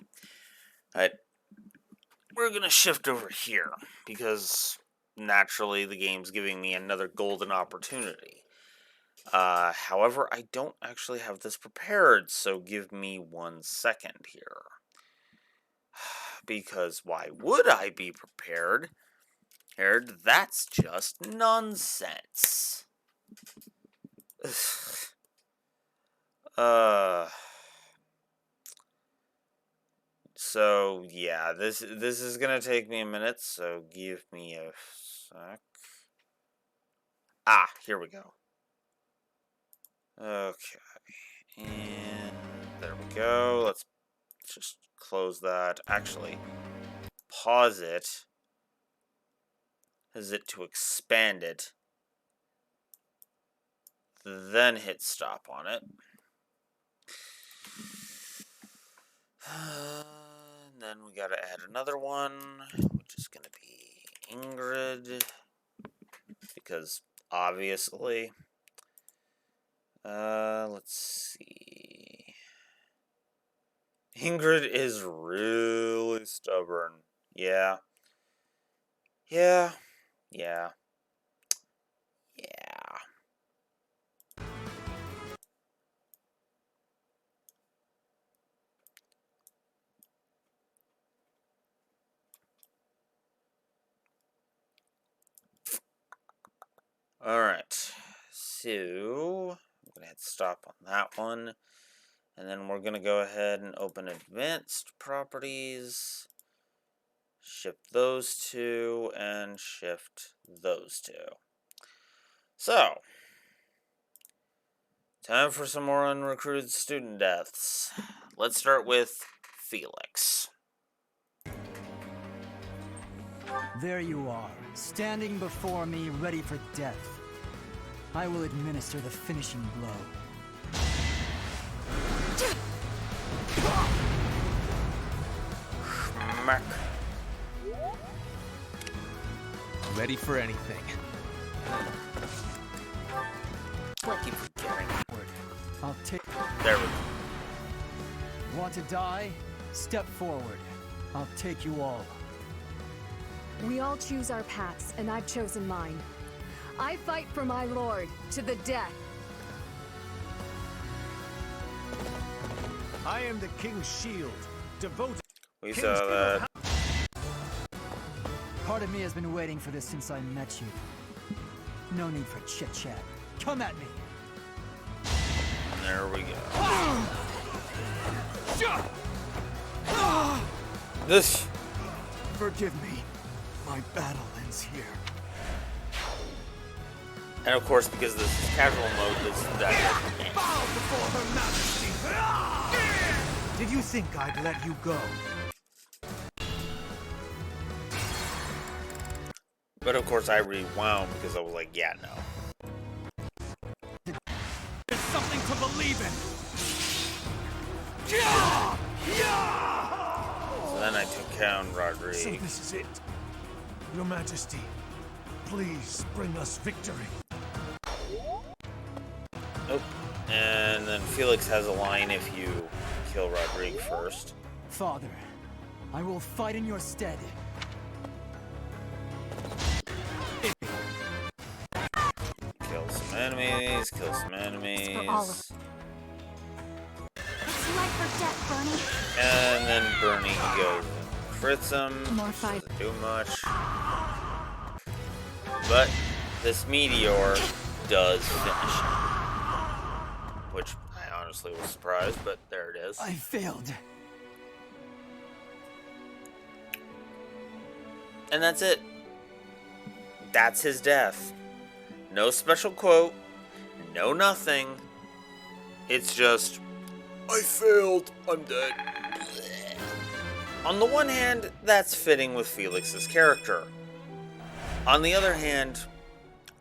we're going to shift over here because naturally the game's giving me another golden opportunity. However, I don't actually have this prepared, so give me 1 second here. Because why would I be prepared? That's just nonsense. So yeah, this is gonna take me a minute, so give me a sec. Ah, here we go. Okay, and there we go. Let's just close that. Actually, pause it. Is it to expand it? Then hit stop on it. And then we gotta add another one, which is gonna be Ingrid, because obviously. Let's see. Ingrid is really stubborn. Yeah. Alright, so I'm going to hit stop on that one, and then we're going to go ahead and open advanced properties, shift those two, and shift those two. So, time for some more unrecruited student deaths. Let's start with Felix. There you are, standing before me, ready for death. I will administer the finishing blow. Smack. Ready for anything. I keep forgetting. I'll take... There we go. Want to die? Step forward. I'll take you all. We all choose our paths, and I've chosen mine. I fight for my lord, to the death. I am the king's shield, devoted... We saw that. Part of me has been waiting for this since I met you. No need for chit-chat. Come at me! There we go. This... Forgive me. My battle ends here. And of course, because this is casual mode, that bow before her majesty. Did you think I'd let you go? But of course, I rewound because I was like, yeah, no. There's something to believe in. So then I took down Rodrigue. So this is it. Your Majesty, please bring us victory. Oh, and then Felix has a line if you kill Rodrigue first. Father, I will fight in your stead. Kill some enemies, kill some enemies. It's for all of It's life or death, Bernie. And then Bernie goes and crits him. More fight. Doesn't do much. But this meteor does finish him. Which I honestly was surprised, but there it is. I failed. And that's it. That's his death. No special quote. No nothing. It's just, I failed. I'm dead. On the one hand, that's fitting with Felix's character. On the other hand,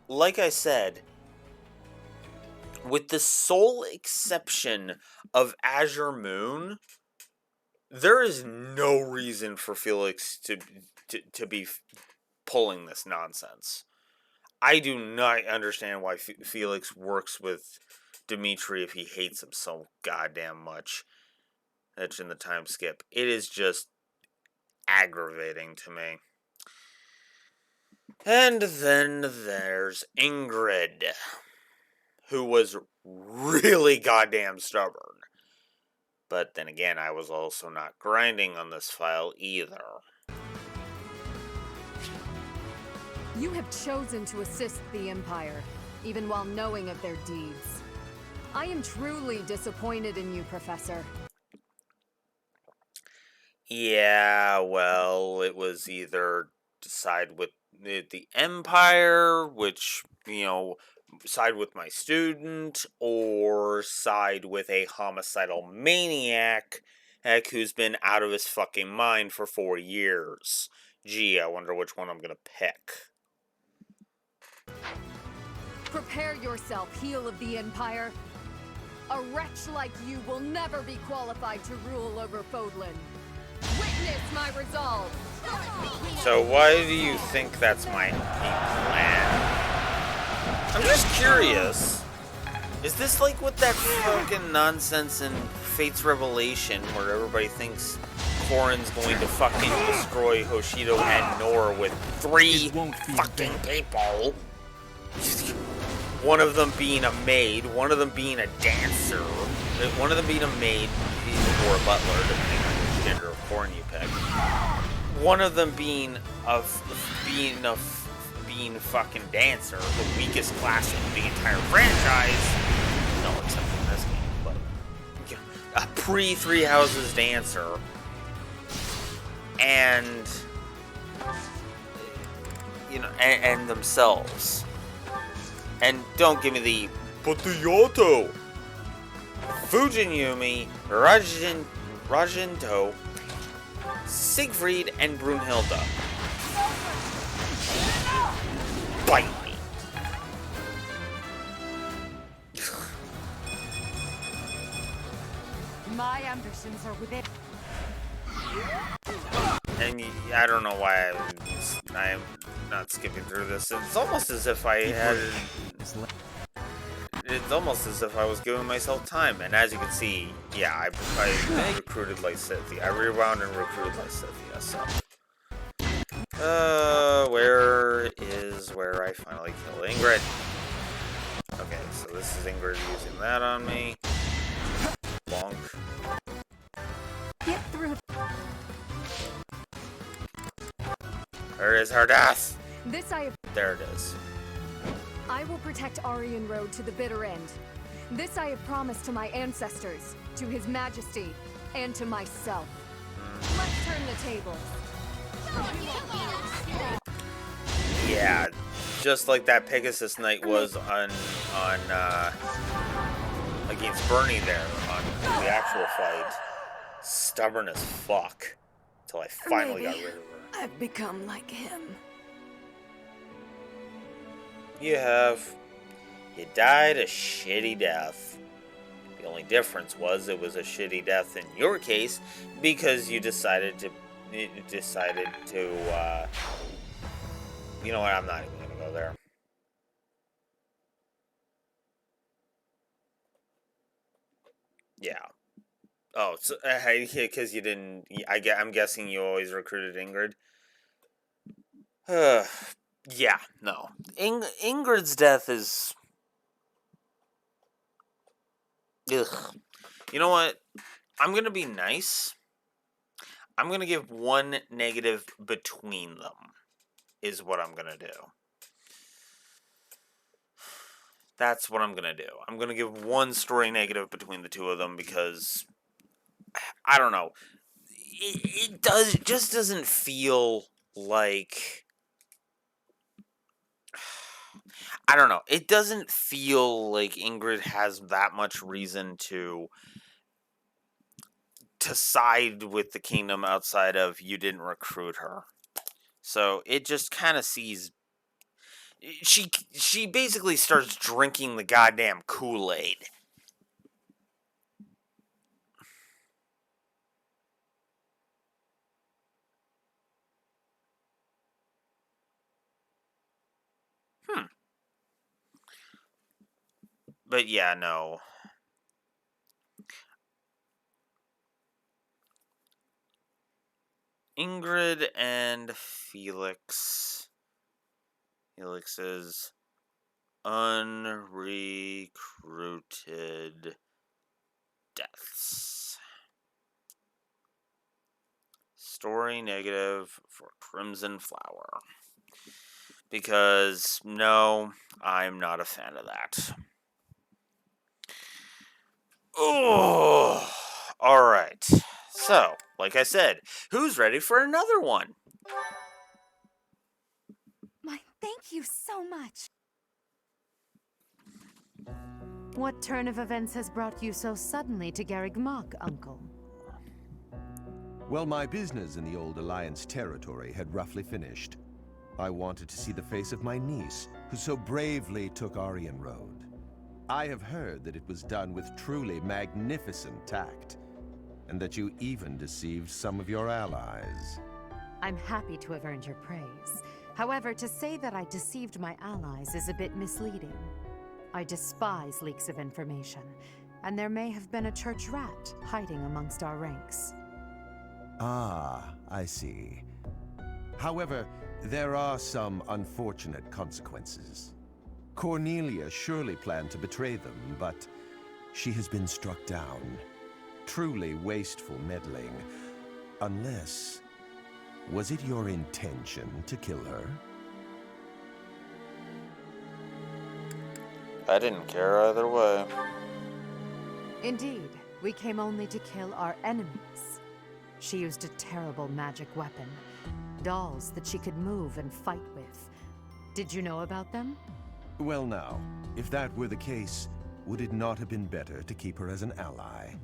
like I said, with the sole exception of Azure Moon, there is no reason for Felix to be pulling this nonsense. I do not understand why Felix works with Dimitri if he hates him so goddamn much. That's in the time skip. It is just aggravating to me. And then there's Ingrid, who was really goddamn stubborn. But then again, I was also not grinding on this file either. You have chosen to assist the Empire, even while knowing of their deeds. I am truly disappointed in you, Professor. Yeah, well, it was either side with the Empire, which, side with my student, or side with a homicidal maniac who's been out of his fucking mind for 4 years. Gee, I wonder which one I'm gonna pick. Prepare yourself, heel of the Empire. A wretch like you will never be qualified to rule over Fodlan. Witness my resolve! So why do you think that's my plan? I'm just curious. Is this like with that fucking nonsense in Fate's Revelation where everybody thinks Corrin's going to fucking destroy Hoshido and Nor with 3 fucking people? One of them being a maid, one of them being a dancer, one of them being a maid or a butler, depending on which gender of Corrin you pick. One of them being a fucking dancer, the weakest class in the entire franchise. No, except in this game, but a pre-Three Houses dancer, and and themselves. And don't give me the but the Yoto, Fujin-Yumi, Rajinto, Siegfried, and Brunhilde. Bite me. My ambitions are within. And I don't know why I am not skipping through this. It's almost as if I had. It's almost as if I was giving myself time. And as you can see, yeah, I recruited Lysethia. I rewound and recruited Lysethia. So, where I finally kill Ingrid? Okay, so this is Ingrid using that on me. Bonk. Get through. Where is her death? This I have. There it is. I will protect Aryan Road to the bitter end. This I have promised to my ancestors, to His Majesty, and to myself. Let's turn the tables. Yeah, just like that Pegasus Knight was on against Bernie there on the actual fight. Stubborn as fuck. Until I finally got rid of her. I've become like him. You have. You died a shitty death. The only difference was it was a shitty death in your case because you decided to. You know what? I'm not even gonna go there. Yeah. Oh, so because you didn't. I'm guessing you always recruited Ingrid. Yeah, no. Ingrid's death is. Ugh. You know what? I'm gonna be nice. I'm gonna give 1 negative between them. Is what I'm gonna do. That's what I'm gonna do. I'm gonna give 1 story negative between the two of them because I don't know. It just doesn't feel like I don't know. It doesn't feel like Ingrid has that much reason to side with the kingdom outside of you didn't recruit her. So it just kind of sees she basically starts drinking the goddamn Kool-Aid. But yeah, no. Ingrid and Felix's unrecruited deaths. Story negative for Crimson Flower. Because, no, I'm not a fan of that. Oh, alright. So, like I said, who's ready for another one? My, thank you so much. What turn of events has brought you so suddenly to Garrick Mach, Uncle? Well, my business in the old Alliance territory had roughly finished. I wanted to see the face of my niece, who so bravely took Aryan Road. I have heard that it was done with truly magnificent tact, and that you even deceived some of your allies. I'm happy to have earned your praise. However, to say that I deceived my allies is a bit misleading. I despise leaks of information, and there may have been a church rat hiding amongst our ranks. Ah, I see. However, there are some unfortunate consequences. Cornelia surely planned to betray them, but she has been struck down. Truly wasteful meddling. Unless... was it your intention to kill her? I didn't care either way. Indeed, we came only to kill our enemies. She used a terrible magic weapon. Dolls that she could move and fight with. Did you know about them? Well now, if that were the case, would it not have been better to keep her as an ally?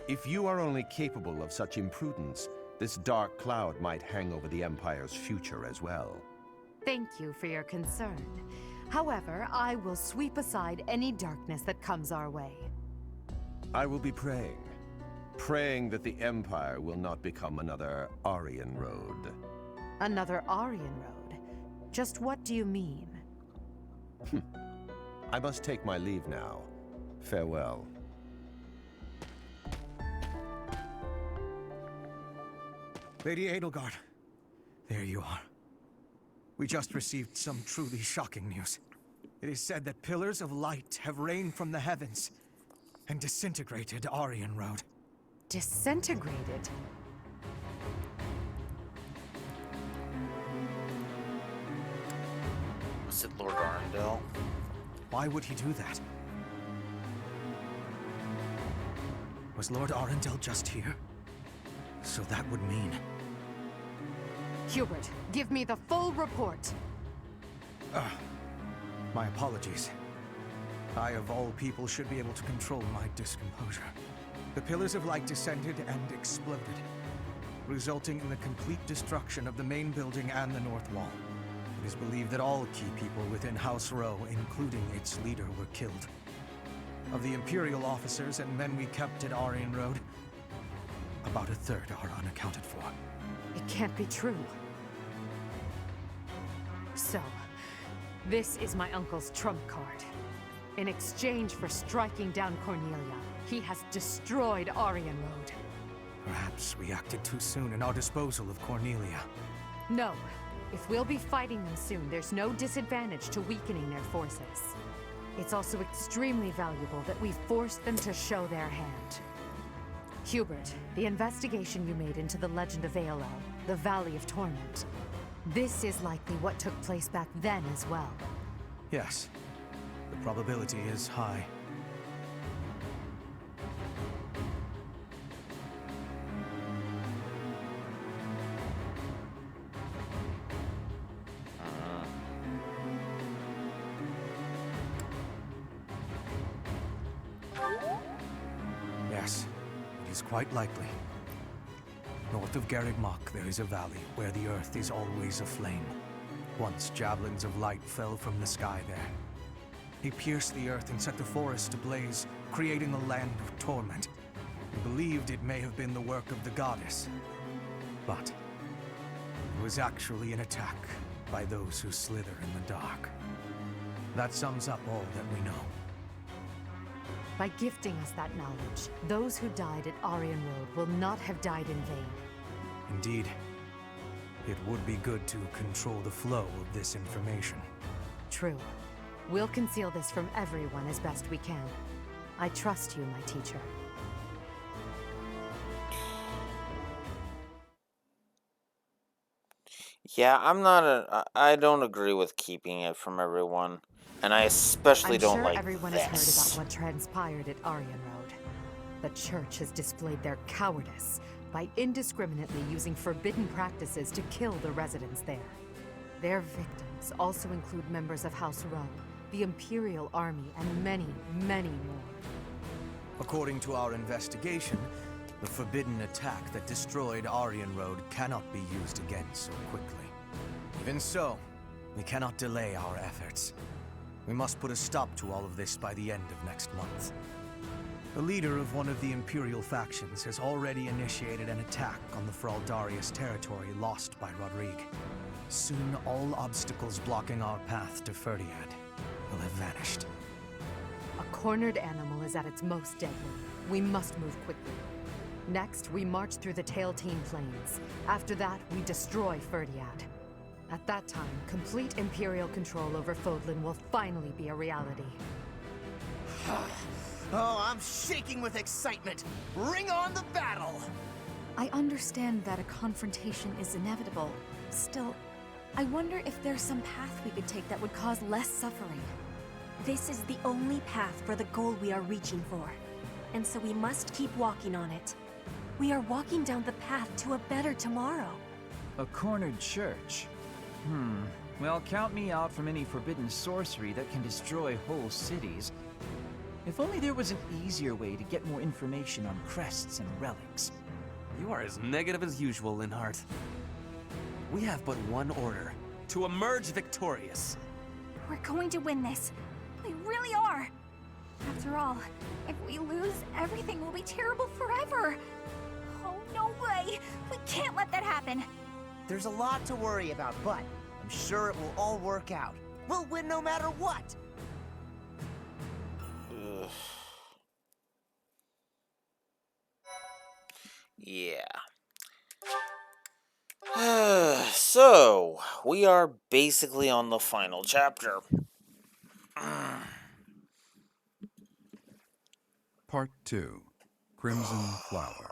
If you are only capable of such imprudence, this dark cloud might hang over the Empire's future as well. Thank you for your concern. However, I will sweep aside any darkness that comes our way. I will be praying. Praying that the Empire will not become another Aryan Road. Another Aryan Road? Just what do you mean? I must take my leave now. Farewell. Lady Edelgard, there you are. We just received some truly shocking news. It is said that pillars of light have rained from the heavens and disintegrated Aryan Road. Disintegrated? Was it Lord Arundel? Why would he do that? Was Lord Arundel just here? So that would mean... Hubert, give me the full report. My apologies. I, of all people, should be able to control my discomposure. The pillars of light descended and exploded, resulting in the complete destruction of the main building and the north wall. It is believed that all key people within House Row, including its leader, were killed. Of the Imperial officers and men we kept at Aryan Road, about a third are unaccounted for. It can't be true. So, this is my uncle's trump card. In exchange for striking down Cornelia, he has destroyed Aryan Road. Perhaps we acted too soon in our disposal of Cornelia. No. If we'll be fighting them soon, there's no disadvantage to weakening their forces. It's also extremely valuable that we forced them to show their hand. Hubert, the investigation you made into the legend of Aello, the Valley of Torment, this is likely what took place back then as well. Yes. The probability is high. is quite likely. North of Garrick Mach, there is a valley where the earth is always aflame. Once javelins of light fell from the sky there. They pierced the earth and set the forest ablaze, creating a land of torment. We believed it may have been the work of the goddess, but it was actually an attack by those who slither in the dark. That sums up all that we know. By gifting us that knowledge, those who died at Aryan Road will not have died in vain. Indeed. It would be good to control the flow of this information. True. We'll conceal this from everyone as best we can. I trust you, my teacher. Yeah, I don't agree with keeping it from everyone. And I especially I'm don't sure like everyone this. has heard about what transpired at Aryan Road. The Church has displayed their cowardice by indiscriminately using forbidden practices to kill the residents there. Their victims also include members of House Row, the Imperial Army, and many, many more. According to our investigation, the forbidden attack that destroyed Aryan Road cannot be used again so quickly. Even so, we cannot delay our efforts. We must put a stop to all of this by the end of next month. The leader of one of the Imperial factions has already initiated an attack on the Fraldarius territory lost by Rodrigue. Soon, all obstacles blocking our path to Ferdiad will have vanished. A cornered animal is at its most deadly. We must move quickly. Next, we march through the Tailtean Plains. After that, we destroy Ferdiad. At that time, complete Imperial control over Fodlan will finally be a reality. Oh, I'm shaking with excitement! Bring on the battle! I understand that a confrontation is inevitable. Still, I wonder if there's some path we could take that would cause less suffering. This is the only path for the goal we are reaching for. And so we must keep walking on it. We are walking down the path to a better tomorrow. A cornered church? Well, count me out from any forbidden sorcery that can destroy whole cities. If only there was an easier way to get more information on crests and relics. You are as negative as usual, Linhardt. We have but one order: to emerge victorious. We're going to win this. We really are. After all, if we lose, everything will be terrible forever. Oh, no way! We can't let that happen. There's a lot to worry about, but I'm sure it will all work out. We'll win no matter what! Yeah. So, we are basically on the final chapter. Part 2. Crimson Flower.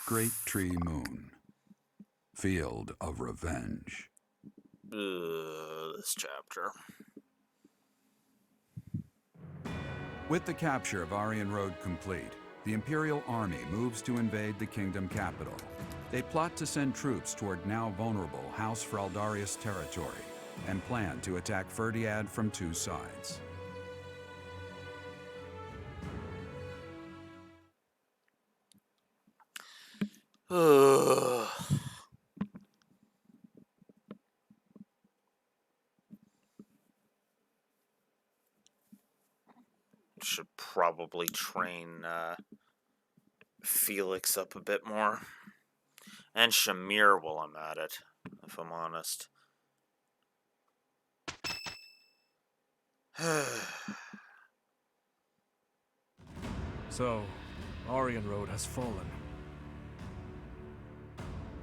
Great Tree Moon. Field of Revenge. This chapter. With the capture of Aryan Road complete, the Imperial Army moves to invade the kingdom capital. They plot to send troops toward now vulnerable House Fraldarius territory and plan to attack Ferdiad from two sides. Should probably train Felix up a bit more. And Shamir while I'm at it, if I'm honest. So, Aryan Road has fallen.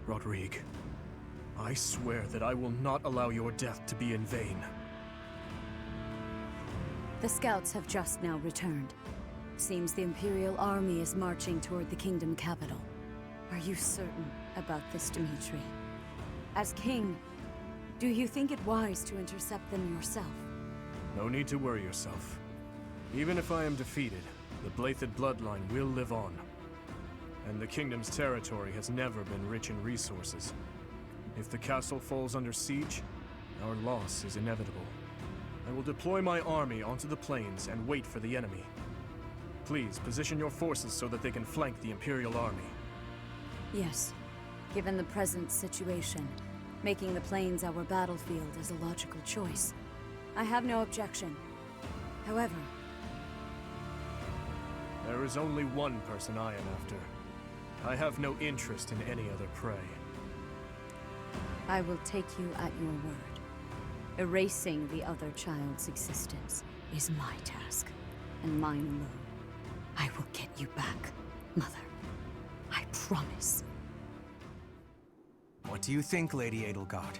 Rodrigue, I swear that I will not allow your death to be in vain. The scouts have just now returned. Seems the Imperial Army is marching toward the kingdom capital. Are you certain about this, Dimitri? As king, do you think it wise to intercept them yourself? No need to worry yourself. Even if I am defeated, the Blythed bloodline will live on. And the kingdom's territory has never been rich in resources. If the castle falls under siege, our loss is inevitable. I will deploy my army onto the plains and wait for the enemy. Please, position your forces so that they can flank the Imperial army. Yes. Given the present situation, making the plains our battlefield is a logical choice. I have no objection. However... There is only one person I am after. I have no interest in any other prey. I will take you at your word. Erasing the other child's existence is my task, and mine alone. I will get you back, Mother. I promise. What do you think, Lady Edelgard?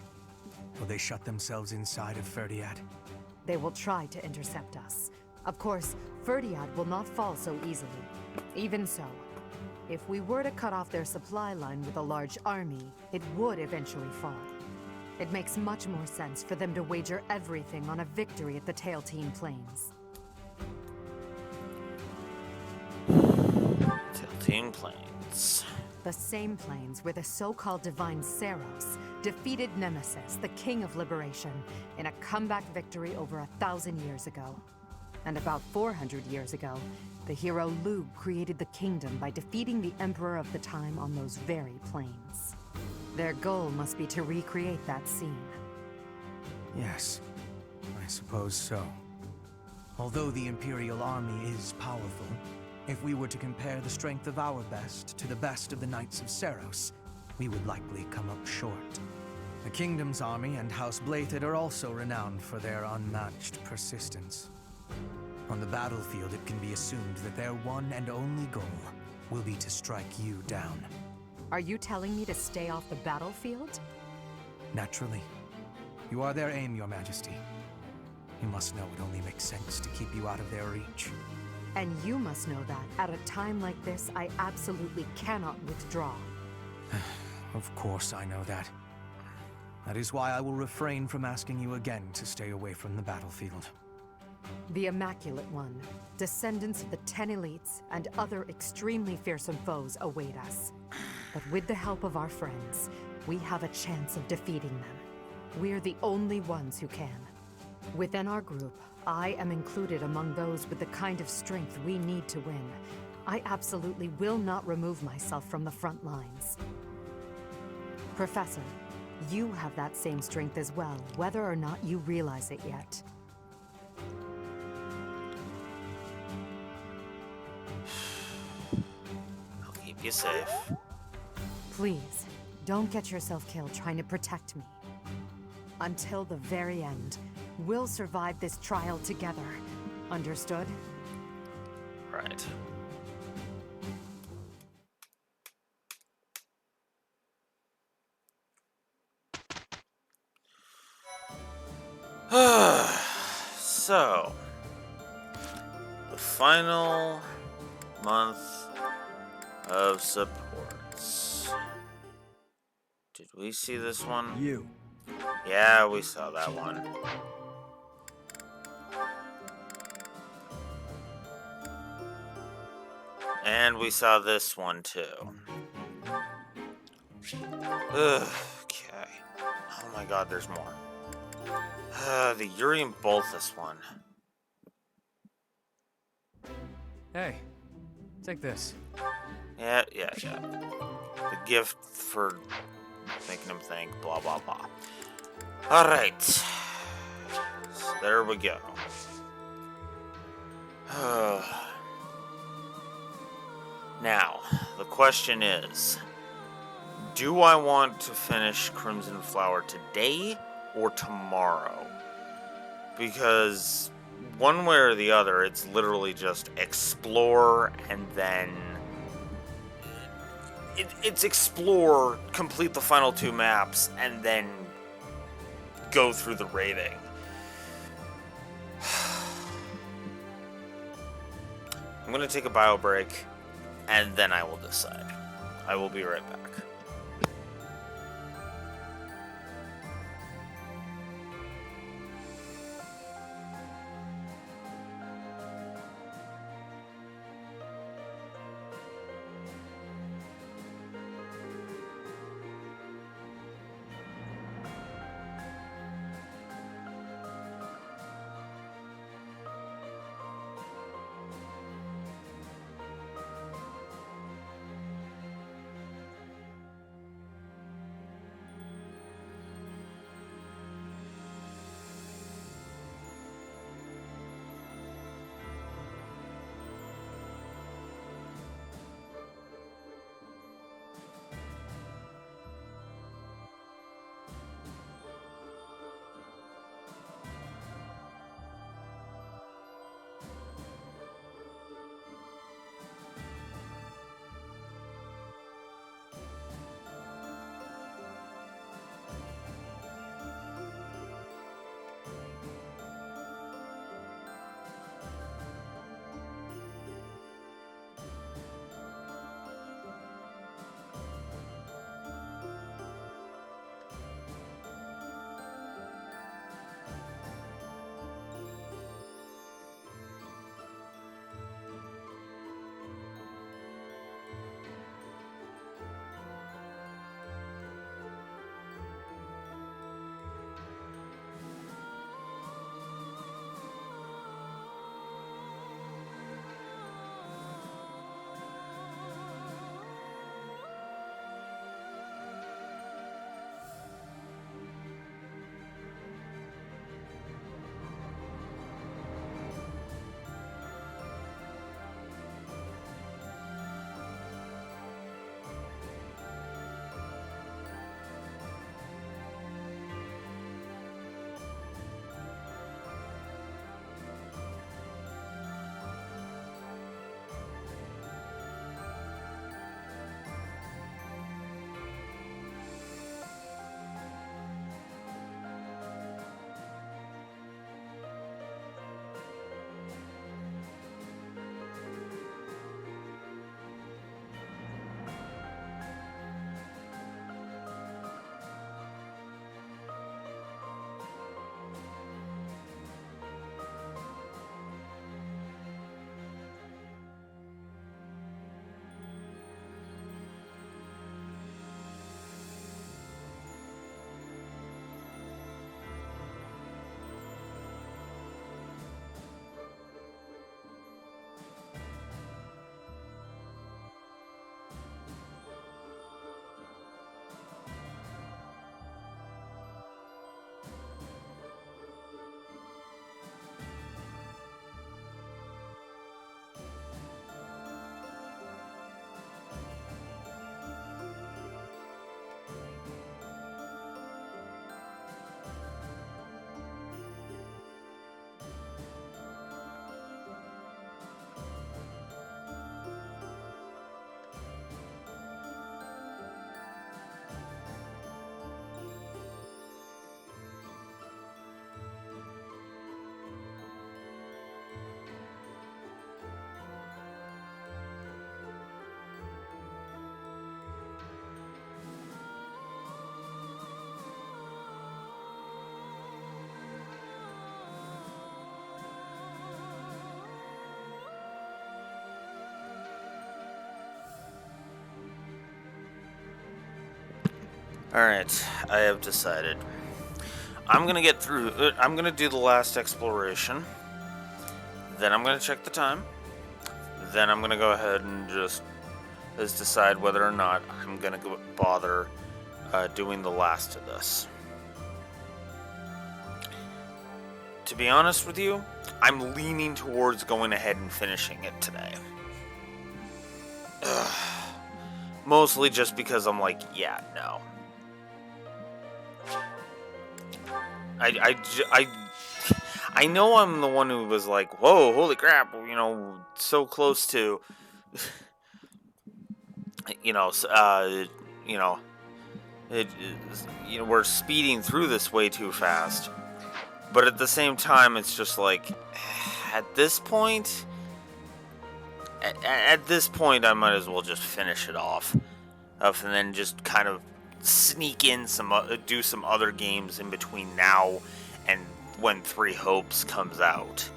Will they shut themselves inside of Ferdiad? They will try to intercept us. Of course, Ferdiad will not fall so easily. Even so, if we were to cut off their supply line with a large army, it would eventually fall. It makes much more sense for them to wager everything on a victory at the Tailtean Plains. Tailtean Plains. The same plains where the so-called divine Seros defeated Nemesis, the King of Liberation, in a comeback victory over 1,000 years ago. And about 400 years ago, the hero Lugh created the kingdom by defeating the Emperor of the time on those very plains. Their goal must be to recreate that scene. Yes, I suppose so. Although the Imperial army is powerful, if we were to compare the strength of our best to the best of the Knights of Seros, we would likely come up short. The Kingdom's army and House Blathed are also renowned for their unmatched persistence. On the battlefield, it can be assumed that their one and only goal will be to strike you down. Are you telling me to stay off the battlefield? Naturally. You are their aim, Your Majesty. You must know it only makes sense to keep you out of their reach. And you must know that, at a time like this, I absolutely cannot withdraw. Of course I know that. That is why I will refrain from asking you again to stay away from the battlefield. The Immaculate One, descendants of the 10 elites, and other extremely fearsome foes await us. But with the help of our friends, we have a chance of defeating them. We're the only ones who can. Within our group, I am included among those with the kind of strength we need to win. I absolutely will not remove myself from the front lines. Professor, you have that same strength as well, whether or not you realize it yet. I'll keep you safe. Please, don't get yourself killed trying to protect me. Until the very end, we'll survive this trial together. Understood? Right. So, the final month of supports. Did we see this one? You. Yeah, we saw that one. And we saw this one too. Ugh, okay. Oh my god, there's more. The Urian Bolthus one. Hey, take this. Yeah. The gift for making him think, blah, blah, blah. Alright. So there we go. Now, the question is, do I want to finish Crimson Flower today or tomorrow? Because one way or the other, it's literally just explore and then... It's explore, complete the final 2 maps, and then go through the rating. I'm gonna take a bio break, and then I will decide. I will be right back. Alright, I have decided. I'm gonna get through it. I'm gonna do the last exploration. Then I'm gonna check the time. Then I'm gonna go ahead and just decide whether or not I'm gonna bother doing the last of this. To be honest with you, I'm leaning towards going ahead and finishing it today. Ugh. Mostly just because I'm like, yeah, no. I know I'm the one who was like, whoa, holy crap, you know, so close to, you know, we're speeding through this way too fast. But at the same time, it's just like, at this point, I might as well just finish it off, and then just kind of sneak in do some other games in between now and when Three Hopes comes out.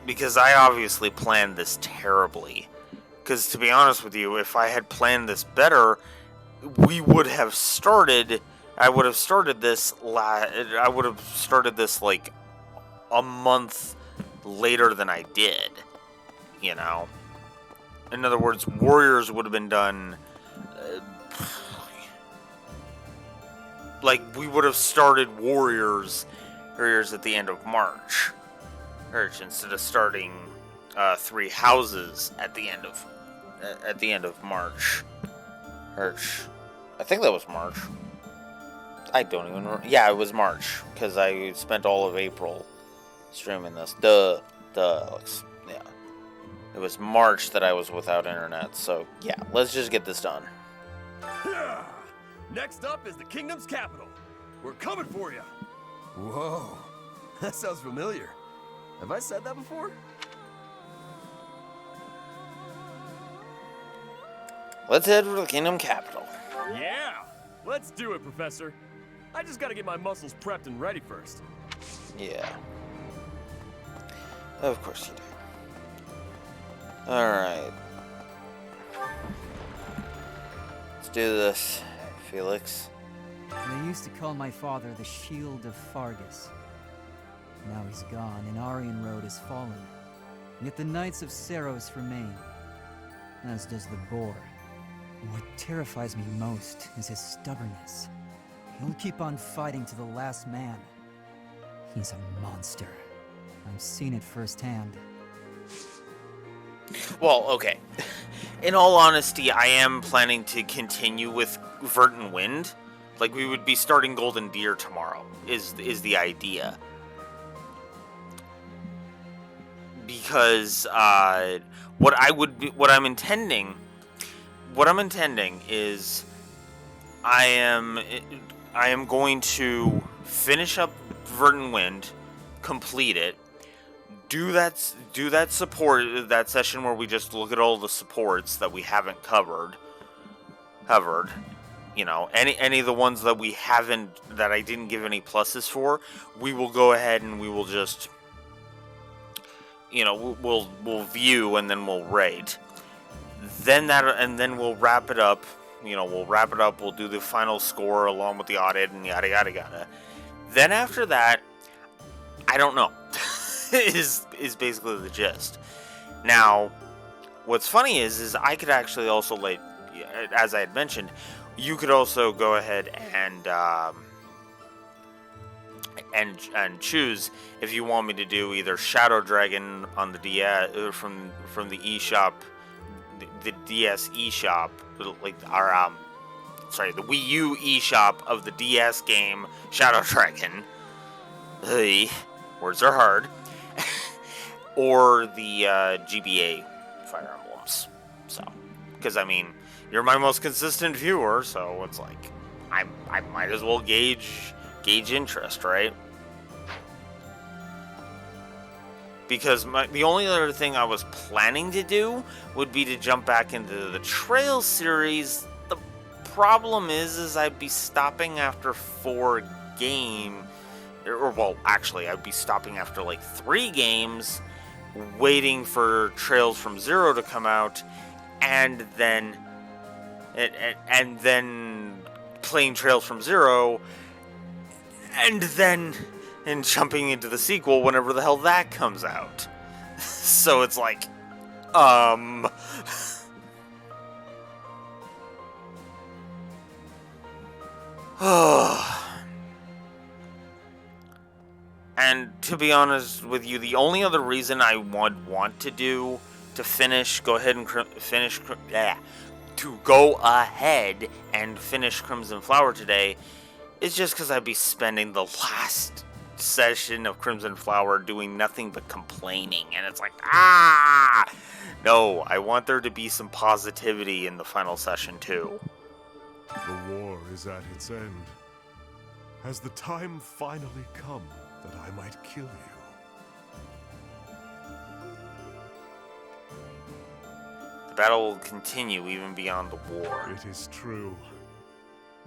Because I obviously planned this terribly. Because to be honest with you, if I had planned this better, I would have started this like a month later than I did, you know? In other words, Warriors would have been done, like, we would have started Warriors at the end of March, instead of starting Three Houses at the end of March. I think that was March. I don't even remember. Yeah, it was March, because I spent all of April streaming this. Duh, Alex. Yeah. It was March that I was without internet, so yeah, let's just get this done. Next up is the kingdom's capital. We're coming for you. Whoa, that sounds familiar. Have I said that before? Let's head for the kingdom capital. Yeah, let's do it, Professor. I just gotta get my muscles prepped and ready first. Yeah. Of course you do. Alright. Let's do this, Felix. They used to call my father the Shield of Fargus. Now he's gone, and Aryan Road has fallen. Yet the Knights of Seros remain, as does the Boar. What terrifies me most is his stubbornness. He'll keep on fighting to the last man. He's a monster. I've seen it firsthand. Well, okay. In all honesty, I am planning to continue with Verdant Wind. Like, we would be starting Golden Deer tomorrow, is the idea. Because, what I'm intending is I am going to finish up Verdant Wind, complete it, do that session where we just look at all the supports that we haven't covered. You know, any of the ones that I didn't give any pluses for, we will go ahead and we will just, you know, we'll view and then we'll rate. Then we'll wrap it up. You know, we'll do the final score along with the audit and yada yada yada. Then after that, I don't know. is basically the gist. Now, what's funny is I could actually also, like, as I had mentioned, you could also go ahead and choose if you want me to do either Shadow Dragon on the DS from the eShop, the DS eShop, like our the Wii U eShop of the DS game Shadow Dragon. Hey, words are hard. Or the GBA Fire Emblems. So, because I mean, you're my most consistent viewer, so it's like I might as well gauge interest, right? Because the only other thing I was planning to do would be to jump back into the Trail series. The problem is I'd be stopping after 4 games. Or, well, actually, I'd be stopping after like 3 games, waiting for Trails from Zero to come out, and then playing Trails from Zero, and then jumping into the sequel whenever the hell that comes out. So it's like, And to be honest with you, the only other reason I would want to do to finish, go ahead and finish, to go ahead and finish Crimson Flower today is just because I'd be spending the last session of Crimson Flower doing nothing but complaining, and it's like, no, I want there to be some positivity in the final session too. The war is at its end. Has the time finally come that I might kill you? The battle will continue even beyond the war. It is true.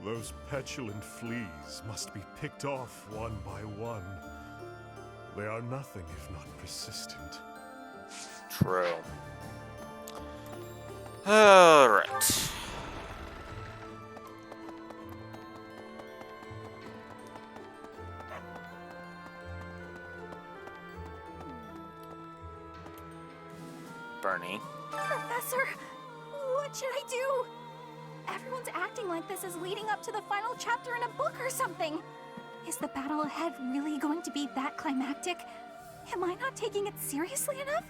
Those petulant fleas must be picked off one by one. They are nothing if not persistent. True. Alright. Bernie. Professor, what should I do? Everyone's acting like this is leading up to the final chapter in a book or something. Is the battle ahead really going to be that climactic? Am I not taking it seriously enough?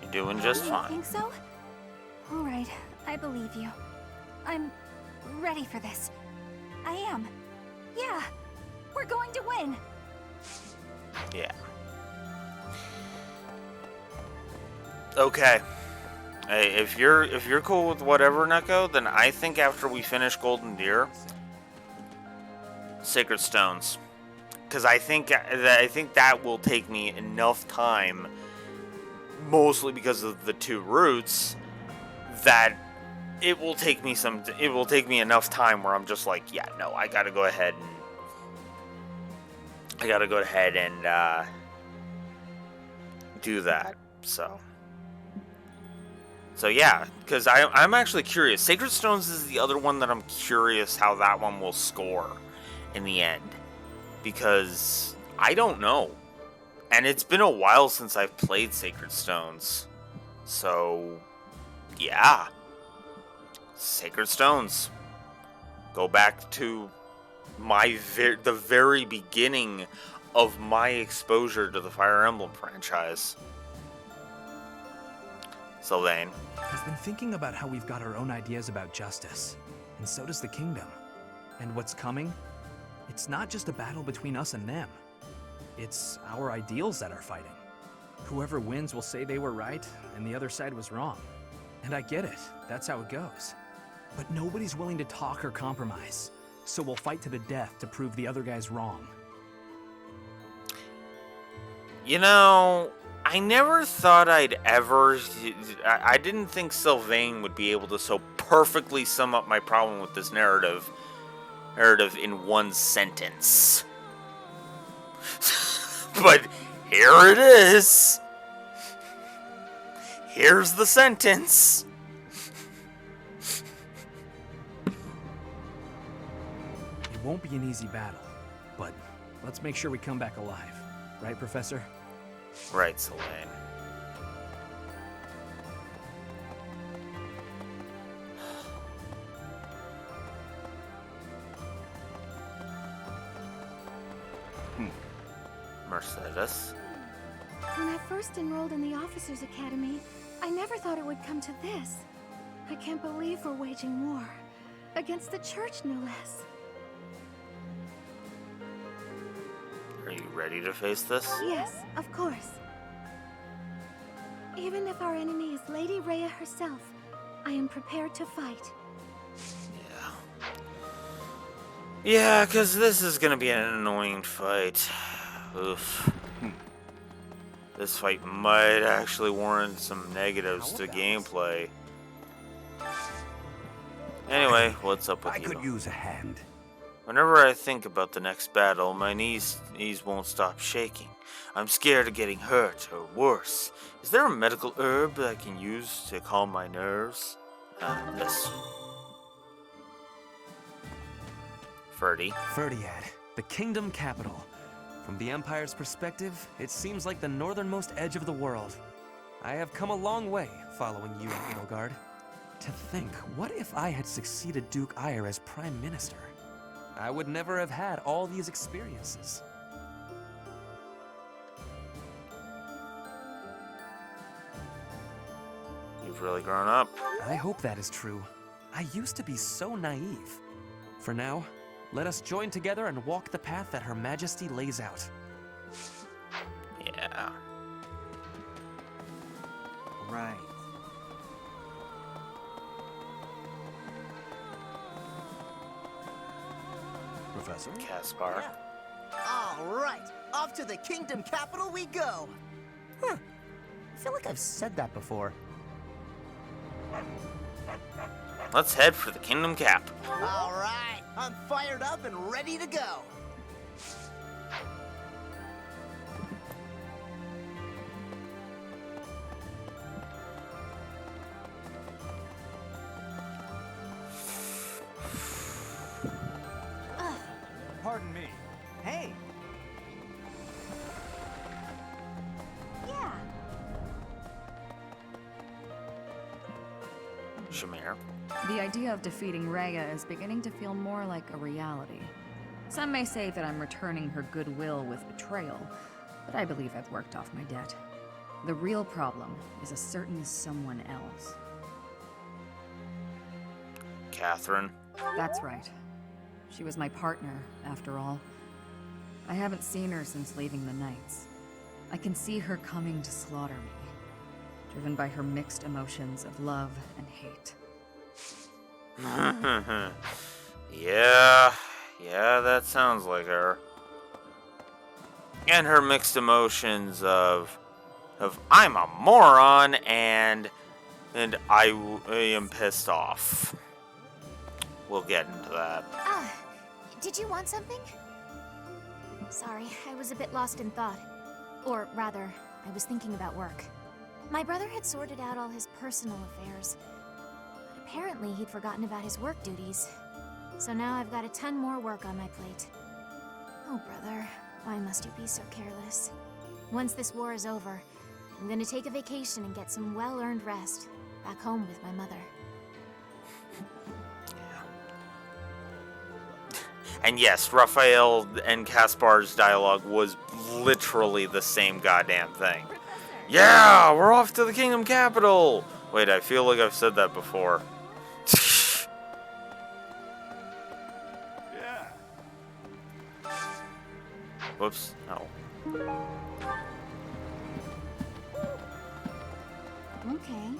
You're doing just fine. You think so? All right, I believe you. I'm ready for this. I am. Yeah, we're going to win. Yeah. Okay. Hey, if you're cool with whatever, Neko, then I think after we finish Golden Deer, Sacred Stones, because I think that will take me enough time, mostly because of the two routes, that it will take me enough time where I'm just like, yeah, no, I gotta go ahead and do that. So yeah, because I'm actually curious. Sacred Stones is the other one that I'm curious how that one will score in the end, because I don't know, and it's been a while since I've played Sacred Stones. So yeah, Sacred Stones. Go back to the very beginning of my exposure to the Fire Emblem franchise. Sylvain. I've been thinking about how we've got our own ideas about justice, and so does the kingdom. And what's coming? It's not just a battle between us and them. It's our ideals that are fighting. Whoever wins will say they were right, and the other side was wrong. And I get it, that's how it goes. But nobody's willing to talk or compromise, so we'll fight to the death to prove the other guy's wrong. You know, I never thought I'd ever... I didn't think Sylvain would be able to so perfectly sum up my problem with this narrative in one sentence. But here it is. Here's the sentence. It won't be an easy battle, but let's make sure we come back alive. Right, Professor? Right, Sylvain. Mercedes. When I first enrolled in the Officers Academy, I never thought it would come to this. I can't believe we're waging war. Against the church, no less. Are you ready to face this? Yes, of course. Even if our enemy is Lady Rhea herself, I am prepared to fight. Yeah, because this is going to be an annoying fight. Oof. This fight might actually warrant some negatives to gameplay. Anyway, what's up with you? I could use a hand. Whenever I think about the next battle, my knees won't stop shaking. I'm scared of getting hurt, or worse. Is there a medical herb that I can use to calm my nerves? This. Ferdiad, the kingdom capital. From the Empire's perspective, it seems like the northernmost edge of the world. I have come a long way following you, Edelgard. To think, what if I had succeeded Duke Ire as Prime Minister? I would never have had all these experiences. You've really grown up. I hope that is true. I used to be so naive. For now, let us join together and walk the path that Her Majesty lays out. Yeah. Right. Professor? Caspar. All right, off to the kingdom capital we go. Huh. I feel like I've said that before. Let's head for the Kingdom Cap. All right, I'm fired up and ready to go. Pardon me. Hey! Yeah. Shamir. The idea of defeating Rhea is beginning to feel more like a reality. Some may say that I'm returning her goodwill with betrayal, but I believe I've worked off my debt. The real problem is a certain someone else. Catherine. That's right. She was my partner, after all. I haven't seen her since leaving the Knights. I can see her coming to slaughter me, driven by her mixed emotions of love and hate. Yeah, that sounds like her. And her mixed emotions of I'm a moron and I am pissed off. We'll get into that. Did you want something? Sorry, I was a bit lost in thought. Or rather, I was thinking about work. My brother had sorted out all his personal affairs. But apparently he'd forgotten about his work duties. So now I've got a ton more work on my plate. Oh, brother, why must you be so careless? Once this war is over, I'm gonna take a vacation and get some well-earned rest. Back home with my mother. And yes, Raphael and Caspar's dialogue was literally the same goddamn thing. Yeah, we're off to the Kingdom Capital! Wait, I feel like I've said that before. Whoops. No. Okay.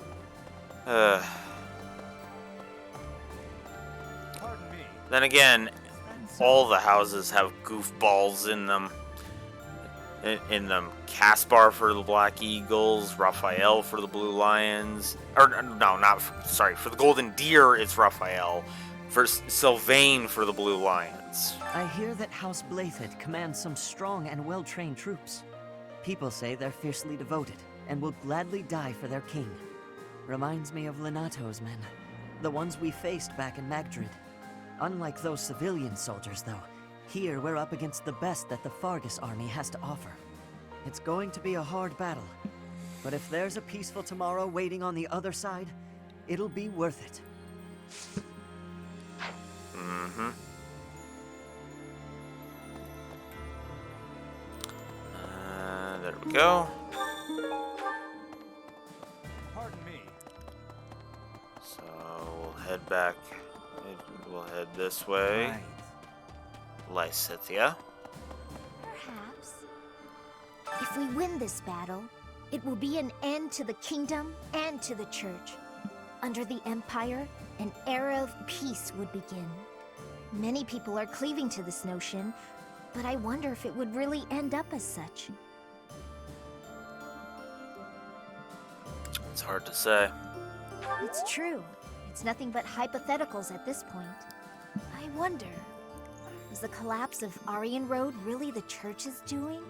Then again, all the houses have goofballs in them. Caspar for the Black Eagles, Raphael for the Blue Lions. Or, no, for the Golden Deer, it's Raphael. For Sylvain for the Blue Lions. I hear that House Lysethia commands some strong and well-trained troops. People say they're fiercely devoted and will gladly die for their king. Reminds me of Lenato's men, the ones we faced back in Magdrid. Unlike those civilian soldiers, though, here we're up against the best that the Fargus army has to offer. It's going to be a hard battle, but if there's a peaceful tomorrow waiting on the other side, it'll be worth it. Mm-hmm. There we go. Pardon me. So we'll head back. We'll head this way. Lysethia. Perhaps. If we win this battle, it will be an end to the kingdom and to the church. Under the Empire, an era of peace would begin. Many people are cleaving to this notion, but I wonder if it would really end up as such. It's hard to say. It's true. It's nothing but hypotheticals at this point. I wonder. Is the collapse of Aryan Road really the church's doing?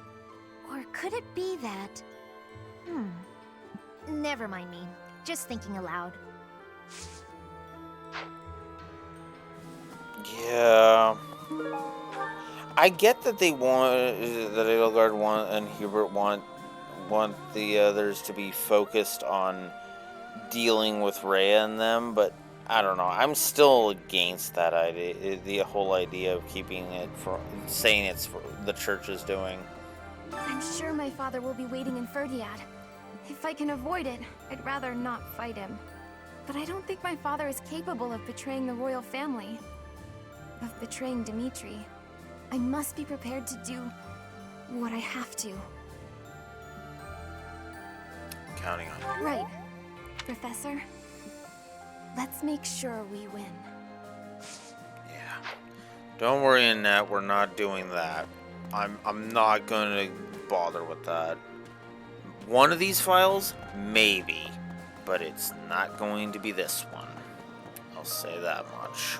Or could it be that... Never mind me. Just thinking aloud. Yeah. I get that they want, that Edelgard want and Hubert want the others to be focused on dealing with Rhea and them, but I don't know. I'm still against that idea, the whole idea of keeping it for saying it's for the church is doing. I'm sure my father will be waiting in Ferdiad. If I can avoid it, I'd rather not fight him. But I don't think my father is capable of betraying the royal family. Of betraying Dimitri. I must be prepared to do what I have to. Counting on you. Right. Professor, let's make sure we win. Yeah. Don't worry, Annette, we're not doing that. I'm not going to bother with that. One of these files, maybe, but it's not going to be this one. I'll say that much.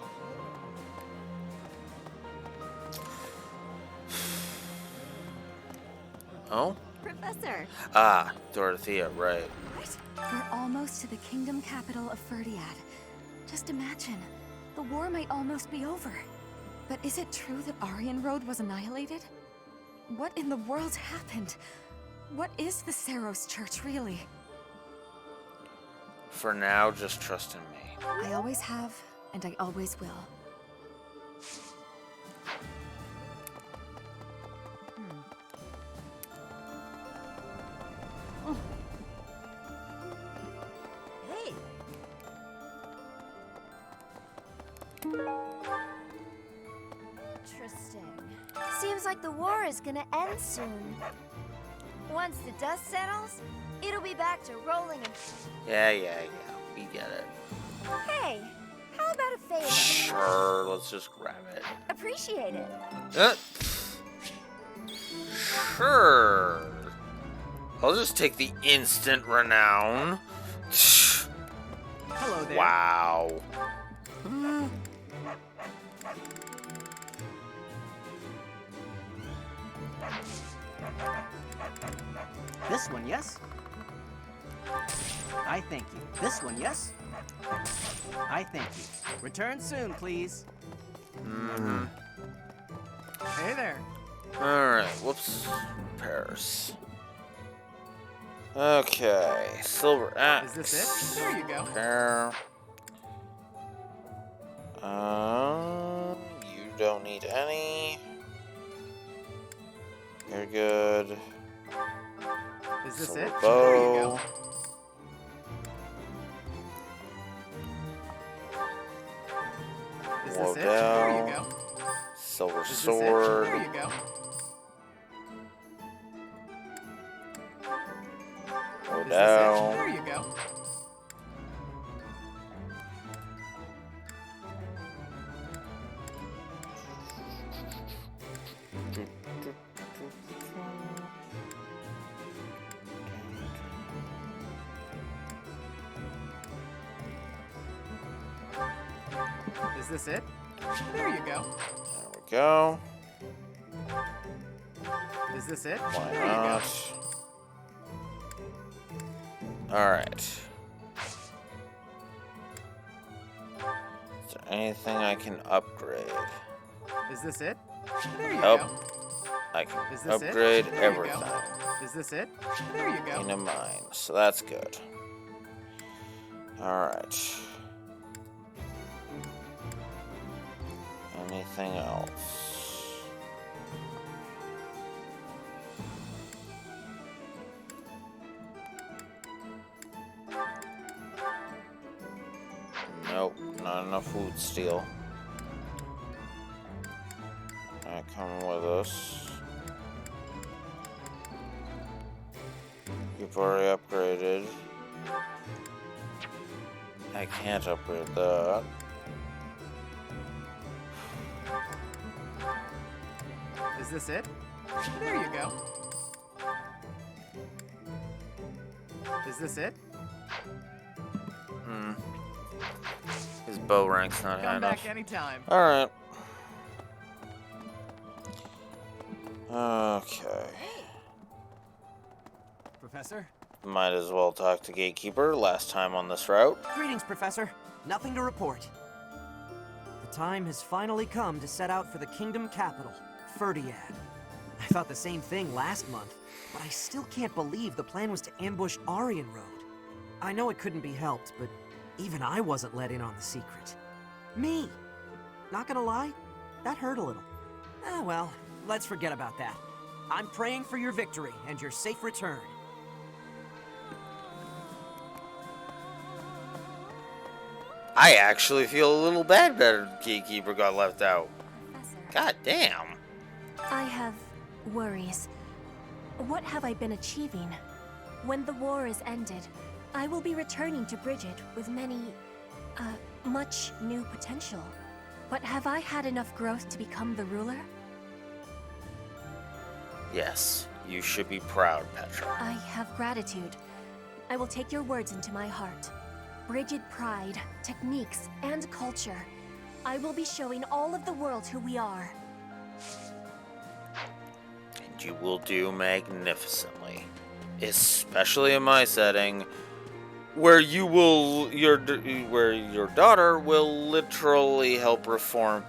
Oh? Professor! Ah, Dorothea, right. We're almost to the kingdom capital of Ferdiad. Just imagine, the war might almost be over. But is it true that Aryan Road was annihilated? What in the world happened? What is the Saros Church, really? For now, just trust in me. I always have, and I always will. Hey! Interesting. Seems like the war is gonna end soon. Once the dust settles, it'll be back to rolling and... Yeah, we get it. Hey, how about a favor? Sure, let's just grab it. Appreciate it. Sure. I'll just take the instant renown. Hello there. Wow. This one, yes? I thank you. This one, yes? I thank you. Return soon, please. Hey there. Alright, whoops. Paris. Okay, silver axe. Is this it? There you go. There. You don't need any. You're good. Is this Silver it? bow. There you go. Is this it? There you go. Silver Is this it? sword. There you go. Go Is this it? down. There you go. Is this it? There you go. There we go. Is this it? Why There you go. not? Alright. Is there anything I can upgrade? Is this it? There you Nope. go. I can Is this it? upgrade There you go. everything Is this it? There you go. in a mine, so that's good. Alright. Anything else? Nope, not enough food steel. Alright, come with us. You've already upgraded. I can't upgrade that. Is this it? There you go. Is this it? His bow rank's not high Come enough. back anytime. Alright. Okay. Professor? Might as well talk to Gatekeeper. Last time on this route. Greetings, Professor. Nothing to report. The time has finally come to set out for the kingdom capital, Ferdiad. I thought the same thing last month, but I still can't believe the plan was to ambush Aryan Road. I know it couldn't be helped, but even I wasn't let in on the secret. Me! Not gonna lie, that hurt a little. Well, let's forget about that. I'm praying for your victory and your safe return. I actually feel a little bad that Gatekeeper got left out. God damn. I have worries. What have I been achieving? When the war is ended, I will be returning to Bridget with much new potential. But have I had enough growth to become the ruler? Yes, you should be proud, Petra. I have gratitude. I will take your words into my heart. Bridget pride, techniques, and culture. I will be showing all of the world who we are. And you will do magnificently. Especially in my setting, where your daughter will literally help reform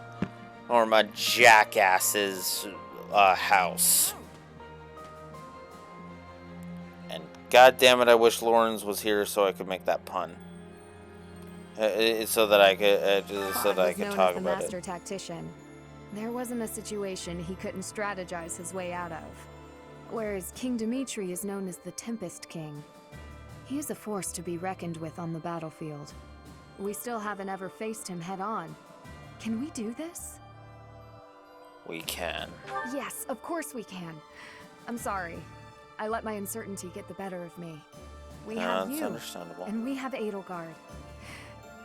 a jackass's house. And god damn it, I wish Lawrence was here so I could make that pun. So that I could talk about it. Master tactician. There wasn't a situation he couldn't strategize his way out of. Whereas King Dimitri is known as the Tempest King. He is a force to be reckoned with on the battlefield. We still haven't ever faced him head-on. Can we do this? We can. Yes, of course we can. I'm sorry. I let my uncertainty get the better of me. We have that's you, understandable. and we have Edelgard.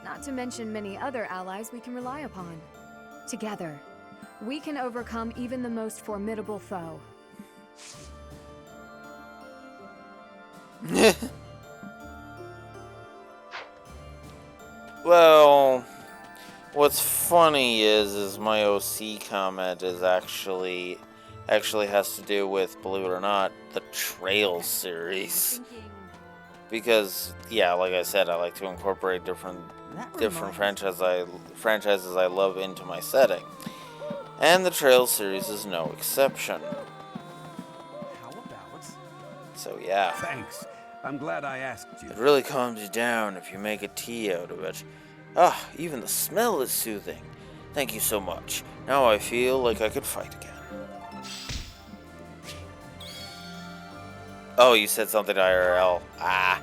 Not to mention many other allies we can rely upon. Together, we can overcome even the most formidable foe. Well, what's funny is my OC comment is actually has to do with, believe it or not, the Trails series. Because, yeah, like I said, I like to incorporate different franchises I love into my setting. And the Trails series is no exception. How about? So, yeah. Thanks. I'm glad I asked you. It really calms you down if you make a tea out of it. Ah, even the smell is soothing. Thank you so much. Now I feel like I could fight again. Oh, you said something to IRL. Ah.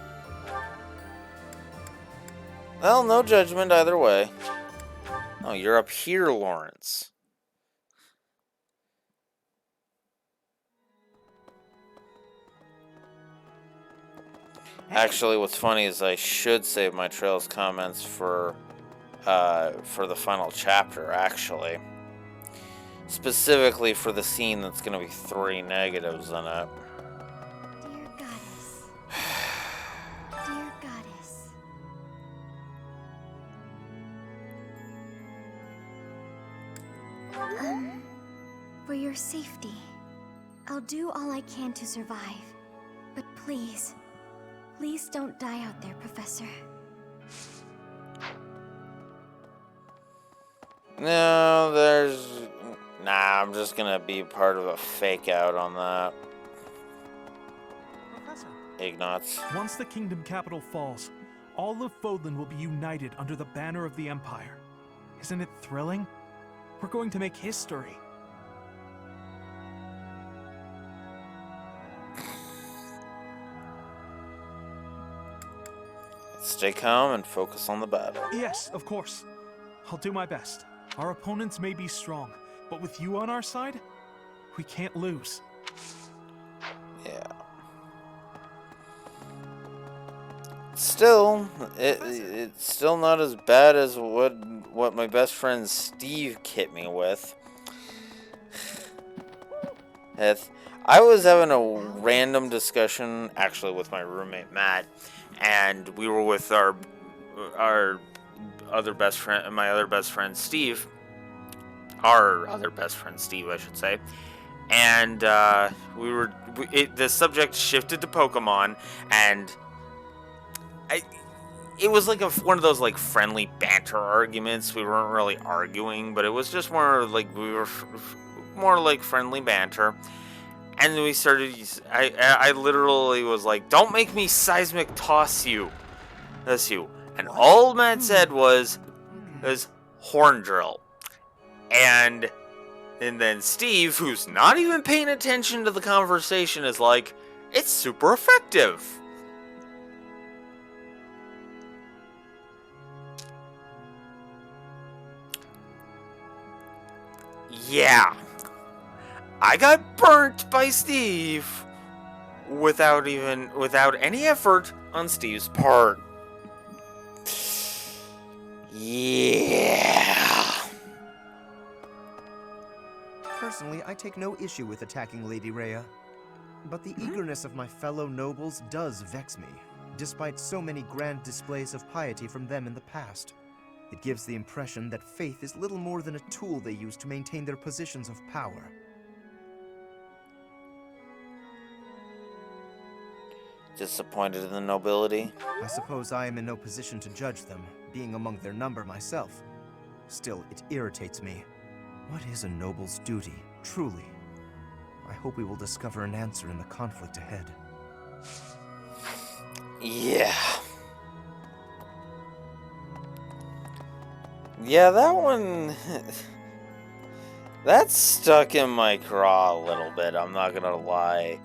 Well, no judgment either way. Oh, you're up here, Lawrence. Actually, what's funny is I should save my Trails comments for the final chapter, actually. Specifically for the scene that's going to be 3 negatives in it. Dear Goddess. Dear Goddess. For your safety, I'll do all I can to survive. But please, please don't die out there, Professor. No, nah, I'm just gonna be part of a fake out on that. Professor. Ignots. Once the kingdom capital falls, all of Fodlan will be united under the banner of the Empire. Isn't it thrilling? We're going to make history. Stay calm and focus on the battle. Yes, of course. I'll do my best. Our opponents may be strong, but with you on our side, we can't lose. Yeah. Still, it's still not as bad as what my best friend Steve hit me with. I was having a random discussion, actually, with my roommate Matt, and we were with our other best friend, my other best friend Steve, our other best friend Steve, I should say, and the subject shifted to Pokemon, and it was like one of those like friendly banter arguments. We weren't really arguing, but it was just more like we were more like friendly banter. And then we started. I literally was like, "Don't make me seismic toss you." That's you. And all Matt said was horn drill. And then Steve, who's not even paying attention to the conversation, is like, "It's super effective." Yeah. I got burnt by Steve without any effort on Steve's part. Yeah. Personally, I take no issue with attacking Lady Rhea. But the eagerness of my fellow nobles does vex me, despite so many grand displays of piety from them in the past. It gives the impression that faith is little more than a tool they use to maintain their positions of power. Disappointed in the nobility? I suppose I am in no position to judge them, being among their number myself. Still, it irritates me. What is a noble's duty, truly? I hope we will discover an answer in the conflict ahead. Yeah. Yeah, that one... that stuck in my craw a little bit, I'm not gonna lie.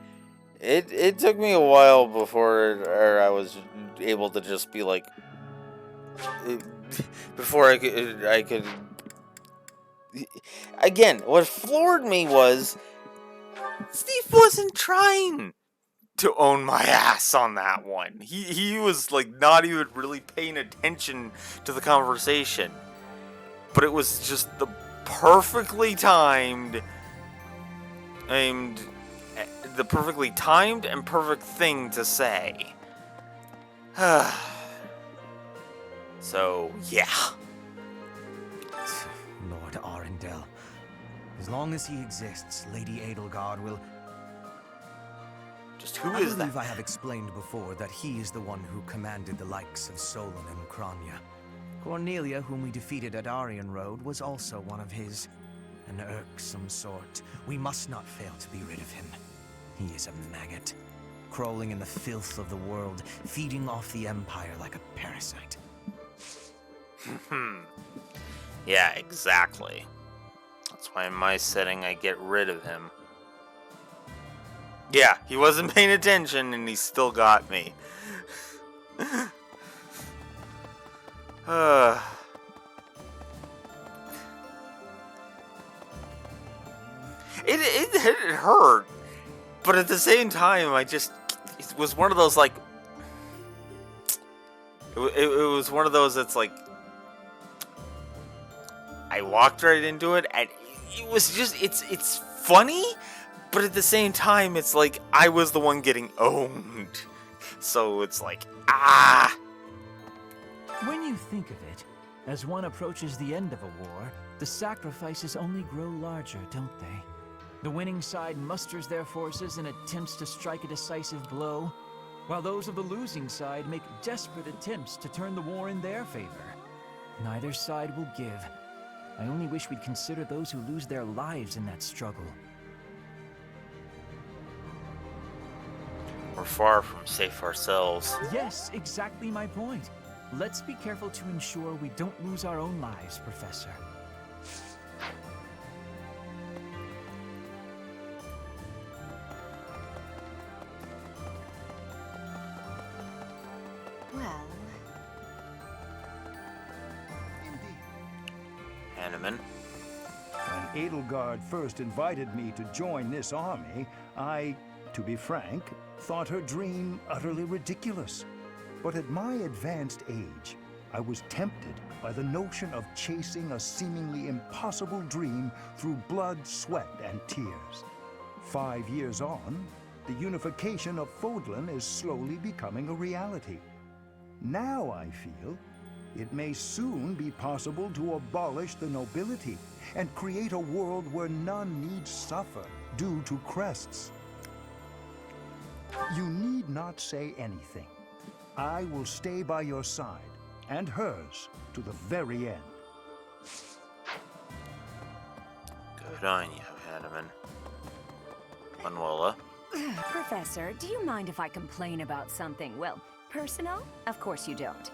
It took me a while before I was able to just be like... before I could... Again, what floored me was... Steve wasn't trying to own my ass on that one. He was like not even really paying attention to the conversation. But it was just the perfectly timed and perfect thing to say. So, yeah. Lord Arundel. As long as he exists, Lady Edelgard will... Just who is that? I believe I have explained before that he is the one who commanded the likes of Solon and Kranya. Cornelia, whom we defeated at Aryan Road, was also one of his. An irksome sort. We must not fail to be rid of him. He is a maggot, crawling in the filth of the world, feeding off the Empire like a parasite. Yeah, exactly. That's why in my setting I get rid of him. Yeah, he wasn't paying attention and he still got me. It hurt, but at the same time, it was one of those like, it was one of those that's like, I walked right into it, and it was just, it's funny, but at the same time, it's like I was the one getting owned, so it's like, ah. When you think of it, as one approaches the end of a war, the sacrifices only grow larger, don't they? The winning side musters their forces and attempts to strike a decisive blow, while those of the losing side make desperate attempts to turn the war in their favor. Neither side will give. I only wish we'd consider those who lose their lives in that struggle. We're far from safe ourselves. Yes, exactly my point. Let's be careful to ensure we don't lose our own lives, Professor. Well... Hanneman. When Edelgard first invited me to join this army, I, to be frank, thought her dream utterly ridiculous. But at my advanced age, I was tempted by the notion of chasing a seemingly impossible dream through blood, sweat, and tears. 5 years on, the unification of Fodlan is slowly becoming a reality. Now I feel it may soon be possible to abolish the nobility and create a world where none need suffer due to crests. You need not say anything. I will stay by your side, and hers, to the very end. Good on you, Hanneman. Manuela. Professor, do you mind if I complain about something, well, personal? Of course you don't.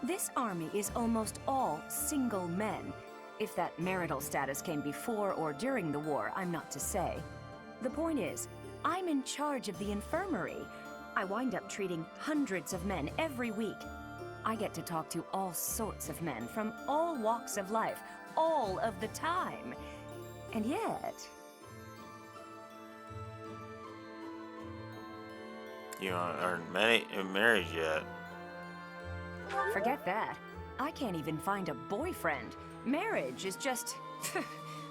This army is almost all single men. If that marital status came before or during the war, I'm not to say. The point is, I'm in charge of the infirmary. I wind up treating hundreds of men every week. I get to talk to all sorts of men from all walks of life, all of the time. And yet... You aren't married yet. Forget that. I can't even find a boyfriend. Marriage is just...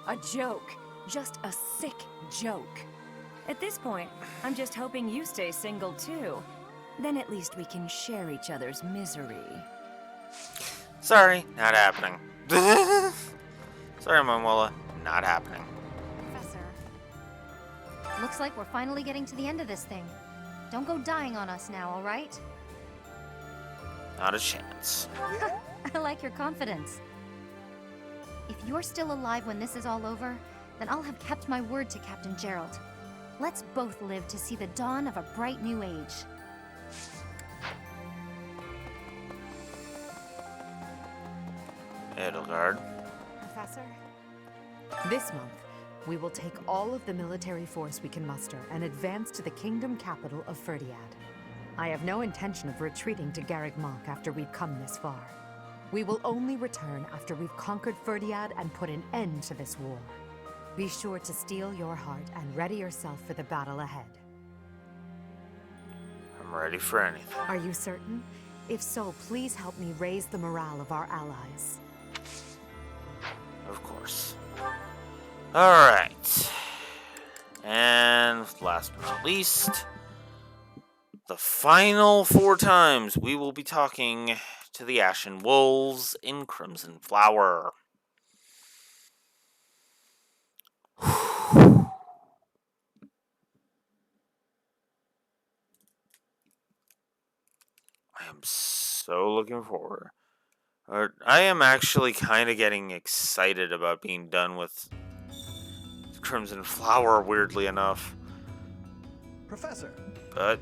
a joke. Just a sick joke. At this point, I'm just hoping you stay single too. Then at least we can share each other's misery. Sorry, not happening. Sorry, Manuela, not happening. Professor. Looks like we're finally getting to the end of this thing. Don't go dying on us now, alright? Not a chance. I like your confidence. If you're still alive when this is all over, then I'll have kept my word to Captain Gerald. Let's both live to see the dawn of a bright new age. Edelgard. Professor? This month, we will take all of the military force we can muster and advance to the kingdom capital of Ferdiad. I have no intention of retreating to Garrick after we've come this far. We will only return after we've conquered Ferdiad and put an end to this war. Be sure to steel your heart and ready yourself for the battle ahead. I'm ready for anything. Are you certain? If so, please help me raise the morale of our allies. Of course. Alright. And last but not least, the final 4 times we will be talking to the Ashen Wolves in Crimson Flower. I am so looking forward. I am actually kind of getting excited about being done with Crimson Flower, weirdly enough. Professor. But,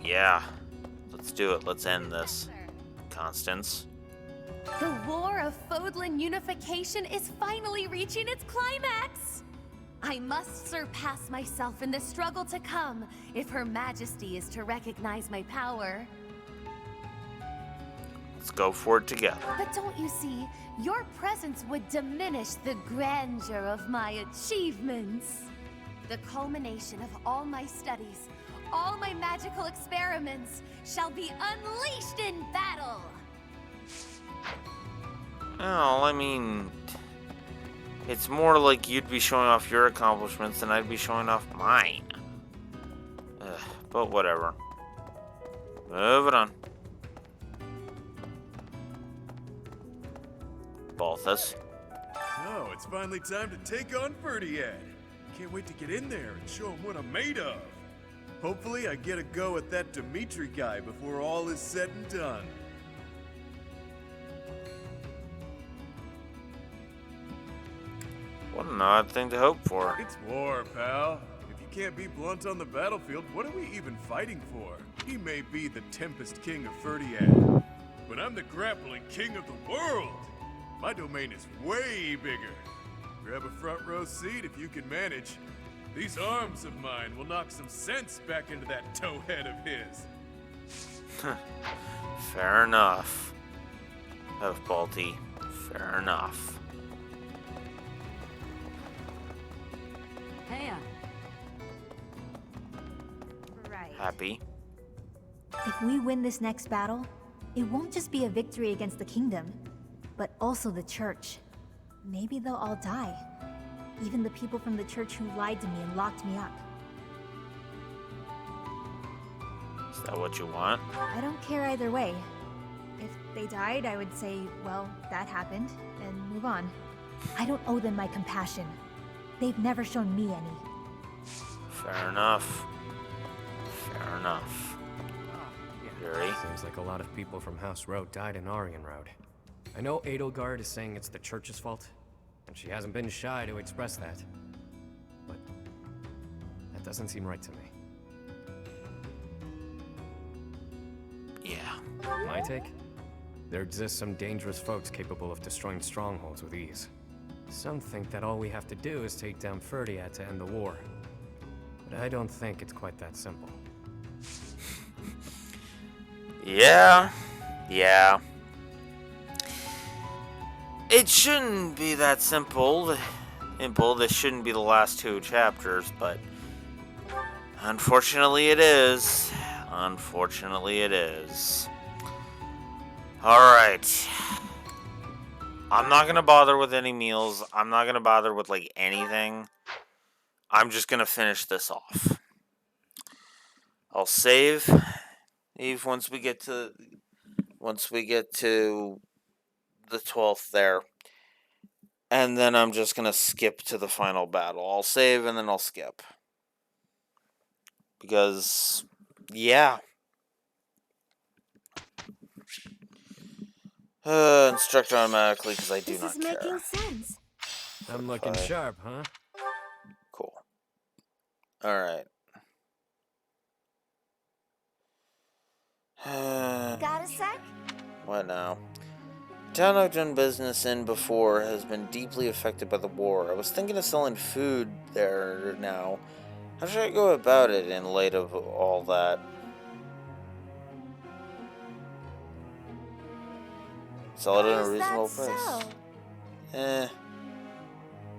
yeah. Let's do it. Let's end this. Constance. The War of Fodlan unification is finally reaching its climax! I must surpass myself in the struggle to come if Her Majesty is to recognize my power. Let's go for it together. But don't you see, your presence would diminish the grandeur of my achievements. The culmination of all my studies, all my magical experiments, shall be unleashed in battle! Well, I mean, it's more like you'd be showing off your accomplishments than I'd be showing off mine. But whatever. Moving on. Balthus. So, it's finally time to take on Ferdiad. Can't wait to get in there and show him what I'm made of. Hopefully I get a go at that Dimitri guy before all is said and done. What an odd thing to hope for. It's war, pal. If you can't be blunt on the battlefield, what are we even fighting for? He may be the Tempest King of Ferdiad, but I'm the grappling king of the world. My domain is way bigger. Grab a front row seat if you can manage. These arms of mine will knock some sense back into that towhead of his. Fair enough. Balti. Fair enough. Hey, Right. Happy. If we win this next battle, it won't just be a victory against the kingdom, but also the church. Maybe they'll all die. Even the people from the church who lied to me and locked me up. Is that what you want? I don't care either way. If they died, I would say, well, that happened, and move on. I don't owe them my compassion. They've never shown me any. Fair enough. Fair enough. Yuri? Seems like a lot of people from House Road died in Aryan Road. I know Edelgard is saying it's the church's fault, and she hasn't been shy to express that. But that doesn't seem right to me. Yeah. My take? There exists some dangerous folks capable of destroying strongholds with ease. Some think that all we have to do is take down Ferdiad to end the war. But I don't think it's quite that simple. Yeah. It shouldn't be that simple. This shouldn't be the last 2 chapters, but unfortunately it is. Alright. I'm not gonna bother with any meals. I'm not gonna bother with, like, anything. I'm just gonna finish this off. I'll save once we get to the 12th there. And then I'm just gonna skip to the final battle. I'll save and then I'll skip. Because, yeah. Instruct automatically because I do not care. This is making sense. I'm looking sharp, huh? Cool. Alright. Got a sec? What now? The town I've done business in before has been deeply affected by the war. I was thinking of selling food there now. How should I go about it in light of all that? Sell it at a reasonable price.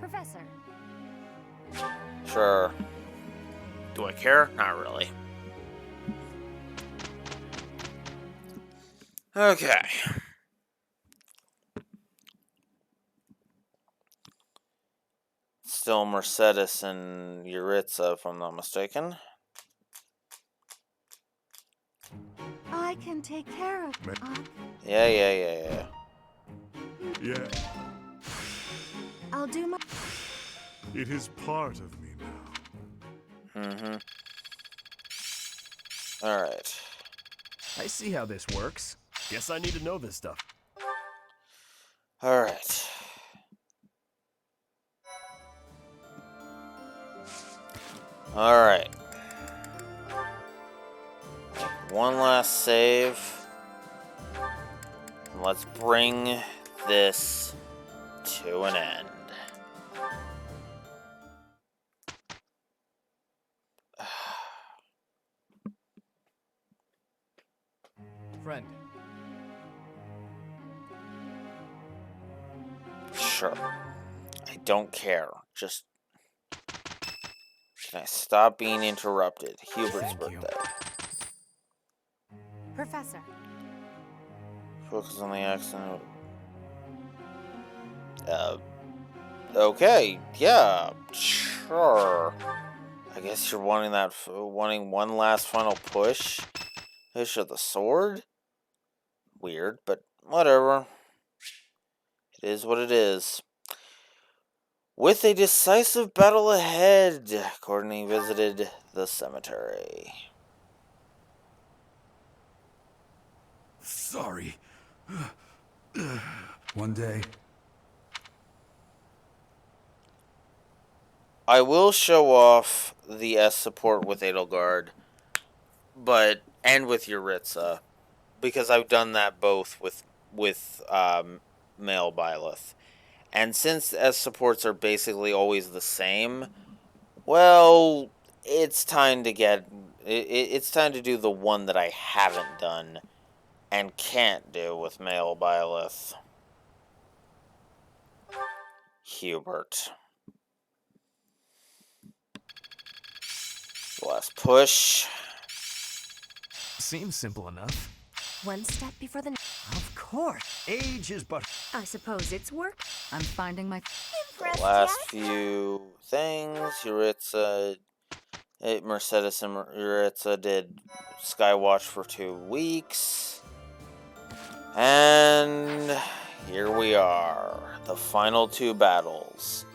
Professor. Sure. Do I care? Not really. Okay. Still Mercedes and Yuritsa, if I'm not mistaken. I can take care of it. Yeah. Yeah. I'll do my... It is part of me now. Alright. I see how this works. Guess I need to know this stuff. Alright. Alright. One last save. Let's bring this to an end. Friend. Sure. I don't care. Just... Can I stop being interrupted? Hubert's birthday. Professor. Focus on the accident. Okay. Yeah. Sure. I guess you're wanting one last final push? Push of the sword? Weird, but whatever. It is what it is. With a decisive battle ahead, Courtney visited the cemetery. Sorry. One day. I will show off the S support with Edelgard, and with Yuritsa, because I've done that both with male Byleth. And since S supports are basically always the same, well, it's time to it's time to do the one that I haven't done and can't do with male Byleth. Hubert. Last push. Seems simple enough. One step before the... Of course. Age is but... I suppose it's work. I'm finding my... The last few things, Yuritsa, Mercedes and Yuritsa did Skywatch for 2 weeks. And here we are, the final two battles.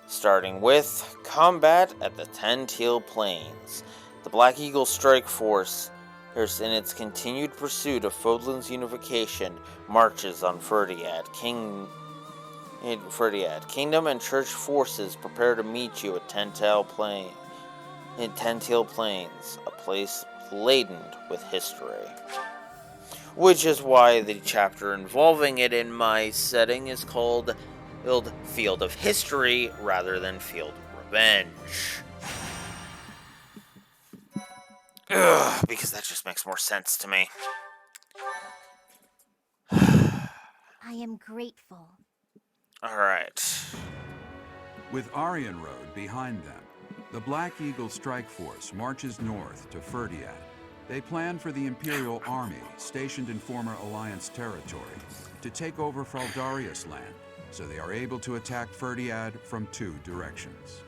Starting with combat at the Ten Teal Plains. The Black Eagle Strike Force, in its continued pursuit of Fodlan's unification, marches on Ferdiad. Kingdom and Church forces prepare to meet you at Ten Teal Plains, a place laden with history. Which is why the chapter involving it in my setting is called Field of History rather than Field of Revenge. Ugh, because that just makes more sense to me. I am grateful. Alright. With Aryan Road behind them, the Black Eagle Strike Force marches north to Ferdiad. They plan for the Imperial Army, stationed in former Alliance territory, to take over Fraldarius land, so they are able to attack Ferdiad from two directions.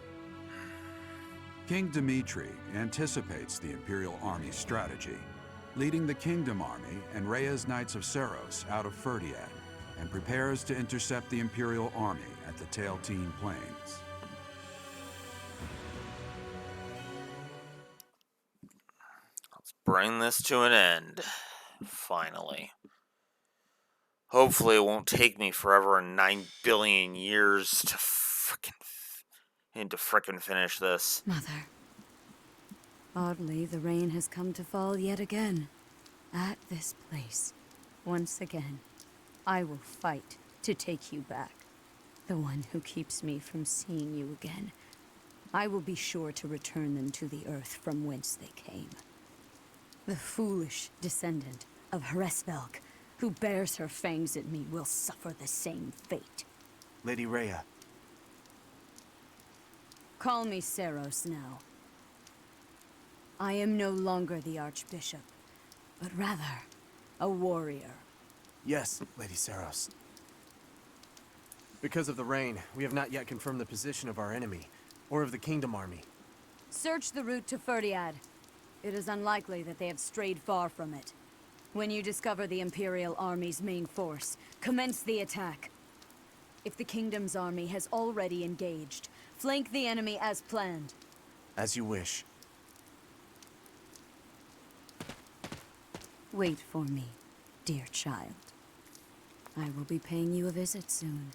King Dimitri anticipates the Imperial Army's strategy, leading the Kingdom Army and Rhea's Knights of Seros out of Ferdiad, and prepares to intercept the Imperial Army at the Tailteen Plains. Bring this to an end. Finally. Hopefully it won't take me forever and 9 billion years to frickin' finish this. Mother. Oddly, the rain has come to fall yet again. At this place. Once again. I will fight to take you back. The one who keeps me from seeing you again. I will be sure to return them to the earth from whence they came. The foolish descendant of Hresvelg, who bears her fangs at me, will suffer the same fate. Lady Rhea. Call me Seros now. I am no longer the Archbishop, but rather a warrior. Yes, Lady Seros. Because of the rain, we have not yet confirmed the position of our enemy, or of the Kingdom Army. Search the route to Ferdiad. It is unlikely that they have strayed far from it. When you discover the Imperial Army's main force, commence the attack. If the Kingdom's army has already engaged, flank the enemy as planned. As you wish. Wait for me, dear child. I will be paying you a visit soon.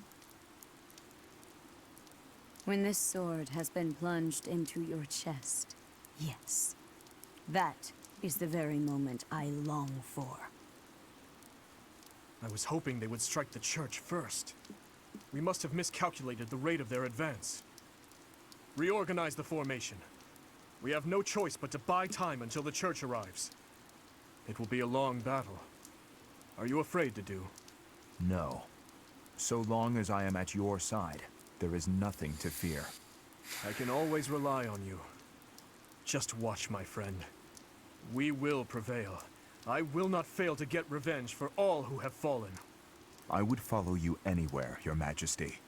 When this sword has been plunged into your chest, yes. That is the very moment I long for. I was hoping they would strike the church first. We must have miscalculated the rate of their advance. Reorganize the formation. We have no choice but to buy time until the church arrives. It will be a long battle. Are you afraid to do? No. So long as I am at your side, there is nothing to fear. I can always rely on you. Just watch, my friend. We will prevail. I will not fail to get revenge for all who have fallen. I would follow you anywhere, Your Majesty.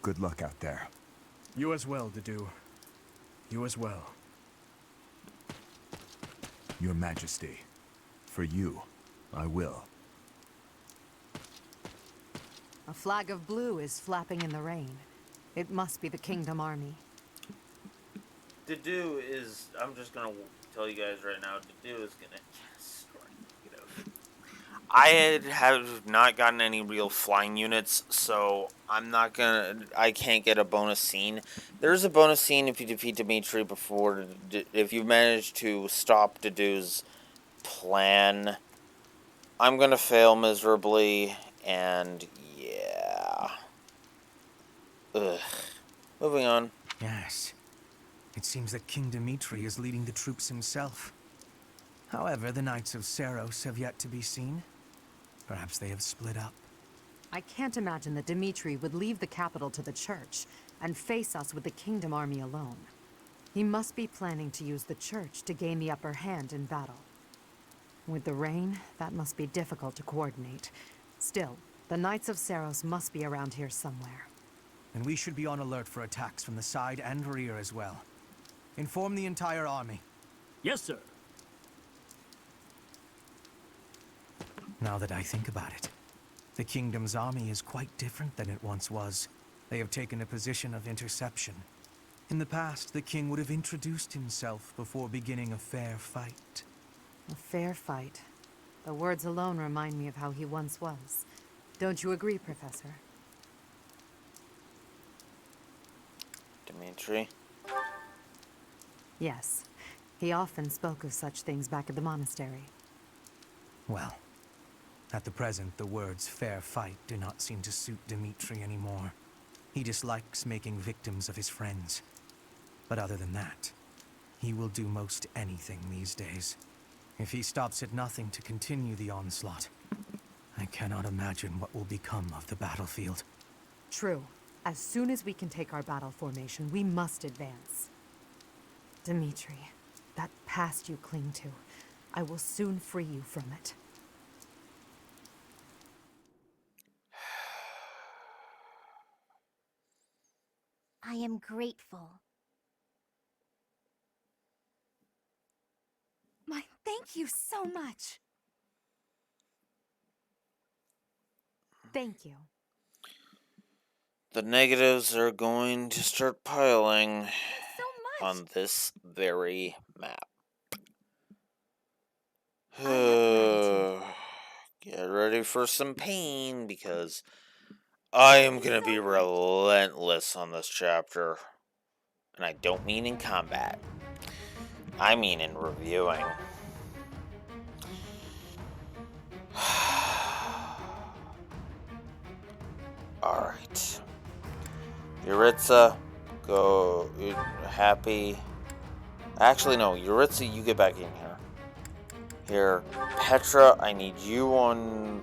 Good luck out there. You as well, Dedue. You as well. Your Majesty. For you, I will. A flag of blue is flapping in the rain. It must be the Kingdom Army. Dedue is, I'm just gonna tell you guys right now, Dedue is gonna, I have not gotten any real flying units, so I can't get a bonus scene. There's a bonus scene if you defeat Dimitri if you manage to stop Dedue's plan. I'm gonna fail miserably, and yeah. Ugh. Moving on. Yes. It seems that King Dimitri is leading the troops himself. However, the Knights of Seros have yet to be seen. Perhaps they have split up. I can't imagine that Dimitri would leave the capital to the church and face us with the Kingdom Army alone. He must be planning to use the church to gain the upper hand in battle. With the rain, that must be difficult to coordinate. Still, the Knights of Seros must be around here somewhere. And we should be on alert for attacks from the side and rear as well. Inform the entire army. Yes, sir. Now that I think about it, the kingdom's army is quite different than it once was. They have taken a position of interception. In the past, the king would have introduced himself before beginning a fair fight. A fair fight. The words alone remind me of how he once was. Don't you agree, Professor? Dimitri? Yes. He often spoke of such things back at the monastery. Well, at the present, the words fair fight do not seem to suit Dimitri anymore. He dislikes making victims of his friends. But other than that, he will do most anything these days. If he stops at nothing to continue the onslaught, I cannot imagine what will become of the battlefield. True. As soon as we can take our battle formation, we must advance. Dimitri, that past you cling to, I will soon free you from it. I am grateful. My thank you so much. Thank you. The negatives are going to start piling on this very map. Get ready for some pain, because I am going to be relentless on this chapter. And I don't mean in combat. I mean in reviewing. Alright. Yuritsa, go. Happy. Actually, no. Yuritsa, you get back in here. Here. Petra, I need you on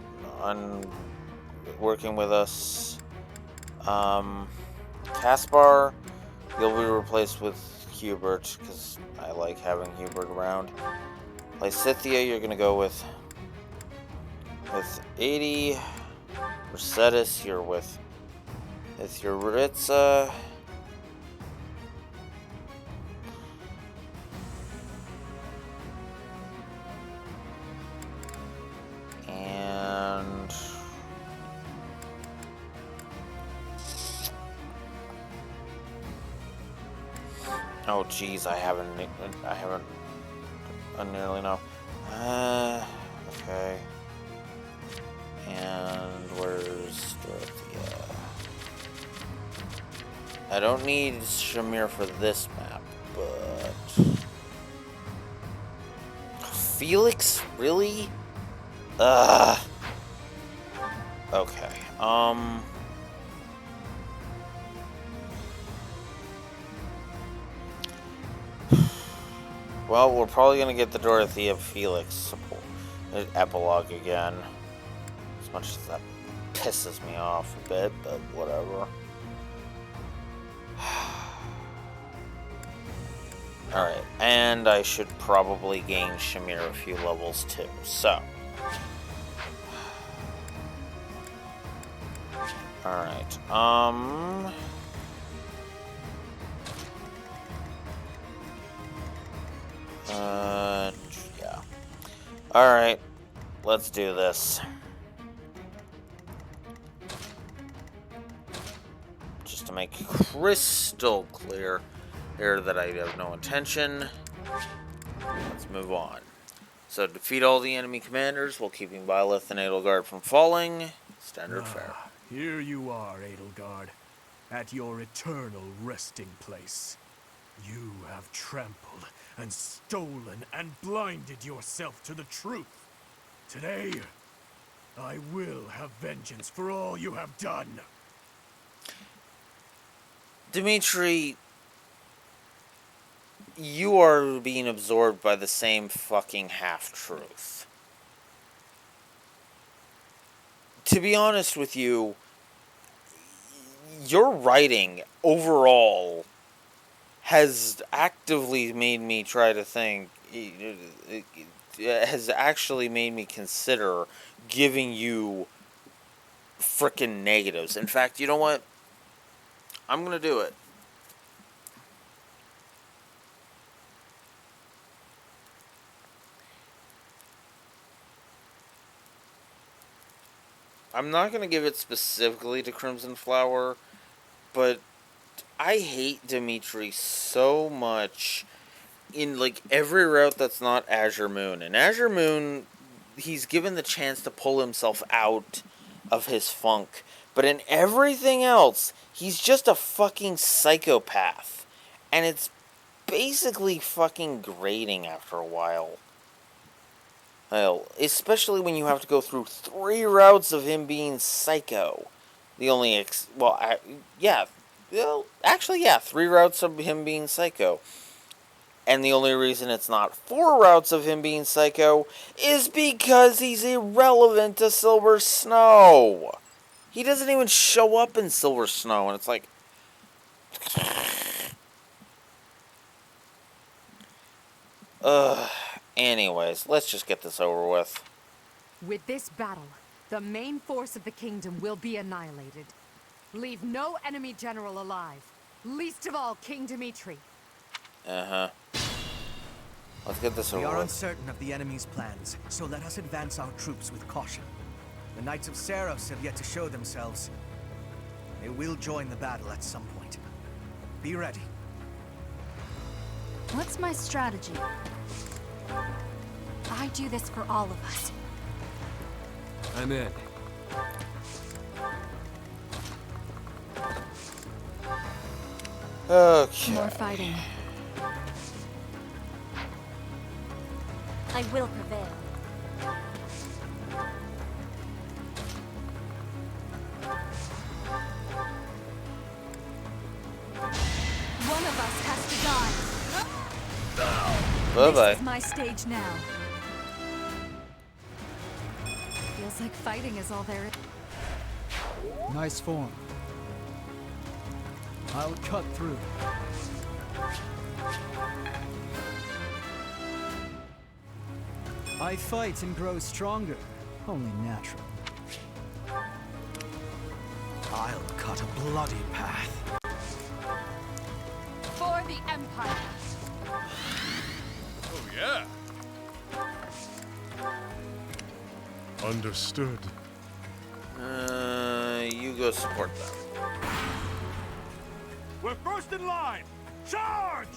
working with us. Caspar, you'll be replaced with Hubert, because I like having Hubert around. Lysethia, you're gonna go with 80. Resetis, you're with Yuritsa. And oh geez, I haven't nearly know. Okay. And where's Dorothea? I don't need Shamir for this map, but Felix, really? Okay. Well, we're probably gonna get the Dorothea Felix support epilogue again. As much as that pisses me off a bit, but whatever. Alright, and I should probably gain Shamir a few levels too, so. Alright, yeah. Alright, let's do this. Just to make crystal clear here that I have no intention. Let's move on. So, defeat all the enemy commanders while keeping Byleth and Edelgard from falling. Standard fare. Here you are, Edelgard, at your eternal resting place. You have trampled and stolen and blinded yourself to the truth. Today, I will have vengeance for all you have done. Dimitri, you are being absorbed by the same fucking half-truth. To be honest with you, your writing overall has actively made me try to think, has actually made me consider giving you frickin' negatives. In fact, you know what? I'm gonna do it. I'm not going to give it specifically to Crimson Flower, but I hate Dimitri so much in, like, every route that's not Azure Moon. In Azure Moon, he's given the chance to pull himself out of his funk. But in everything else, he's just a fucking psychopath. And it's basically fucking grating after a while. Well, especially when you have to go through 3 routes of him being psycho. The only yeah, 3 routes of him being psycho. And the only reason it's not 4 routes of him being psycho is because he's irrelevant to Silver Snow. He doesn't even show up in Silver Snow, and it's like... Anyways, let's just get this over with. With this battle, the main force of the kingdom will be annihilated. Leave no enemy general alive, least of all King Dimitri. Uh-huh. Let's get this over We are with. uncertain of the enemy's plans, so let us advance our troops with caution. The Knights of Seros have yet to show themselves. They will join the battle at some point. Be ready. What's my strategy? I do this for all of us. I'm in. Okay. More fighting. I will prevail. One of us has to die. Bye-bye. This is my stage now. Feels like fighting is all there is. Nice form. I'll cut through. I fight and grow stronger. Only natural. I'll cut a bloody path. For the Empire. Oh, yeah. Understood. You go support them. We're first in line! Charge!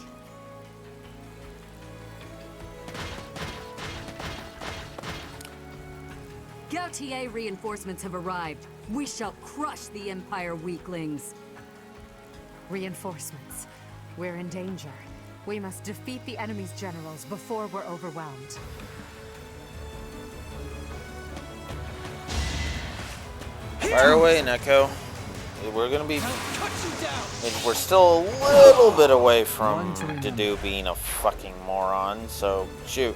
Gautier reinforcements have arrived. We shall crush the Empire weaklings. Reinforcements. We're in danger. We must defeat the enemy's generals before we're overwhelmed. Fire away, Neko. We're gonna be... We're still a little bit away from Dedue being a fucking moron, so shoot.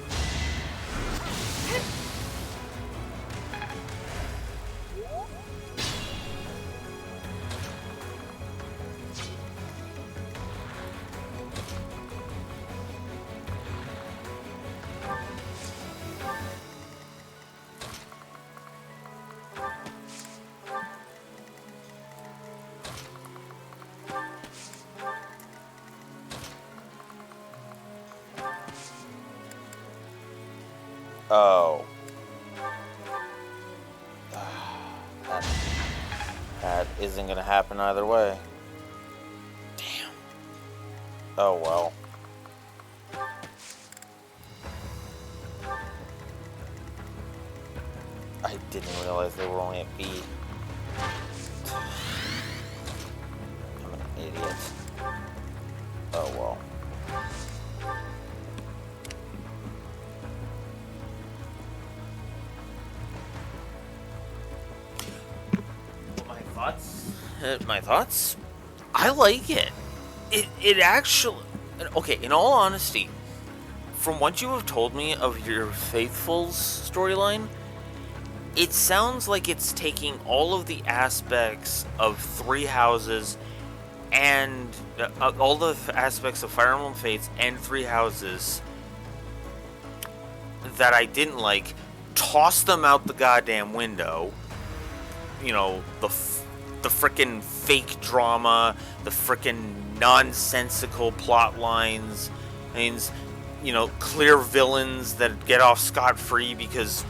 Oh. That isn't gonna happen either way. Damn. Oh well. I didn't realize they were only at B. I'm an idiot. Oh well. My thoughts? I like it. It actually... Okay, in all honesty, from what you have told me of your Faithful's storyline, it sounds like it's taking all of the aspects of Three Houses and... all the aspects of Fire Emblem Fates and Three Houses that I didn't like, toss them out the goddamn window. You know, the frickin' fake drama, the frickin' nonsensical plot lines, you know, clear villains that get off scot-free because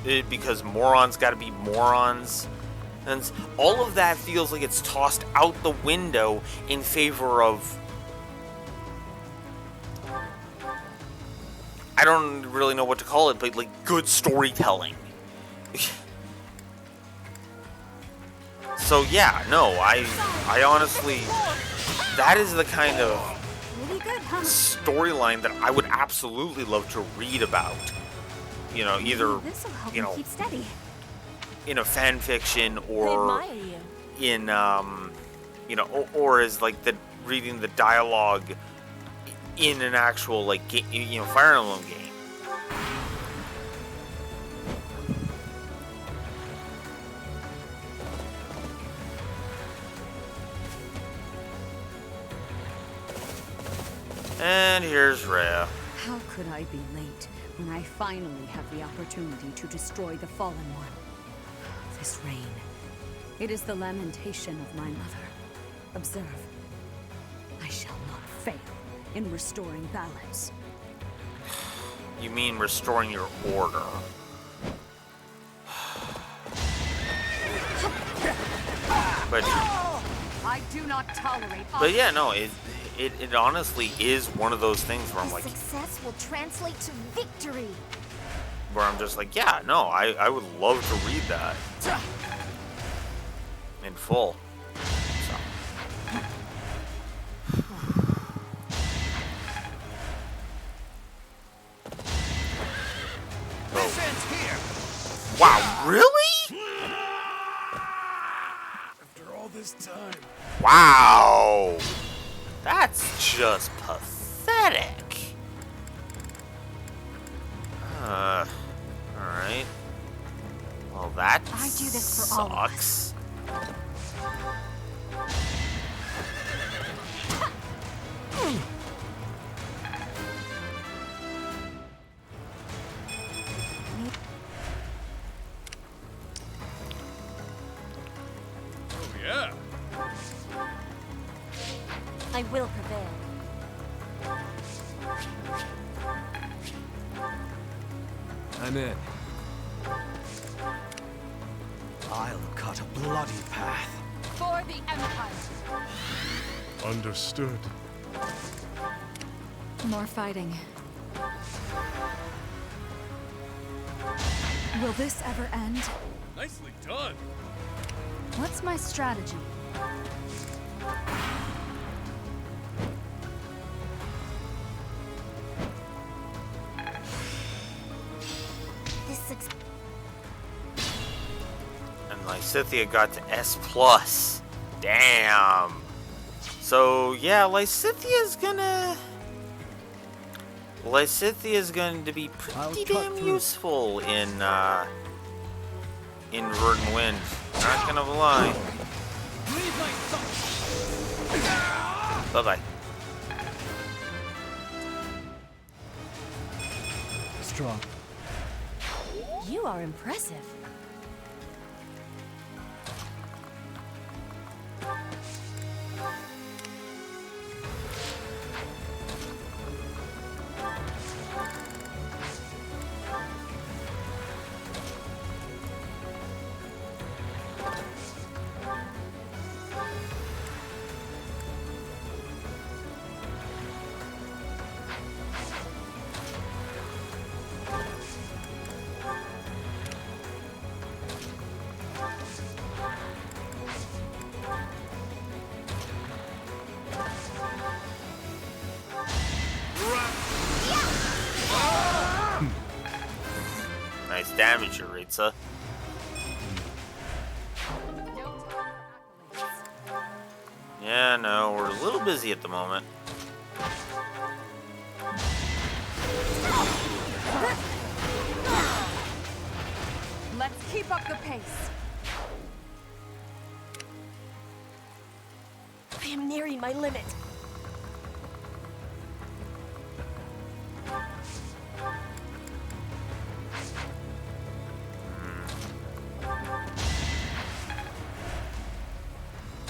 because morons gotta be morons. And all of that feels like it's tossed out the window in favor of... I don't really know what to call it, but like good storytelling. So yeah, no, I honestly, that is the kind of storyline that I would absolutely love to read about. You know, either, you know, keep steady. in a fan fiction or in, you know, or as like the reading the dialogue in an actual like you know, Fire Emblem game. And here's Rhea. How could I be late when I finally have the opportunity to destroy the Fallen One? This rain, it is the lamentation of my mother. Observe, I shall not fail in restoring balance. You mean restoring your order? But I do not tolerate. But yeah, no, it honestly is one of those things where I'm like, Success will translate to victory. where I'm just like, yeah, no, I would love to read that in full. This ends here. Wow, really? After all this time. Wow. That's just pathetic. Alright. Well, that I do this for all of sucks. Oh, yeah. I will prevail. I'm in. I'll cut a bloody path. For the Empire. Understood. More fighting. Will this ever end? Nicely done. What's my strategy? And Lysethia got to S+. Damn. So, yeah, Lysithia's going to be pretty damn useful in Verdant Wind. Not gonna lie. Bye-bye. Strong. You are impressive. Nice damage, Yuritsa. Yeah, no, we're a little busy at the moment. Let's keep up the pace. I am nearing my limit.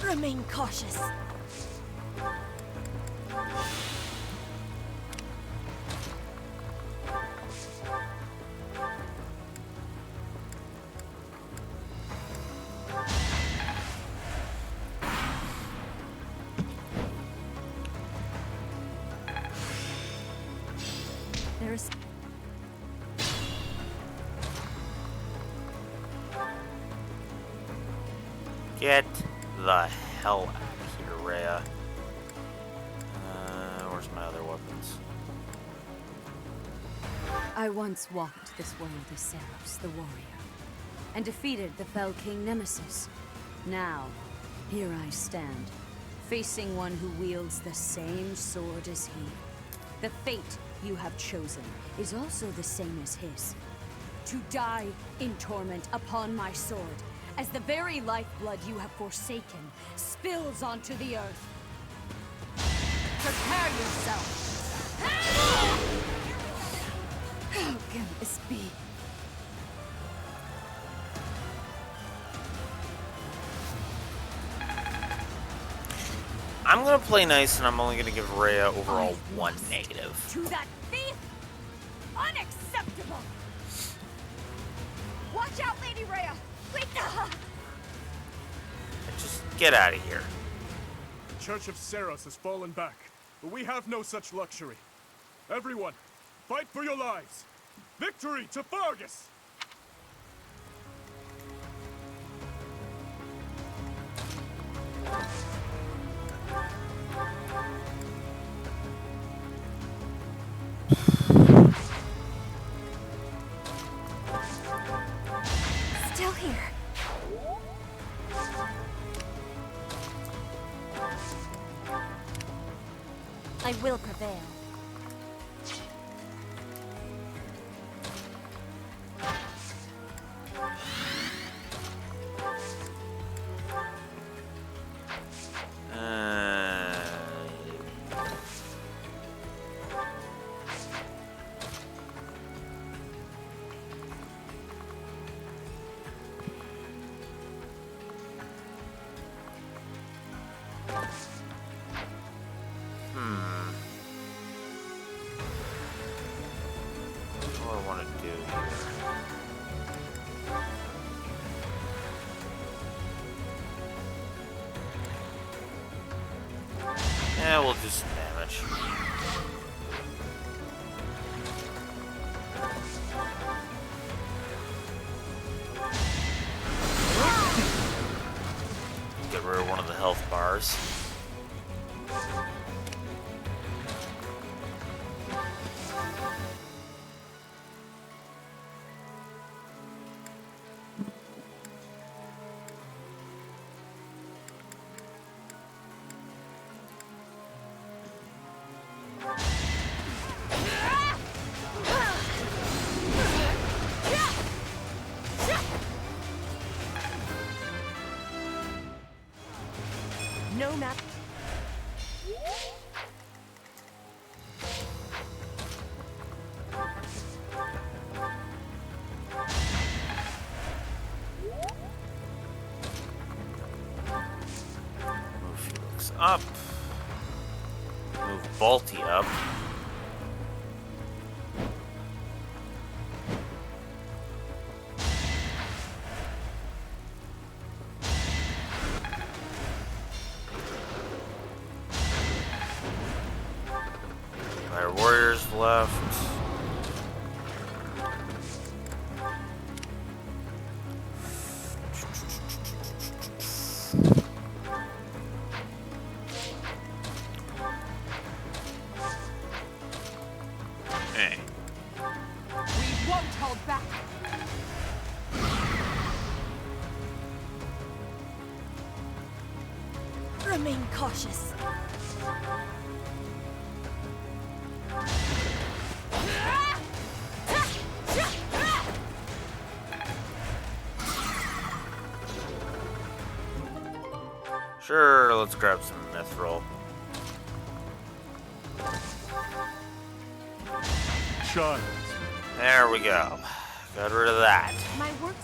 Remain cautious. There is... Get the hell out of here, Rhea. Where's my other weapons? I once walked this world as Seros, the warrior, and defeated the Fell King Nemesis. Now, here I stand, facing one who wields the same sword as he. The fate you have chosen is also the same as his. To die in torment upon my sword, as the very lifeblood you have forsaken spills onto the earth. Prepare yourself! How can this be? I'm gonna play nice, and I'm only gonna give Rhea overall 1 negative. To that thief! Unacceptable! Watch out, Lady Rhea! Wait! Just get out of here. The Church of Seros has fallen back, but we have no such luxury. Everyone, fight for your lives! Victory to Fargus! Still here. I will prevail. What do I want to do here? Yeah, we'll do some damage. Get rid of one of the health bars. No map. Move Felix up. Move Balti up. Our warriors left. Hey. We won't hold back. Remain cautious. Sure, let's grab some mithril. Shut. There we go. Got rid of that. My work's...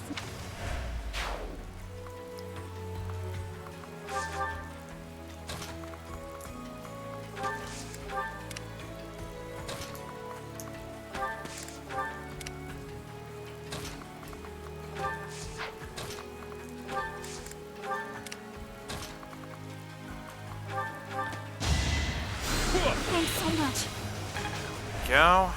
Thanks so much. Go.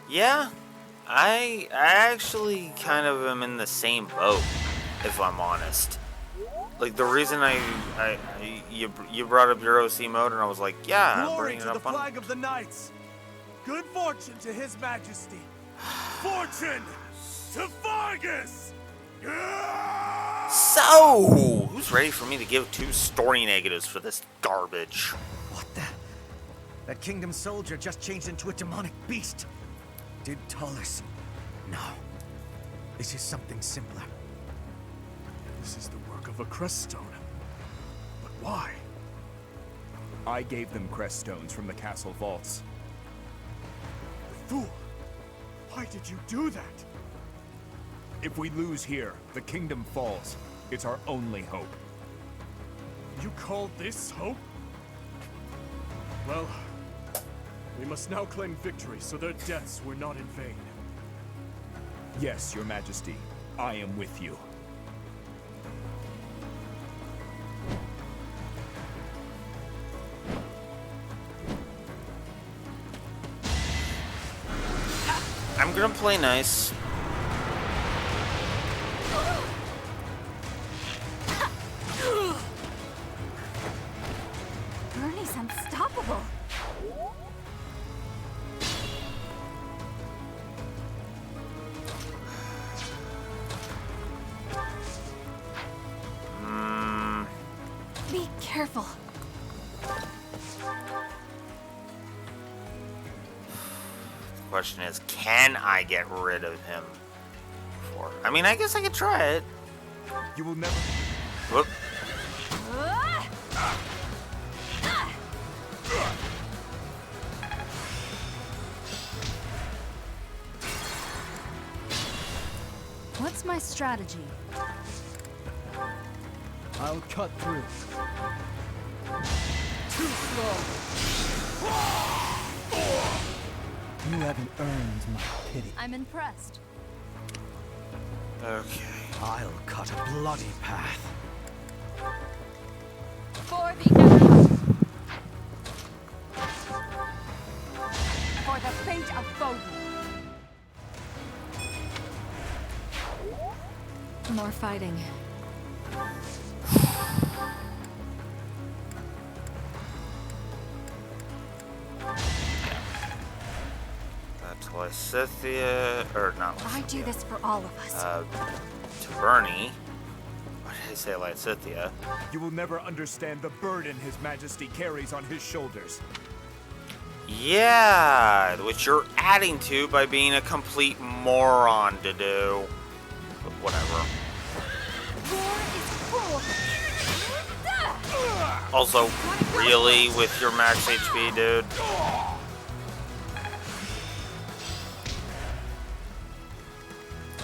Yeah, I actually kind of am in the same boat, if I'm honest. Like, the reason you brought up your OC mode, and I was like, yeah, I'm Glory bringing to it the up on... flag of the knights! Good fortune to his majesty! Fortune to Vargas! So, who's ready for me to give 2 story negatives for this garbage? What the? That kingdom soldier just changed into a demonic beast. Did Tullus? No. This is something simpler. This is the work of a crest stone. But why? I gave them crest stones from the castle vaults. Fool! Why did you do that? If we lose here, the kingdom falls. It's our only hope. You call this hope? Well, we must now claim victory so their deaths were not in vain. Yes, your majesty. I am with you. I'm gonna play nice. Bernie's unstoppable. Be careful. The question is, can I get rid of him before? I mean, I guess I could try it. You will never... Whoop. What's my strategy? I'll cut through. Too slow! You haven't earned my pity. I'm impressed. Okay. I'll cut a bloody path. For the enemy! For the fate of Foden! More fighting. That's Lysethia, or not Lysethia. I do this for all of us. To Bernie. What did I say, Lysethia? You will never understand the burden His Majesty carries on his shoulders. Yeah, which you're adding to by being a complete moron to do. But whatever. Also, really, with your max HP, dude?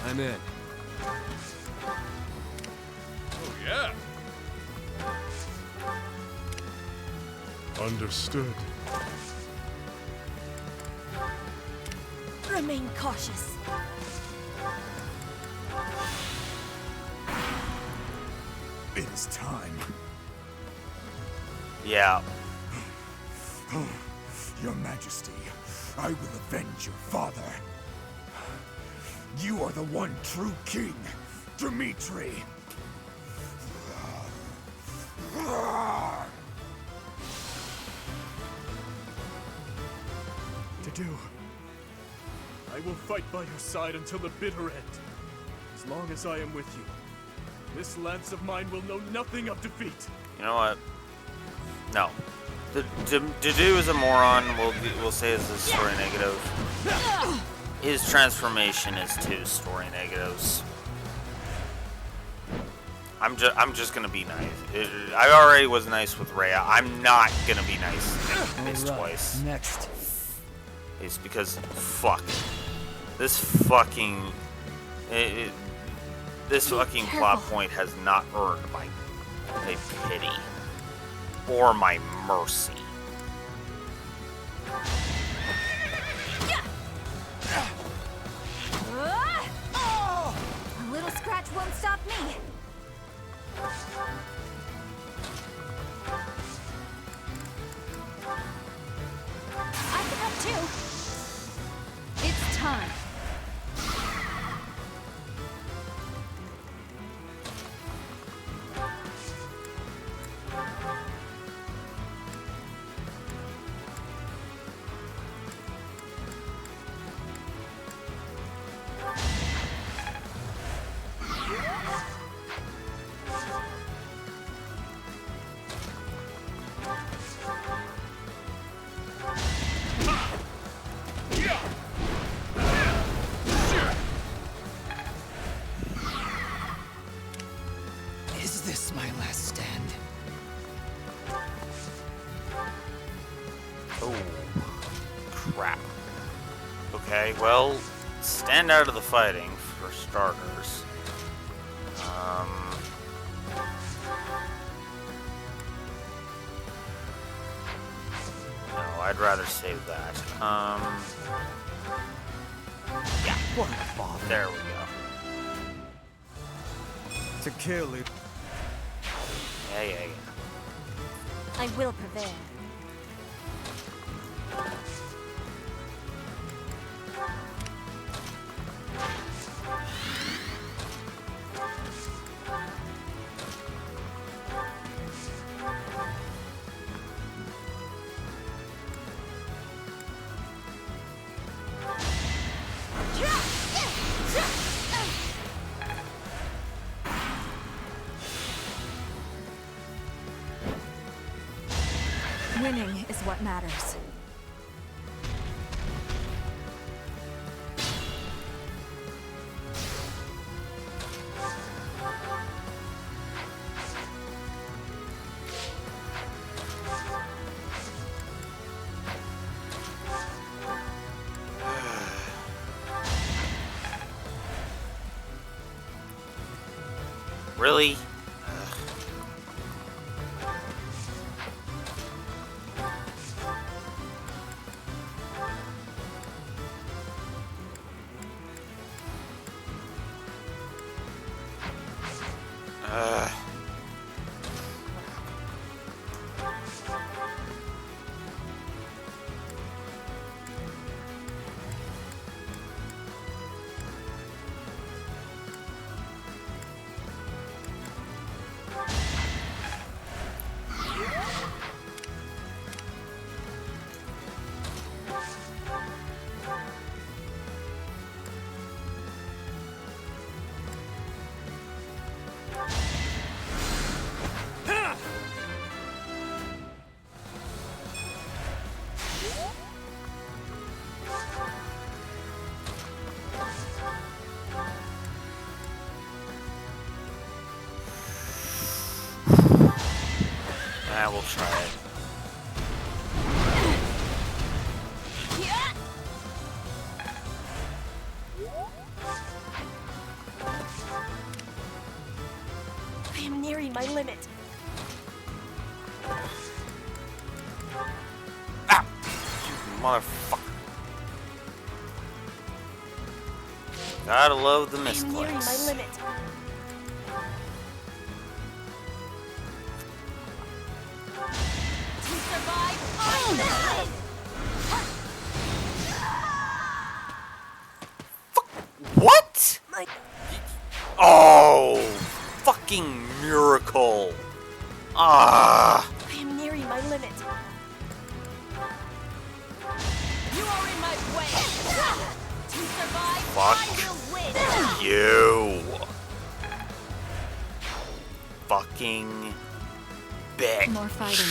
I'm in. Oh, yeah. Understood. Remain cautious. It is time. Yeah. Your Majesty, I will avenge your father. You are the one true king, Dimitri. Dedu, I will fight by your side until the bitter end. As long as I am with you, this lance of mine will know nothing of defeat. You know what? No. Dedu is a moron. We'll say it's a story negative. His transformation is 2 story negatives. I'm just gonna be nice. I already was nice with Rhea. I'm not gonna be nice this twice. Next. It's because fuck this fucking this fucking plot point has not earned my pity or my mercy. A little scratch won't stop me. I can help too. It's Oh, crap. Okay, well, stand out of the fighting, for starters. No, I'd rather save that. Yeah. What a bother. There we go. To kill it. Yeah. I will prevail. Winning is what matters. Really? We'll try it. I am nearing my limit. Ah! You motherfucker. Gotta love the misclicks. I am nearing my limit. What? Oh, fucking miracle. Ah. I am nearing my limit. You are in my way. To survive, I will win. You. Fucking bitch. More fighting.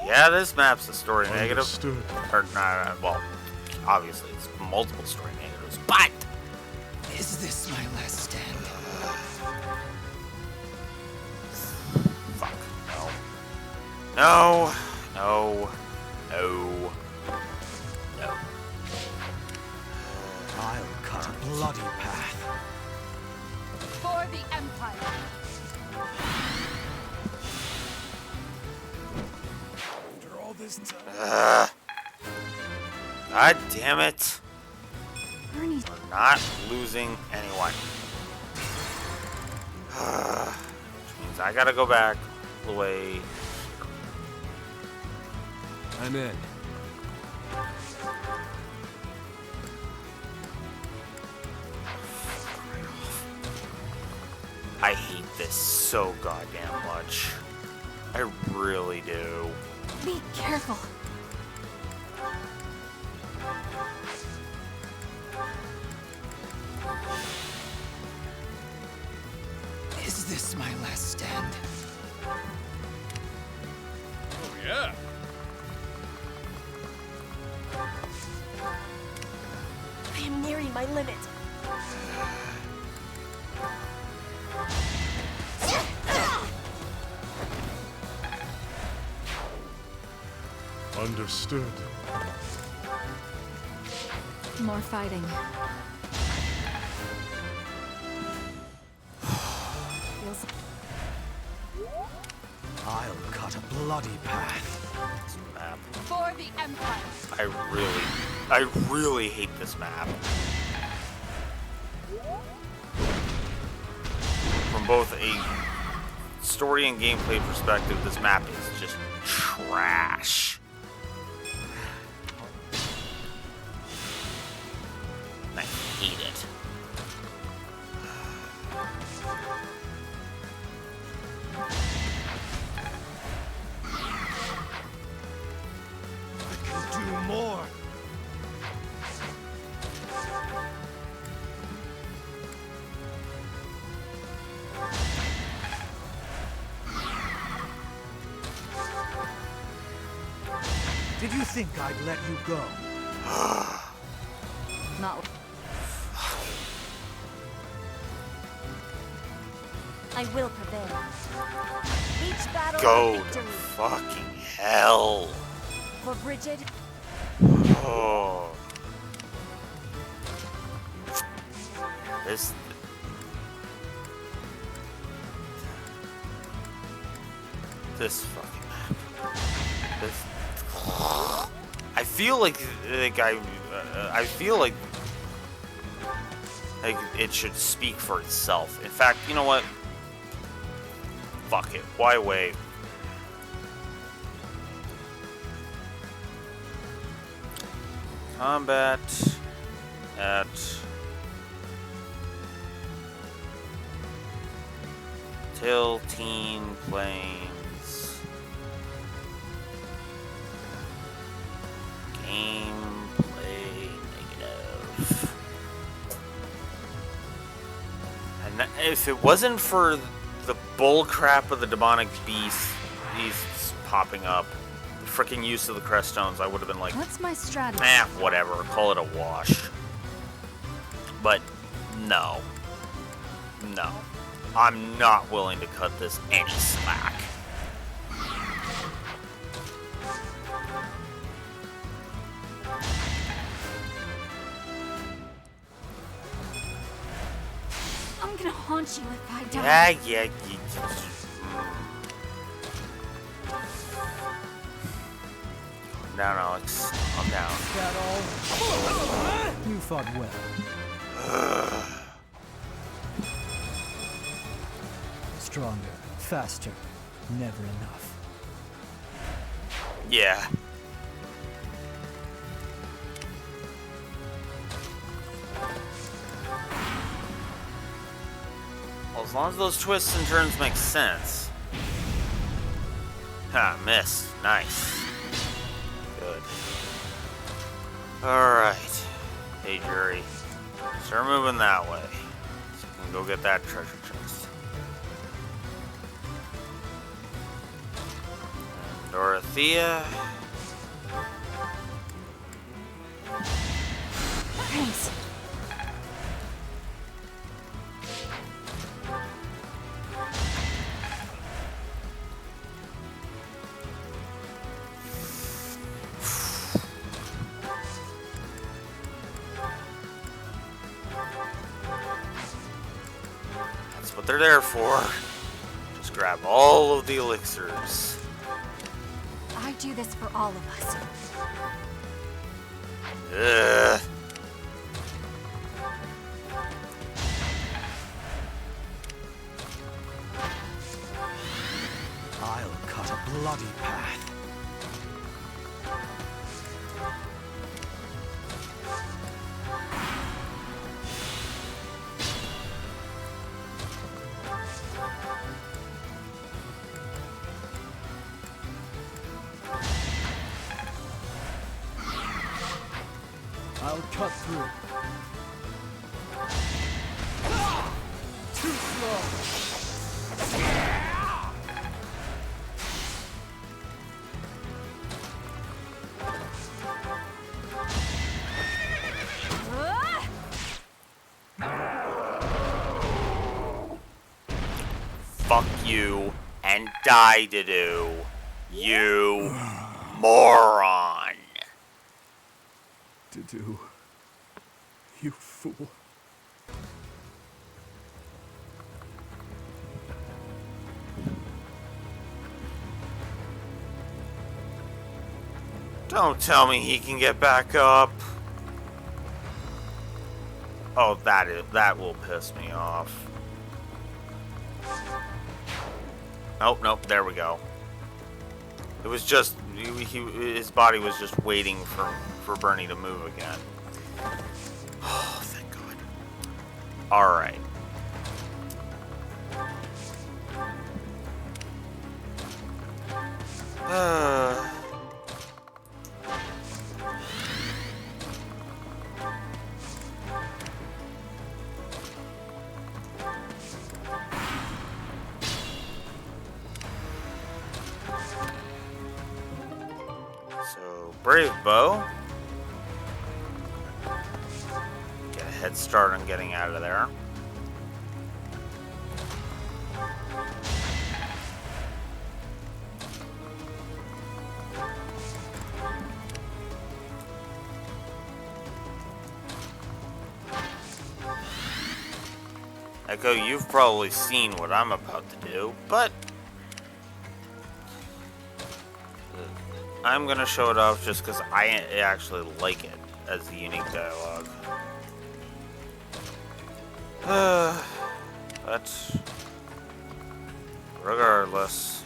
Yeah, this map's a story negative. Understood. Or not, well, obviously it's multiple story negatives, but... Is this my last stand? Fuck, no. No, no, no, no. I'll cut a bloody path. For the Empire. This time. God damn it. Ernie. We're not losing anyone. Which means I gotta go back the way. I'm in. I hate this so goddamn much. I really do. Be careful. Is this my last stand? Oh, yeah. I am nearing my limit. Understood. More fighting. Feels... I'll cut a bloody path. This map. For the Empire. I really hate this map. From both a story and gameplay perspective, this map is just trash. I hate it. I can do more. Did you think I'd let you go? Not... I will prevail. Each battle Go a to victory. fucking hell. For Bridget, Oh. This. This fucking map. This. I feel like I feel like it should speak for itself. In fact, you know what? Fuck it. Why wait? Combat at Tilteen Plains. Gameplay negative. And if it wasn't for the bullcrap of the demonic beasts popping up, the freaking use of the crest stones, I would have been like, What's my strategy? whatever, call it a wash. But no. No. I'm not willing to cut this any slack. I'm gonna haunt you if I die. Yeah. Calm down, Alex. Calm down. That all? You fought well. Stronger, faster, never enough. Yeah. Well, as long as those twists and turns make sense. Ha, miss. Nice. Good. Alright. Hey, jury. Start moving that way. So we can go get that treasure chest. And Dorothea. Thanks. That's what they're there for. Just grab all of the elixirs. I do this for all of us. Ugh. I'll cut a bloody path. I'll cut through. Too slow. Fuck you and die to do. You moron. to do. You fool. Don't tell me he can get back up. Oh, that will piss me off. Oh, nope, there we go. It was just, his body was just waiting for Bernie to move again. Oh, thank God. Alright. Brave bow. Get a head start on getting out of there. Echo, you've probably seen what I'm about to do, but I'm gonna show it off just because I actually like it as the unique dialogue. But regardless.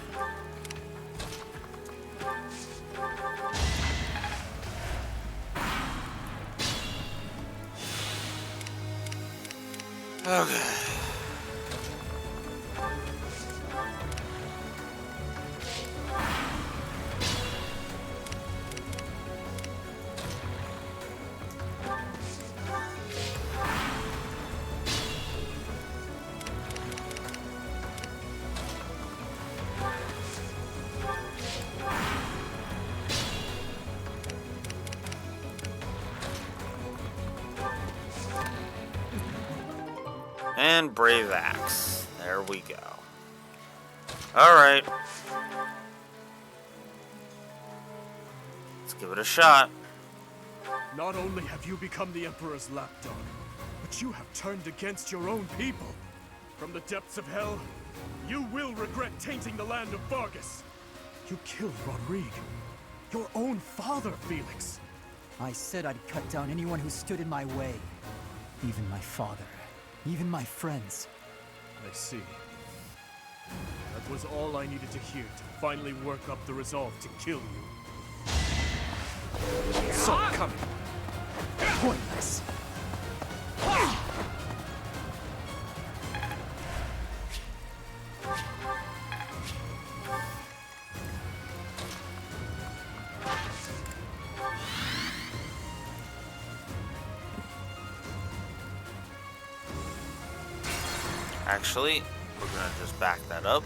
Okay. And Brave Axe. There we go. Alright. Let's give it a shot. Not only have you become the Emperor's lapdog, but you have turned against your own people. From the depths of hell, you will regret tainting the land of Vargas. You killed Rodrigue, your own father, Felix. I said I'd cut down anyone who stood in my way. Even my father. Even my friends. I see. That was all I needed to hear to finally work up the resolve to kill you. So coming. Pointless. Actually, we're gonna just back that up.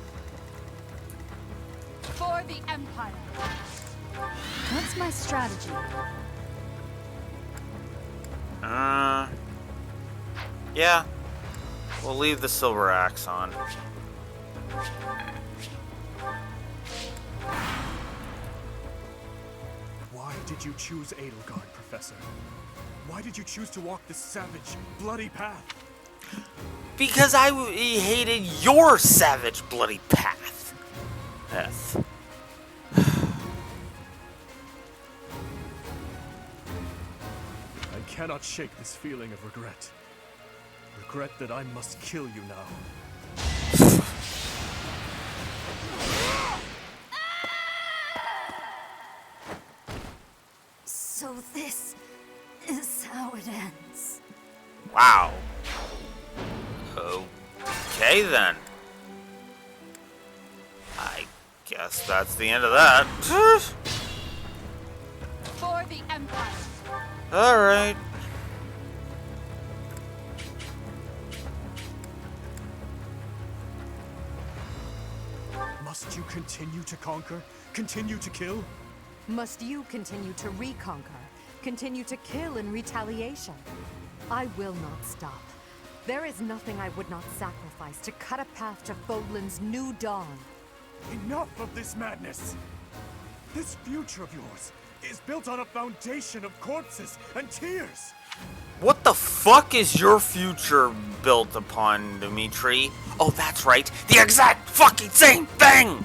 For the Empire. What's my strategy? Yeah. We'll leave the silver axe on. Why did you choose Edelgard, Professor? Why did you choose to walk this savage, bloody path? Because I hated your savage, bloody path. I cannot shake this feeling of regret. Regret that I must kill you now. So this is how it ends. Wow. Okay then. I guess that's the end of that. For the Empire. Alright. Must you continue to conquer? Continue to kill? Must you continue to reconquer? Continue to kill in retaliation? I will not stop. There is nothing I would not sacrifice to cut a path to Fodlan's new dawn. Enough of this madness! This future of yours, is built on a foundation of corpses and tears. What the fuck is your future built upon, Dimitri? Oh, that's right. The exact fucking same thing!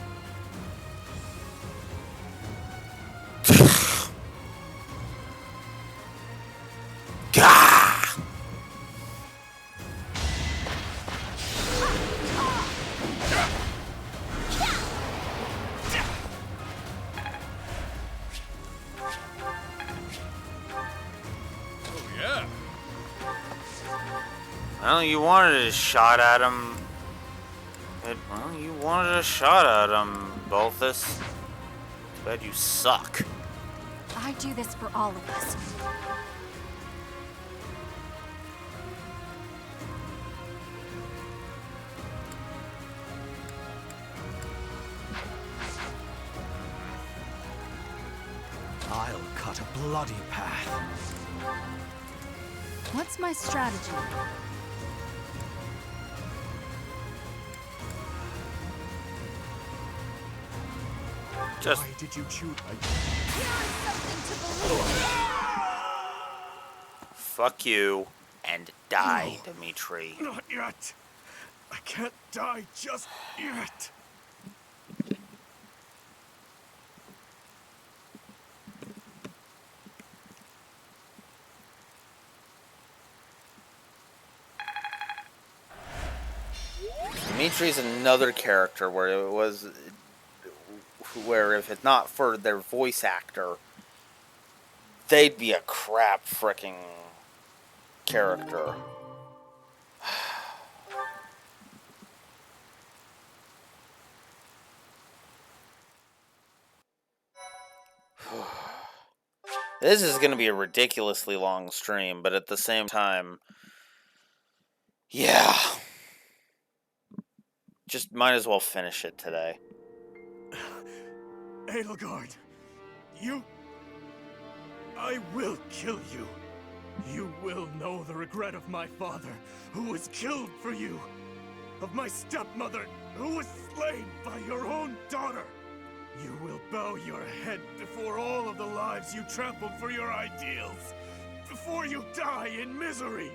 Gah! Well, you wanted a shot at him. Well, you wanted a shot at him, Balthus. Too bad you suck. I do this for all of us. I'll cut a bloody path. What's my strategy? Just... Why did you choose? Fuck you and die, no. Dimitri. Not yet. I can't die just yet. Dimitri's another character where if it's not for their voice actor, they'd be a crap fricking character. This is going to be a ridiculously long stream, but at the same time, yeah. Just might as well finish it today. Edelgard, I will kill you. You will know the regret of my father, who was killed for you. Of my stepmother, who was slain by your own daughter. You will bow your head before all of the lives you trampled for your ideals. Before you die in misery.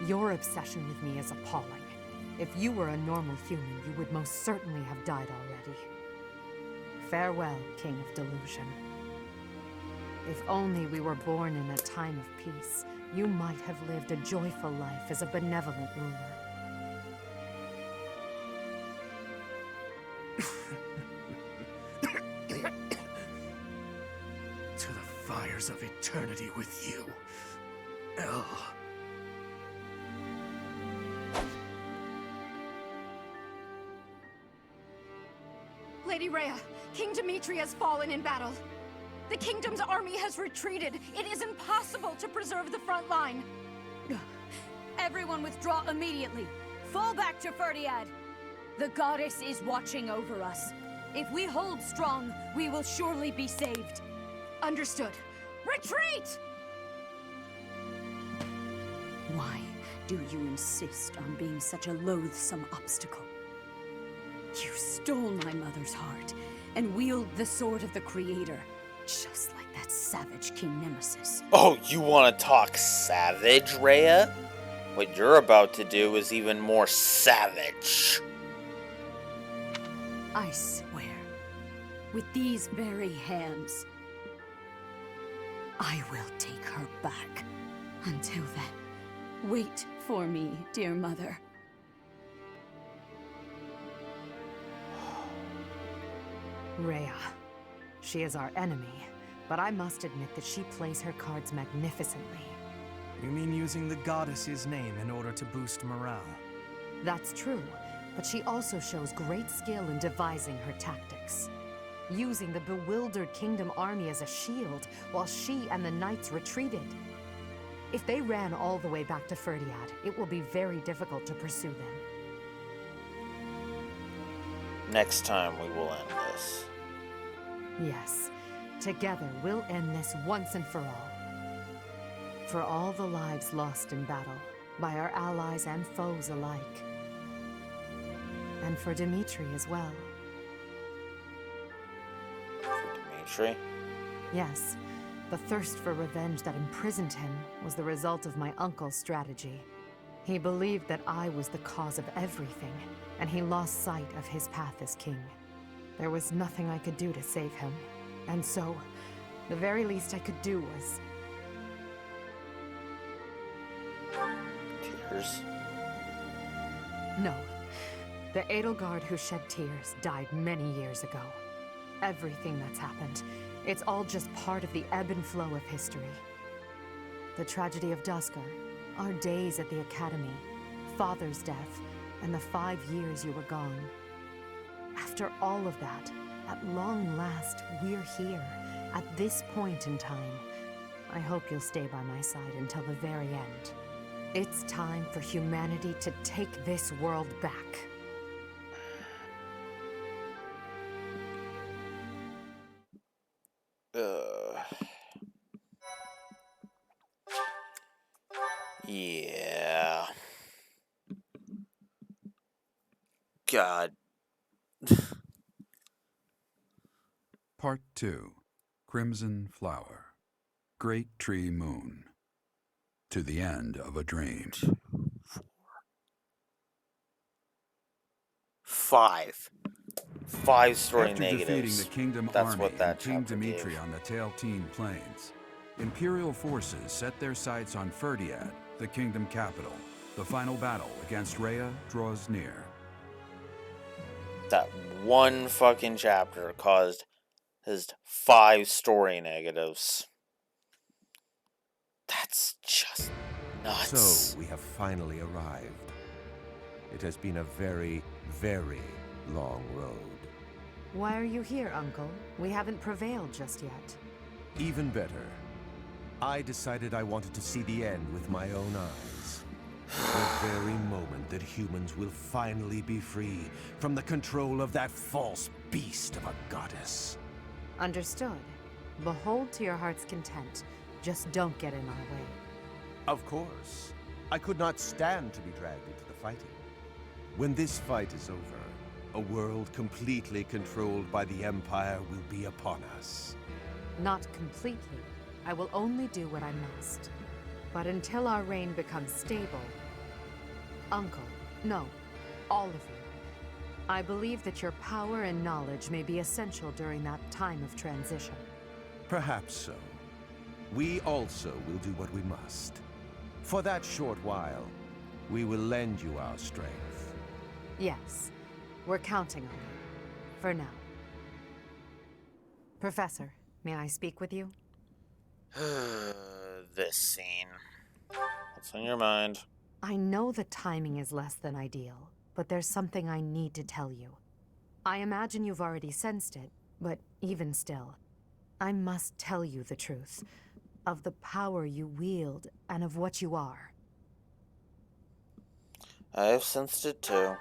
Your obsession with me is appalling. If you were a normal human, you would most certainly have died already. Farewell, King of Delusion. If only we were born in a time of peace, you might have lived a joyful life as a benevolent ruler. To the fires of eternity with you, El. Lady Rhea, King Dimitri has fallen in battle. The kingdom's army has retreated. It is impossible to preserve the front line. Everyone withdraw immediately. Fall back to Ferdiad. The goddess is watching over us. If we hold strong, we will surely be saved. Understood. Retreat! Why do you insist on being such a loathsome obstacle? You stole my mother's heart and wield the sword of the Creator, just like that savage King Nemesis. Oh, you want to talk savage, Rhea? What you're about to do is even more savage. I swear, with these very hands, I will take her back. Until then, wait for me, dear mother. Rhea. She is our enemy, but I must admit that she plays her cards magnificently. You mean using the goddess's name in order to boost morale? That's true, but she also shows great skill in devising her tactics. Using the bewildered kingdom army as a shield, while she and the knights retreated. If they ran all the way back to Ferdiad, it will be very difficult to pursue them. Next time we will end this. Yes, together we'll end this once and for all. For all the lives lost in battle, by our allies and foes alike. And for Dimitri as well. For Dimitri? Yes. The thirst for revenge that imprisoned him was the result of my uncle's strategy. He believed that I was the cause of everything, and he lost sight of his path as king. There was nothing I could do to save him, and so, the very least I could do was... Tears? No. The Edelgard who shed tears died many years ago. Everything that's happened, it's all just part of the ebb and flow of history. The tragedy of Dusker, our days at the Academy, Father's death, and the 5 years you were gone. After all of that, at long last, we're here, at this point in time. I hope you'll stay by my side until the very end. It's time for humanity to take this world back. Yeah. God. Part 2. Crimson Flower. Great Tree Moon. To the End of a Dream. 5 story After negatives. defeating the Kingdom That's Army what that and King chapter Dimitri gave. on the Tailteen Plains, Imperial forces set their sights on Ferdiad, the kingdom capital. The final battle against Rhea draws near. That one fucking chapter caused his 5 story negatives. That's just nuts. So, we have finally arrived. It has been a very, very long road. Why are you here, Uncle? We haven't prevailed just yet. Even better. I decided I wanted to see the end with my own eyes. The very moment that humans will finally be free from the control of that false beast of a goddess. Understood. Behold to your heart's content. Just don't get in our way. Of course. I could not stand to be dragged into the fighting. When this fight is over, a world completely controlled by the Empire will be upon us. Not completely. I will only do what I must. But until our reign becomes stable... Uncle, no, all of you. I believe that your power and knowledge may be essential during that time of transition. Perhaps so. We also will do what we must. For that short while, we will lend you our strength. Yes, we're counting on you. For now. Professor, may I speak with you? This scene. What's on your mind? I know the timing is less than ideal, but there's something I need to tell you. I imagine you've already sensed it, but even still, I must tell you the truth of the power you wield and of what you are. I've sensed it too.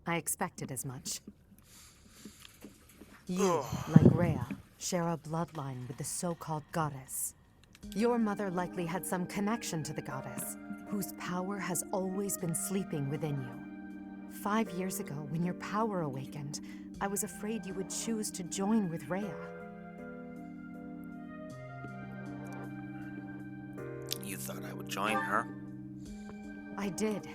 I expected as much. You, like Rhea, share a bloodline with the so-called goddess. Your mother likely had some connection to the goddess, whose power has always been sleeping within you. 5 years ago, when your power awakened, I was afraid you would choose to join with Rhea. You thought I would join her? I did.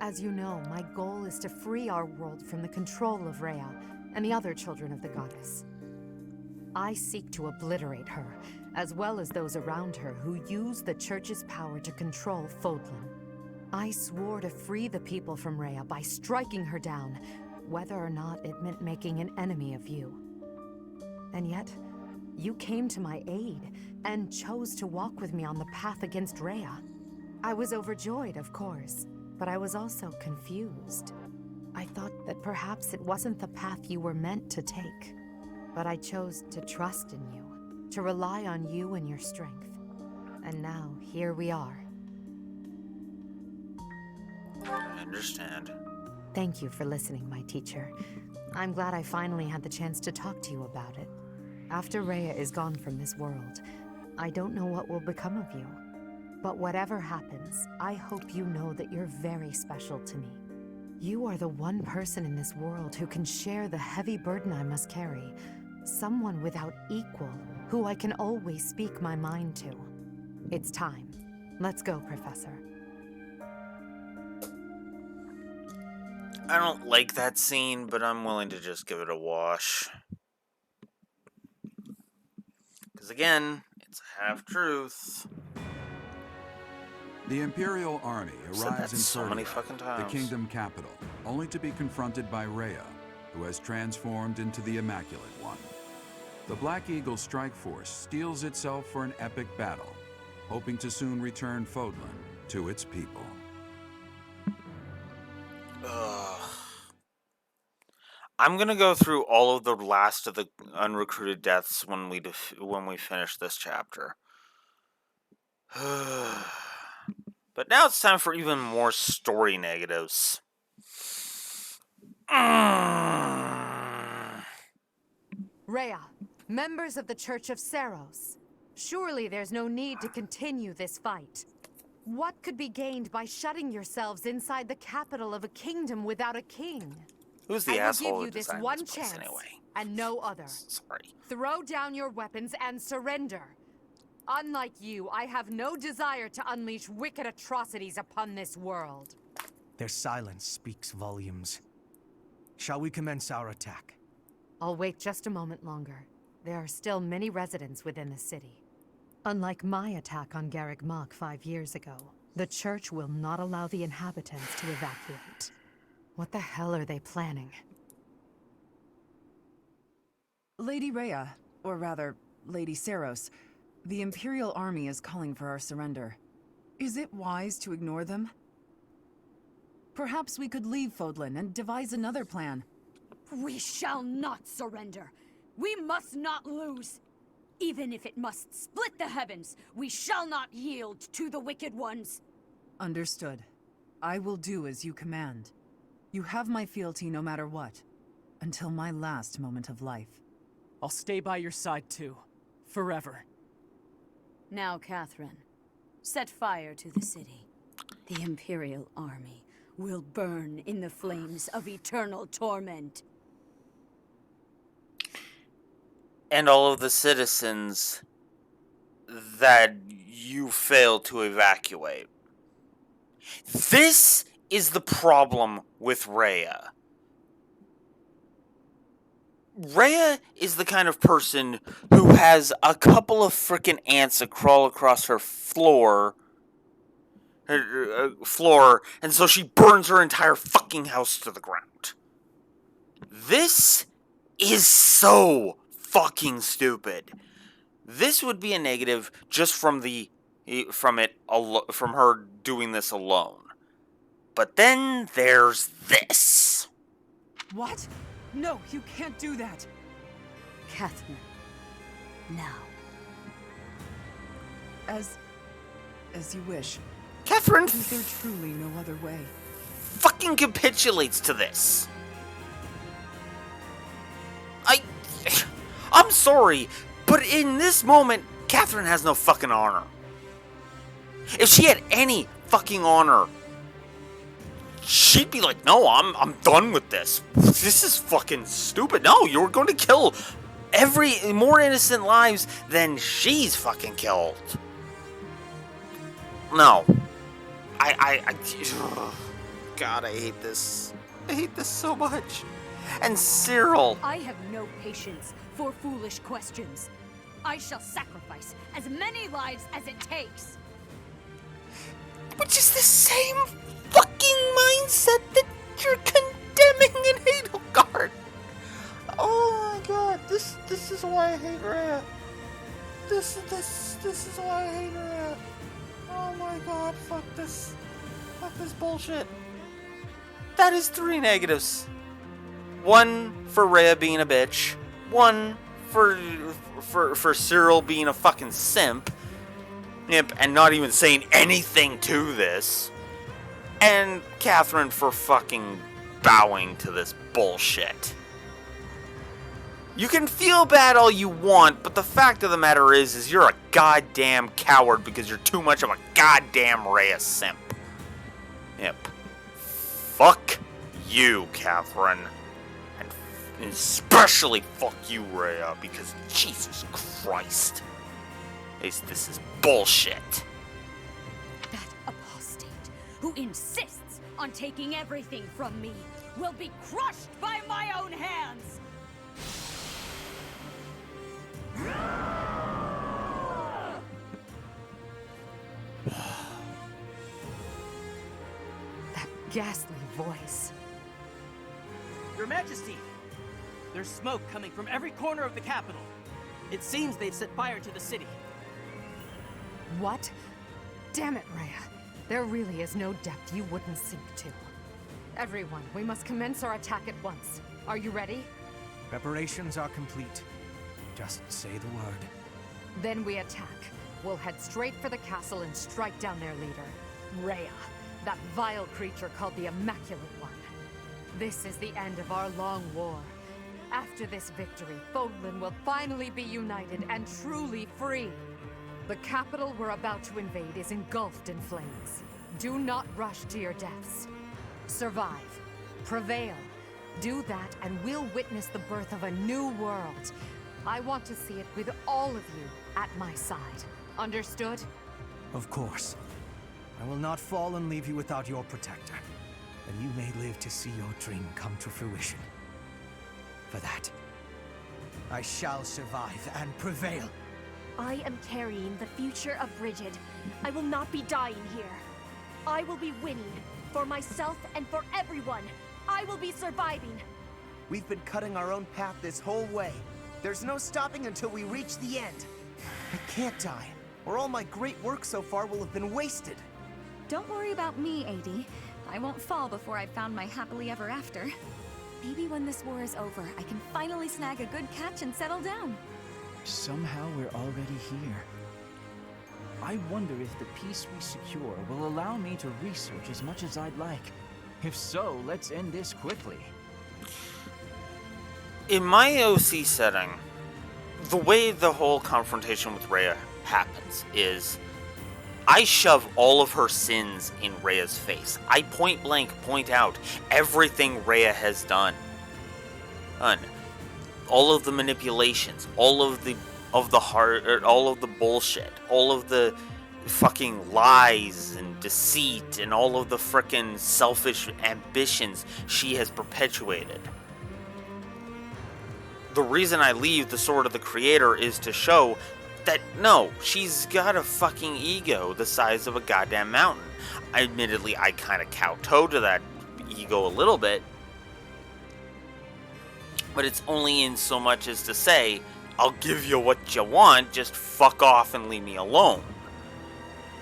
As you know, my goal is to free our world from the control of Rhea and the other children of the goddess. I seek to obliterate her, as well as those around her who use the Church's power to control Fodlan. I swore to free the people from Rhea by striking her down, whether or not it meant making an enemy of you. And yet, you came to my aid and chose to walk with me on the path against Rhea. I was overjoyed, of course, but I was also confused. I thought that perhaps it wasn't the path you were meant to take. But I chose to trust in you, to rely on you and your strength. And now, here we are. I understand. Thank you for listening, my teacher. I'm glad I finally had the chance to talk to you about it. After Rhea is gone from this world, I don't know what will become of you. But whatever happens, I hope you know that you're very special to me. You are the one person in this world who can share the heavy burden I must carry, Someone without equal, who I can always speak my mind to. It's time. Let's go, Professor. I don't like that scene, but I'm willing to just give it a wash. Because again, it's a half-truth. The Imperial Army arrives in so many Ferdia, fucking the times. kingdom capital, only to be confronted by Rhea, who has transformed into the Immaculate One. The Black Eagle strike force steels itself for an epic battle, hoping to soon return Fodlan to its people. I'm gonna go through all of the last of the unrecruited deaths when we finish this chapter. But now it's time for even more story negatives. Rhea, members of the Church of Seros. Surely there's no need to continue this fight. What could be gained by shutting yourselves inside the capital of a kingdom without a king? Who's the asshole I will who give you this designed one this place chance, anyway? and no other. Sorry. Throw down your weapons and surrender. Unlike you, I have no desire to unleash wicked atrocities upon this world. Their silence speaks volumes. Shall we commence our attack? I'll wait just a moment longer. There are still many residents within the city. Unlike my attack on Garrick 5 years ago, the church will not allow the inhabitants to evacuate. What the hell are they planning? Lady Rhea, or rather, Lady Seros, the Imperial Army is calling for our surrender. Is it wise to ignore them? Perhaps we could leave Fodlan and devise another plan. We shall not surrender. We must not lose. Even if it must split the heavens, we shall not yield to the wicked ones. Understood. I will do as you command. You have my fealty no matter what, until my last moment of life. I'll stay by your side too, forever. Now, Catherine, set fire to the city. The Imperial Army will burn in the flames of eternal torment. And all of the citizens that you failed to evacuate. This is the problem with Rhea. Rhea is the kind of person who has a couple of frickin' ants that crawl across her floor, and so she burns her entire fucking house to the ground. This is so fucking stupid. This would be a negative just from her doing this alone. But then there's this. What? No, you can't do that. Catherine, now. As you wish. Catherine Is there truly no other way? Fucking capitulates to this. I'm sorry, but in this moment, Catherine has no fucking honor. If she had any fucking honor, she'd be like, no, I'm done with this. This is fucking stupid. No, you're going to kill more innocent lives than she's fucking killed. No. God, I hate this. I hate this so much. And Cyril. I have no patience for foolish questions. I shall sacrifice as many lives as it takes. Which is the same fucking mindset that you're condemning in Edelgard. Oh my god, this is why I hate Rhea. This is why I hate Rhea. Oh my god, fuck this bullshit. That is 3 negatives. 1 for Rhea being a bitch. 1 for Cyril being a fucking simp. Yep, and not even saying anything to this. And Catherine for fucking bowing to this bullshit. You can feel bad all you want, but the fact of the matter is you're a goddamn coward because you're too much of a goddamn Rhea simp. Yep. Fuck you, Catherine. And especially fuck you, Rhea, because Jesus Christ. This is bullshit. That apostate who insists on taking everything from me will be crushed by my own hands! That ghastly voice. Your Majesty! There's smoke coming from every corner of the capital. It seems they've set fire to the city. What? Damn it, Rhea. There really is no depth you wouldn't sink to. Everyone, we must commence our attack at once. Are you ready? Preparations are complete. Just say the word. Then we attack. We'll head straight for the castle and strike down their leader, Rhea, that vile creature called the Immaculate One. This is the end of our long war. After this victory, Fodlan will finally be united and truly free. The capital we're about to invade is engulfed in flames. Do not rush to your deaths. Survive. Prevail. Do that and we'll witness the birth of a new world. I want to see it with all of you at my side. Understood? Of course. I will not fall and leave you without your protector. And you may live to see your dream come to fruition. For that, I shall survive and prevail. I am carrying the future of Brigid. I will not be dying here. I will be winning. For myself and for everyone. I will be surviving. We've been cutting our own path this whole way. There's no stopping until we reach the end. I can't die, or all my great work so far will have been wasted. Don't worry about me, AD. I won't fall before I've found my happily ever after. Maybe when this war is over, I can finally snag a good catch and settle down. Somehow we're already here. I wonder if the peace we secure will allow me to research as much as I'd like. If so, let's end this quickly. In my OC setting, the way the whole confrontation with Rhea happens is I shove all of her sins in Rhea's face. I point blank point out everything Rhea has done. All of the manipulations, all of the bullshit, all of the fucking lies and deceit, and all of the frickin' selfish ambitions she has perpetuated. The reason I leave the Sword of the Creator is to show that, no, she's got a fucking ego the size of a goddamn mountain. Admittedly, I kind of kowtow to that ego a little bit, but it's only in so much as to say, I'll give you what you want, just fuck off and leave me alone.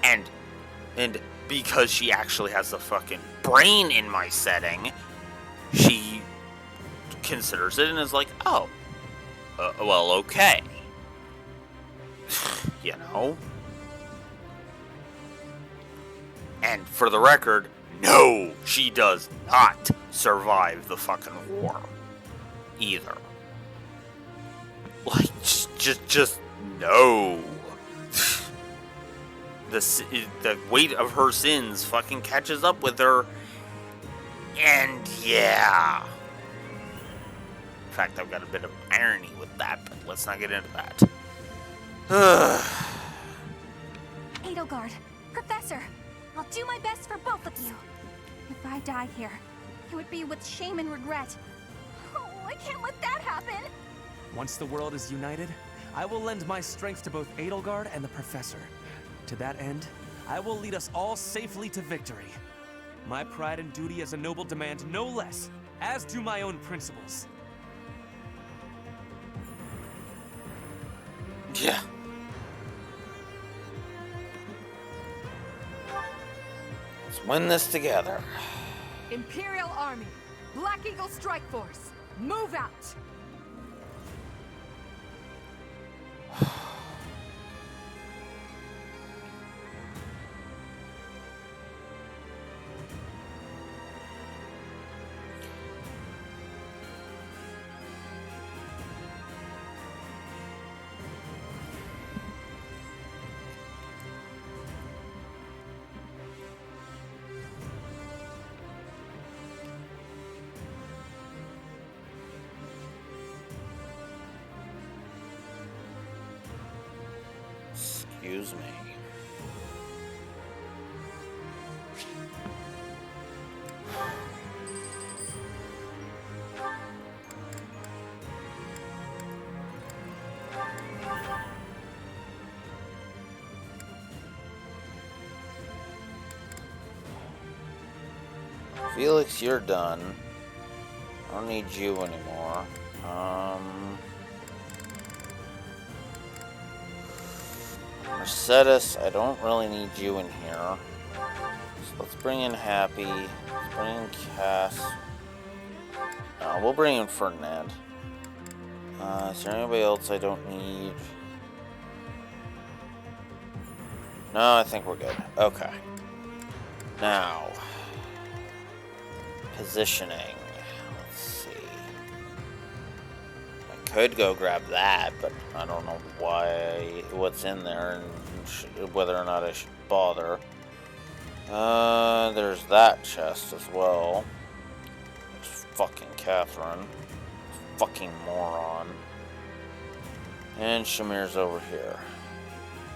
And because she actually has the fucking brain in my setting, she considers it and is like, oh, well, okay. You know? And for the record, no, she does not survive the fucking war. Either. Like, just no. The weight of her sins fucking catches up with her. And yeah. In fact, I've got a bit of irony with that, but let's not get into that. Edelgard, Professor, I'll do my best for both of you. If I die here, it would be with shame and regret. Oh, I can't let that happen! Once the world is united, I will lend my strength to both Edelgard and the Professor. To that end, I will lead us all safely to victory. My pride and duty as a noble demand no less, as do my own principles. Yeah. Let's win this together. Imperial Army, Black Eagle Strike Force, move out! Excuse me. Felix, you're done. I don't need you anymore. Mercedes, I don't really need you in here. So let's bring in Happy. Let's bring in Cass. We'll bring in Ferdinand. Is there anybody else I don't need? No, I think we're good. Okay. Now, positioning. Let's see. I could go grab that, but I don't know what's in there, and whether or not I should bother. There's that chest as well. There's fucking Catherine. Fucking moron. And Shamir's over here.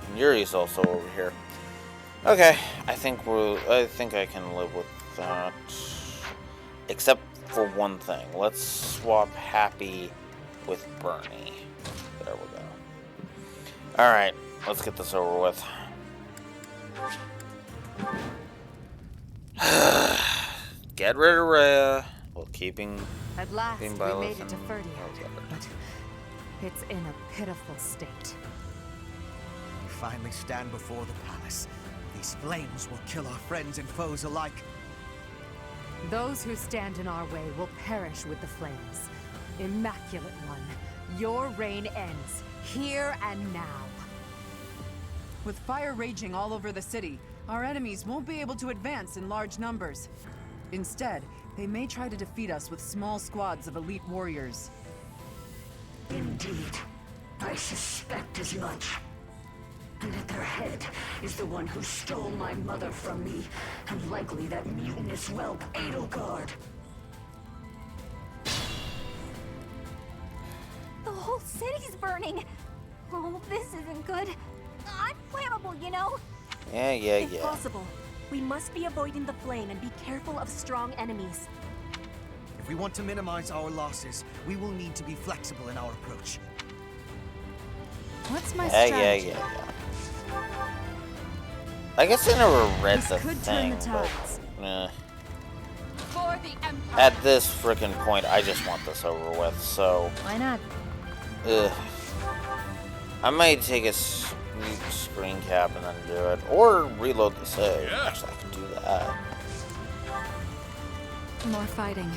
And Yuri's also over here. Okay, I think I can live with that. Except for one thing. Let's swap Happy with Bernie. There we go. Alright, let's get this over with. Get rid of Rhea while keeping At last, we Byleth made it to and Ferdiad, Elizabeth. but it's in a pitiful state. We finally stand before the palace. These flames will kill our friends and foes alike. Those who stand in our way will perish with the flames. Immaculate One, your reign ends here and now. With fire raging all over the city, our enemies won't be able to advance in large numbers. Instead, they may try to defeat us with small squads of elite warriors. Indeed. I suspect as much. And at their head is the one who stole my mother from me, and likely that mutinous whelp, Edelgard. The whole city's burning! Oh, this isn't good. I'm flammable, you know? Yeah. If possible, we must be avoiding the flame and be careful of strong enemies. If we want to minimize our losses, we will need to be flexible in our approach. What's my strategy? Yeah. I guess I never read This the could thing, turn the but tides. For the Empire. at this frickin' point, I just want this over with. So, Why not? I might take a screen cap and then do it, or reload the save. Yeah. Actually, I can do that. More fighting.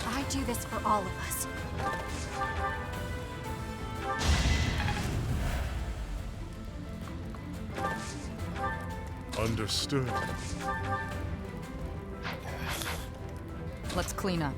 I do this for all of us. Understood. Let's clean up.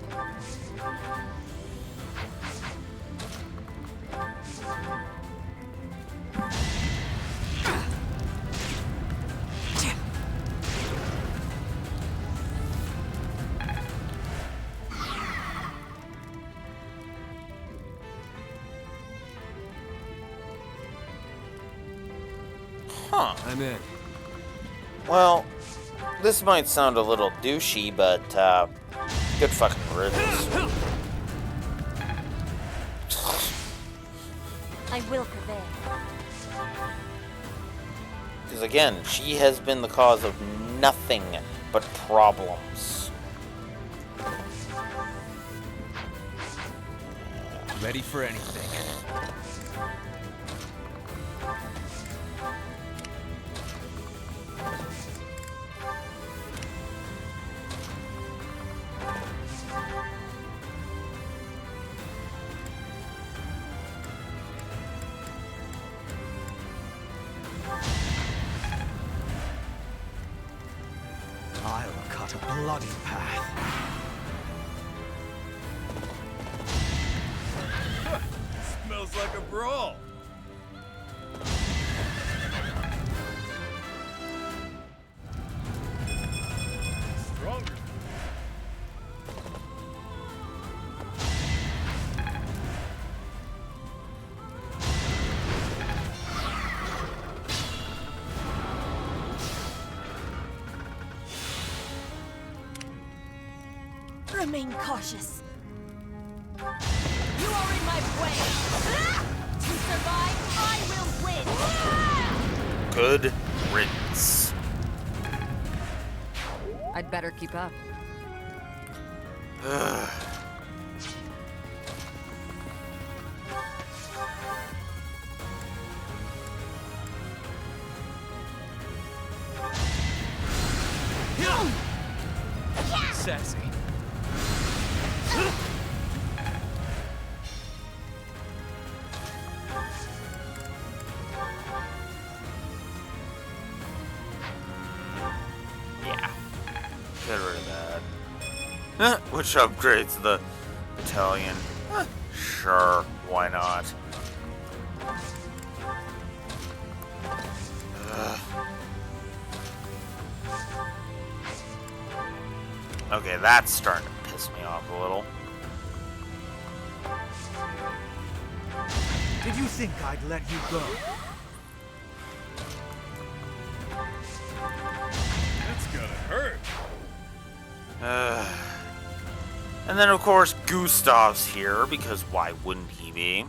Huh. I'm in. Well, this might sound a little douchey, but good fucking riddance. I will prevail. Because again, she has been the cause of nothing but problems. Ready for anything. I'll cut a bloody path. Smells like a brawl. Stronger. Remain cautious. You are in my way! To survive, I will win! Good riddance. I'd better keep up. Sassy. Yeah. Get rid of that. Which upgrades the battalion? Sure, why not? Okay, that's starting to piss me off a little. Did you think I'd let you go? That's gonna hurt. And then, of course, Gustav's here, because why wouldn't he be?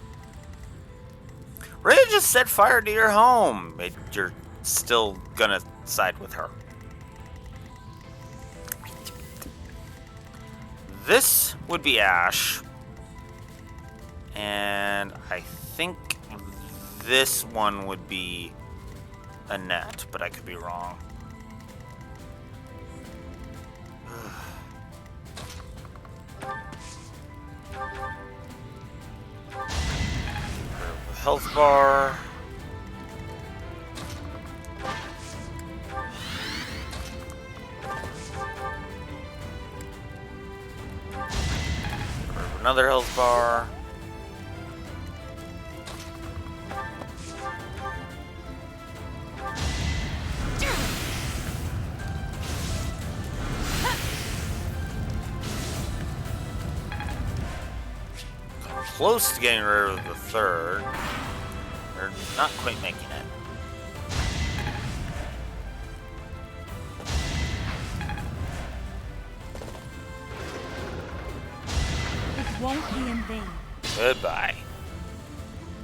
Ready to just set fire to your home. You're still gonna side with her. This would be Ash. And I think this one would be Annette, but I could be wrong. Health bar. Another health bar. Close to getting rid of the third. They're not quite making it. It won't be in vain. Goodbye.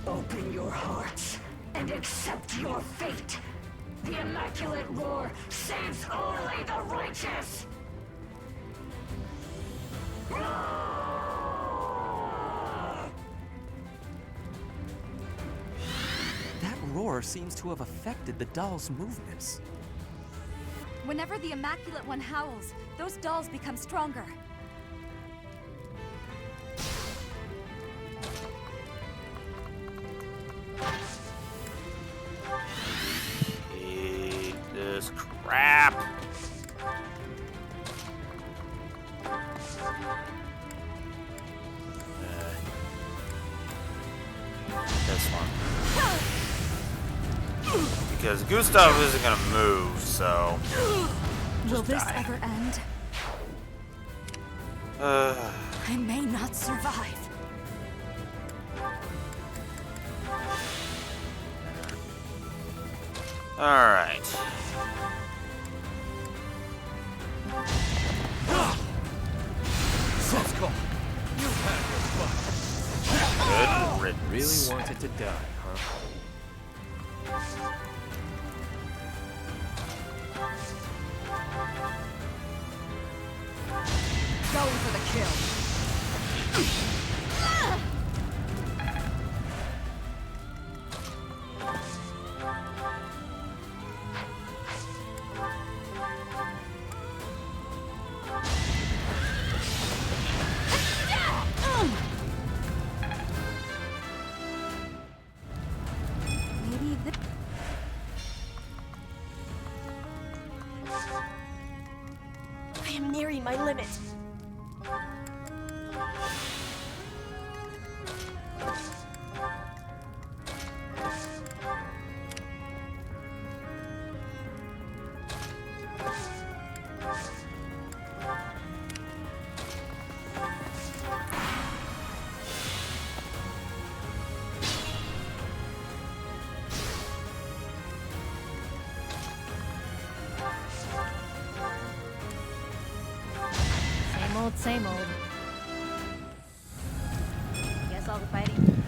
Open your hearts and accept your fate. The Immaculate Roar saves only the righteous. That roar seems to have affected the doll's movements. Whenever the Immaculate One howls, those dolls become stronger. Eat this crap. This one. Because Gustav isn't gonna move, so. Will this ever end? I may not survive. Alright. Let's go. You've had your fun. Good riddance. Really wanted to die, huh? Going for the kill. Maybe this. I am nearing my limit. old, same old. Guess all the fighting.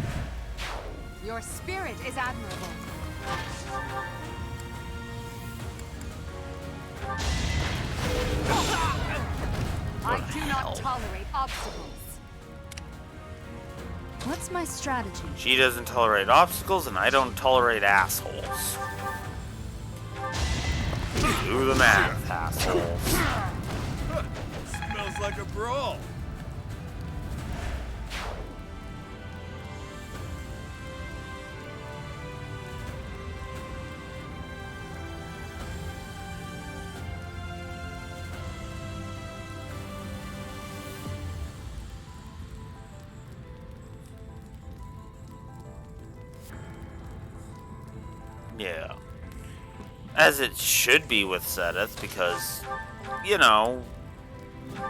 Your spirit is admirable. I do not tolerate obstacles. What's my strategy? She doesn't tolerate obstacles, and I don't tolerate assholes. Do the math, assholes. Smells like a brawl. Yeah. As it should be with Sedith, because, you know,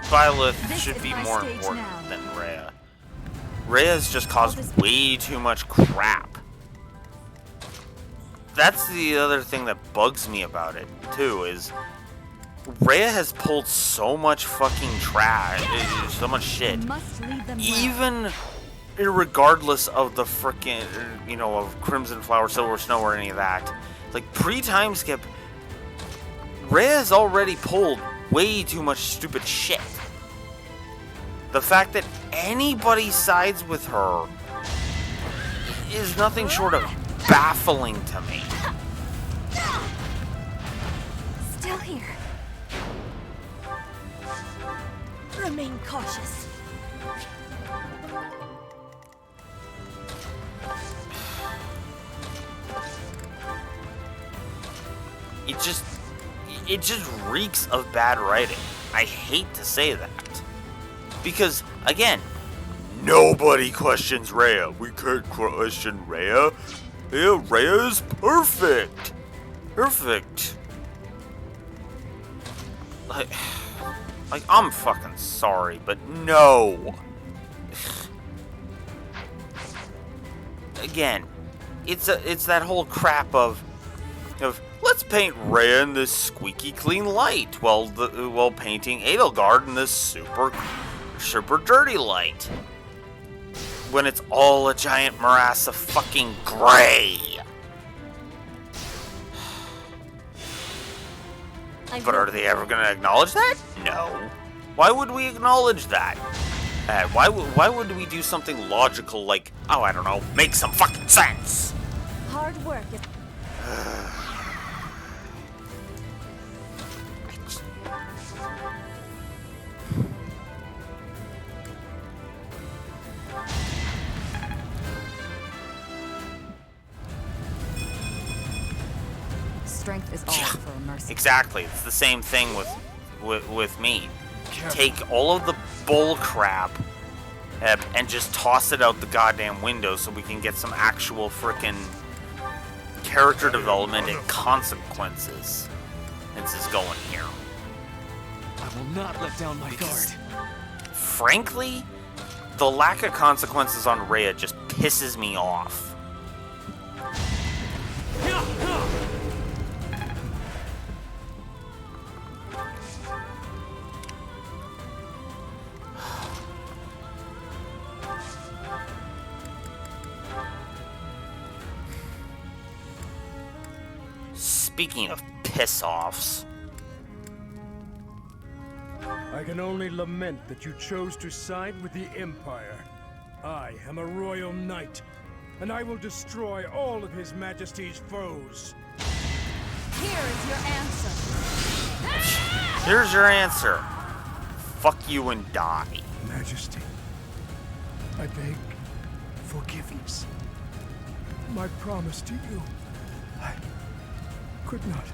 Violet should be more important than Rhea. Rhea's just caused way too much crap. That's the other thing that bugs me about it, too, is Rhea has pulled so much fucking trash, so much shit. Even regardless of the frickin', you know, of Crimson Flower, Silver Snow, or any of that. Like, pre-time skip, Rhea has already pulled way too much stupid shit. The fact that anybody sides with her is nothing short of baffling to me. Still here. Remain cautious. It just reeks of bad writing. I hate to say that. Because, again, nobody questions Rhea. We can't question Rhea. Yeah, Rhea is perfect. Perfect. Like, I'm fucking sorry, but no. Again, it's that whole crap of let's paint Rhea in this squeaky clean light while painting Edelgard in this super dirty light. When it's all a giant morass of fucking gray. But are they ever gonna acknowledge that? No. Why would we acknowledge that? Why would we do something logical like, oh, I don't know, make some fucking sense? Hard work. Strength is all for a mercy. Exactly. It's the same thing with me. Take all of the bull crap and just toss it out the goddamn window so we can get some actual frickin' character development and consequences. This is going here. I will not let down my guard. Frankly, the lack of consequences on Rhea just pisses me off. Speaking of piss-offs... I can only lament that you chose to side with the Empire. I am a royal knight, and I will destroy all of His Majesty's foes. Here is your answer. Here's your answer. Fuck you and die. Majesty, I beg forgiveness. My promise to you, I could not.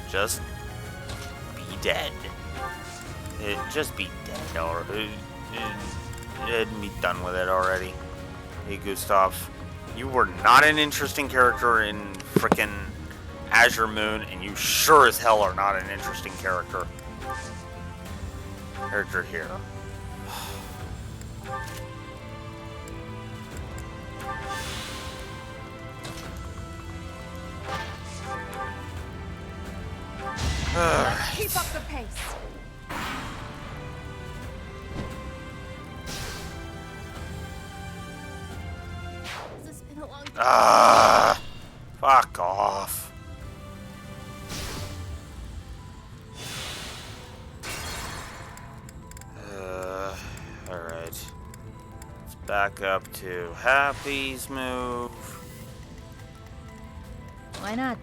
Just be dead. Just be dead, or and be done with it already. Hey, Gustav, you were not an interesting character in frickin' Azure Moon, and you sure as hell are not an interesting character here. Keep up the pace. This has been a long day. Ah, fuck off. Alright. Let's back up to Happy's move. Why not?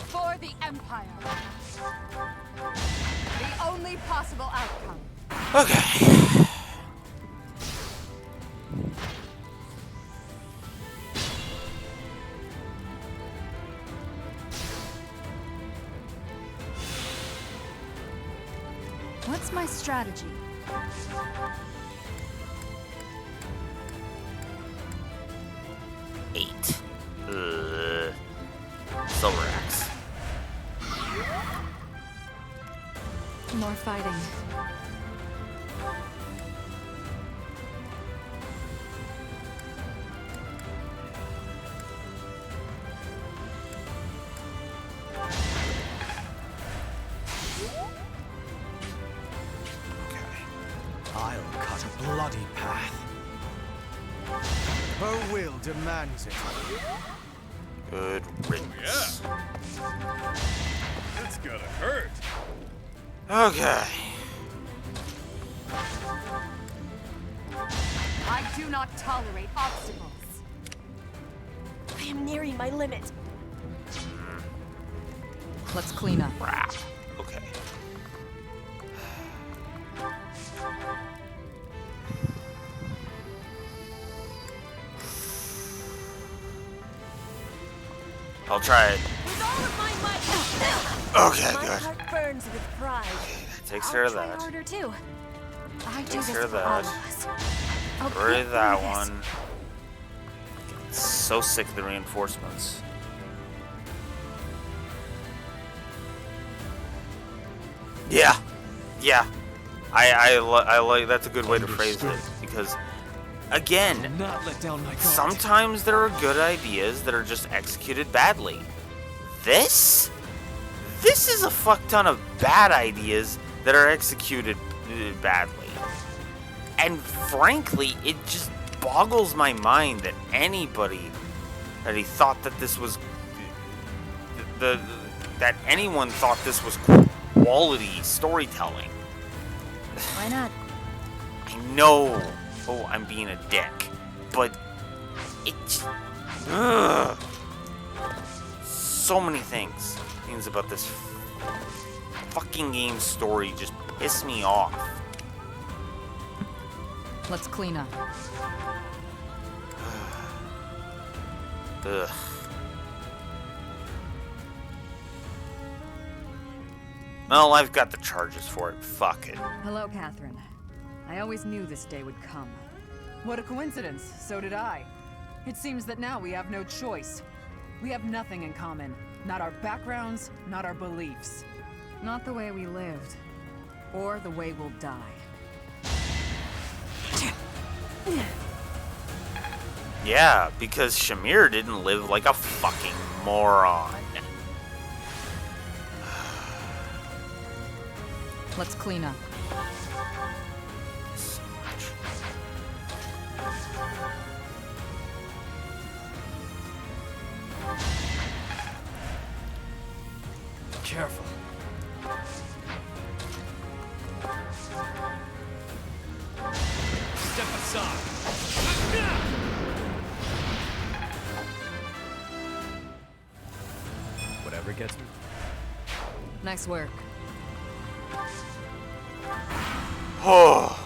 For the Empire. The only possible outcome. Okay. What's my strategy? Eight. Silver axe. More fighting. I'll cut a bloody path. Her will demands it. Good riddance. Yeah. It's gonna hurt. Okay. I do not tolerate obstacles. I am nearing my limit. Let's clean up. Crap. Okay. I'll try it. With all of my might. Okay, my good. heart burns with pride. Takes care of I'll try that. harder too. I do Takes this care of for all that. of us. I'll Get rid get of that through this. one. So sick of the reinforcements. Yeah. Yeah. I like that's a good way to phrase it, because again, Not let down my guard. sometimes there are good ideas that are just executed badly. This is a fuck ton of bad ideas that are executed badly. And frankly, it just boggles my mind that anybody thought that this was that anyone thought this was quality storytelling. Why not? I know. Oh, I'm being a dick, but it's so many things about this fucking game story just piss me off. Let's clean up. Ugh. Well, I've got the charges for it. Fuck it. Hello, Catherine. I always knew this day would come. What a coincidence. So did I. It seems that now we have no choice. We have nothing in common. Not our backgrounds, not our beliefs. Not the way we lived. Or the way we'll die. Yeah, because Shamir didn't live like a fucking moron. Let's clean up. So much. Careful. Step aside. Whatever gets me. Nice work. Oh.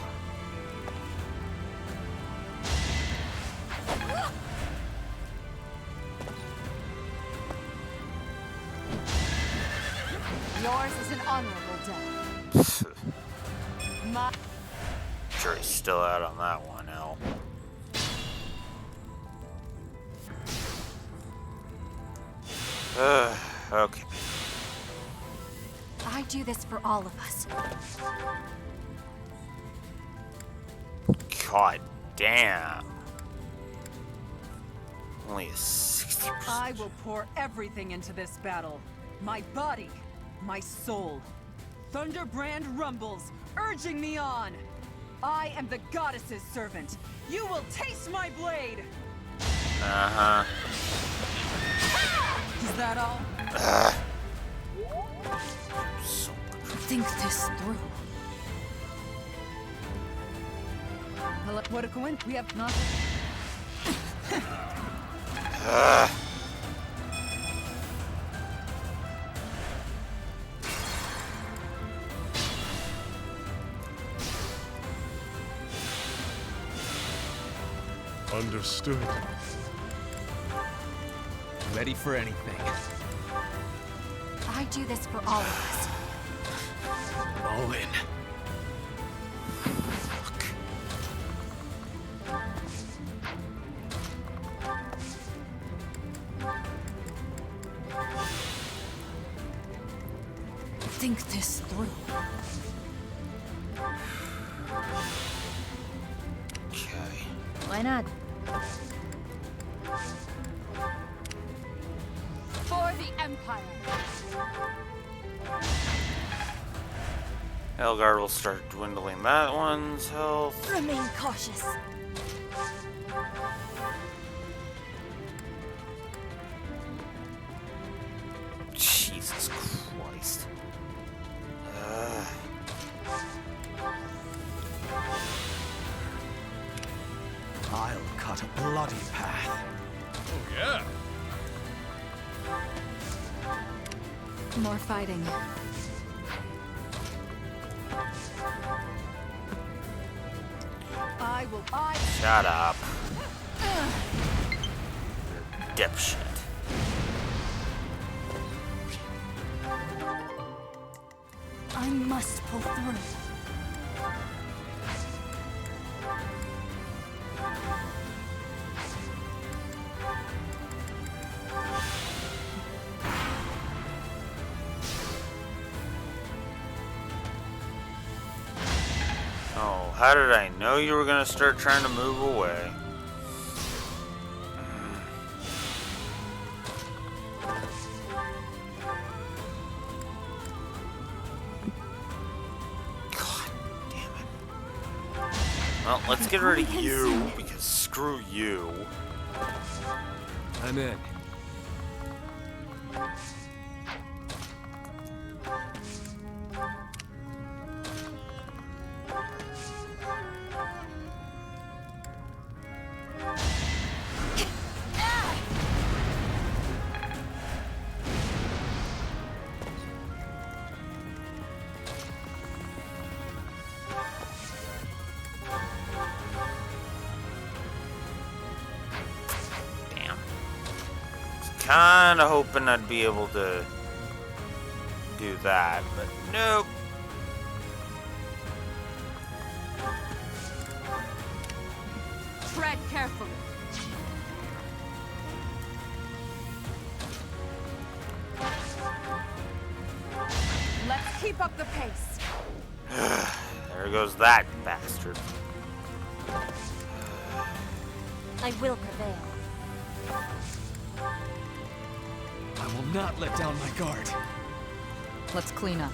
Yours is an honorable death. My Jury's still out on that one, Al. Okay. I do this for all of us. God damn. Only a 60%. I will pour everything into this battle. My body, my soul. Thunderbrand rumbles, urging me on. I am the goddess's servant. You will taste my blade. Uh-huh. Is that all? Think this through. Well, what a coincidence. We have not. Understood. Ready for anything. I do this for all of us. All in. Think this through. Okay. Why not? For the Empire. Elgar will start dwindling that one's health. Remain cautious. Jesus Christ. I'll cut a bloody path. Oh, yeah. More fighting. Shut up. Dipshit. I must pull through. Oh, how did I know you were gonna start trying to move away? God damn it. Well, let's get rid of you, because screw you. I'm in. Kinda hoping I'd be able to do that, but nope. Tread carefully. Let's keep up the pace. There goes that bastard. I will prevail. I will not let down my guard. Let's clean up.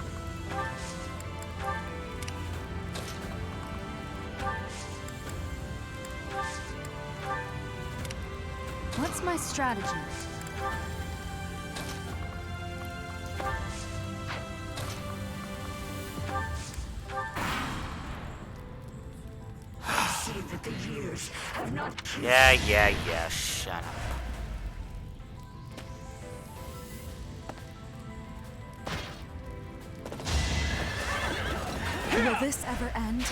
What's my strategy? I see that the years have not killed. Yeah, shut up. Will this ever end?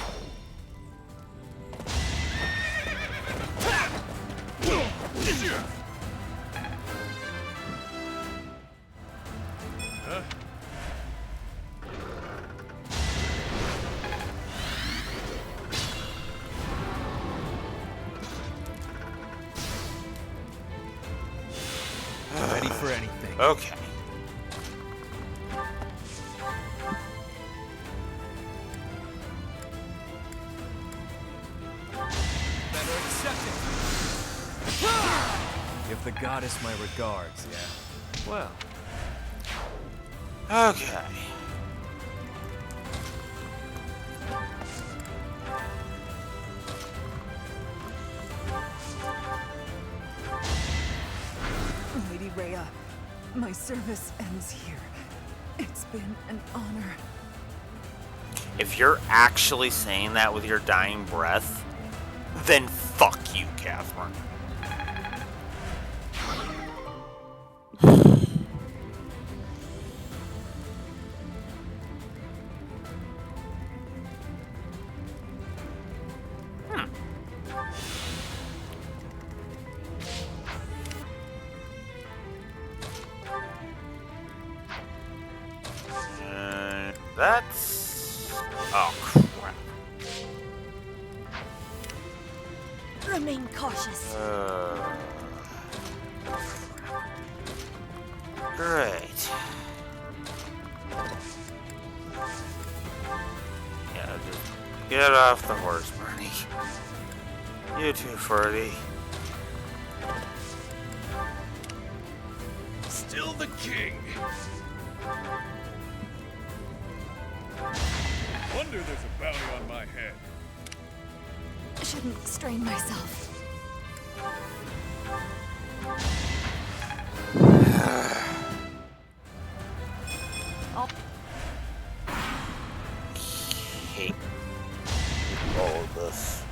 Ready for anything. Okay. Give the goddess my regards, yeah? Well. Okay. Lady Rhea, my service ends here. It's been an honor. If you're actually saying that with your dying breath, then fuck you, Catherine. That's... oh, crap. Remain cautious. Great. Yeah, just get off the horse, Bernie. You too, Ferdy. Still the king. Wonder there's a bounty on my head. Shouldn't strain myself. Hate all of this.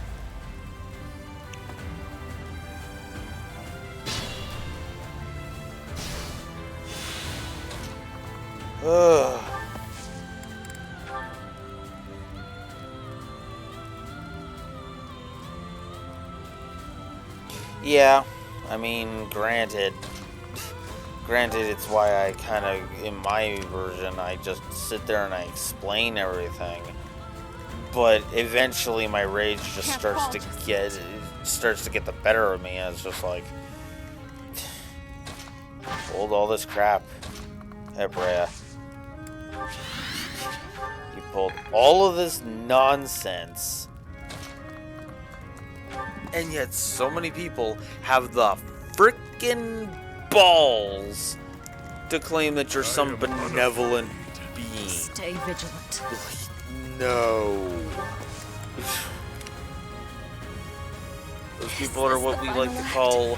Ugh. Yeah, I mean, granted, it's why I kind of, in my version, I just sit there and I explain everything. But eventually my rage just starts to get the better of me, and it's just like, hold all this crap, Petra. You pulled all of this nonsense. And yet so many people have the frickin' balls to claim that you're some benevolent being. Stay vigilant. No. Those people are what we like to call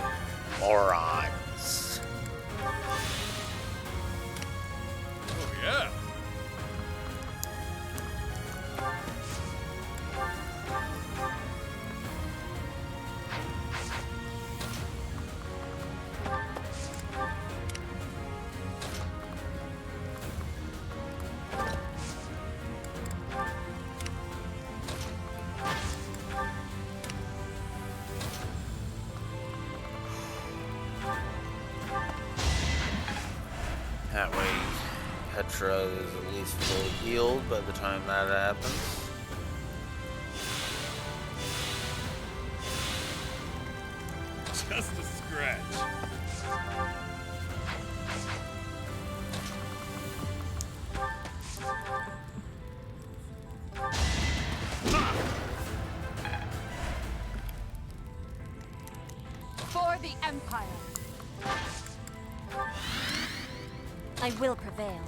morons. Oh, yeah. That way, Petra is at least fully healed by the time that happens. Just a scratch. For the Empire. I will prevail.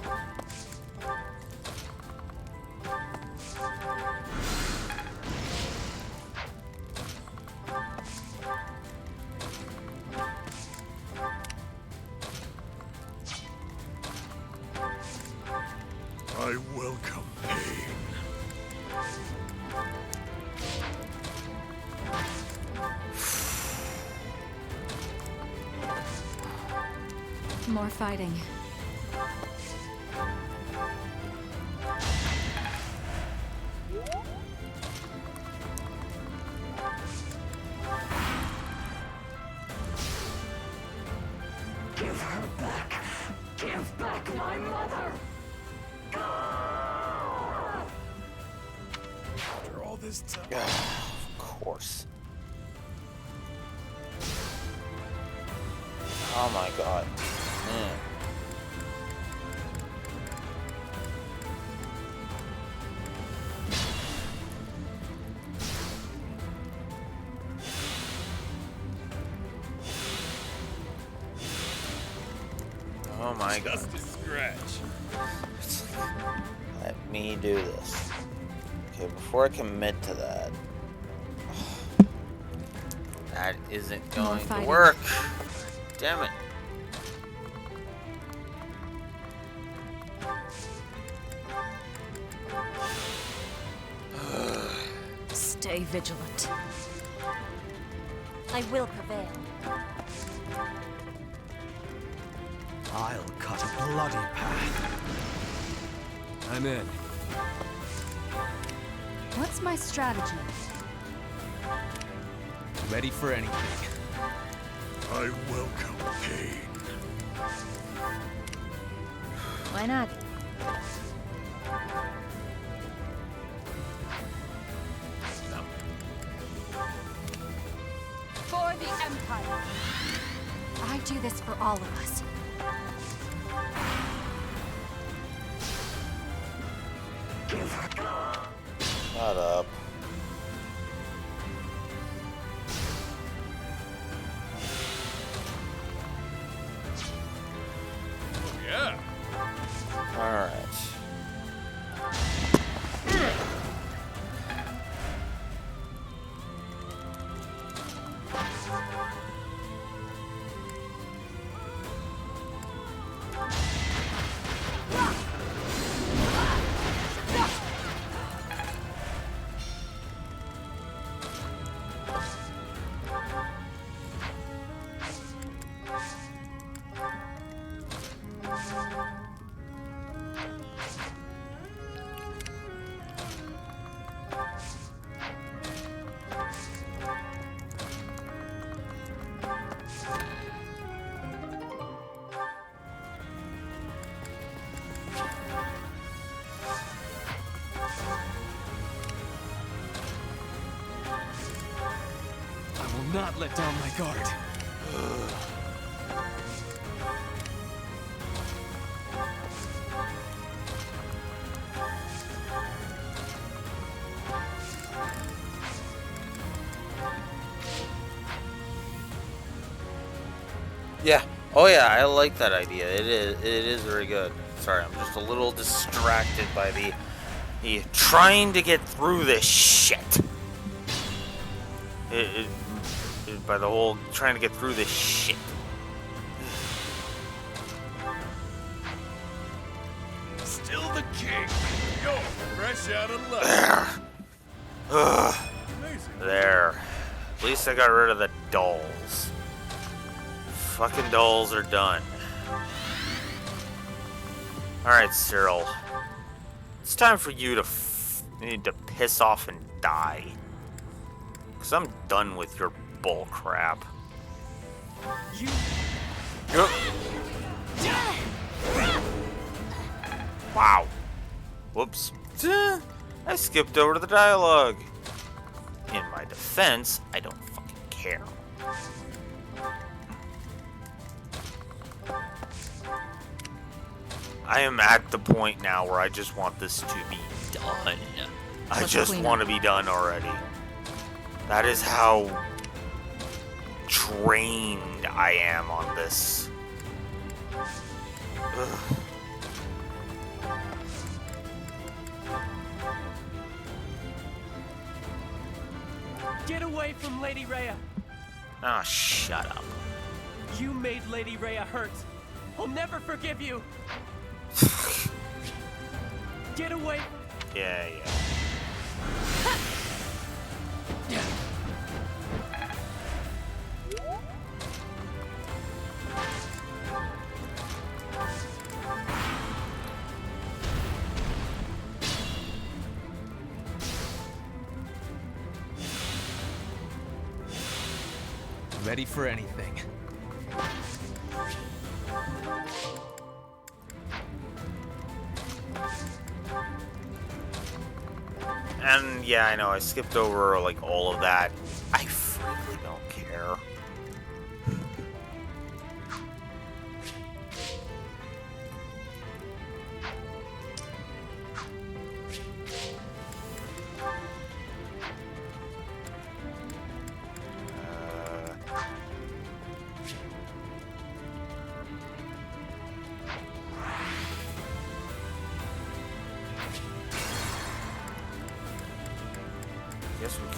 I welcome pain. More fighting. Give her back. Give back my mother. After all this time. Of course. Oh my god. my god. Just a scratch. Let me do this. Okay, before I commit to that. That isn't going to work. Damn it. Stay vigilant. I will prevail. I'll cut a bloody path. I'm in. What's my strategy? Ready for anything. I welcome pain. Why not? For the Empire. I do this for all of us. Shut up. Yeah. Alright. I will not let down my guard. Yeah. Oh yeah, I like that idea. It is very good. Sorry, I'm just a little distracted by the trying to get through this shit. By the whole trying to get through this shit. Still the king. Yo, fresh out of luck. Ugh. Amazing. There. At least I got rid of the dolls. Fucking dolls are done. Alright, Cyril. It's time for you to need to piss off and die. Because I'm done with your bull crap. Wow. Whoops. I skipped over to the dialogue. In my defense, I don't fucking care. I am at the point now where I just want this to be done. I just want to be done already. That is how trained I am on this. Ugh. Get away from Lady Rhea! Ah, shut up. You made Lady Rhea hurt. I'll never forgive you. Get away! Yeah. Ready for anything. And yeah, I know I skipped over like all of that. I frankly don't care.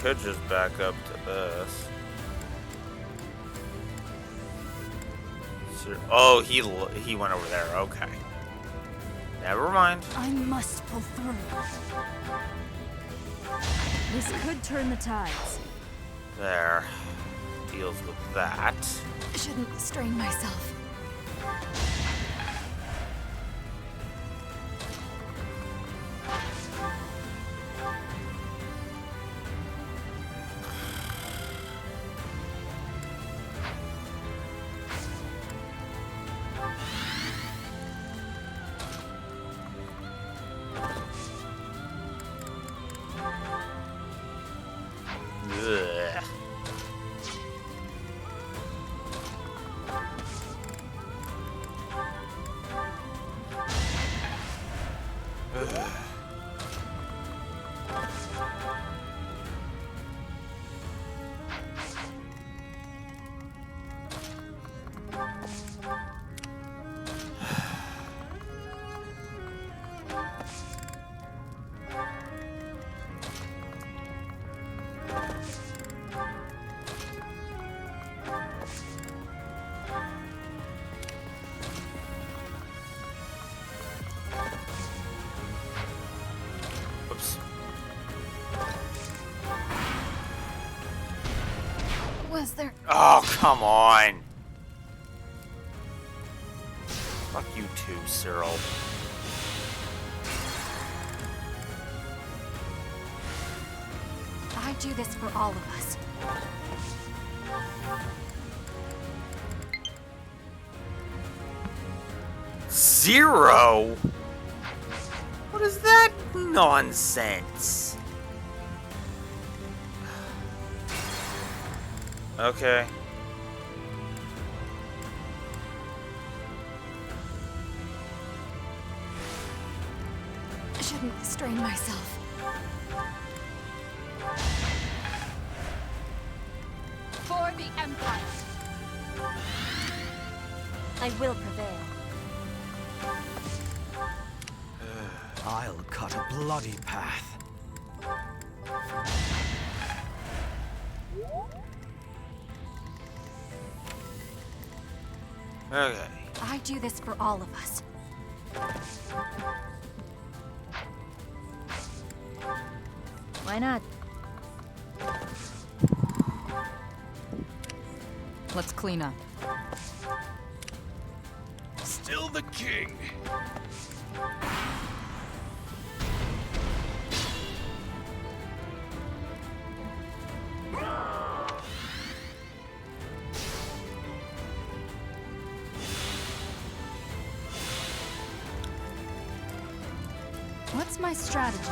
could just back up to this. Oh, he went over there. Okay. Never mind. I must pull through. This could turn the tides. There. Deals with that. Shouldn't strain myself. Ugh. Was there... Oh, come on. Fuck you too, Cyril. I do this for all of us. Zero? What is that nonsense? Okay. Shouldn't strain myself. For the Empire. I will prevail. I'll cut a bloody path. Okay. I do this for all of us. Why not? Let's clean up. Still the king. What's my strategy?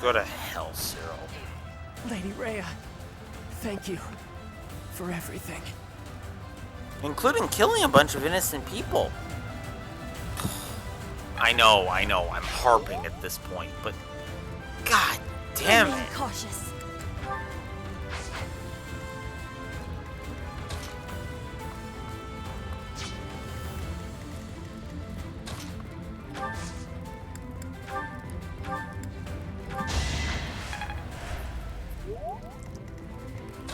Go to hell, Cyril. Lady Rhea, thank you for everything. Including killing a bunch of innocent people. I know, I'm harping at this point, but god damn Remain it. cautious.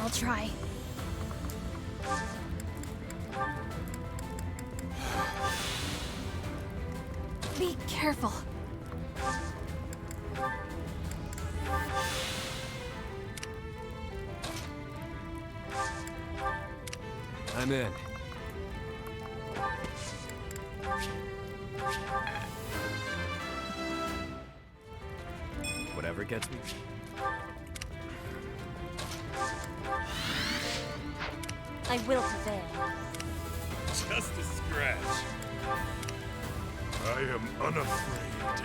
I'll try. Be careful. I'm in. Whatever gets me. I will prevail. Just a scratch. I am unafraid.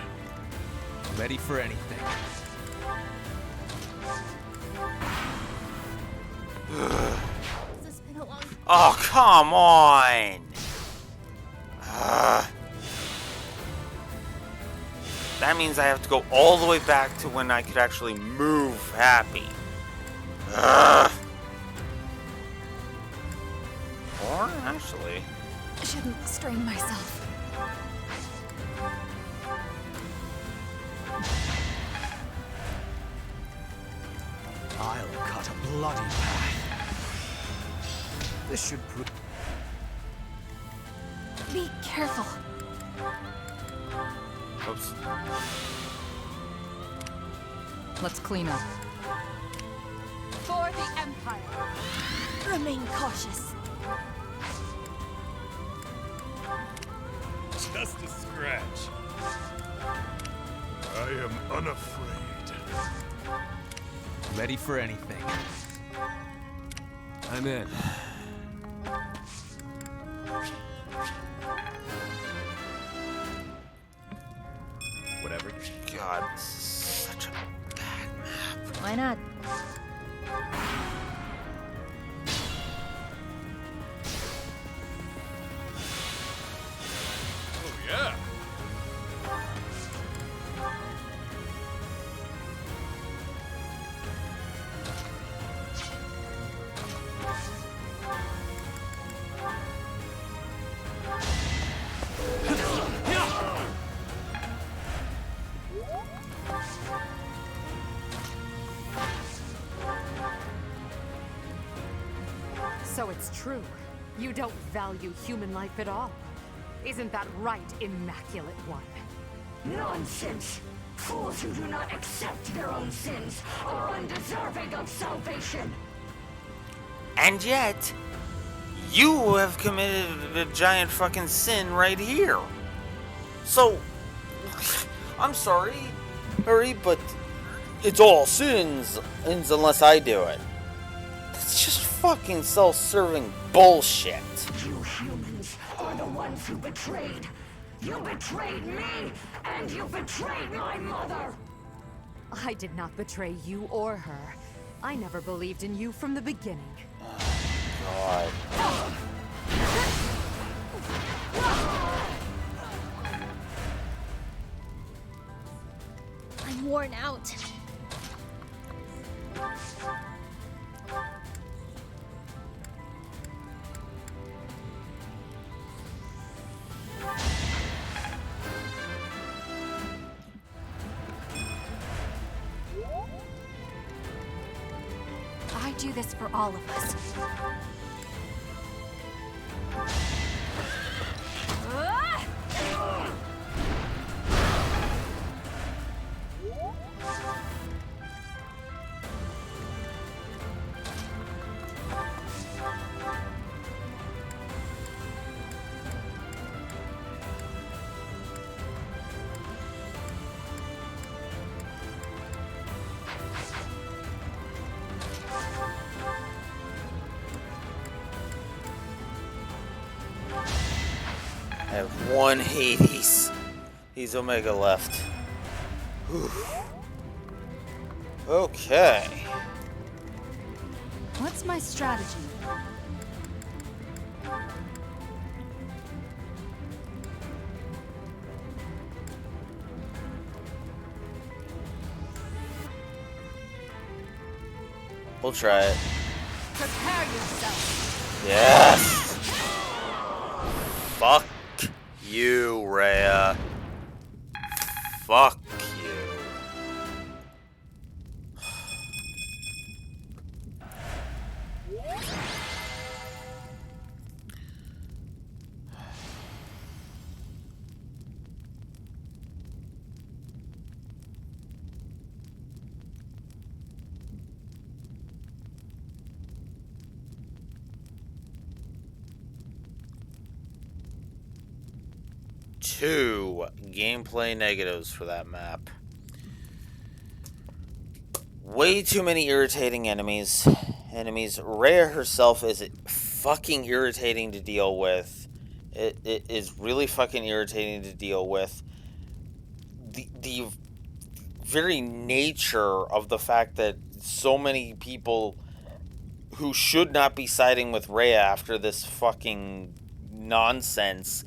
Ready for anything. This has been a long time. Oh, come on. That means I have to go all the way back to when I could actually move happy. Or, actually... Shouldn't strain myself. I'll cut a bloody path. This should prove... Be careful. Oops. Let's clean up. For the Empire. Remain cautious. Just a scratch. I am unafraid. Ready for anything. I'm in. Whatever. God, this is such a bad map. Why not? Oh, yeah. So it's true. You don't value human life at all. Isn't that right, Immaculate One? Nonsense! Fools who do not accept their own sins are undeserving of salvation! And yet, you have committed a giant fucking sin right here. So, I'm sorry, Hurry, but it's all sins unless I do it. That's just fucking self-serving bullshit. You humans are the ones who betrayed. You betrayed me, and you betrayed my mother! I did not betray you or her. I never believed in you from the beginning. God. I'm worn out. I do this for all of us. I have one Hades. He's Omega left. Whew. Okay. What's my strategy? We'll try it. Prepare yourself. Yes! Fuck you, Rhea. Fuck you. Two gameplay negatives for that map. Way too many irritating enemies. Rhea herself is fucking irritating to deal with. It is really fucking irritating to deal with. The very nature of the fact that so many people who should not be siding with Rhea after this fucking nonsense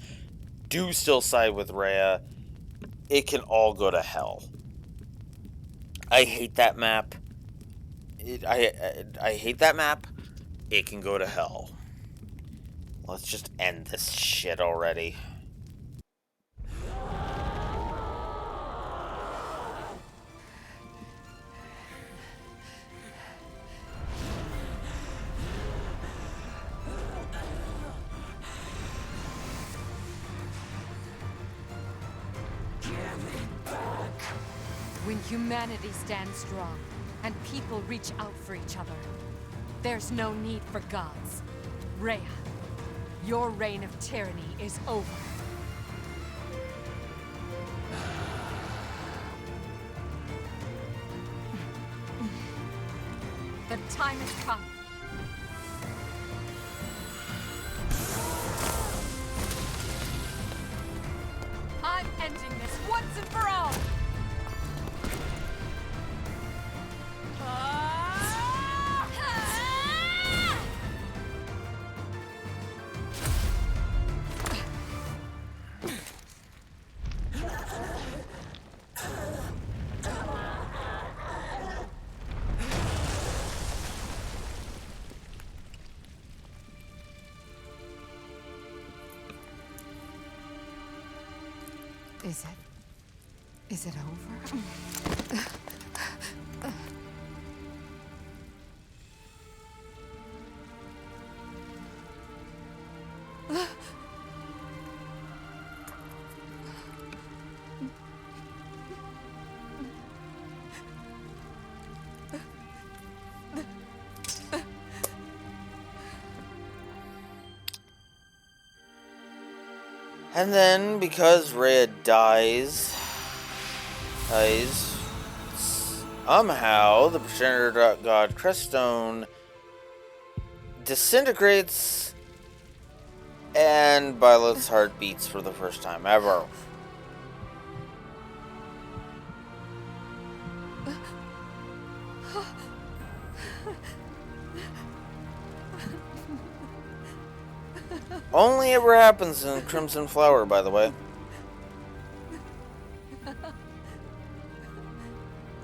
do still side with Rhea, it can all go to hell. I hate that map. I hate that map. It can go to hell. Let's just end this shit already. When humanity stands strong, and people reach out for each other, there's no need for gods. Rhea, your reign of tyranny is over. The time has come. I'm ending this once and for all! Is it over? And then, because Rhea dies, somehow the progenitor god Crestone disintegrates, and Violet's heart beats for the first time ever. Only ever happens in Crimson Flower, by the way.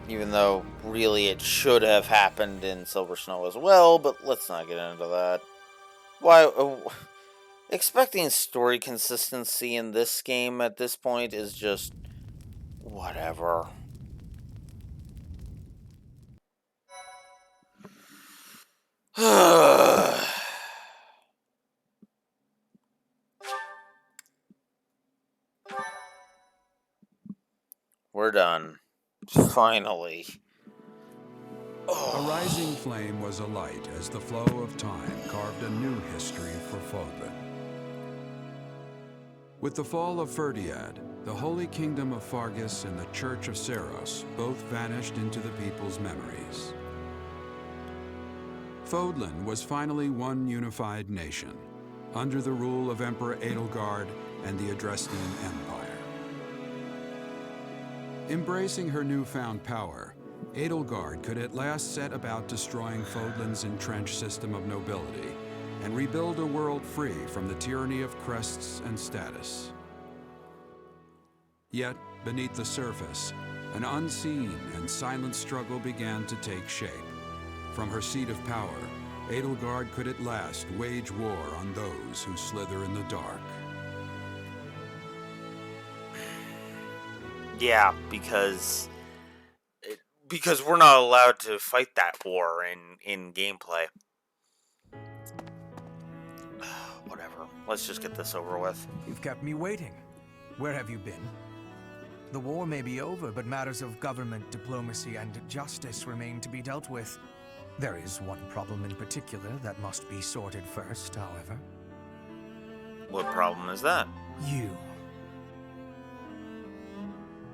Even though, really, it should have happened in Silver Snow as well, but let's not get into that. Why? Expecting story consistency in this game at this point is just whatever. We're done. Finally. A rising flame was alight as the flow of time carved a new history for Fodlan. With the fall of Ferdiad, the Holy Kingdom of Fargus and the Church of Seros both vanished into the people's memories. Fodlan was finally one unified nation, under the rule of Emperor Edelgard and the Adrestian Empire. Embracing her newfound power, Edelgard could at last set about destroying Fodlan's entrenched system of nobility and rebuild a world free from the tyranny of crests and status. Yet, beneath the surface, an unseen and silent struggle began to take shape. From her seat of power, Edelgard could at last wage war on those who slither in the dark. Yeah, because we're not allowed to fight that war in gameplay. Whatever. Let's just get this over with. You've kept me waiting. Where have you been? The war may be over, but matters of government, diplomacy, and justice remain to be dealt with. There is one problem in particular that must be sorted first, however. What problem is that? You.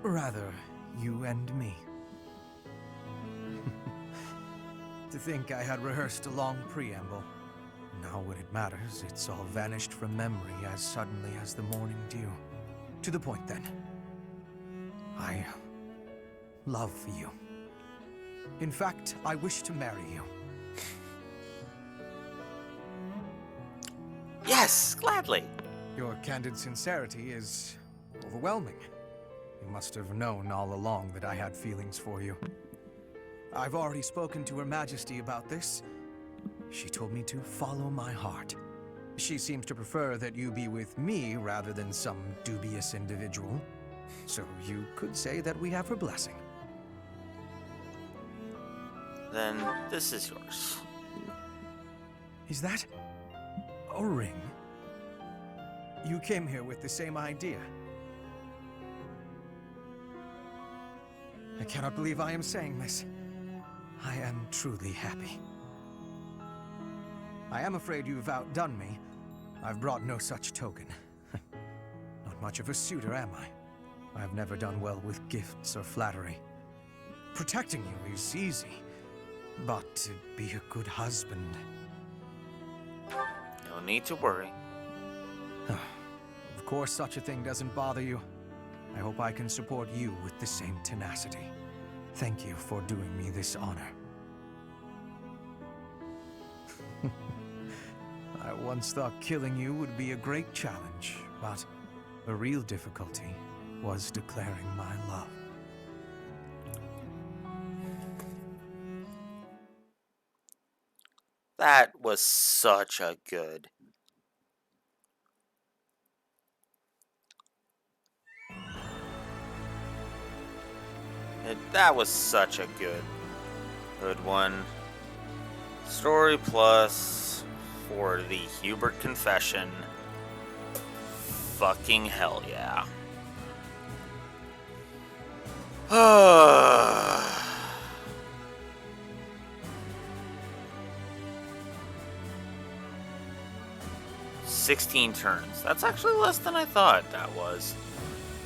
Rather, you and me. To think I had rehearsed a long preamble. Now when it matters, it's all vanished from memory as suddenly as the morning dew. To the point then. I love you. In fact, I wish to marry you. Yes, gladly. Your candid sincerity is overwhelming. You must have known all along that I had feelings for you. I've already spoken to Her Majesty about this. She told me to follow my heart. She seems to prefer that you be with me rather than some dubious individual. So you could say that we have her blessing. Then this is yours. Is that a ring? You came here with the same idea. I cannot believe I am saying this. I am truly happy. I am afraid you've outdone me. I've brought no such token. Not much of a suitor, am I? I've never done well with gifts or flattery. Protecting you is easy, but to be a good husband... No need to worry. Of course such a thing doesn't bother you. I hope I can support you with the same tenacity. Thank you for doing me this honor. I once thought killing you would be a great challenge, but the real difficulty was declaring my love. That was such a good. That was such a good one. Story plus for the Hubert confession. Fucking hell yeah. 16 turns. That's actually less than I thought that was.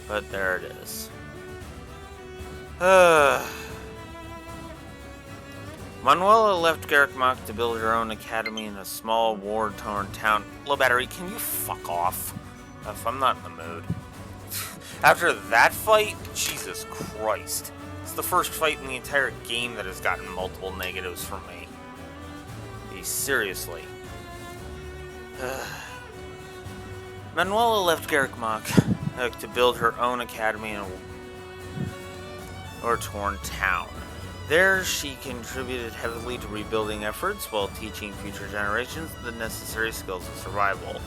But there it is. Manuela left Garrick to build her own academy in a small, war-torn town. Low battery, can you fuck off? If I'm not in the mood. After that fight, Jesus Christ. It's the first fight in the entire game that has gotten multiple negatives from me. Seriously. Manuela left Garrick to build her own academy in a war-torn town. There, she contributed heavily to rebuilding efforts while teaching future generations the necessary skills of survival.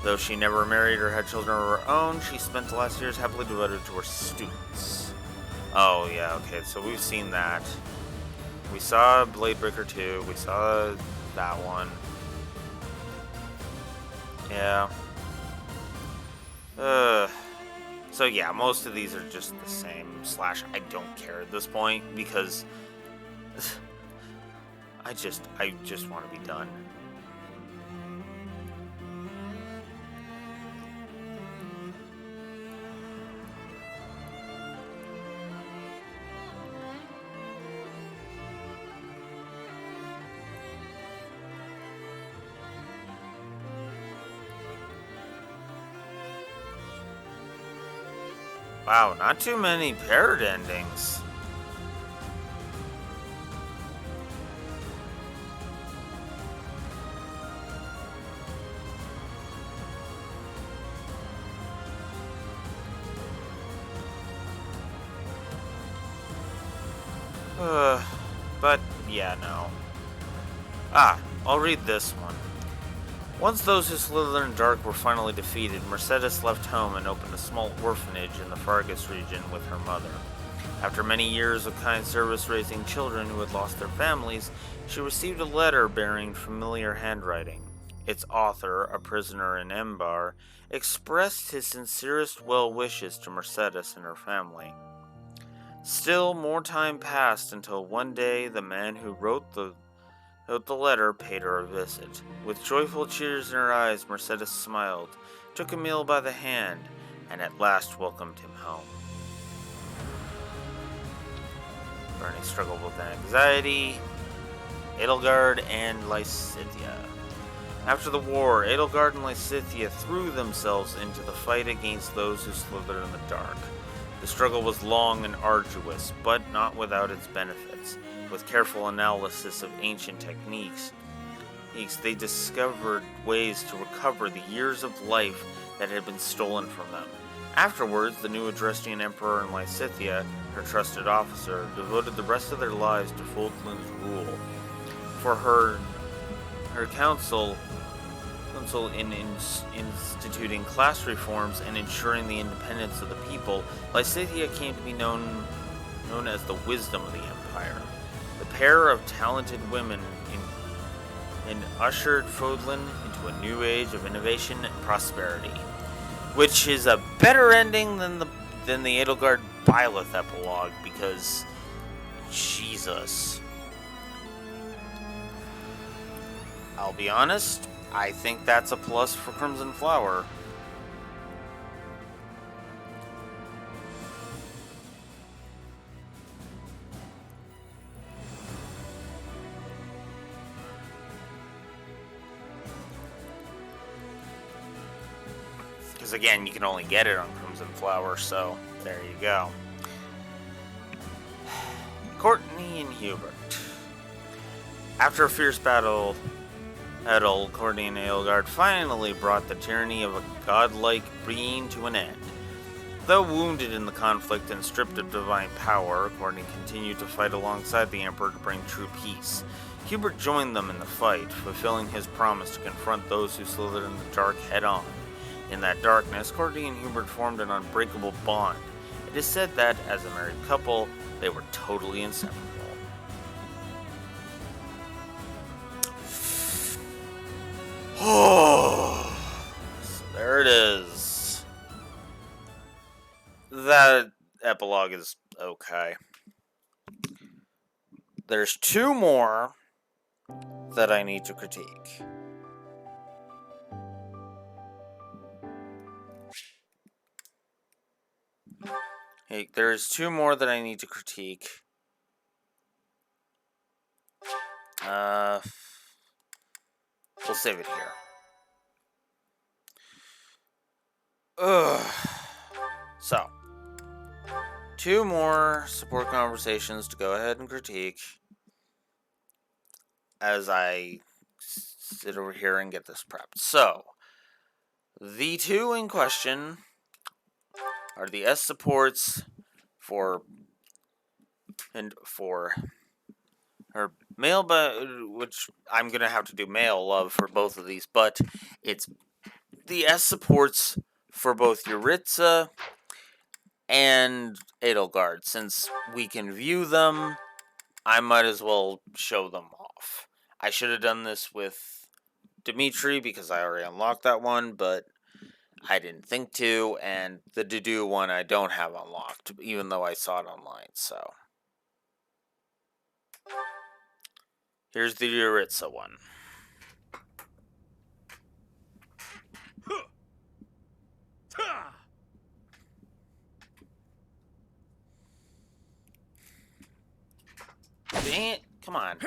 Though she never married or had children of her own, she spent the last years happily devoted to her students. Oh, yeah, okay, so we've seen that. We saw Bladebreaker 2, we saw that one. Yeah. So yeah, most of these are just the same, / I don't care at this point, because I just want to be done. Wow, not too many paired endings. But yeah, no. I'll read this one. Once those who slithered in dark were finally defeated, Mercedes left home and opened a small orphanage in the Fargus region with her mother. After many years of kind service raising children who had lost their families, she received a letter bearing familiar handwriting. Its author, a prisoner in Embar, expressed his sincerest well wishes to Mercedes and her family. Still, more time passed until one day the man who wrote the letter paid her a visit. With joyful tears in her eyes, Mercedes smiled, took Emil by the hand, and at last welcomed him home. Bernie struggled with anxiety, Edelgard and Lysethia. After the war, Edelgard and Lysethia threw themselves into the fight against those who slithered in the dark. The struggle was long and arduous, but not without its benefits. With careful analysis of ancient techniques, they discovered ways to recover the years of life that had been stolen from them. Afterwards, the new Adrestian Emperor and Lysethia, her trusted officer, devoted the rest of their lives to Fodlan's rule. For her counsel in instituting class reforms and ensuring the independence of the people, Lysethia came to be known as the wisdom of the Empire. The pair of talented women ushered Fodlan into a new age of innovation and prosperity, which is a better ending than the Edelgard Byleth epilogue, because Jesus. I'll be honest, I think that's a plus for Crimson Flower. Because again, you can only get it on Crimson Flower, so there you go. Courtney and Hubert. After a fierce battle, Courtney and Edelgard finally brought the tyranny of a godlike being to an end. Though wounded in the conflict and stripped of divine power, Courtney continued to fight alongside the Emperor to bring true peace. Hubert joined them in the fight, fulfilling his promise to confront those who slithered in the dark head-on. In that darkness, Courtney and Hubert formed an unbreakable bond. It is said that, as a married couple, they were totally inseparable. Oh, so there it is. That epilogue is okay. There's two more that I need to critique. Hey, there's two more that I need to critique. We'll save it here. Ugh. So, two more support conversations to go ahead and critique as I sit over here and get this prepped. So, the two in question are the S supports for her male, which I'm gonna have to do male love for both of these, but it's the S supports for both Yuritsa and Edelgard. Since we can view them, I might as well show them off. I should have done this with Dimitri because I already unlocked that one, but I didn't think to, and the Dudu one I don't have unlocked, even though I saw it online, so. Here's the Yuritsa one. Dang it, come on.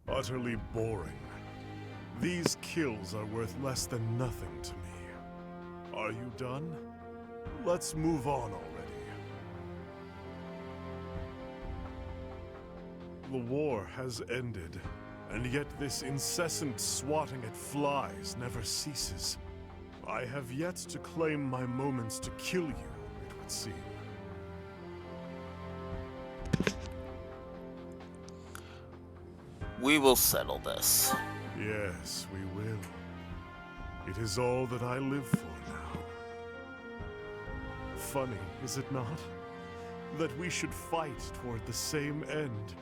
Utterly boring. These kills are worth less than nothing to me. Are you done? Let's move on already. The war has ended, and yet this incessant swatting at flies never ceases. I have yet to claim my moments to kill you, it would seem. We will settle this. Yes, we will. It is all that I live for now. Funny, is it not? That we should fight toward the same end,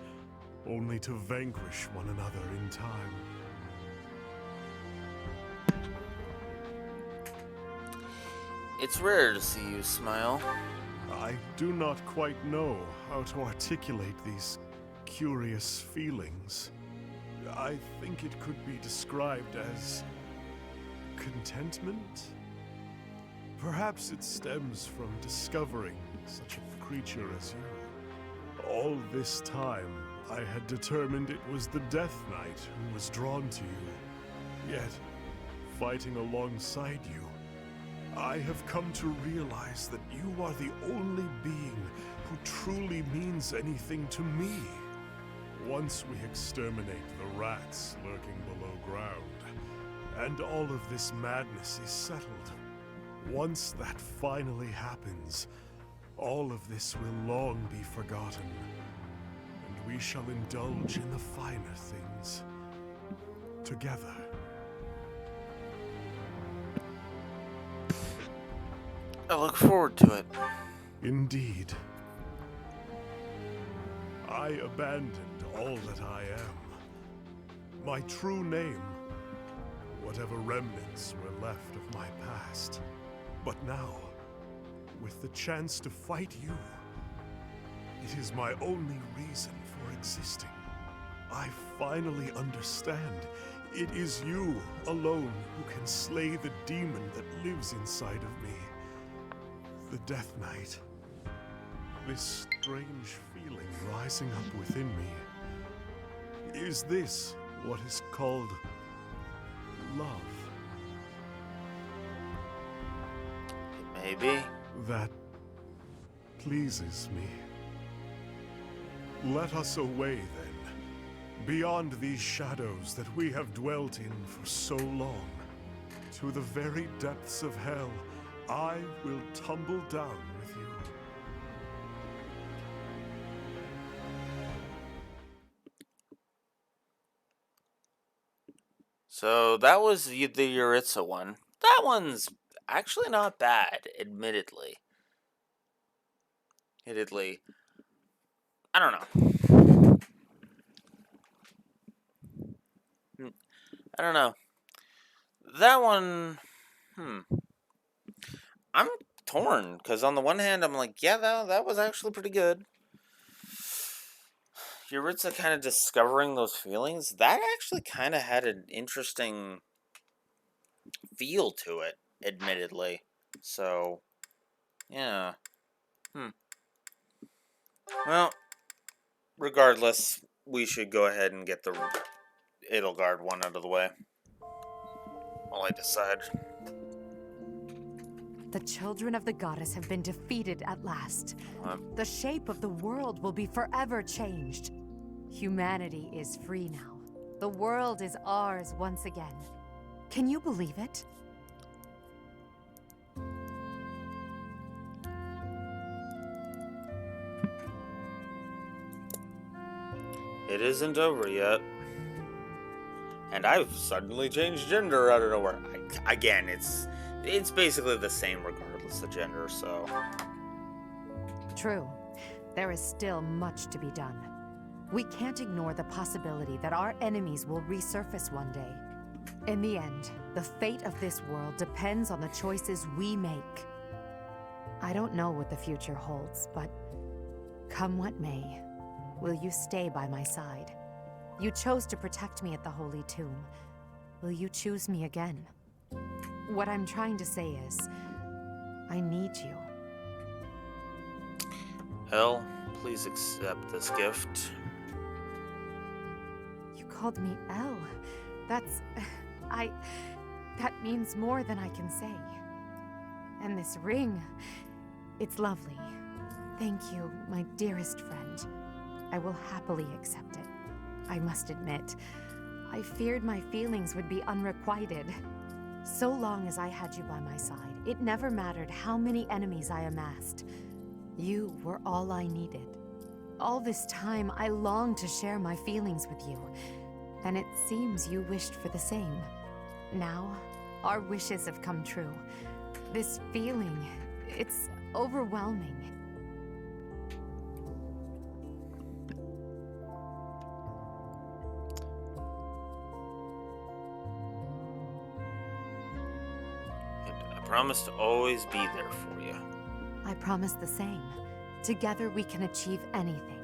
only to vanquish one another in time. It's rare to see you smile. I do not quite know how to articulate these curious feelings. I think it could be described as contentment? Perhaps it stems from discovering such a creature as you. All this time, I had determined it was the Death Knight who was drawn to you. Yet, fighting alongside you, I have come to realize that you are the only being who truly means anything to me. Once we exterminate the rats lurking below ground, and all of this madness is settled, once that finally happens, all of this will long be forgotten, and we shall indulge in the finer things together. I look forward to it. Indeed. I abandoned all that I am. My true name, whatever remnants were left of my past. But now, with the chance to fight you, it is my only reason for existing. I finally understand. It is you alone who can slay the demon that lives inside of me. The Death Knight. This strange feeling rising up within me. Is this what is called love? Maybe. That pleases me. Let us away then, beyond these shadows that we have dwelt in for so long. To the very depths of hell, I will tumble down with you. So that was the Yuritsa one. That one's actually not bad, admittedly. I don't know. I don't know. That one, I'm torn, because on the one hand, I'm like, yeah, that was actually pretty good. Yuritsa kind of discovering those feelings, that actually kind of had an interesting feel to it, admittedly. So, yeah. Well, regardless, we should go ahead and get the Edelgard one out of the way while I decide. The children of the goddess have been defeated at last. The shape of the world will be forever changed. Humanity is free now. The world is ours once again. Can you believe it? It isn't over yet. And I've suddenly changed gender out of nowhere. Again, it's basically the same regardless of gender, so... True. There is still much to be done. We can't ignore the possibility that our enemies will resurface one day. In the end, the fate of this world depends on the choices we make. I don't know what the future holds, but come what may, will you stay by my side? You chose to protect me at the Holy Tomb. Will you choose me again? What I'm trying to say is, I need you. Hell, please accept this gift. You called me Elle. That means more than I can say. And this ring, it's lovely. Thank you, my dearest friend. I will happily accept it. I must admit, I feared my feelings would be unrequited. So long as I had you by my side, it never mattered how many enemies I amassed. You were all I needed. All this time, I longed to share my feelings with you, and it seems you wished for the same. Now, our wishes have come true. This feeling, it's overwhelming. I promise to always be there for you. I promise the same. Together we can achieve anything.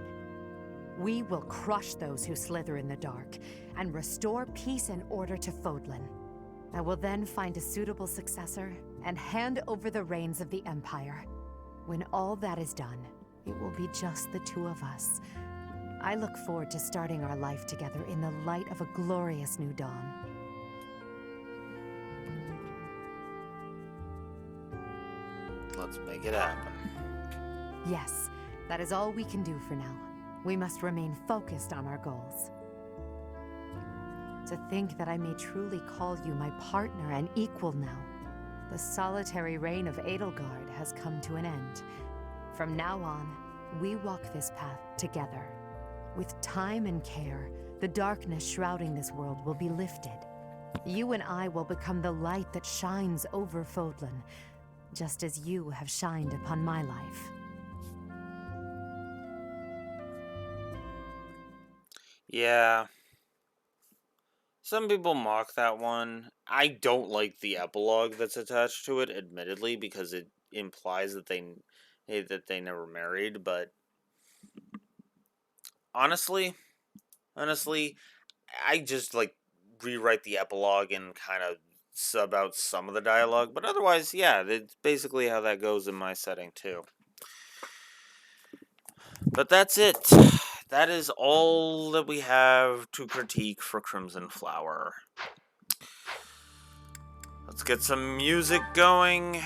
We will crush those who slither in the dark and restore peace and order to Fodlan. I will then find a suitable successor and hand over the reins of the Empire. When all that is done, it will be just the two of us. I look forward to starting our life together in the light of a glorious new dawn. Let's make it happen. Yes, that is all we can do for now. We must remain focused on our goals. To think that I may truly call you my partner and equal now. The solitary reign of Edelgard has come to an end. From now on, we walk this path together. With time and care, the darkness shrouding this world will be lifted. You and I will become the light that shines over Fodlan, just as you have shined upon my life. Yeah. Some people mock that one. I don't like the epilogue that's attached to it, admittedly, because it implies that they never married. But honestly, I just like rewrite the epilogue and kind of sub out some of the dialogue. But otherwise, yeah, it's basically how that goes in my setting too. But that's it. That is all that we have to critique for Crimson Flower. Let's get some music going.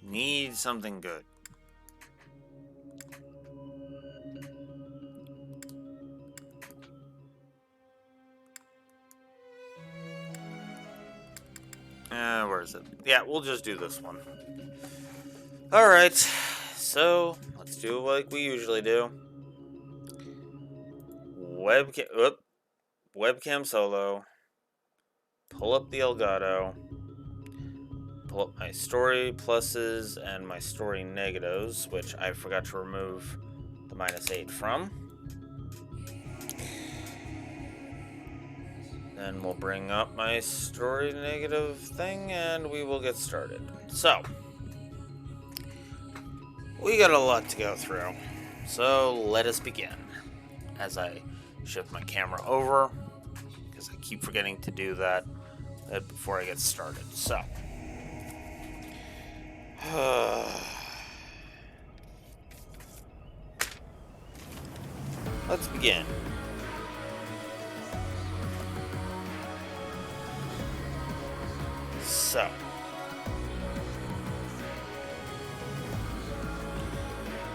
Need something good. Where is it? Yeah, we'll just do this one. Alright, so let's do like we usually do. Webcam solo. Pull up the Elgato. Pull up my story pluses and my story negatives, which I forgot to remove the -8 from. Then we'll bring up my story negative thing and we will get started. So, we got a lot to go through. So, let us begin. As I shift my camera over, because I keep forgetting to do that before I get started. So, let's begin. So,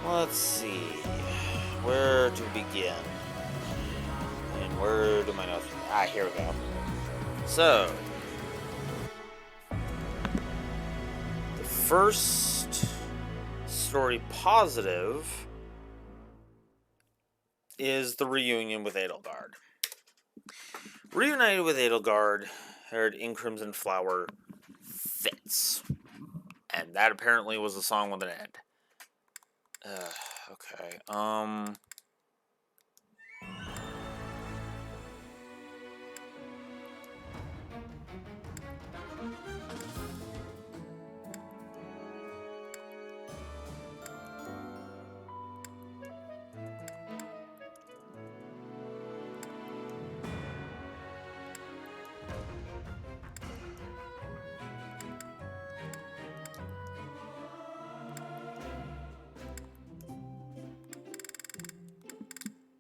let's see where to begin. And where do my notes? Here we go. So, the first story positive is the reunion with Edelgard. Reunited with Edelgard, heard in Crimson Flower fits. And that apparently was a song with an end. Okay,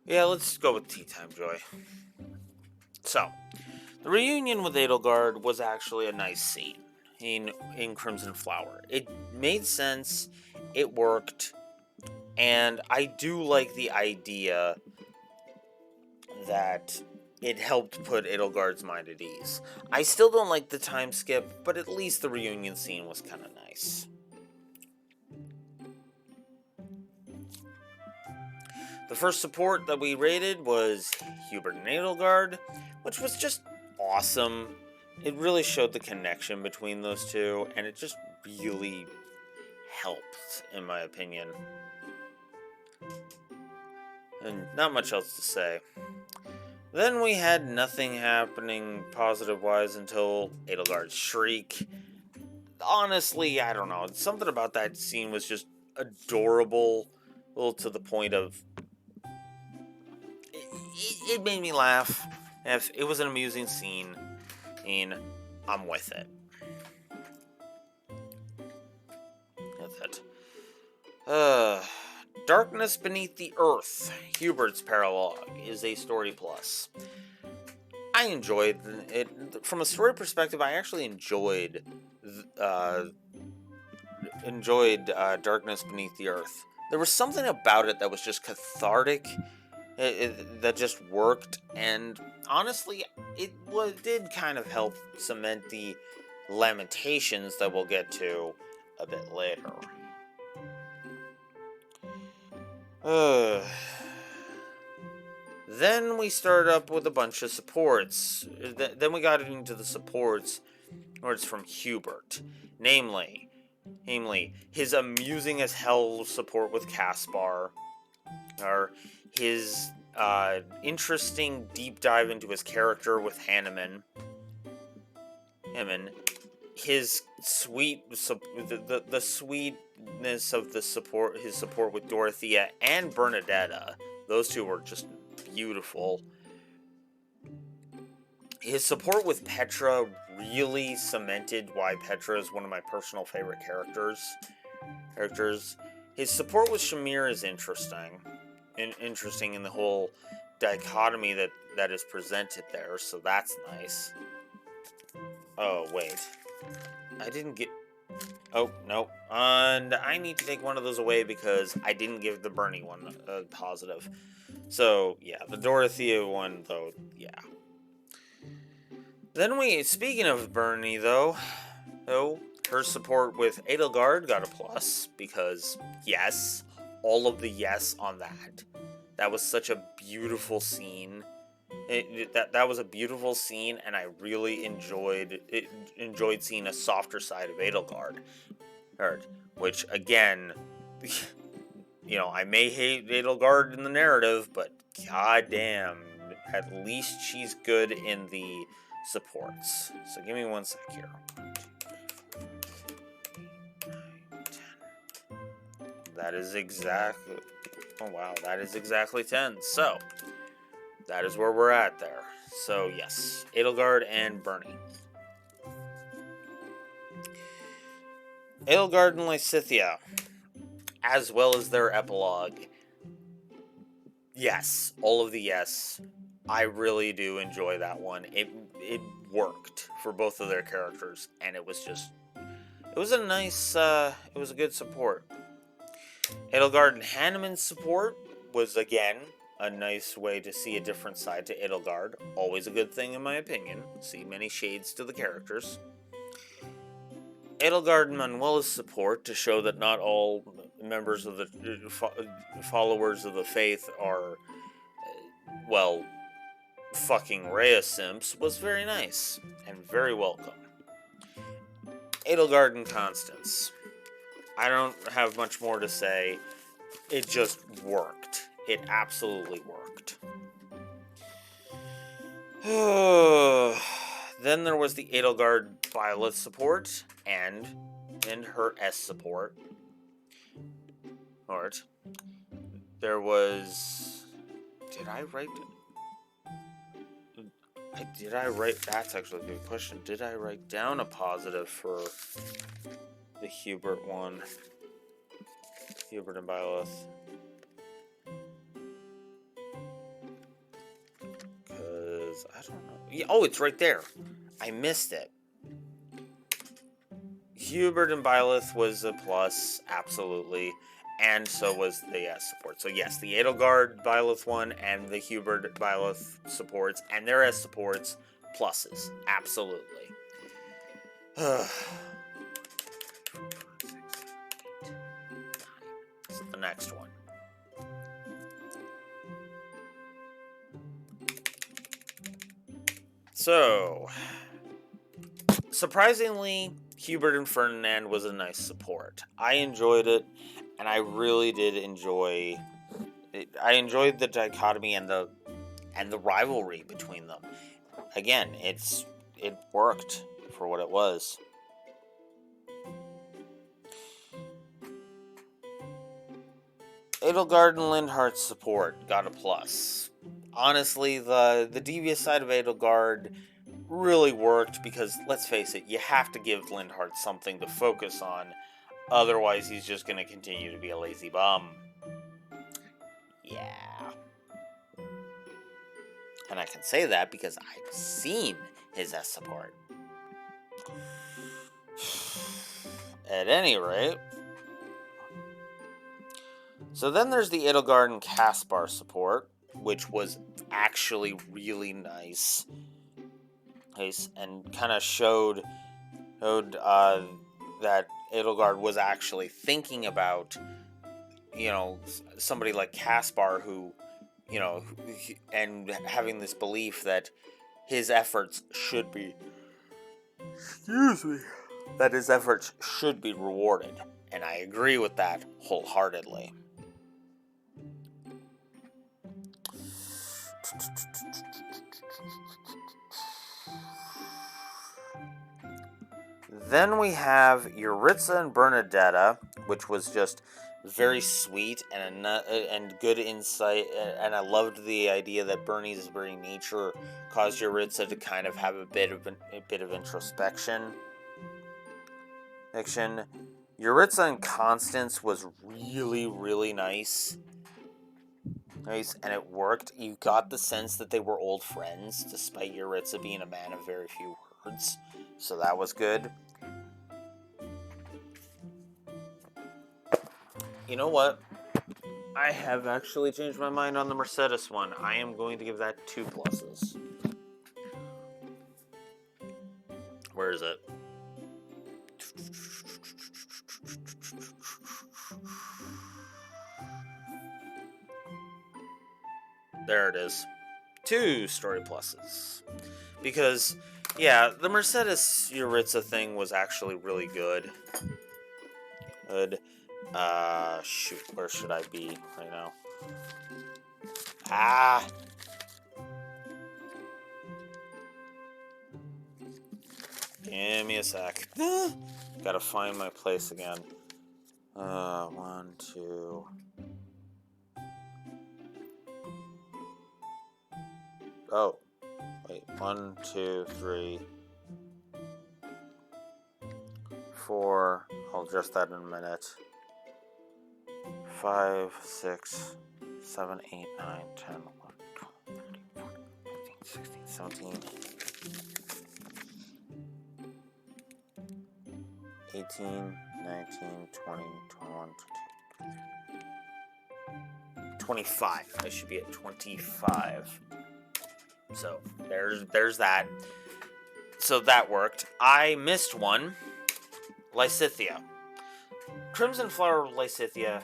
yeah, let's go with Tea Time Joy. So, the reunion with Edelgard was actually a nice scene in Crimson Flower. It made sense, it worked, and I do like the idea that it helped put Edelgard's mind at ease. I still don't like the time skip, but at least the reunion scene was kind of nice. The first support that we rated was Hubert and Edelgard, which was just awesome. It really showed the connection between those two, and it just really helped, in my opinion. And not much else to say. Then we had nothing happening positive-wise until Edelgard's shriek. Honestly, I don't know. Something about that scene was just adorable, a little to the point of... It made me laugh. If it was an amusing scene, and I'm with it. That's it. Darkness Beneath the Earth, Hubert's Paralogue, is a story plus. I enjoyed it. From a story perspective, I actually enjoyed Darkness Beneath the Earth. There was something about it that was just cathartic, that just worked, and honestly, it did kind of help cement the Lamentations that we'll get to a bit later. Then we started up with a bunch of supports. Then we got into the supports, where it's from Hubert. Namely, his amusing as hell support with Caspar, or his interesting deep dive into his character with Hanneman, his the sweetness of the support, his support with Dorothea and Bernadetta. Those two were just beautiful. His support with Petra really cemented why Petra is one of my personal favorite characters. His support with Shamir is interesting in the whole dichotomy that is presented there, so that's nice. Oh, wait. I didn't get... Oh, no. And I need to take one of those away because I didn't give the Bernie one a positive. So, yeah, the Dorothea one, though, yeah. Then speaking of Bernie, though, her support with Edelgard got a plus, because, yes, all of the yes on that. That was such a beautiful scene. That was a beautiful scene, and I really enjoyed seeing a softer side of Edelgard. Which, again, I may hate Edelgard in the narrative, but goddamn, at least she's good in the supports. So give me one sec here. 10. That is exactly... Oh, wow, that is exactly 10. So, that is where we're at there. So, yes, Edelgard and Bernie. Edelgard and Lysethia, as well as their epilogue. Yes, all of the yes. I really do enjoy that one. It worked for both of their characters, and it was a nice, it was a good support. Edelgard and Hanneman's support was, again, a nice way to see a different side to Edelgard. Always a good thing, in my opinion. See many shades to the characters. Edelgard and Manuela's support to show that not all members of the followers of the faith are, well, fucking Rhea simps was very nice and very welcome. Edelgard and Constance. I don't have much more to say. It just worked. It absolutely worked. Then there was the Edelgard Violet support and her S support. Alright. There was... Did I write... That's actually a good question. Did I write down a positive for the Hubert one? Hubert and Byleth. Because, I don't know. Yeah, oh, it's right there. I missed it. Hubert and Byleth was a plus, absolutely. And so was the S support. So yes, the Edelgard Byleth one and the Hubert Byleth supports and their S supports, pluses. Absolutely. So the next one. So, surprisingly, Hubert and Ferdinand was a nice support. I enjoyed it, and I really did enjoy it. I enjoyed the dichotomy and the rivalry between them. Again, it worked for what it was. Edelgard and Lindhart's support got a plus. Honestly, the devious side of Edelgard really worked because, let's face it, you have to give Lindhart something to focus on. Otherwise, he's just going to continue to be a lazy bum. Yeah. And I can say that because I've seen his S support. At any rate. So then there's the Edelgard and Caspar support, which was actually really nice. And kind of showed that Edelgard was actually thinking about, somebody like Caspar who, and having this belief that his efforts should be, that his efforts should be rewarded. And I agree with that wholeheartedly. Then we have Yuritsa and Bernadetta, which was just very sweet and good insight, and I loved the idea that Bernie's very nature caused Yuritsa to kind of have a bit of introspection. Yuritsa and Constance was really, really nice, and it worked. You got the sense that they were old friends, despite Yuritsa being a man of very few words, so that was good. You know what? I have actually changed my mind on the Mercedes one. I am going to give that 2 pluses. Where is it? There it is. 2 story pluses. Because, yeah, the Mercedes Yuritsa thing was actually really good. Shoot, where should I be right now? Give me a sec. Gotta find my place again. 1, 2. Oh. Wait, 1, 2, 3. 4. I'll adjust that in a minute. 5, 6, 7, 8, 9, 10, 11, 12, 13, 14, 15, 16, 17, 18, 19, 20, 21, 22, 25. I should be at 25. So, there's that. So that worked. I missed one. Lysethia. Crimson Flower Lysethia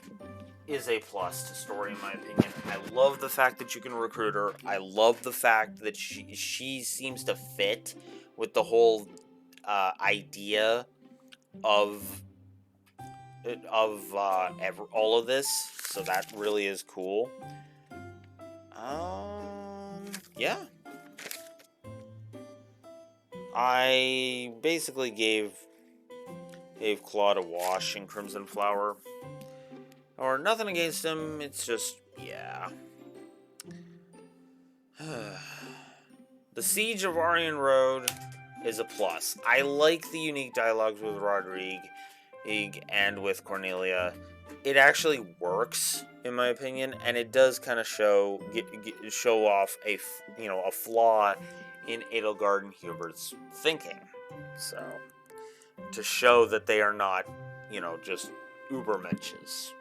is a plus to story, in my opinion. I love the fact that you can recruit her. I love the fact that she seems to fit with the whole idea of all of this. So that really is cool. Yeah. I basically gave Claude a wash in Crimson Flower. Or nothing against him, it's just, yeah. The Siege of Aryan Road is a plus. I like the unique dialogues with Rodrigue and with Cornelia. It actually works, in my opinion, and it does kind of show off a flaw in Edelgard and Hubert's thinking. So, to show that they are not, just ubermenches,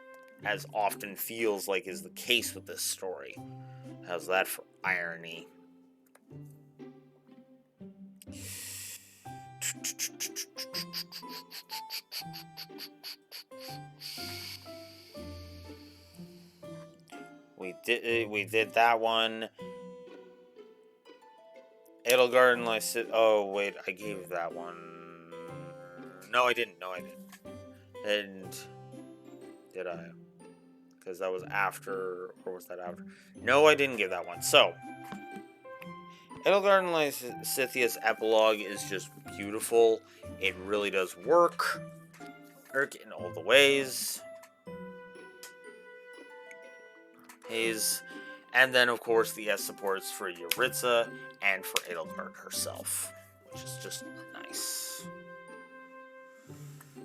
as often feels like is the case with this story. How's that for irony? We did that one. Edelgard and Lysethia. Oh wait, I gave that one. No, I didn't. And did I? Because that was after, or was that after? No, I didn't give that one. So, Edelgard and Lysethia's epilogue is just beautiful. It really does work in all the ways. And then, of course, the S supports for Yuritsa and for Edelgard herself, which is just nice.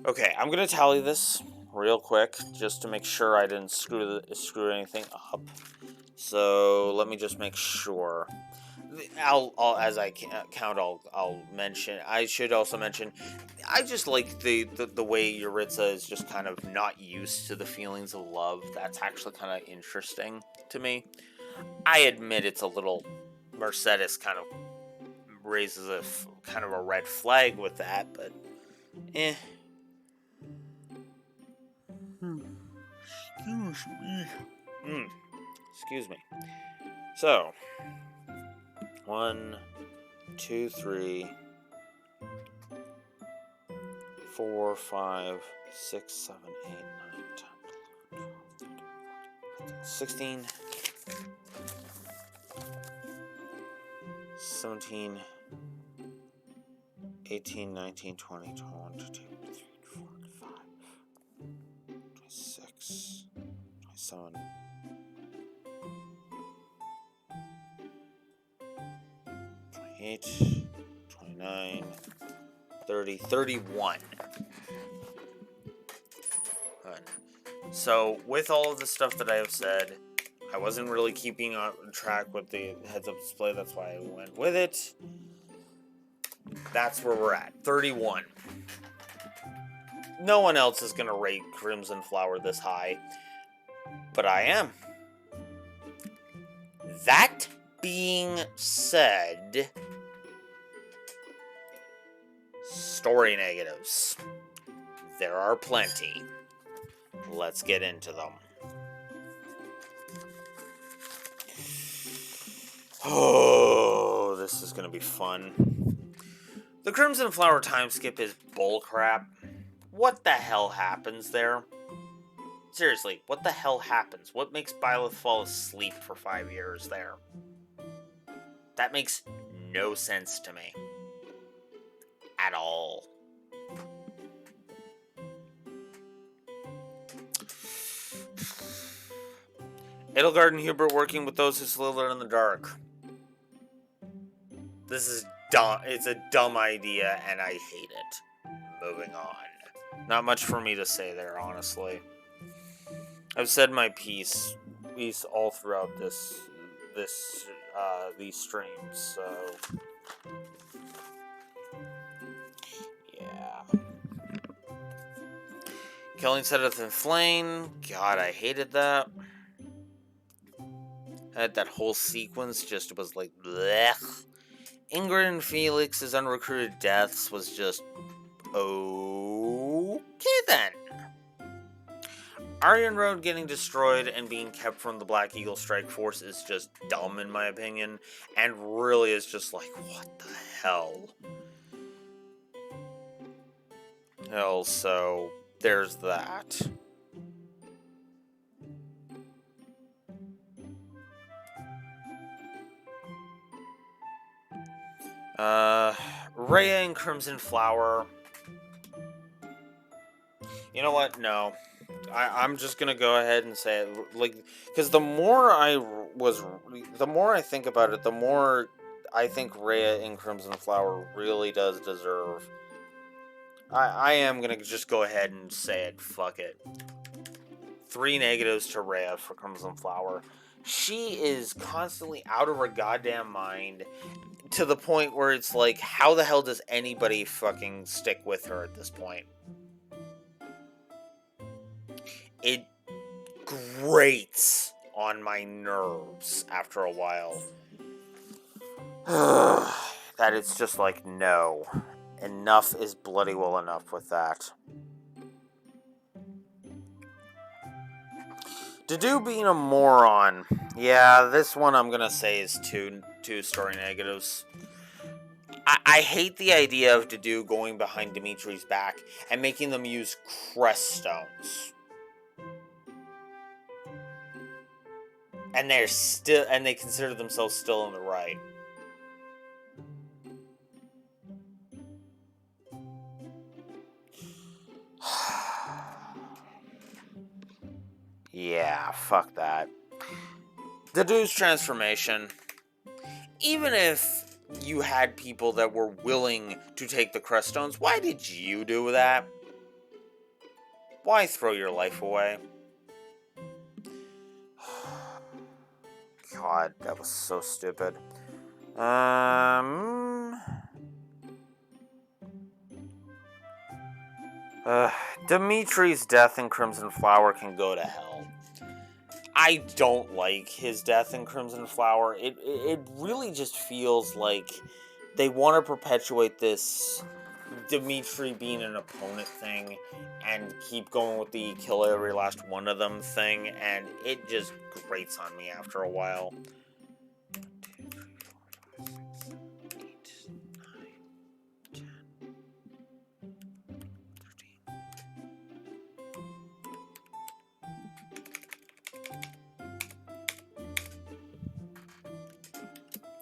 Okay, I'm going to tally this real quick, just to make sure I didn't screw anything up. So, let me just make sure. As I count, I'll mention. I should also mention, I just like the way Yuritsa is just kind of not used to the feelings of love. That's actually kind of interesting to me. I admit it's a little, Mercedes kind of raises a kind of a red flag with that, but Excuse me. So, 1, 2, 3, 4, 5, 6, 7, 8, 9, 10, 11, 12, 16, 17, 18, 19, 20, 21, 22, 23, 24, 25, 26, 27, 28, 29, 30, 31. So, with all of the stuff that I have said, I wasn't really keeping on track with the heads-up display, that's why I went with it. That's where we're at, 31. No one else is going to rate Crimson Flower this high, but I am. That being said, story negatives. There are plenty. Let's get into them. Oh, this is going to be fun. The Crimson Flower time skip is bullcrap. What the hell happens there? Seriously, what the hell happens? What makes Byleth fall asleep for 5 years there? That makes no sense to me. At all. Edelgard and Hubert working with those who slither in the dark. This is dumb. It's a dumb idea, and I hate it. Moving on. Not much for me to say there, honestly. I've said my piece all throughout these streams, so yeah. Killing Sedith and Flame. God, I hated that. That whole sequence just was like blech. Ingrid and Felix's unrecruited deaths was just okay then. Aryan Road getting destroyed and being kept from the Black Eagle Strike Force is just dumb in my opinion, and really is just like, what the hell? Hell, so there's that. Rhea and Crimson Flower. You know what? No. I'm just gonna go ahead and say it, like, because the more I think about it, the more I think Rhea in Crimson Flower really does deserve. I am gonna just go ahead and say it. Fuck it. 3 negatives to Rhea for Crimson Flower. She is constantly out of her goddamn mind to the point where it's like, how the hell does anybody fucking stick with her at this point? It grates on my nerves after a while. That it's just like, no. Enough is bloody well enough with that. Dedue being a moron. Yeah, this one I'm gonna say is two story negatives. I hate the idea of Dedue going behind Dimitri's back and making them use crest stones. And they consider themselves still in the right. Yeah, fuck that. Dedue's transformation. Even if you had people that were willing to take the crest stones, why did you do that? Why throw your life away? God, that was so stupid. Dimitri's death in Crimson Flower can go to hell. I don't like his death in Crimson Flower. It really just feels like they want to perpetuate this Dimitri being an opponent thing and keep going with the kill every last one of them thing, and it just grates on me after a while.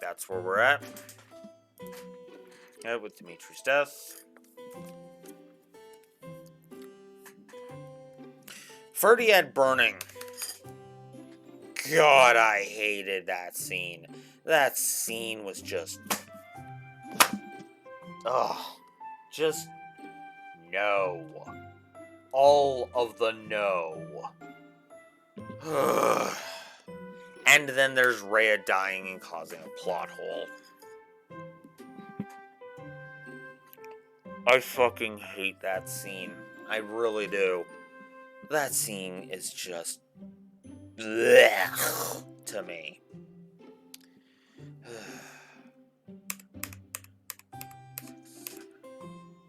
That's where we're at. Yeah, with Dimitri's death. Ferdiad burning. God, I hated that scene. That scene was just... Ugh. Just... no. All of the no. And then there's Rhea dying and causing a plot hole. I fucking hate that scene. I really do. That scene is just... blech to me.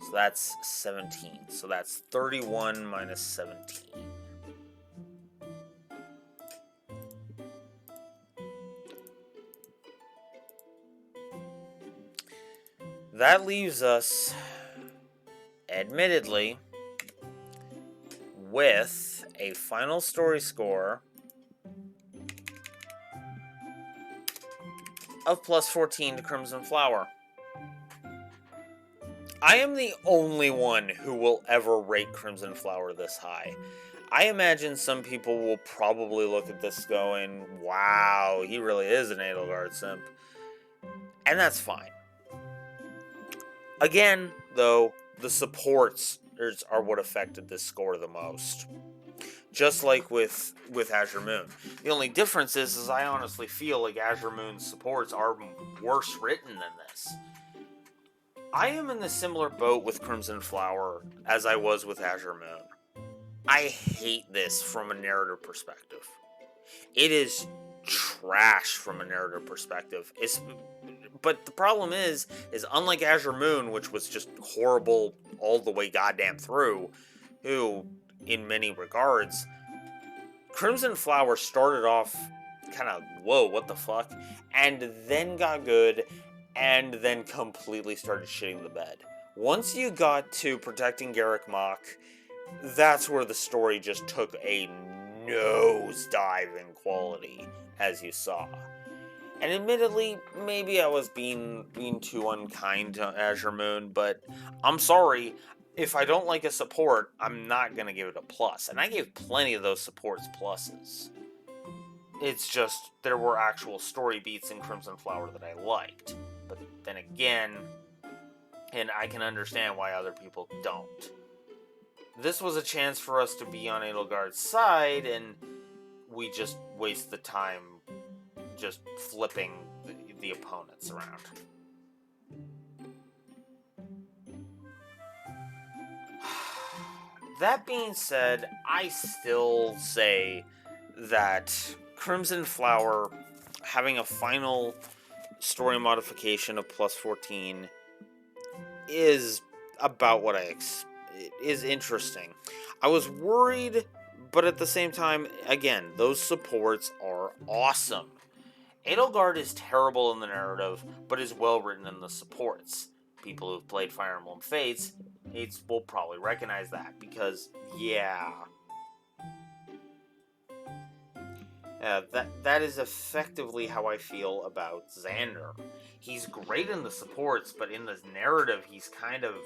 So that's 17. So that's 31 minus 17. That leaves us, admittedly, with a final story score of plus 14 to Crimson Flower. I am the only one who will ever rate Crimson Flower this high. I imagine some people will probably look at this going, wow, he really is an Edelgard simp. And that's fine. Again, though, the supports are what affected this score the most. Just like with Azure Moon. The only difference is I honestly feel like Azure Moon's supports are worse written than this. I am in the similar boat with Crimson Flower as I was with Azure Moon. I hate this from a narrative perspective. It is trash from a narrative perspective. But the problem is unlike Azure Moon, which was just horrible all the way goddamn through, who, in many regards, Crimson Flower started off kind of, whoa, what the fuck, and then got good, and then completely started shitting the bed. Once you got to protecting Garrick Mach, that's where the story just took a nosedive in quality, as you saw. And admittedly, maybe I was being too unkind to Azure Moon, but I'm sorry, if I don't like a support, I'm not going to give it a plus. And I gave plenty of those supports pluses. It's just, there were actual story beats in Crimson Flower that I liked. But then again, and I can understand why other people don't. This was a chance for us to be on Edelgard's side, and we just waste the time just flipping the opponents around. That being said, I still say that Crimson Flower having a final story modification of plus 14 is about what it is interesting. I was worried, but at the same time, again, those supports are awesome. Edelgard is terrible in the narrative, but is well written in the supports. People who've played Fire Emblem Fates will probably recognize that, because, yeah. That is effectively how I feel about Xander. He's great in the supports, but in the narrative, he's kind of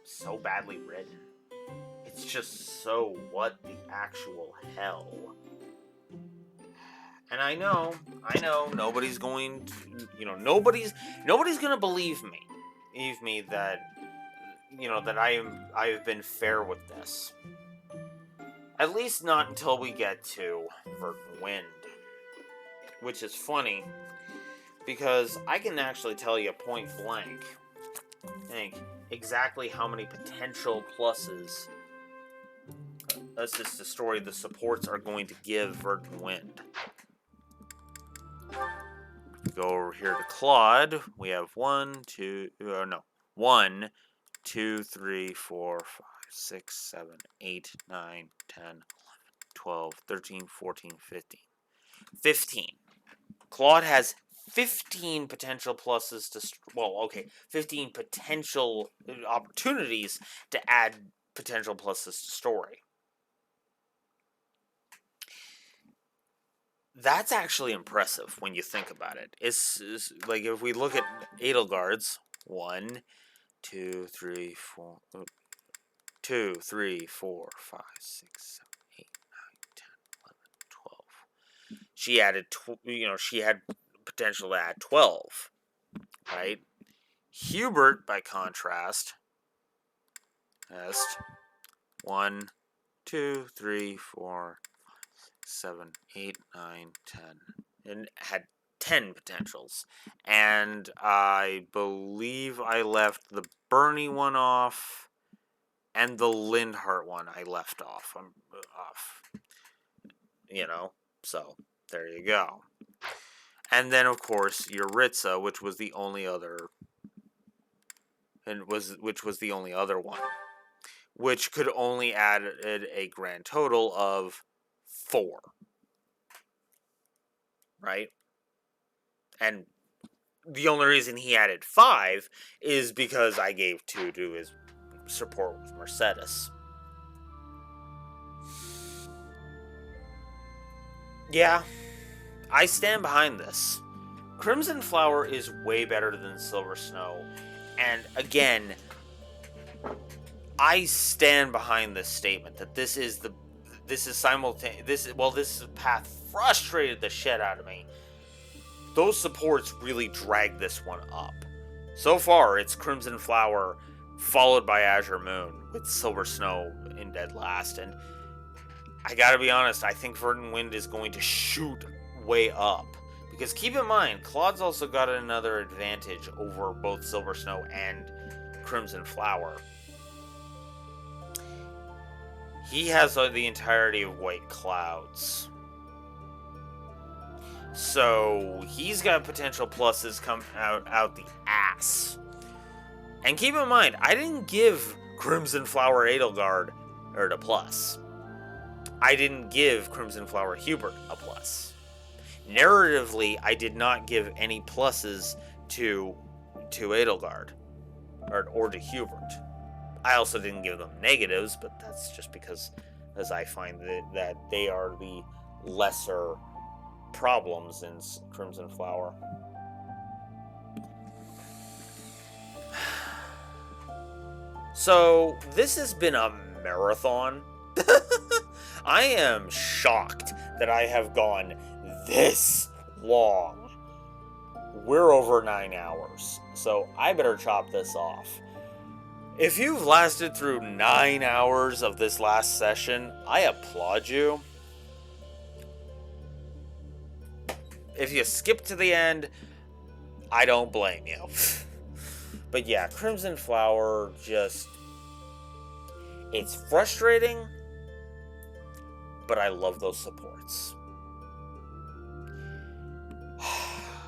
so badly written. It's just so what the actual hell. And I know, nobody's going to, nobody's going to believe me that, that I have been fair with this. At least not until we get to Verdant Wind. Which is funny, because I can actually tell you point blank, I think, exactly how many potential pluses that's just the story the supports are going to give Verdant Wind. Go over here to Claude. We have 1, 2, no. 1, 2, 3, 4, 5, 6, 7, 8, 9, 10, 11, 12, 13, 14, 15. 15. Claude has 15 potential pluses to... 15 potential opportunities to add potential pluses to story. That's actually impressive when you think about it. It's like if we look at Edelgard's 1, 2, 3, 4, 2, 3, 4, 5, 6, 7, 8, 9, 10, 11, 12. She added, she had potential to add 12, right? Hubert, by contrast, has 1, 2, 3, 4, 7, 8, 9, 10, and had 10 potentials. And I believe I left the Bernie one off, and the Lindhart one I left off. I'm off. So there you go. And then, of course, Yuritsa, which was the only other, one, which could only add a grand total of 4. Right? And the only reason he added 5 is because I gave 2 to his support with Mercedes. Yeah, I stand behind this. Crimson Flower is way better than Silver Snow. And again, I stand behind this statement that this path frustrated the shit out of me. Those supports really dragged this one up. So far, it's Crimson Flower, followed by Azure Moon, with Silver Snow in dead last. And I gotta be honest, I think Verdant Wind is going to shoot way up. Because keep in mind, Claude's also got another advantage over both Silver Snow and Crimson Flower. He has the entirety of White Clouds. So he's got potential pluses come out the ass. And keep in mind, I didn't give Crimson Flower Edelgard a plus. I didn't give Crimson Flower Hubert a plus. Narratively, I did not give any pluses to Edelgard or to Hubert. I also didn't give them negatives, but that's just because as I find that they are the lesser problems in Crimson Flower. So, this has been a marathon. I am shocked that I have gone this long. We're over 9 hours, so I better chop this off. If you've lasted through 9 hours of this last session, I applaud you. If you skip to the end, I don't blame you. But yeah, Crimson Flower just... it's frustrating, but I love those supports.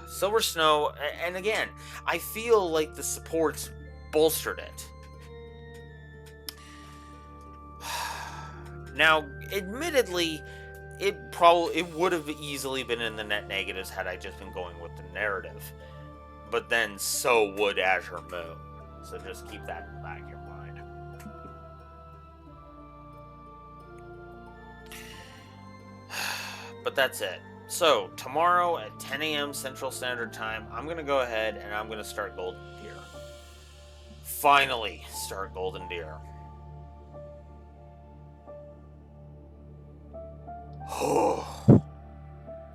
Silver Snow, and again, I feel like the supports bolstered it. Now, admittedly, it would have easily been in the net negatives had I just been going with the narrative. But then so would Azure Moon. So just keep that in the back of your mind. But that's it. So, tomorrow at 10 a.m. Central Standard Time, I'm going to go ahead and I'm going to start Golden Deer. Finally, start Golden Deer.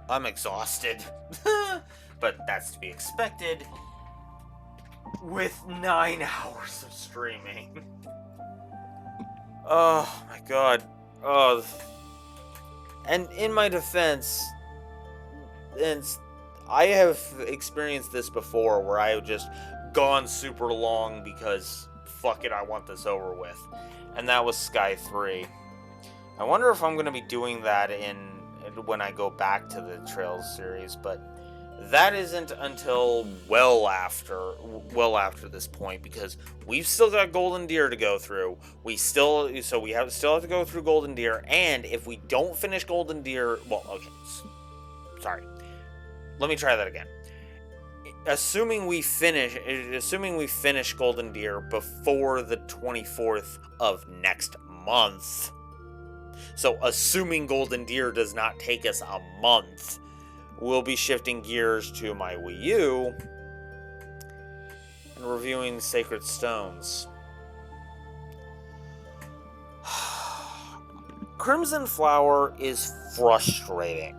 I'm exhausted. But that's to be expected with 9 hours of streaming. Oh my god. Oh. And in my defense, and I have experienced this before where I have just gone super long because fuck it, I want this over with. And that was Sky 3. I wonder if I'm going to be doing that when I go back to the Trails series, but that isn't until well after this point, because we've still got Golden Deer to go through. We still have to go through Golden Deer, and if we don't finish Golden Deer, well, okay, sorry. Let me try that again. Assuming we finish Golden Deer before the 24th of next month. So assuming Golden Deer does not take us a month, we'll be shifting gears to my Wii U and reviewing the Sacred Stones. Crimson Flower is frustrating.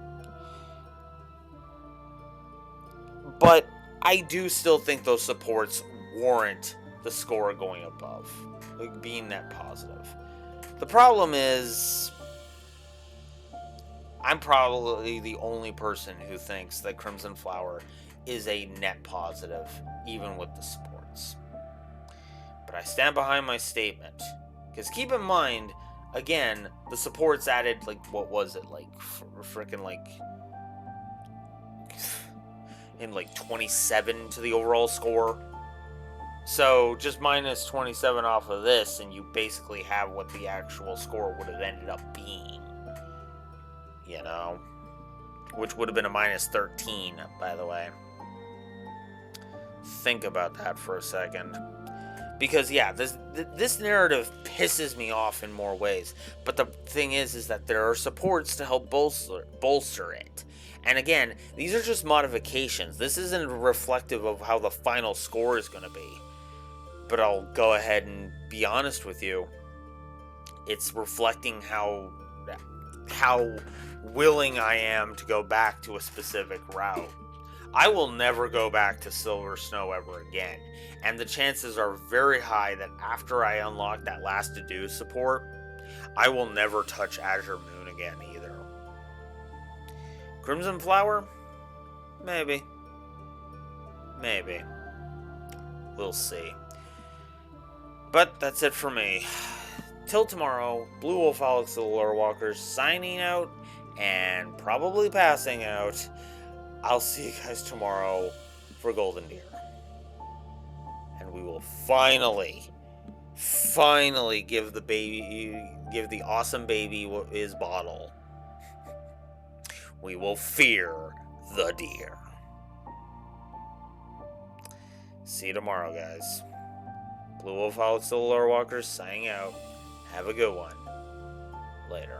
But I do still think those supports warrant the score going above, like being net positive. The problem is, I'm probably the only person who thinks that Crimson Flower is a net positive, even with the supports. But I stand behind my statement. Because keep in mind, again, the supports added, like, what was it, like, freaking, like, in, like, 27 to the overall score. So, just minus 27 off of this, and you basically have what the actual score would have ended up being. You know? Which would have been a minus 13, by the way. Think about that for a second. Because, yeah, this narrative pisses me off in more ways. But the thing is that there are supports to help bolster it. And again, these are just modifications. This isn't reflective of how the final score is going to be. But I'll go ahead and be honest with you. It's reflecting how willing I am to go back to a specific route. I will never go back to Silver Snow ever again. And the chances are very high that after I unlock that last to-do support, I will never touch Azure Moon again either. Crimson Flower? Maybe. Maybe. We'll see. But that's it for me. Till tomorrow, Blue Wolf Alex the Lore Walkers signing out and probably passing out. I'll see you guys tomorrow for Golden Deer. And we will finally give the awesome baby his bottle. We will fear the deer. See you tomorrow, guys. Blue Wolf Alex the Lore Walkers signing out. Have a good one. Later.